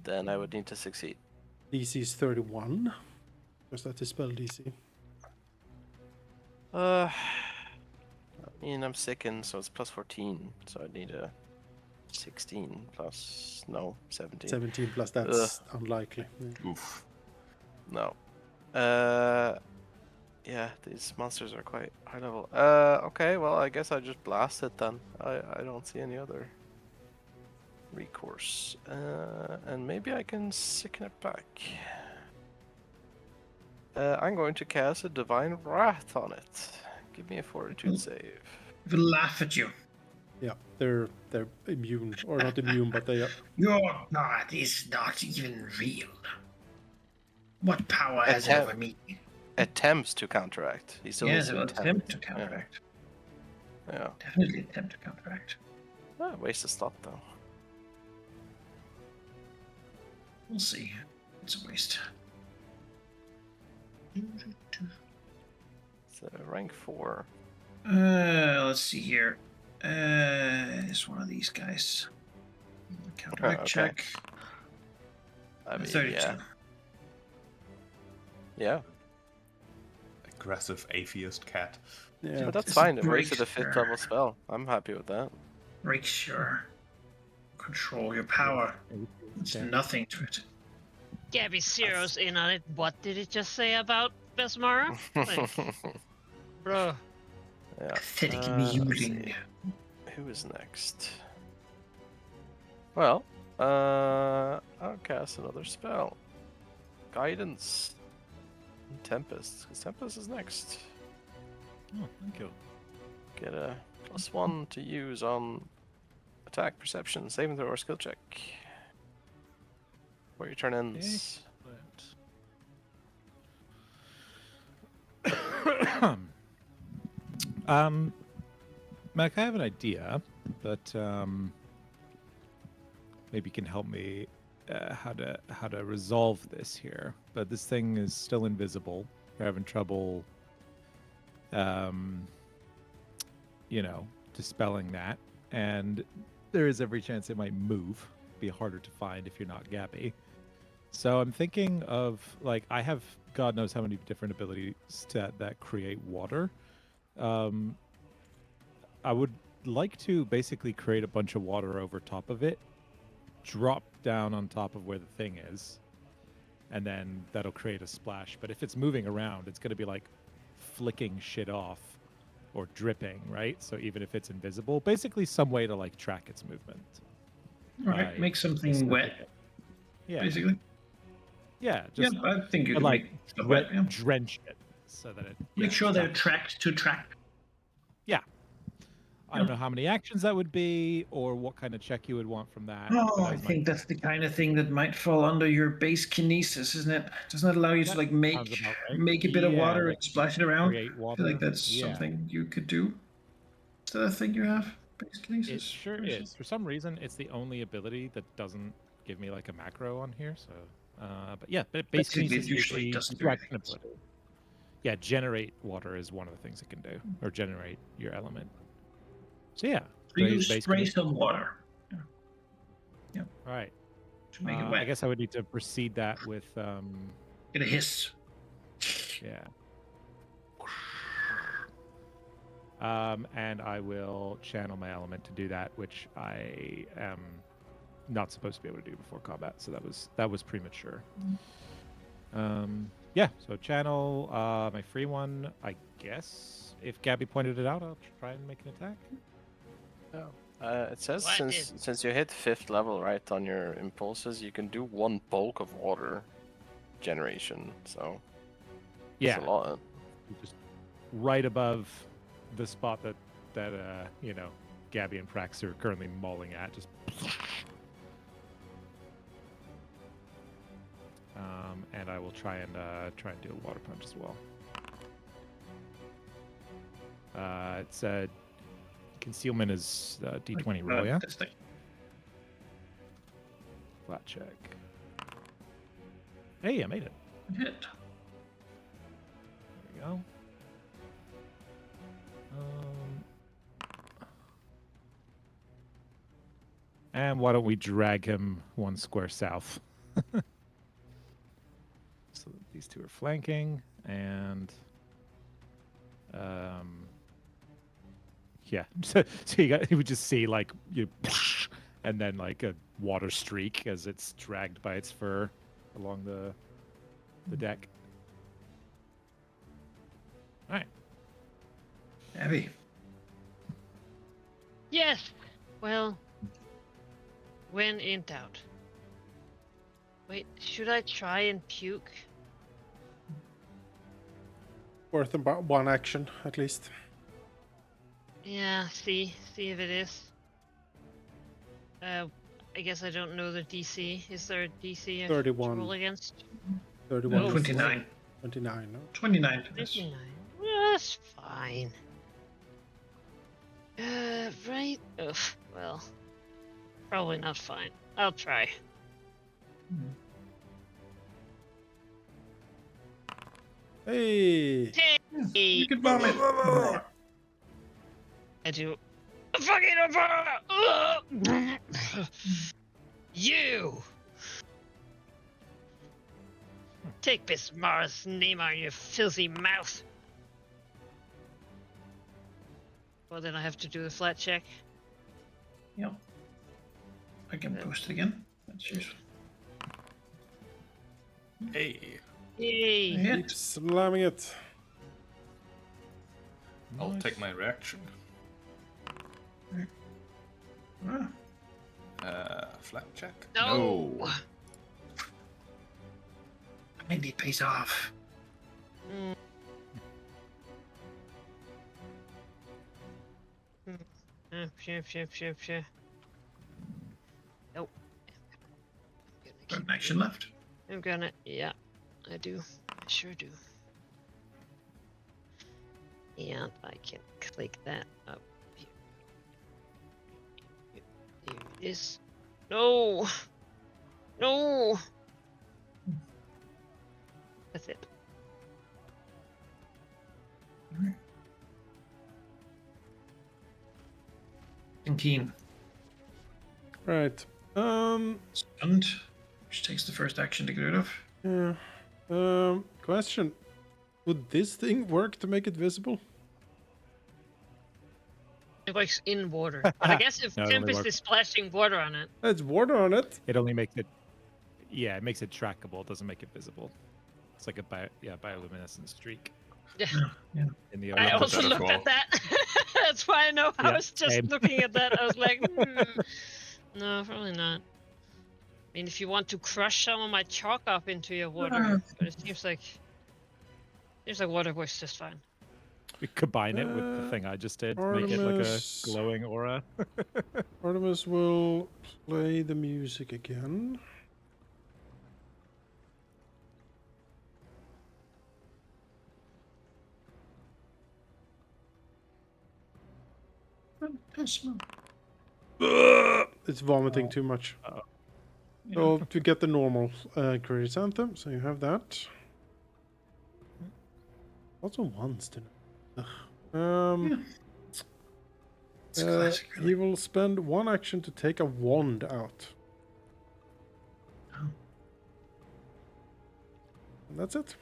Then I would need to succeed. DC is 31. Just that dispel DC. I mean, I'm sickened, so it's plus 14, so I need a 16 plus, no, 17. 17 plus that's unlikely. Yeah. Oof. No. Yeah, these monsters are quite high level. Okay, well, I guess I just blast it then. I don't see any other recourse. And maybe I can sicken it back. I'm going to cast a Divine Wrath on it. Give me a Fortitude save. They laugh at you. Yeah, they're immune, or not immune, but they. Your god is not even real. What power has it over me? Attempts to counteract. He still needs Yes, it to will attempt to counteract. Yeah. Definitely attempt to counteract. Waste a slot though. We'll see. It's a waste. It's rank 4. Let's see here. It's one of these guys. Counteract okay. check. I mean, 32. Yeah. Aggressive atheist cat. Yeah, But that's This fine. It breaks wasted a 5th your- level spell. I'm happy with that. Breaks your control, your power. It's nothing to it. Gabby zeroes in on it. What did it just say about Besmara? Like, bro. Yeah. Pathetic let's mewling. see. Who is next? Well, I'll cast another spell. Guidance. Tempest. 'Cause Tempest is next. Oh, thank you. Get a +1 to use on attack, perception, saving throw, or skill check. Where your turn ends. Mac, I have an idea, but maybe you can help me how to resolve this here. But this thing is still invisible. We're having trouble, dispelling that, and there is every chance it might move. Be harder to find if you're not Gabby. So I'm thinking of, like, I have God knows how many different abilities that create water. I would like to basically create a bunch of water over top of it, drop down on top of where the thing is, and then that'll create a splash. But if it's moving around, it's going to be like flicking shit off or dripping, right? So even if it's invisible, basically some way to like track its movement. Alright, make something wet, Yeah. basically. Yeah, Yeah, just I think you but can like make stuff wet, yeah. drench it so that it Make sure they're stops. tracked to track. Yeah. I don't know how many actions that would be or what kind of check you would want from that. Oh, but I that was my- think that's the kind of thing that might fall under your base kinesis, isn't it? Doesn't that allow you to That like sounds make about right. make a bit of Yeah, water like and splash it around? create I feel water. like that's Yeah. something you could do. Is that a thing you have? Base kinesis? It sure Where is. For some reason, it's the only ability that doesn't give me like a macro on here. So, but yeah, base Basically, it kinesis usually is the doesn't do direct anything else. ability. Yeah, generate water is one of the things it can do, or generate your element. So yeah, So you raise base spray kinesis. some water All right. to make it I wet. guess I would need to proceed that with Get a hiss. yeah. And I will channel my element to do that, which I am not supposed to be able to do before combat. So that was premature. Yeah. So channel my free one. I guess if Gabby pointed it out, I'll try and make an attack. It says What since you hit 5th level, right, on your impulses, you can do 1 bulk of water generation. So Yeah. it's a lot. Just right above the spot that Gabby and Prax are currently mauling at. Just and I will try and do a water punch as well. It's concealment is D20 roll, yeah. This thing. Flat check. Hey, I made it. Hit. There we go. And why don't we drag him 1 square south? So these two are flanking, and yeah. So you would just see like and then like a water streak as it's dragged by its fur along the deck. All right. Abby. Yes. Well, When in doubt. Wait, should I try and puke? Worth about one action at least. Yeah, see if it is. I guess I don't know the DC. Is there a DC I should 31. roll against? 31. Oh, 29. 29, no? 29 for this. 29. Well, that's fine. Right? Ugh, well, probably not fine. I'll try. Hey! Hey! You can vomit. I do. Fucking You! Take Bismarck's name out of your filthy mouth. Well, then I have to do the flat check. Yep. I can boost again. That's useful. Hey. Yay! Hit. Keep slamming it. I'll Nice. take my reaction. Ah, Flat check. No. maybe it pays off. Mm. Sure. Nope. Got an action left. I'm gonna. Yeah, I do. I sure do. And I can click that up here. Here it is. No! No! That's it. Keen. Right. Stunned. Which takes the first action to get rid of. Yeah. Question. Would this thing work to make it visible? It works in water. But I guess if No, it only Tempest works- is splashing water on it. There's water on it. It only makes it. Yeah, it makes it trackable. It doesn't make it visible. It's like a bioluminescent streak Yeah. in the I ocean. also better looked call. at that. That's why I know. I Yeah, was just same. looking at that. I was like, no, probably not. I mean, if you want to crush some of my chalk up into your water, but it seems like water works just fine. We combine it with the thing I just did, make it like a Artemis. glowing aura. Artemis will play the music again. It's vomiting too much. So to get the normal Credits Anthem, so you have that. Lots of ones tonight. It's classic, really. He will spend one action to take a wand out. Oh. And that's it.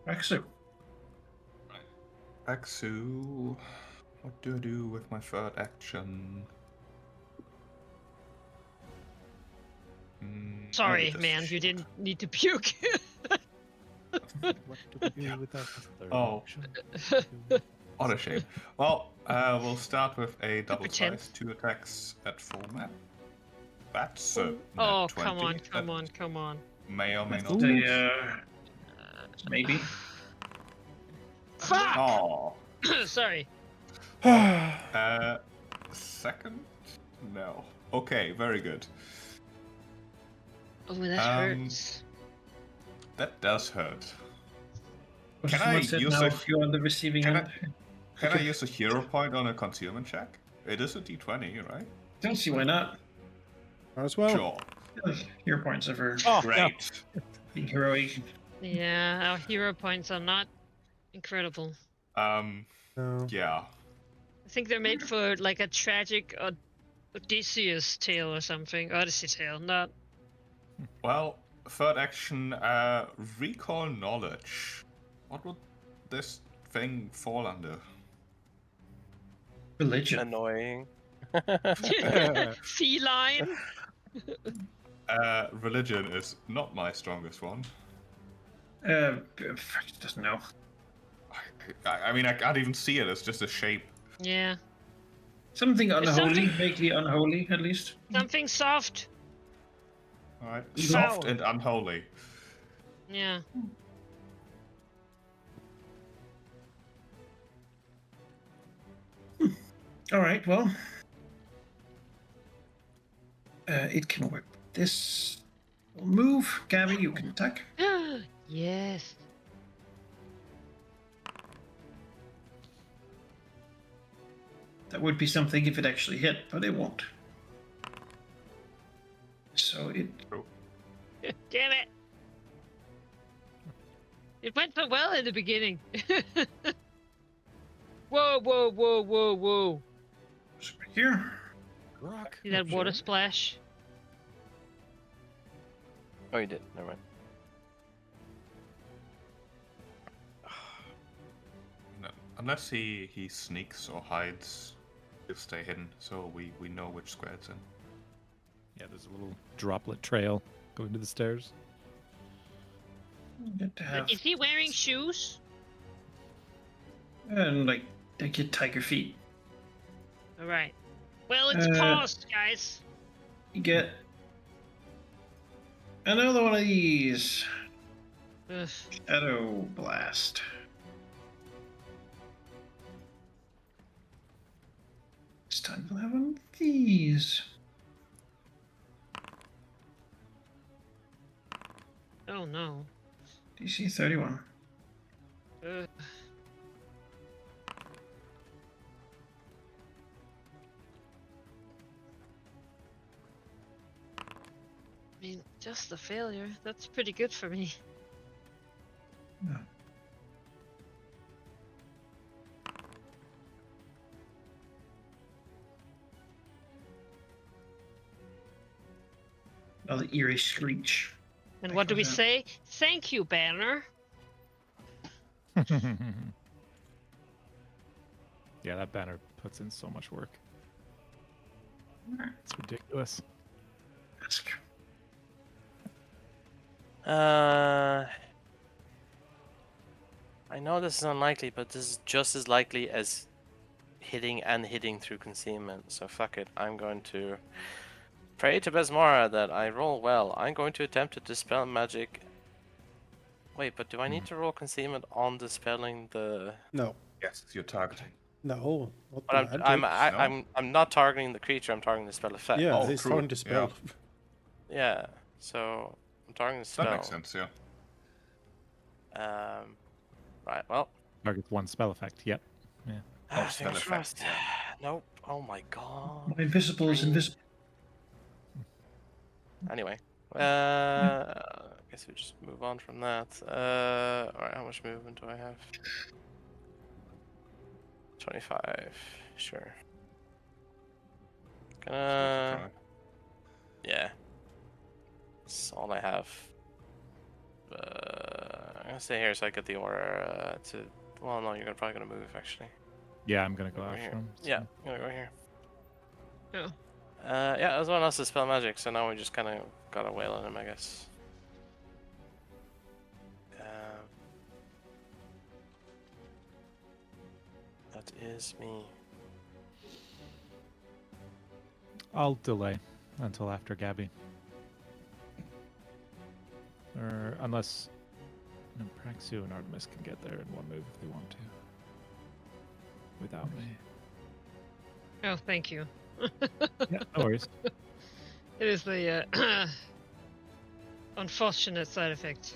Axu. Aksu. What do I do with my third action? Sorry, just man, you shoot. didn't need to puke. What do we do with that third Oh. action? What a shame. Well, we'll start with a double pretend. slice, 2 attacks at full map. That's a Oh, nat come 20. on, come That on, come on. May or may not. The, maybe. Fuck! Oh. Sorry. Second? No. Okay, very good. Oh, that hurts. That does hurt. But Can someone I said use now a- if you're on the receiving can end. Can I use a hero point on a concealment check? It is a d20, right? Don't see why not. As well. Sure. Hero points ever Oh, no. Great. being heroic. Yeah, our hero points are not incredible. No. Yeah. I think they're made for like a tragic Odysseus tale or something. Odyssey tale, not. Well, third action, recall knowledge. What would this thing fall under? Religion. Annoying. Feline. Religion is not my strongest one. Doesn't know. I mean, I can't even see it. It's just a shape. Yeah. Something There's unholy, something- vaguely unholy, at least. Something soft. All right. Foul. Soft and unholy. Yeah. All right, well, it can work. This will move. Gabby, you can attack. Yes. That would be something if it actually hit, but it won't. So it. Damn it. It went so well in the beginning. Whoa, whoa, whoa, whoa, whoa. It's right here. Rock. See that water splash? Oh, you did. Never mind. No, unless he sneaks or hides, he'll stay hidden, so we know which square it's in. Yeah, there's a little droplet trail going to the stairs. Good to have. Is he wearing shoes? And like your tiger feet. Alright. Well, it's Uh, paused, guys. You get another one of these. Ugh. Shadow blast. It's time to have one of these. Oh no. DC 31. Ugh. I mean, just a failure. That's pretty good for me. No. Another eerie screech. And That what do we goes out. say? Thank you, Banner. Yeah, that banner puts in so much work. Alright, It's ridiculous. ask. I know this is unlikely, but this is just as likely as hitting through concealment. So fuck it. I'm going to pray to Besmara that I roll well. I'm going to attempt to dispel magic. Wait, but do I need to roll concealment on dispelling the? No. Yes, you're targeting. No. Not But the I'm magic. I'm not targeting the creature. I'm targeting the spell effect. Yeah, Oh, he's true. trying to spell. Yeah. So I'm targeting the spell. That makes sense, yeah. Right. Well. Targets one spell effect. Yep. Yeah. Oh, spell fingers effect, crossed. yeah. Nope. Oh my god. My invisible is invisible. Anyway, I guess we just move on from that. Alright, how much movement do I have? 25. Sure. Gonna. Yeah. That's all I have. I'm gonna stay here so I get the order to. Well, no, you're probably gonna move actually. Yeah, I'm gonna go Over after here. him. Yeah, I'm gonna go here. Oh. Yeah, there's one else to spell magic, so now we just kind of gotta wail on him, I guess. That is me. I'll delay until after Gabby. Or unless Praxu and Artemis can get there in one move if they want to. Without me. Oh, thank you. Yeah, no worries. It is the unfortunate side effect.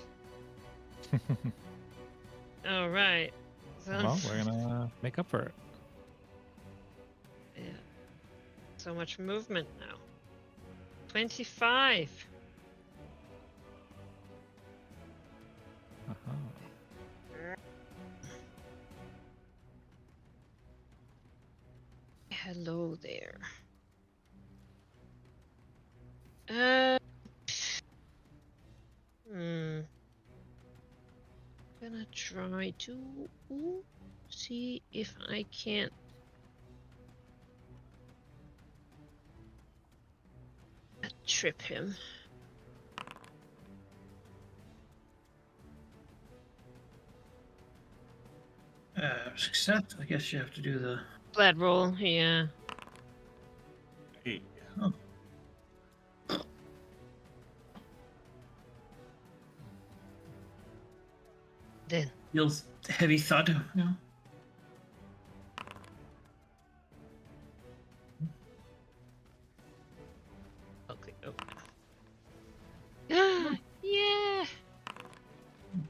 All right. So, Well, we're gonna make up for it. yeah. So much movement now. 25. Uh-huh. Hello there. Uh. Gonna try to see if I can't. Trip him. Success. I guess you have to do the. Flat roll, yeah. Then. Feels heavy thud. Yeah. Okay. Yeah.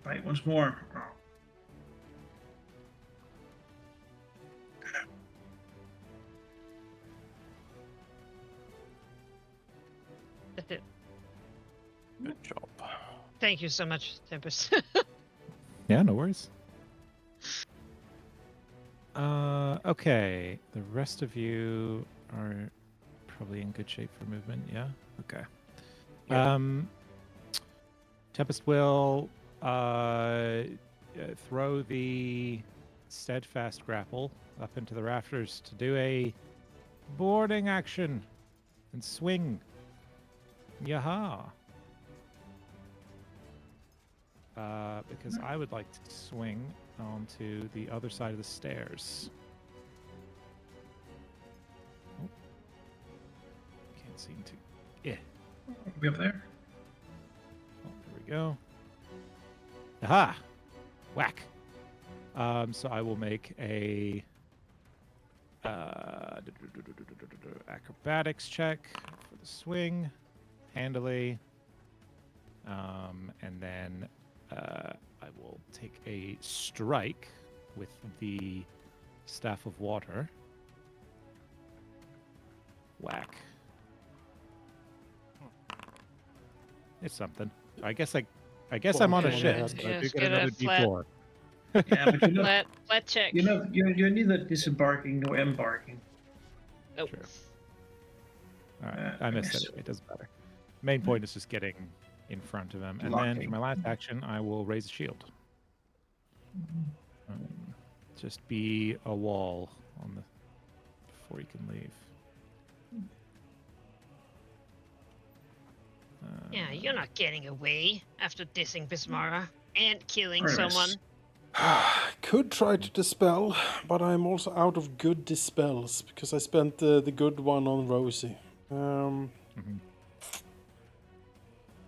Bite once more. That's it. Good job. Thank you so much, Tempest. Yeah, no worries. Okay. The rest of you are probably in good shape for movement. Yeah. Okay. Tempest will throw the steadfast grapple up into the rafters to do a boarding action and swing. Yaha. Because I would like to swing onto the other side of the stairs. Oh. Can't seem to. Yeah. Are we up there? Oh, there we go. Aha! Whack. So I will make a acrobatics check for the swing, handily, and then I will take a strike with the staff of water. Whack. It's something. I guess I'm on a Okay, ship. yeah, So I do just get get a another flat- D4. Yeah, but Flat check. you're neither disembarking nor embarking. Oh. True. All right, Uh, I missed yes. it anyway. It doesn't matter. Main point is just getting in front of him, and then for Blocking. my last action, I will raise a shield. Just be a wall on the before you can leave. Yeah, you're not getting away after dissing Bismara and killing Artemis. someone. Could try to dispel, but I'm also out of good dispels because I spent the good one on Rosie.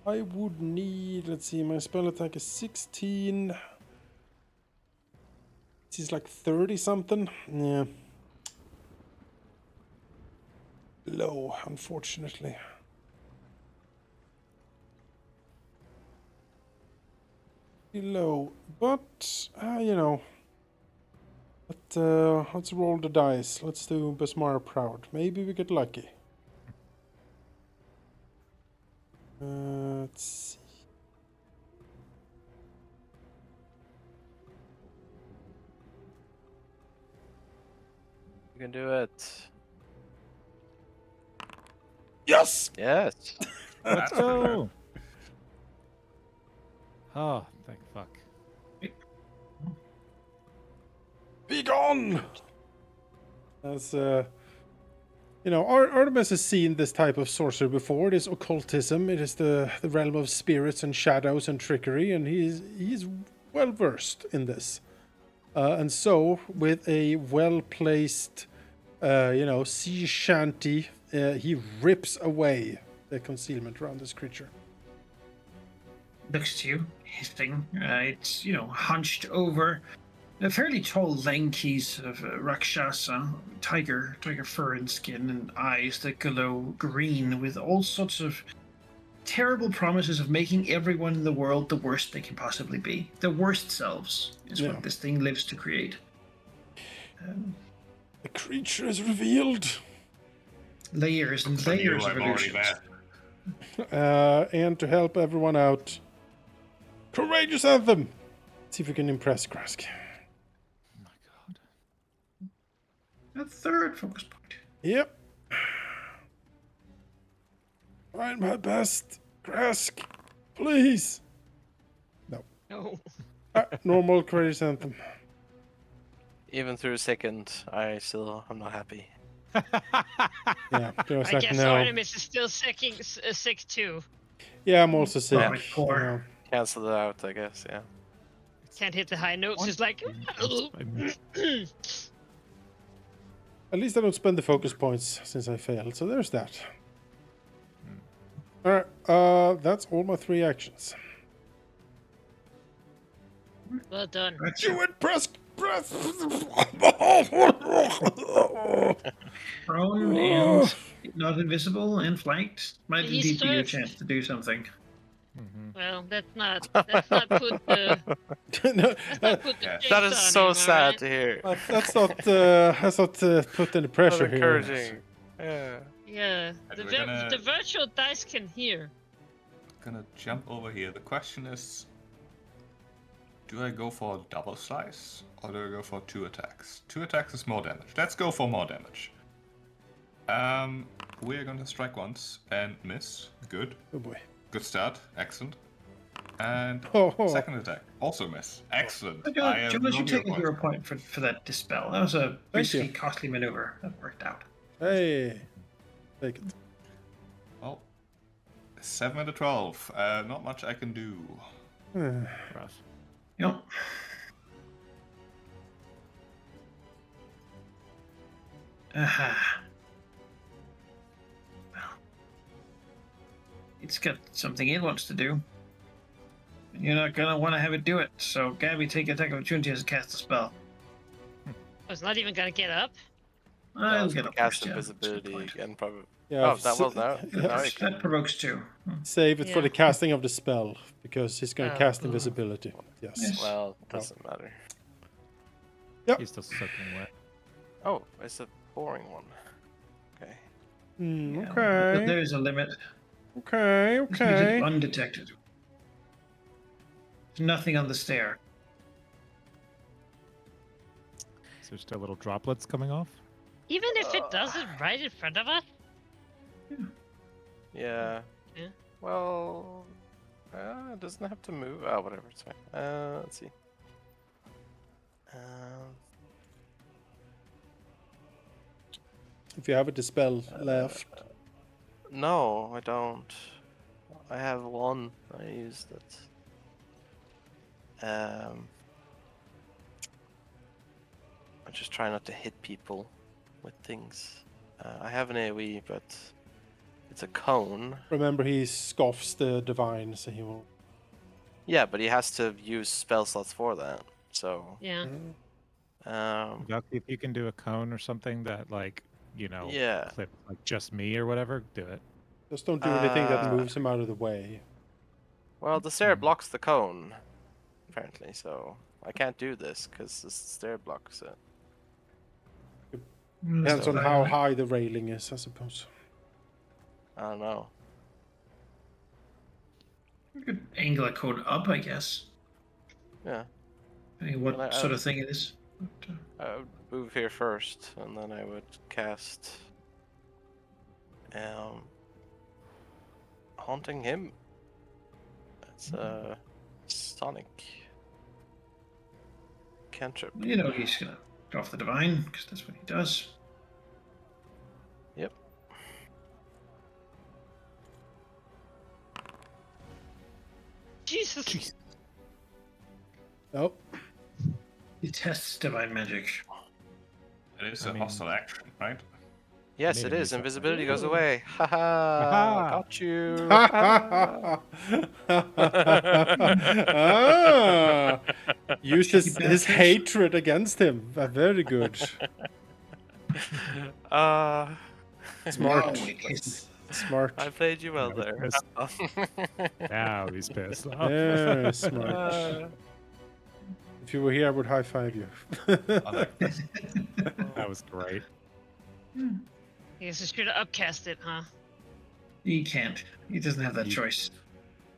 I would need, let's see, my spell attack is 16. This is like 30 something. Yeah. Low, unfortunately. Low, but you know. Let's roll the dice. Let's do Besmara proud. Maybe we get lucky. Let's see. You can do it. Yes. Yes. Let's That's pretty good. go. Oh, thank fuck. Be gone! As you know, Artemis has seen this type of sorcery before. It is occultism. It is the realm of spirits and shadows and trickery, and he's well versed in this. And so, with a well placed, sea shanty, he rips away the concealment around this creature. Looks to you, hissing. It's, hunched over. A fairly tall, lanky sort of rakshasa, tiger fur and skin, and eyes that glow green with all sorts of terrible promises of making everyone in the world the worst they can possibly be. The worst selves is Yeah. what this thing lives to create. The creature is revealed. Layers and For you, layers of I'm already illusions. there. And to help everyone out, courageous anthem. See if we can impress Krask. Oh my god. A third focus point. Yep. Trying my best, Krask. Please. No. Normal courageous anthem. Even through a second, I'm not happy. Yeah, there was I like guess no. Artemis is still sick too. Yeah, I'm also sick. Probably you poor. know. Cancel it out, I guess. Yeah. Can't hit the high notes. It's like. At least I don't spend the focus points since I failed, so there's that. All right. That's all my 3 actions. Well done. Do it, press. Prone and not invisible and flanked might He indeed be your surged. chance to do something. Well, let's not put the No, stakes That is on so him, sad alright? to hear. let's not put any Not pressure here. encouraging. Yeah. Yeah, And the, we're gonna- the virtual dice can hear. Gonna jump over here. The question is, do I go for a double slice or do I go for 2 attacks? 2 attacks is more damage. Let's go for more damage. We're gonna strike once and miss. Good. Oh boy. Good start. Excellent. And Oh. second attack, also miss. Excellent. John, I have John, no you take a points. hero point for that dispel. That was a Thank you. risky, costly maneuver. That worked out. Hey. Take it. Well, 7 out of 12. Not much I can do. Rough. Yep. Aha. Well, it's got something it wants to do. You're not gonna want to have it do it. So, Gabby, take attack of opportunity as a cast a spell. I was not even gonna get up. I'll It's get gonna up cast first, yeah. That's a good invisibility point. again, probably. Yeah. Oh, that will now. yeah, Now you can. That provokes 2. Save it for Yeah. the casting of the spell because he's going to Oh, cast cool. invisibility. Yes. Yes. Well, doesn't matter. He's still soaking wet. Oh, it's a boring one. Okay. Yeah, but Okay. there is a limit. Okay. This makes it Okay. undetected. There's nothing on the stair. Is there still little droplets coming off? Even if it does it right in front of us. Yeah. Yeah. Well, it doesn't have to move. Oh, whatever. It's fine. Let's see. If you have a dispel left. No, I don't. I have 1. I used it. I just try not to hit people with things. I have an AoE, but it's a cone. Remember, he scoffs the divine, so he will. Yeah, but he has to use spell slots for that. So, Yeah. Valky, if you can do a cone or something that, like, you know, yeah. clip like just me or whatever, do it. Just don't do anything that Uh, moves him out of the way. Well, the stair blocks the cone, apparently. So I can't do this because the stair blocks it. Depends on how high the railing is, I suppose. I don't know. You could angle a code up, I guess. Yeah, I mean, what Well, I- sort of thing it is. But, I would move here first, and then I would cast haunting him. That's Sonic cantrip. you know, he's gonna go off the divine because that's what he does. Yep. Jesus. Oh, He tests divine magic. It is I a mean- hostile action, right? Yes, Made it him is. use that. Invisibility goes away. Haha! Aha. Got you. ah, use his bastards. hatred against him. Very good. uh, Smart. Wow, it is. Smart. I played you well Now there. he's Now he's pissed off. Very smart. Uh, If you were here, I would high five you. I like this. That was great. I guess I should have upcast it, huh? He can't. He doesn't have that choice.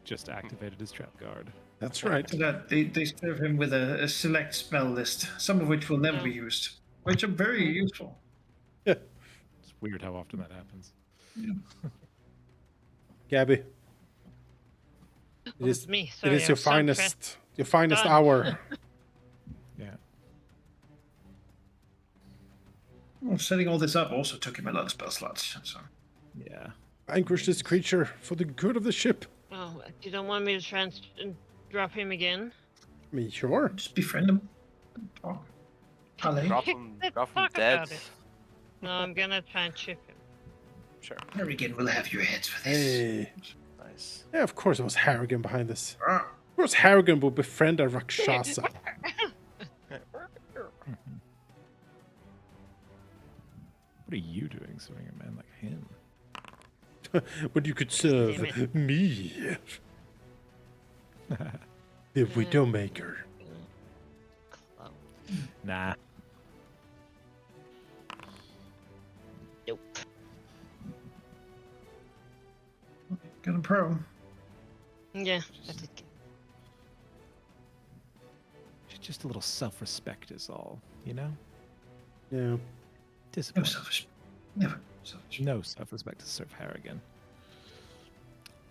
Just activated his trap guard. That's right. So that they serve him with a select spell list, some of which will never be used, which are very useful. Yeah. It's weird how often that happens. Gabby, Oh, it is it's me. it Sorry, is I'm your so finest Done. hour. Yeah. Well, setting all this up also took him a lot of spell slots. So Yeah. Vanquish this creature for the good of the ship. Oh, you don't want me to try and drop him again? I mean, sure. just befriend him. Talk. Parley. drop him Let's dead. talk about it. No, I'm gonna try and chip him. Sure. Harrigan will have your heads for this. Hey. Nice. Yeah, of course it was Harrigan behind this. Ah, Of course Harrigan would befriend a Rakshasa. What are you doing serving a man like him? But you could Damn serve me. The Widowmaker. Oh, Nah. nope. got a pro. Yeah, I did. Just a little self-respect is all, you know? Yeah. No Disappointing. selfish. Never selfish. No self-respect to serve Harrigan.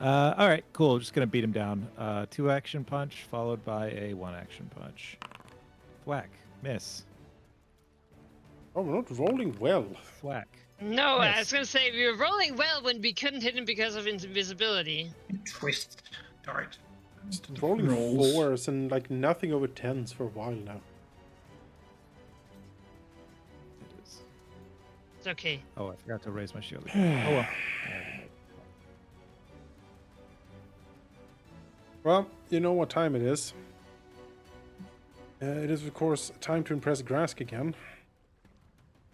All right, cool. Just gonna beat him down. 2 action punch followed by a 1 action punch. Whack. Miss. Oh, we're not rolling well. Whack. No, I Miss. was gonna say we were rolling well when we couldn't hit him because of invisibility. Twist. Dart. Rolling Rolls. 4s and like nothing over 10s for a while now. It is. It's okay. Oh, I forgot to raise my shield again. Oh well. Well, you know what time it is. It is, of course, time to impress Grask again.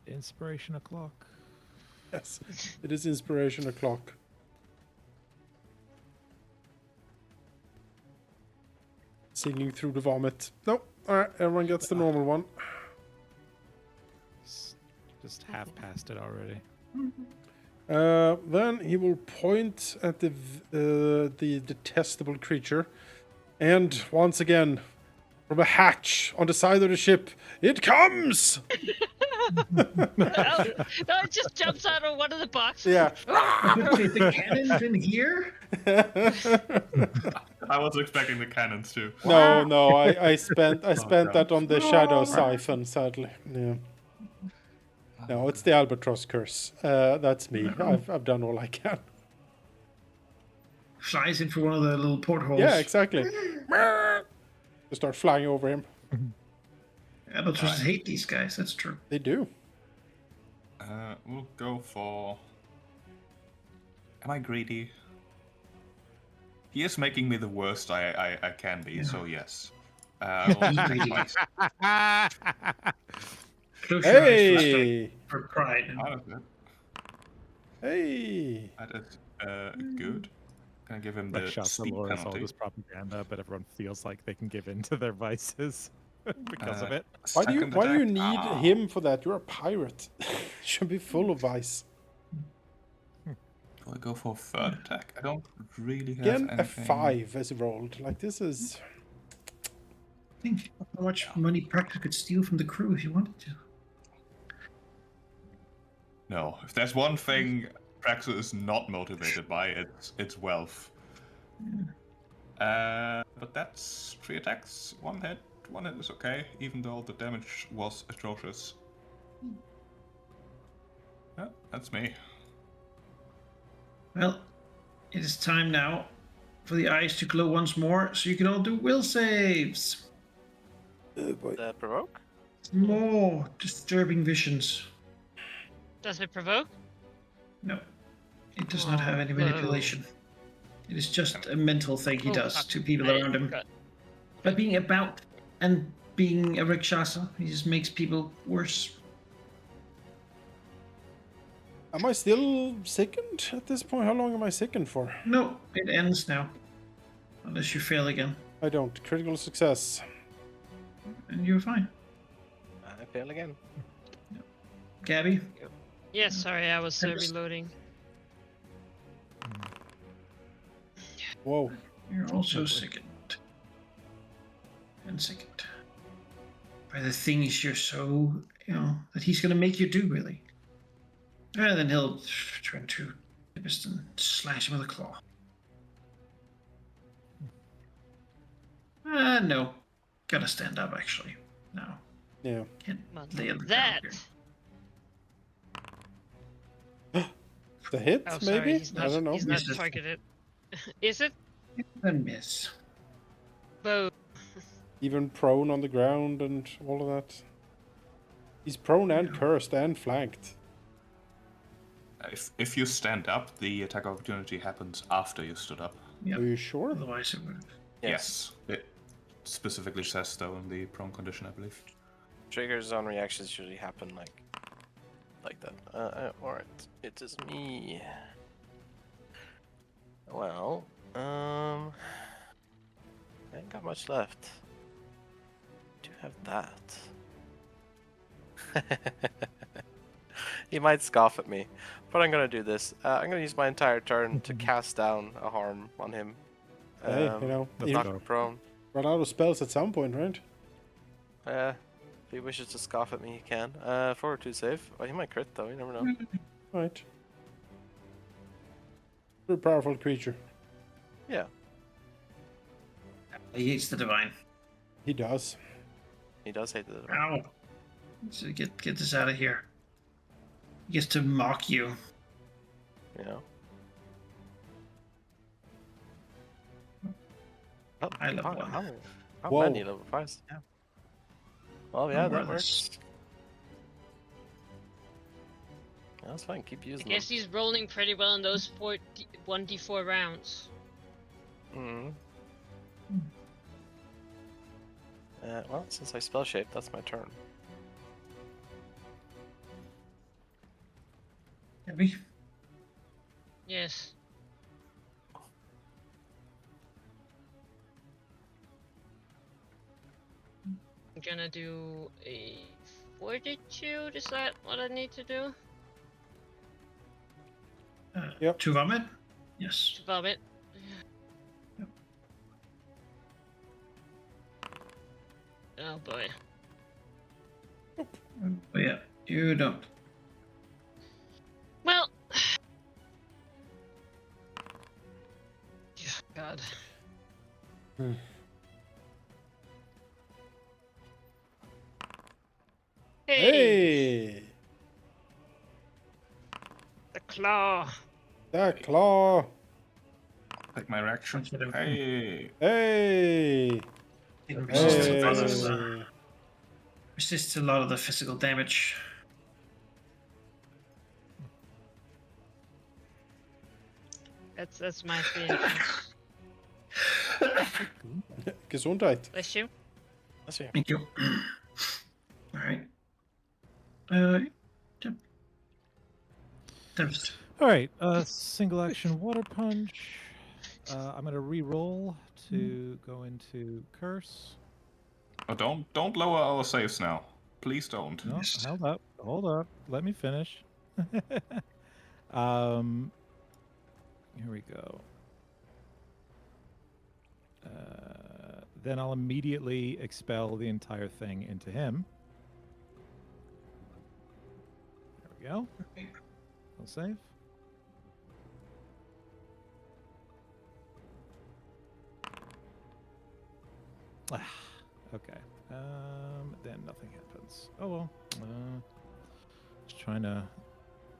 Inspiration o'clock. Yes, it is inspiration o'clock. Singing through the vomit. Nope. Alright, everyone gets the normal one. Just half past it already. Then he will point at the detestable creature, and once again, from a hatch on the side of the ship, it comes. No, it just jumps out of one of the boxes. Yeah. Okay, the cannon's in here? I was expecting the cannons too. No, I spent God. that on the shadow siphon, sadly. Yeah. No, it's the albatross curse. That's me. I've done all I can. Flies in for one of the little portholes. Yeah, exactly. Just start flying over him. Albatrosses hate these guys, that's true. They do. We'll go for. Am I greedy? He is making me the worst I can be, so yes. I will take Greedy. twice. Close your eyes for strength, Hey! for pride. That is good. Hey! That is good. Can I give him Like the shots of speed lore is all penalty? this propaganda, but everyone feels like they can give in to their vices because of it. Why do you Second need attack? him for that? You're a pirate. Should be full of vice. Do I go for third attack? I don't really have Again, a anything. 5 as rolled. Like this is. Think how much money Praxis could steal from the crew if you wanted to. No, if there's one thing Praxis is not motivated by, it's wealth. But that's 3 attacks, 1 hit. 1 hit is okay, even though the damage was atrocious. Yeah, that's me. Well, it is time now for the eyes to glow once more, so you can all do will saves. Boy. Provoke? More disturbing visions. Does it provoke? No, it does not have any manipulation. It is just a mental thing he Oh, does fuck. to people I around him. forgot. By being about and being a Rakshasa, he just makes people worse. Am I still sickened at this point? How long am I sickened for? No, it ends now. Unless you fail again. I don't. Critical success. And you're fine. I fail again. Gabby? Yes, sorry, I was Tempest. reloading. Whoa. You're also sickened. And sickened. By the things you're so, that he's going to make you do, really. And then he'll turn to Tempest and slash him with a claw. No. Gotta stand up, actually. No. Yeah. Can't Well, lay on the that. ground The hit, Oh, sorry, maybe? he's not, I don't know. He's not Misses. targeted. Is it? here. And miss. Both. Even prone on the ground and all of that. He's prone and cursed and flanked. If you stand up, the attack opportunity happens after you stood up. Yeah. Are you sure? Otherwise, it would. Yes. It specifically says so in the prone condition, I believe. Triggers on reactions usually happen like that. Alright, it is me. Well, I ain't got much left. Do have that. He might scoff at me, but I'm gonna do this. I'm gonna use my entire turn to cast down a harm on him. Hey, you know, Let's you Knock go. him prone. run out of spells at some point, right? If he wishes to scoff at me, he can. Forward 2 save. Oh, he might crit though, you never know. Right. Very powerful creature. Yeah, He hates the divine. He does. he does hate the Ow! So get this out of here. He gets to mock you. you know. Oh, I love how, one. how Whoa. many level 5s? Yeah. Well, yeah, More that or less. works. That's fine. Keep I using guess he's rolling pretty well in those 1d4 rounds. them. Well, since I spell shape, that's my turn. Heavy. Yes. I'm gonna do a fortitude. Is that what I need to do? Yep. To vomit? Yes. To vomit. Oh boy. But yeah, you don't. Well. God. Hey! The claw. That claw! Take my reaction. Hey. Hey! It resists Hey! resists a lot of the physical damage. That's my thing. Gesundheit. Bless you. Let's see. Thank you. All right. Tempest. All right, single action water punch. I'm gonna re-roll to go into curse. Oh, don't lower our saves now. Please don't. No, Yes. hold up. Let me finish. Here we go. Then I'll immediately expel the entire thing into him. There we go. We'll save. Okay. Then nothing happens. Oh well. Just trying to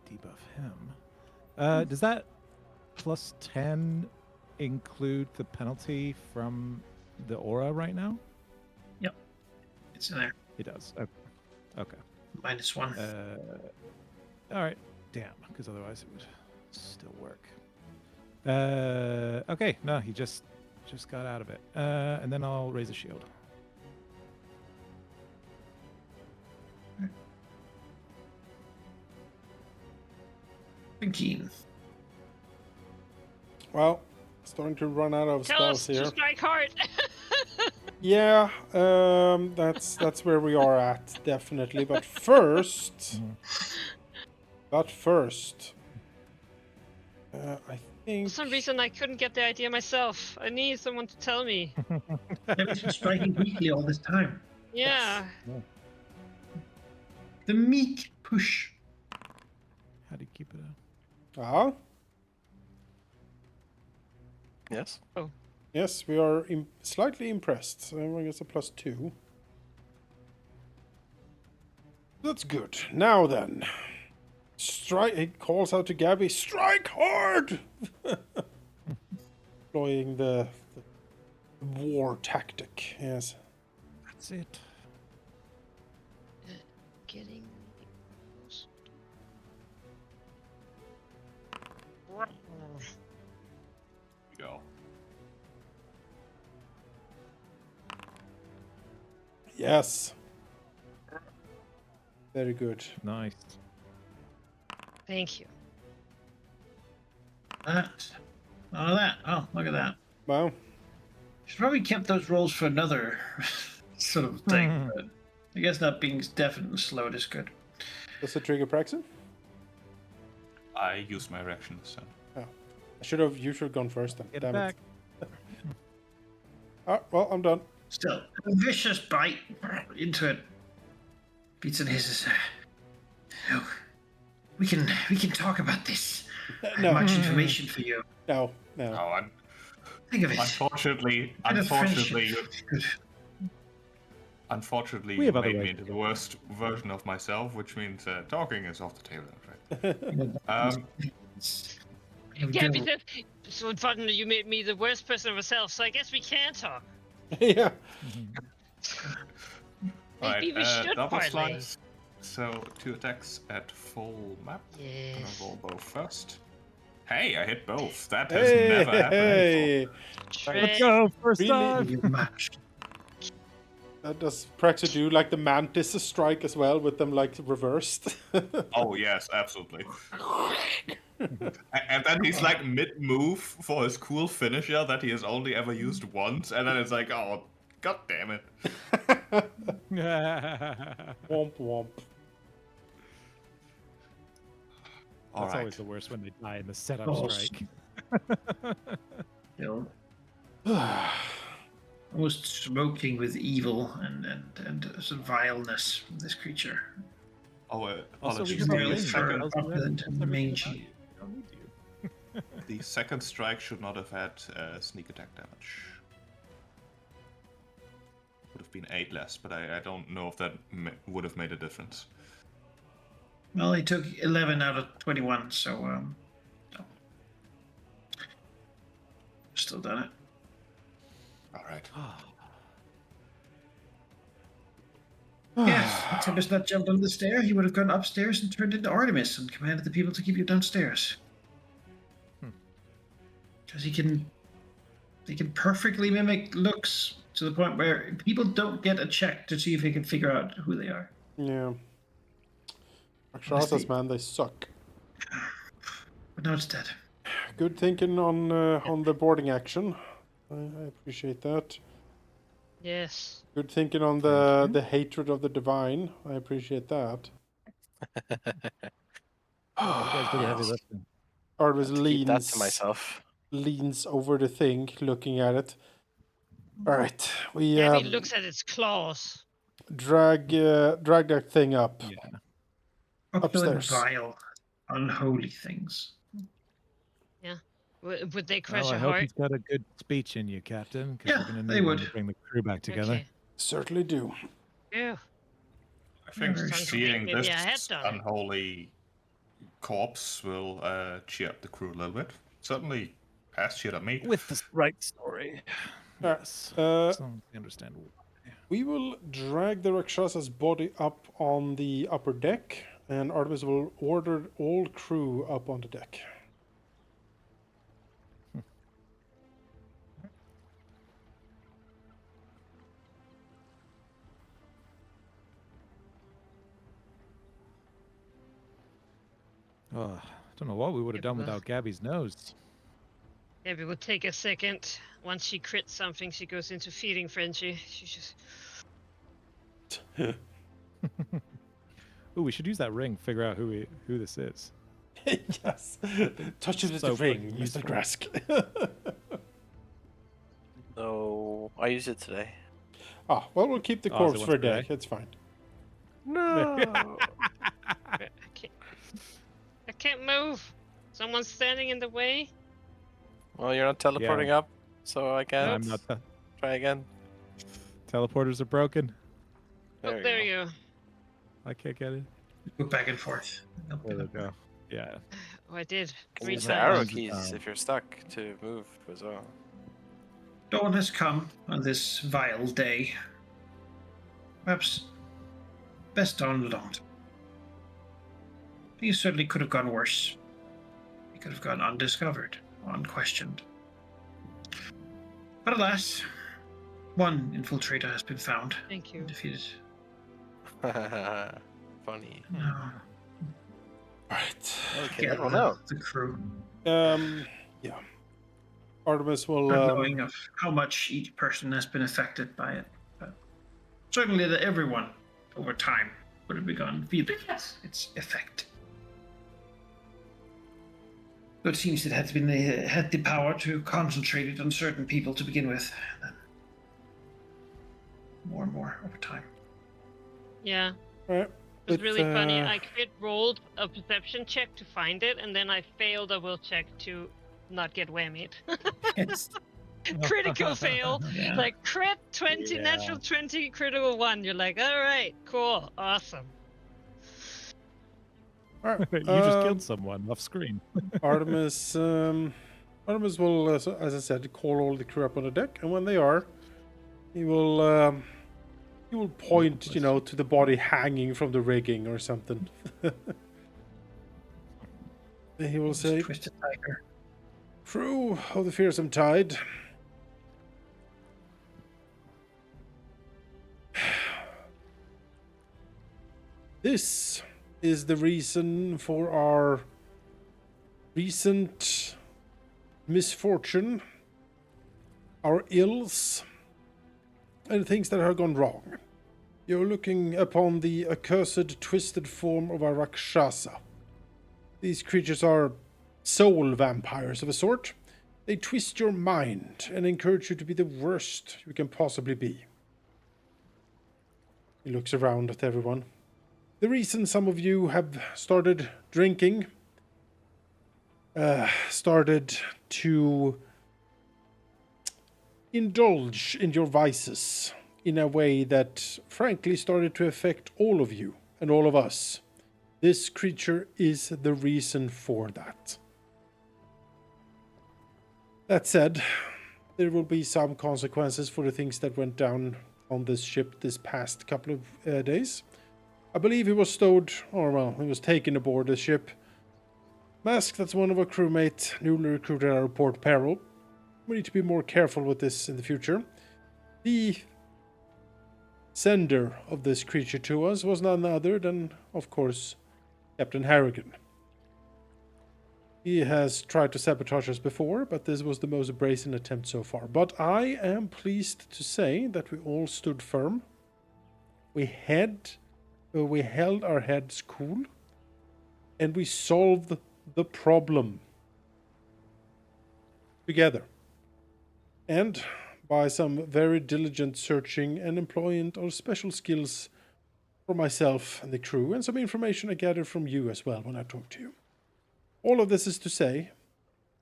debuff him. Does that plus 10 include the penalty from the aura right now? It's in there. It does. Okay. -1. All right. Damn, because otherwise it would still work. Okay. No, he just got out of it. And then I'll raise a shield. Keen. Well, starting to run out of Tell us spells here. to strike hard. Yeah, that's where we are at, definitely. But first, I think. For some reason, I couldn't get the idea myself. I need someone to tell me. He's been striking weakly all this time. Yeah. The meek push. How do you keep it up? Ah, Yes. yes, we are slightly impressed. So everyone gets a +2. That's good. Now then, strike. It calls out to Gabby. Strike hard. Employing the war tactic. Yes. That's it. Getting. Yes. Very good. Nice. Thank you. That. All of that. Oh, look at that. Wow. Should probably kept those rolls for another sort of thing, but I guess not being definitely slowed is good. Does it trigger Praxton? I used my reactions. So. Oh. You should have gone first then. Get Damn back. it. Oh, well, I'm done. Still, a vicious bite into it. Beats and hisses. No, we can talk about this. I have No. much information for you. No. Oh, Think of it. unfortunately, Bit of unfortunately, friendship. Good. We you have other made me ways into to the go. worst version of myself, which means talking is off the table. Right? Yeah, because so unfortunately you made me the worst person of myself, so I guess we can talk. Yeah. Maybe we should double parlay. slice. So 2 attacks at full map. And Yes. I'll roll both first. Hey, I hit both. That has Hey, never happened before. Let's Trey. go. First Really? time. You match. Does Praxton do like the mantis strike as well with them like reversed? Oh yes, absolutely. And then he's like mid-move for his cool finisher that he has only ever used once, and then it's like, oh, god damn it. Womp womp. All That's right. always the worst when they die in the setup Oh, strike. Still. Almost smoking with evil and sort of vileness from this creature. Oh, Also, we apologies. have a Very ring fur that tells you opulent and everything mangy. about you. We don't need you. The second strike should not have had sneak attack damage. Would have been 8 less, but I don't know if that would have made a difference. Well, he took 11 out of 21, so no. Still done it. All right. Yes, had Tempest not jumped on the stair, he would have gone upstairs and turned into Artemis and commanded the people to keep you downstairs. Because he can perfectly mimic looks to the point where people don't get a check to see if he can figure out who they are. Yeah. Rakshasas, man, they suck. But now it's dead. Good thinking on the boarding action. I appreciate that. Yes. Good thinking on the hatred of the divine. I appreciate that. You guys did the heavy lifting. Artemis Keep that to myself. leans over the thing, looking at it. All right, we Gabby looks at its claws. drag that thing up. Yeah. Opulent, Upstairs. vile, unholy things. Would they crush Well, I a hope heart? he's got a good speech in you, Captain, because Yeah, we're going to they need one would. to bring the crew back together. Okay. Certainly do. Yeah. I think Very seeing maybe I had this done it. unholy corpse will cheer up the crew a little bit. Certainly past cheered up me. With the right story. All right, Yes. uh, As long as we understand why. We will drag the Rakshasa's body up on the upper deck, and Artemis will order all crew up on the deck. Oh, I don't know what we would have done without Gabby's nose. Gabby will take a second. Once she crits something, she goes into feeding frenzy. She just Ooh, we should use that ring. Figure out who this is. Yes. Touch it with So the ring, fucking Mr. useful. Grask. No, I used it today. Ah, well, we'll keep the Oh, corpse so for a once per day. day? It's fine. No. I can't move. Someone's standing in the way. Well, you're not teleporting up, so I can't. I'm not. Try again. Teleporters are broken. There you go. I can't get it. Go back and forth. There we go. Yeah. Oh, I did. Can 3 use times. the arrow times. keys if you're stuck to move as well. Dawn has come on this vile day. Perhaps best dawn belonged. He certainly could have gone worse. He could have gone undiscovered, unquestioned. But alas, One infiltrator has been found. Thank you. Defeated. Funny. No. Right. Okay, Yeah, well, no. the crew. Yeah. Artemis will. Not knowing of how much each person has been affected by it, but certainly that everyone over time would have begun feeling its effect. But it seems it had the power to concentrate it on certain people to begin with, and then more and more over time. Yeah. Right. It was With, really funny. I rolled a perception check to find it, and then I failed a will check to not get whammied. Yes. Critical fail. Yeah. Like crit 20, Yeah. natural 20, critical 1. You're like, all right, cool, awesome. All right. You just killed someone off screen. Artemis. Artemis will, as I said, call all the crew up on the deck, and when they are, he will point, to the body hanging from the rigging or something. And he will say, Twisted tiger. "Crew of the Fearsome Tide, this is the reason for our recent misfortune, our ills, and things that have gone wrong. You're looking upon the accursed twisted form of a Rakshasa. These creatures are soul vampires of a sort. They twist your mind and encourage you to be the worst you can possibly be." He looks around at everyone. "The reason some of you have started drinking, started to indulge in your vices in a way that frankly started to affect all of you and all of us. This creature is the reason for that. That said, there will be some consequences for the things that went down on this ship this past couple of days. I believe he was stowed, he was taken aboard the ship, masked as one of our crewmates, newly recruited at our port peril. We need to be more careful with this in the future. The sender of this creature to us was none other than, of course, Captain Harrigan. He has tried to sabotage us before, but this was the most brazen attempt so far. But I am pleased to say that we all stood firm. We held our heads cool, and we solved the problem together. And by some very diligent searching and employment of special skills for myself and the crew, and some information I gathered from you as well when I talked to you. All of this is to say,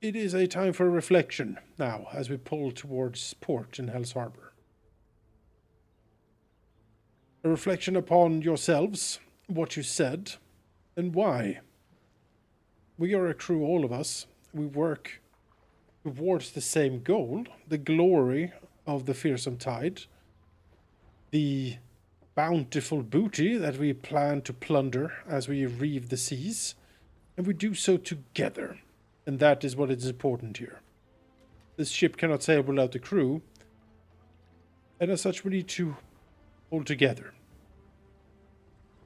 it is a time for reflection now as we pull towards port in Hell's Harbor. A reflection upon yourselves, what you said, and why. We are a crew, all of us. We work towards the same goal, the glory of the Fearsome Tide, the bountiful booty that we plan to plunder as we reave the seas, and we do so together, and that is what is important here. This ship cannot sail without the crew, and as such we need to hold together.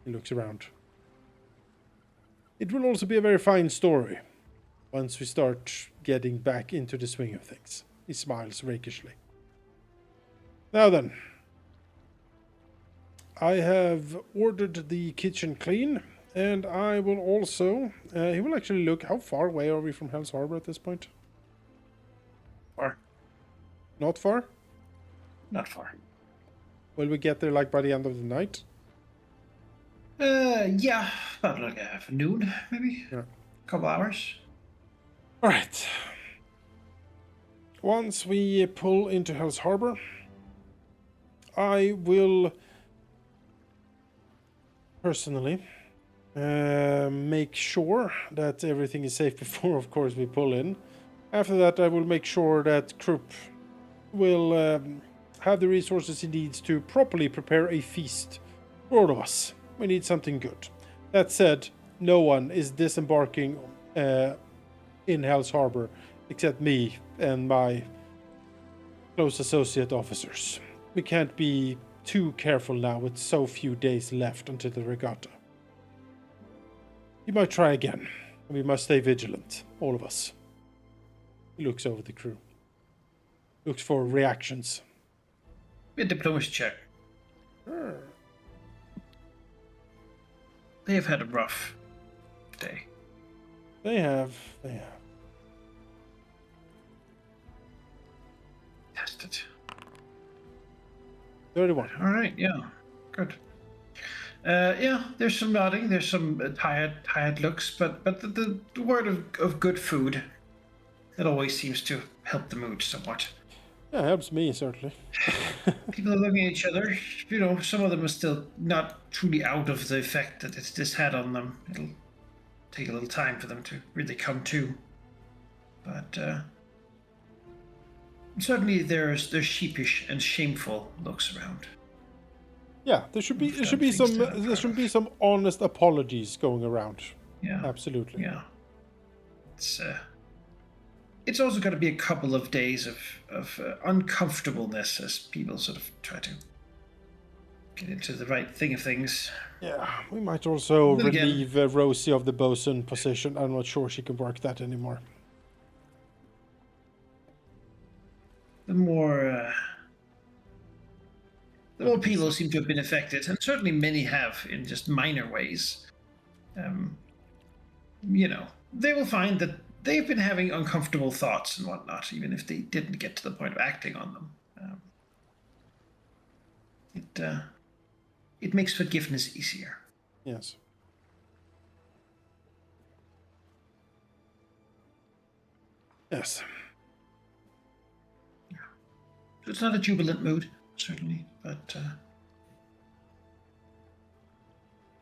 He looks around. It will also be a very fine story once we start getting back into the swing of things. He smiles rakishly. Now then, I have ordered the kitchen clean, and I will also, he will actually look, how far away are we from Hell's Harbor at this point? Far. Not far? Not far. Will we get there like by the end of the night? Yeah, about like noon, maybe. Yeah. Couple hours. All right. Once we pull into Hell's Harbor, I will personally make sure that everything is safe before, of course, we pull in. After that, I will make sure that Krupp will have the resources he needs to properly prepare a feast for all of us. We need something good. That said, no one is disembarking in Hell's Harbor except me and my close associate officers. we can't be too careful now with so few days left until the regatta. You might try again, and we must stay vigilant, all of us. He looks over the crew. Looks for reactions. A diplomacy check. They have had a rough day. They have. Tested. 31. All right, yeah, good. Yeah, there's some nodding, there's some tired looks, but the word of good food, that always seems to help the mood somewhat. Yeah, helps me, certainly. People are looking at each other. You know, some of them are still not truly out of the effect that this had on them. It'll take a little time for them to really come to. But certainly there's sheepish and shameful looks around. Yeah, there should be some honest apologies going around. Yeah, absolutely. Yeah, it's also got to be a couple of days of uncomfortableness as people sort of try to get into the right thing of things. Yeah, we might also Then again- relieve Rosie of the bosun position. I'm not sure she can work that anymore. The more people seem to have been affected, and certainly many have in just minor ways. You know, they will find that they've been having uncomfortable thoughts and whatnot, even if they didn't get to the point of acting on them. It makes forgiveness easier. Yes. Yes. So it's not a jubilant mood, certainly, but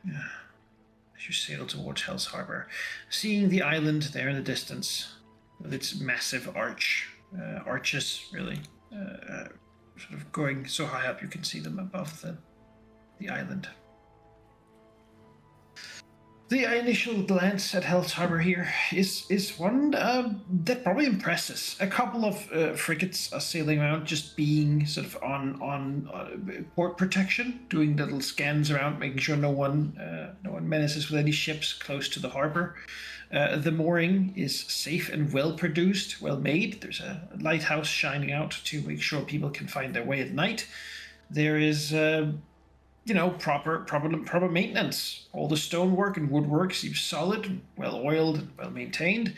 yeah. As you sail towards Hell's Harbor, seeing the island there in the distance, with its massive arches, really, sort of going so high up you can see them above the island. The initial glance at Hell's Harbor here is one that probably impresses. A couple of frigates are sailing around, just being sort of on port protection, doing little scans around, making sure no one menaces with any ships close to the harbor. The mooring is safe and well produced, well made. There's a lighthouse shining out to make sure people can find their way at night. There is proper maintenance. All the stonework and woodwork seems solid, and well oiled, and well maintained.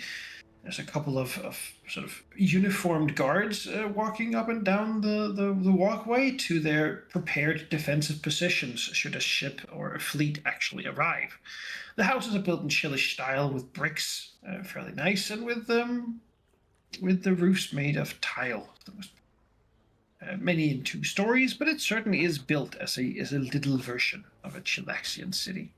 There's a couple of sort of uniformed guards walking up and down the walkway to their prepared defensive positions should a ship or a fleet actually arrive. The houses are built in Chilish style with bricks, fairly nice, and with the roofs made of tile. Many in 2 stories, but it certainly is built as a little version of a Chilaxian city.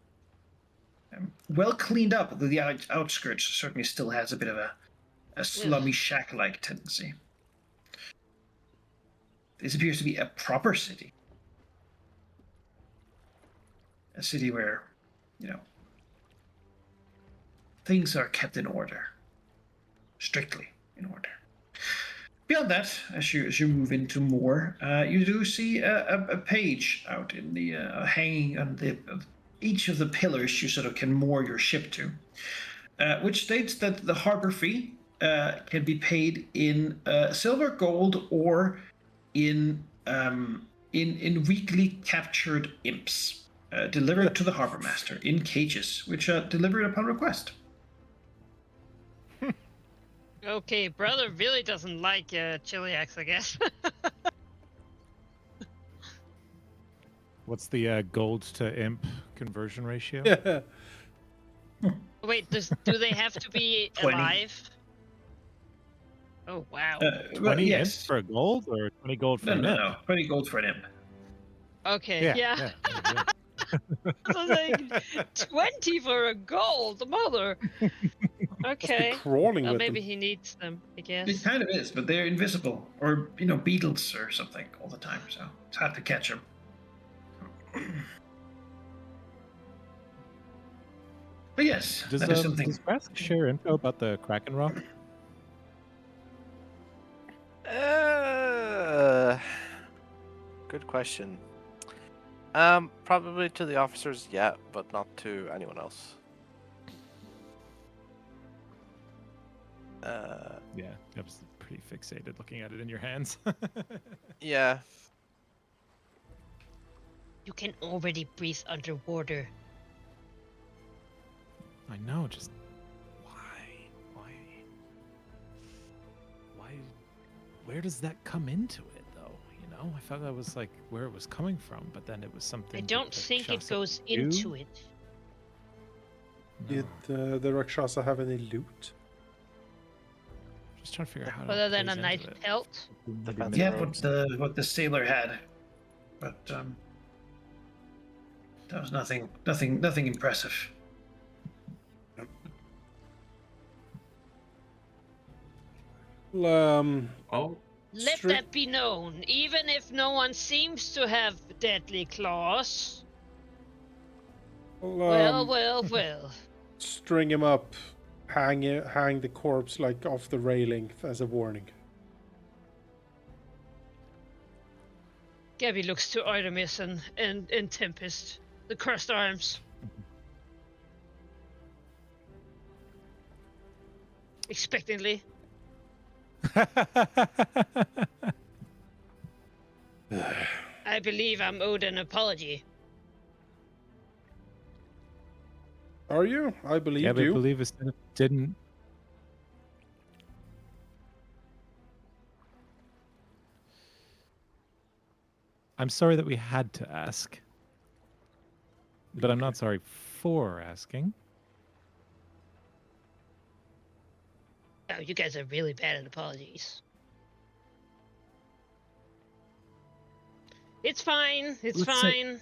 Well cleaned up, though the outskirts certainly still has a bit of a slummy shack-like tendency. This appears to be a proper city. A city where, things are kept in order. Strictly in order. Beyond that, as you move into more, you do see a page out in the hanging on each of the pillars you sort of can moor your ship to, which states that the harbor fee can be paid in silver, gold, or in weekly captured imps, delivered to the harbor master in cages, which are delivered upon request. Okay, brother really doesn't like Chiliax, I guess. What's the gold to imp conversion ratio? Yeah. Wait, do they have to be 20. alive? Oh, wow. 20 yes. imp for a gold or 20 gold for an imp? No. 20 gold for an imp. Okay, yeah. I was like, 20 for a gold, mother. Okay. Crawling Well, with maybe them. he needs them, I guess. It kind of is, but they're invisible, or beetles or something all the time, so it's hard to catch them. But yes, Does that is something. Brask share info about the Kraken Rock? Good question. Probably to the officers, yeah, but not to anyone else. Yeah, I was pretty fixated looking at it in your hands. Yeah. You can already breathe underwater. I know, just why, where does that come into it, though? You know, I thought that was like where it was coming from, but then it was something. I that don't the think it Rakshasa goes do? into it. No. Did the Rakshasa have any loot? Just trying to figure out how. Other it than a plays nice into it. pelt. Maybe fancy Yeah, minutes. what the sailor had, but that was nothing impressive. Oh, Let Stri- that be known, even if no one seems to have deadly claws. Well. String him up, hang the corpse like off the railing as a warning. Gabby looks to Artemis and Tempest, the crossed arms. Expectantly. I believe I'm owed an apology. Are you? I Yeah, believed but I you. believe it didn't. I'm sorry that we had to ask, but I'm not sorry for asking. Oh, you guys are really bad at apologies. It's fine. It's Let's say- fine.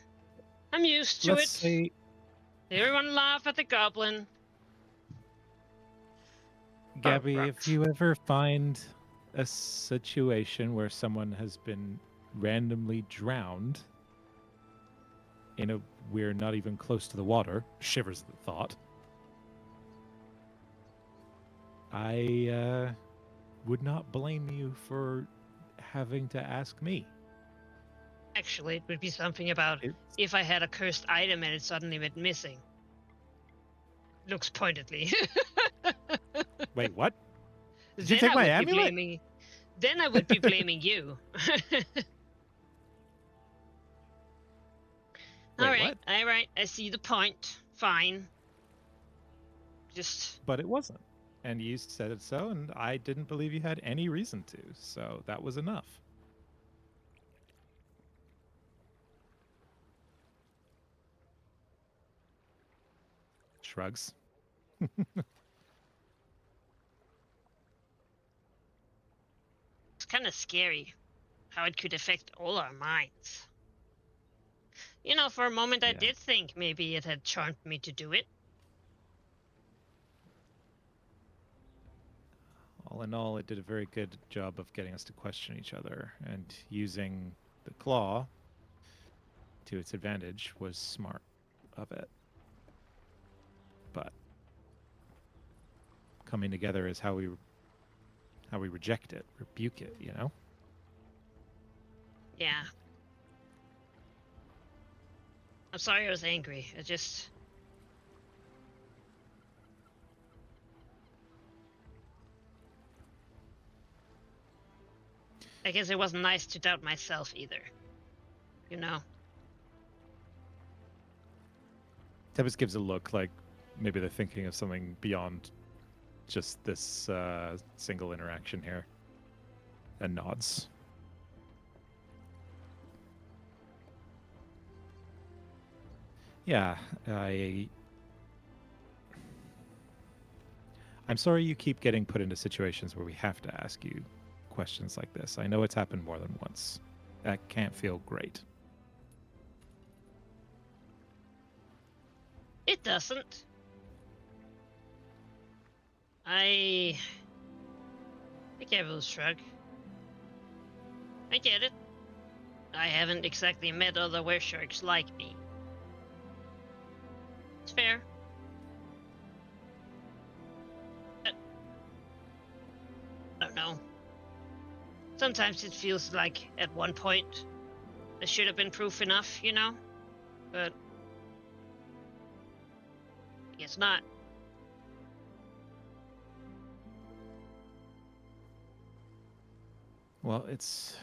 I'm used to Let's it. say, Everyone laugh at the goblin. Gabby, if you ever find a situation where someone has been randomly drowned we're not even close to the water, shivers the thought. I would not blame you for having to ask me. Actually, it would be something about It's, if I had a cursed item and it suddenly went missing. Looks pointedly. wait, what? Did you Then take I my would be amulet? blaming. Then I would be blaming you. Wait, all what? right. I see the point. Fine. Just But it wasn't. And you said it so, and I didn't believe you had any reason to, so that was enough. Shrugs. it's kind of scary how it could affect all our minds. You know, for a moment I Yeah. did think maybe it had charmed me to do it. All in all, it did a very good job of getting us to question each other, and using the claw to its advantage was smart of it. But coming together is how we reject it, rebuke it, you know? Yeah. I'm sorry I was angry. I guess it wasn't nice to doubt myself either. You know? Tebis gives a look like maybe they're thinking of something beyond just this single interaction here, and nods. Yeah, I'm sorry you keep getting put into situations where we have to ask you questions like this. I know it's happened more than once. That can't feel great. It doesn't. I gave it a shrug. I get it. I haven't exactly met other weresharks like me. It's fair. I don't know. Sometimes it feels like at one point There should have been proof enough, you know? But I guess not. Well, it's...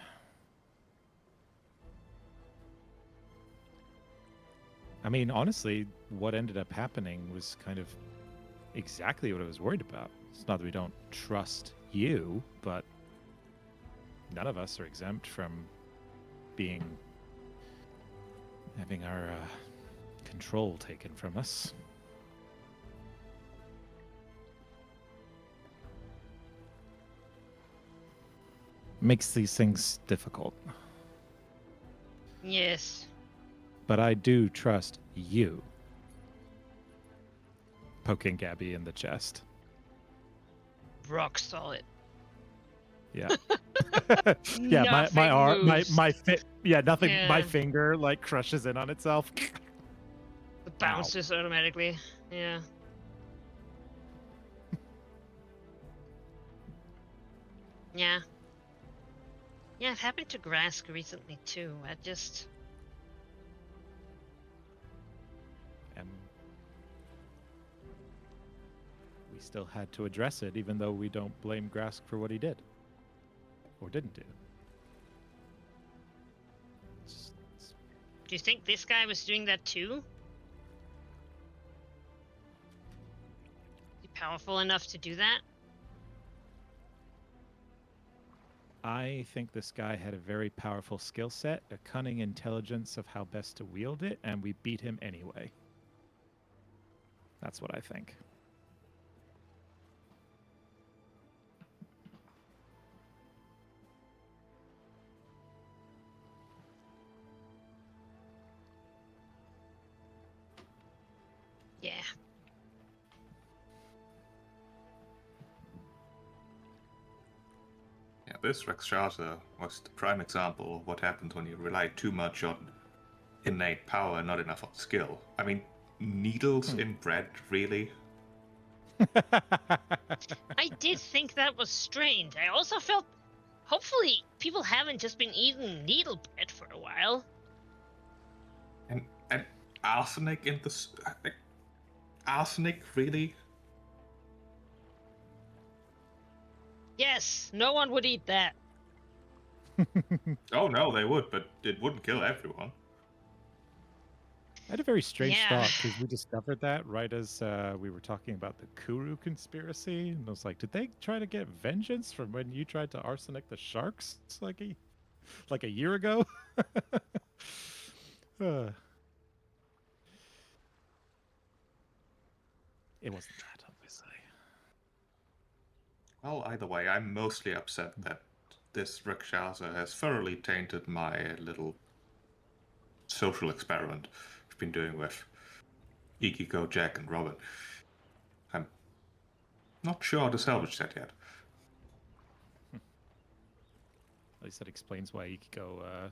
I mean, honestly, what ended up happening was kind of exactly what I was worried about. It's not that we don't trust you, but none of us are exempt from having our control taken from us. Makes these things difficult. Yes. But I do trust you. Poking Gabby in the chest. Rock solid. Yeah. Yeah, Nothing my arm, moves. nothing. Yeah. My finger like crushes in on itself. It bounces automatically. Yeah. Yeah. Yeah, it happened to Grask recently too. I just... And we still had to address it, even though we don't blame Grask for what he did or didn't do. Do you think this guy was doing that too? Is he powerful enough to do that? I think this guy had a very powerful skill set, a cunning intelligence of how best to wield it, and we beat him anyway. That's what I think. Yeah. Yeah, this Rakshasa was the prime example of what happens when you rely too much on innate power and not enough on skill. I mean, needles in bread, really? I did think that was strange. I also felt... Hopefully, people haven't just been eating needle bread for a while. And arsenic in the... Arsenic, really? Yes, no one would eat that. Oh no, they would, but it wouldn't kill everyone. I had a very strange Yeah. thought because we discovered that right as we were talking about the Kuru conspiracy, and I was like, did they try to get vengeance from when you tried to arsenic the sharks like a year ago? It wasn't that, obviously. Well, either way, I'm mostly upset that this Rakshasa has thoroughly tainted my little social experiment I've been doing with Ikiko, Jack, and Robin. I'm not sure how to salvage that yet. At least that explains why Ikiko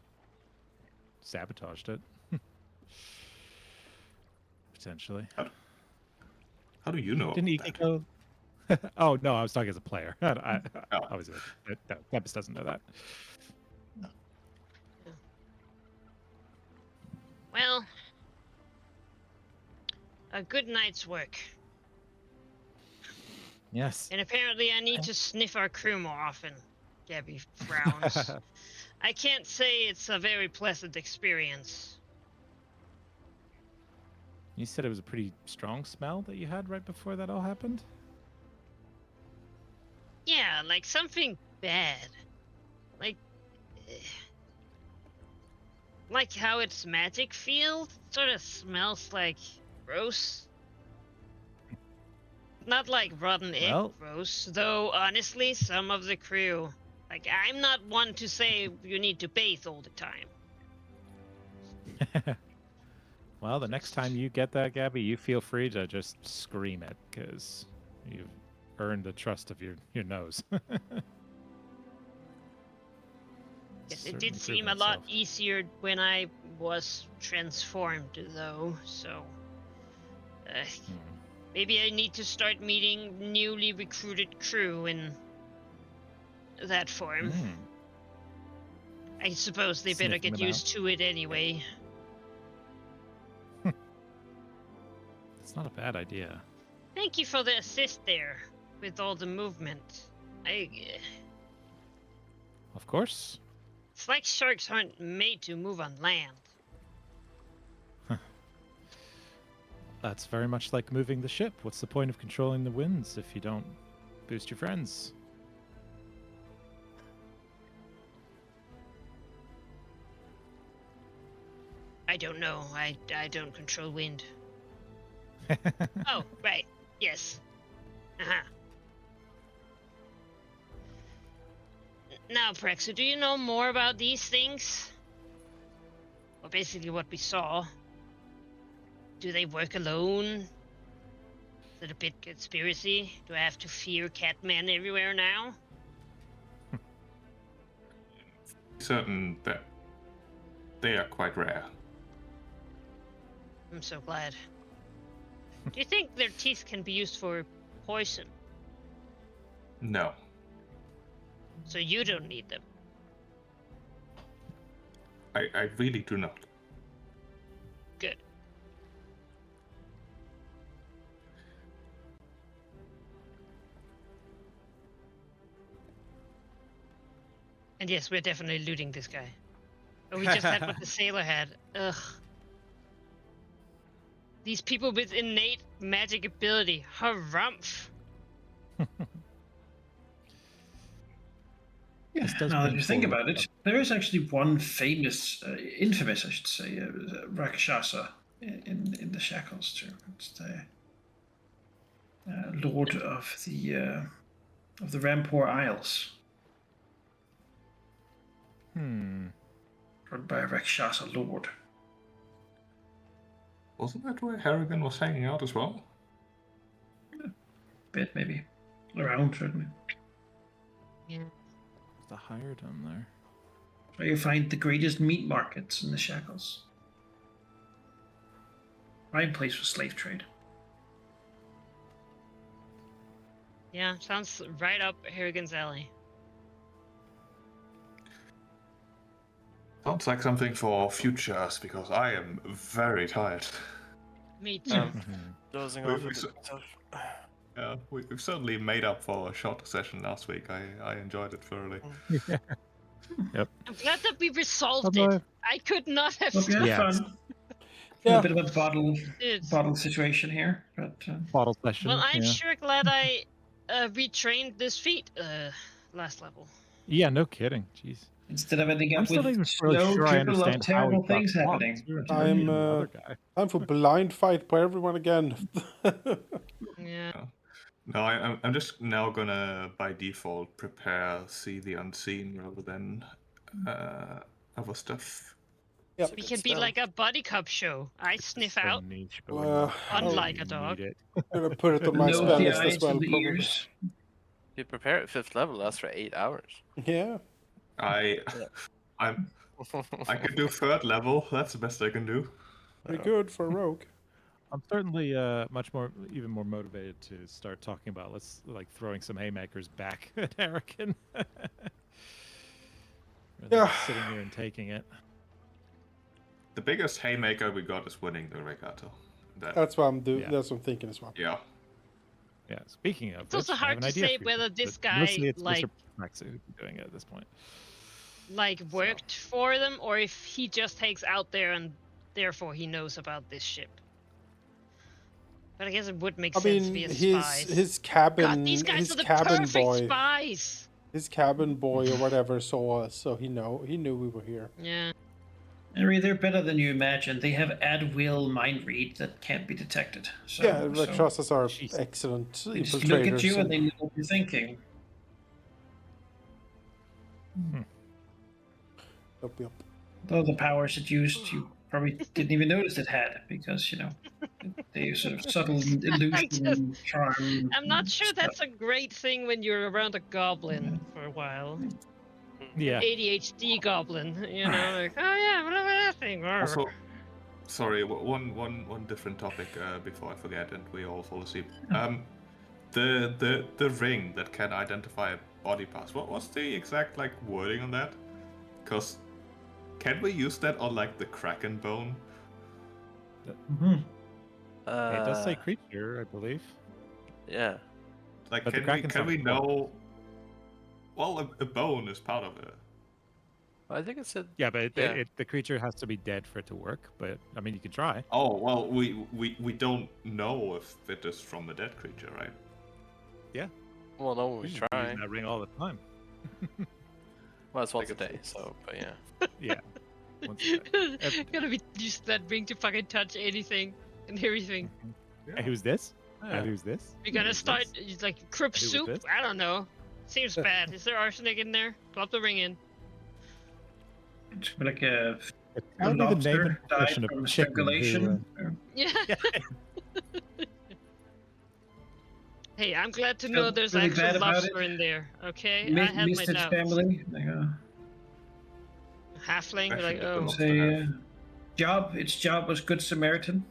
sabotaged it. Potentially. How do you know Didn't about Ikiko... Oh, no, I was talking as a player. I Oh. was... No, Tempest doesn't know that. Well, a good night's work. Yes. And apparently I need to sniff our crew more often. Gabby frowns. I can't say it's a very pleasant experience. You said it was a pretty strong smell that you had right before that all happened? Yeah, like something bad. Like how its magic field sort of smells like gross. Not like rotten egg Well- gross, though honestly, some of the crew. Like, I'm not one to say you need to bathe all the time. Well, the next time you get that, Gabby, you feel free to just scream it, because you've earned the trust of your nose. Yes, it did seem a Certainly lot prove easier when I was transformed, though, so... itself. maybe I need to start meeting newly recruited crew in that form. I suppose they better Sniffing get them used to it anyway. It's not a bad idea. Thank you for the assist there with all the movement. Of course. It's like sharks aren't made to move on land. That's very much like moving the ship. What's the point of controlling the winds if you don't boost your friends? I don't know. I don't control wind. Oh, right. Yes. Uh-huh. Now, Prexu, do you know more about these things? Well, basically what we saw. Do they work alone? Is it a bit conspiracy? Do I have to fear catmen everywhere now? Certain that they are quite rare. I'm so glad. Do you think their teeth can be used for poison? No. So you don't need them. I really do not. Good. And yes, we're definitely looting this guy. Oh, we just had what the sailor had. Ugh. These people with innate magic ability. Harumph. Yeah, This does now that bring you think forward about it, there is actually one famous, infamous, I should say, Rakshasa in the Shackles too. It's the Lord of the Rampor Isles, run by a Rakshasa Lord. Wasn't that where Harrigan was hanging out as well? Bit maybe around certainly. Yeah. The hired him there. Where you find the greatest meat markets in the Shackles. Prime place for slave trade. Yeah, sounds right up Harrigan's alley. Sounds like something for future us, because I am very tired. Me too. Dozing Wait, off a wait, bit so- myself. Yeah, we've certainly made up for a shorter session last week. I enjoyed it thoroughly. Yep. I'm glad that we resolved Bye-bye. it. I could not have Hope you had Yeah. fun. Yeah. A bit of a It's- bottle situation here, but Bottle session. Well, I'm yeah. sure glad I retrained this feat last level. Yeah, no kidding. Jeez. instead of ending I'm up still not with even really slow sure I trickle of understand how he terrible got things caught. happening. We were I'm, targeting another guy. Time for blind fight by everyone again. Yeah. No, I'm just now gonna by default prepare see the unseen rather than other stuff. Yep. We can be like a buddy cop show. I sniff So out, niche, but we're not unlike really a dog. need it. I'm gonna put it on my No, spell the list as eyes well, and the probably. ears. You prepare at 5th level, that's for 8 hours. Yeah. I can do 3rd level. That's the best I can do. Pretty good for a rogue. I'm certainly even more motivated to start talking about throwing some haymakers back at Erican. Yeah. Sitting here and taking it. The biggest haymaker we got is winning the regatta. That's what I'm doing. Yeah. That's what I'm thinking as well. Yeah. Yeah. Speaking of, It's also which, I have hard an to idea say for you, whether but this guy, mostly it's like- Mr. Maxu who's doing it at this point. Worked for them, or if he just hangs out there and therefore he knows about this ship. But I guess it would make I sense mean, via spies. his cabin, God, these guys his are the cabin perfect boy, spies. his cabin boy or whatever saw us, so he knew we were here. Yeah. Henry, they're better than you imagine. They have at-will mind read that can't be detected. So, Yeah, Rakshasas are Jeez. excellent they just look at infiltrators. you and they know what you're thinking. Yep. Though the powers it used, you probably didn't even notice it had, because, they sort of subtle illusion and charm. I'm not and sure stuff. that's a great thing when you're around a goblin for a while. Yeah. ADHD goblin, like, oh yeah, what about that thing? Also, sorry, one different topic before I forget and we all fall asleep. The ring that can identify body parts. What was the exact wording on that? Because Can we use that on like the Kraken bone? Mhm. It does say creature, I believe. Yeah. Like, But the can we Kraken's can not we formed. know? Well, a bone is part of it. I think it said. Yeah, but Yeah. the creature has to be dead for it to work. But I mean, you can try. Oh well, we don't know if it is from a dead creature, right? Well, no, we We're try. using that ring all the time. Well, it's once a Like day, it's- so but yeah. Yeah. Once a day. Gotta be use that ring to fucking touch anything and everything. Hey, who's this? Yeah. Who's this? We're gonna Who's start this? it's like crypt Who was soup. this? I don't know. Seems bad. Is there arsenic in there? Plop the ring in. It's like a Apparently the name and lobster died profession from of chicken who, strangulation. Yeah. Hey, I'm glad to Feel know there's really actual bad about lobster it. in there. Okay, I Mi- had my missed its doubts. family. Like, Halfling, Especially like if the oh, lobster say, has- job. Its job was good Samaritan.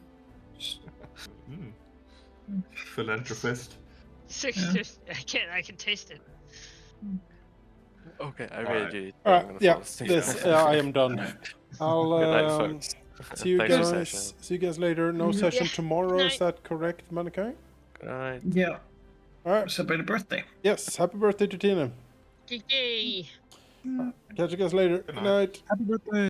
Philanthropist. I can taste it. Okay, I really Alright. do. Yeah, this I am done. I'll Good night, folks. see you Thanks for the guys. session. See you guys later. No session Yeah, tomorrow. good Is that correct, Manikai? Good night. Yeah. All right. Celebrate a birthday. Yes. Happy birthday to Tina. Yay! Catch you guys later. Good night. Happy birthday.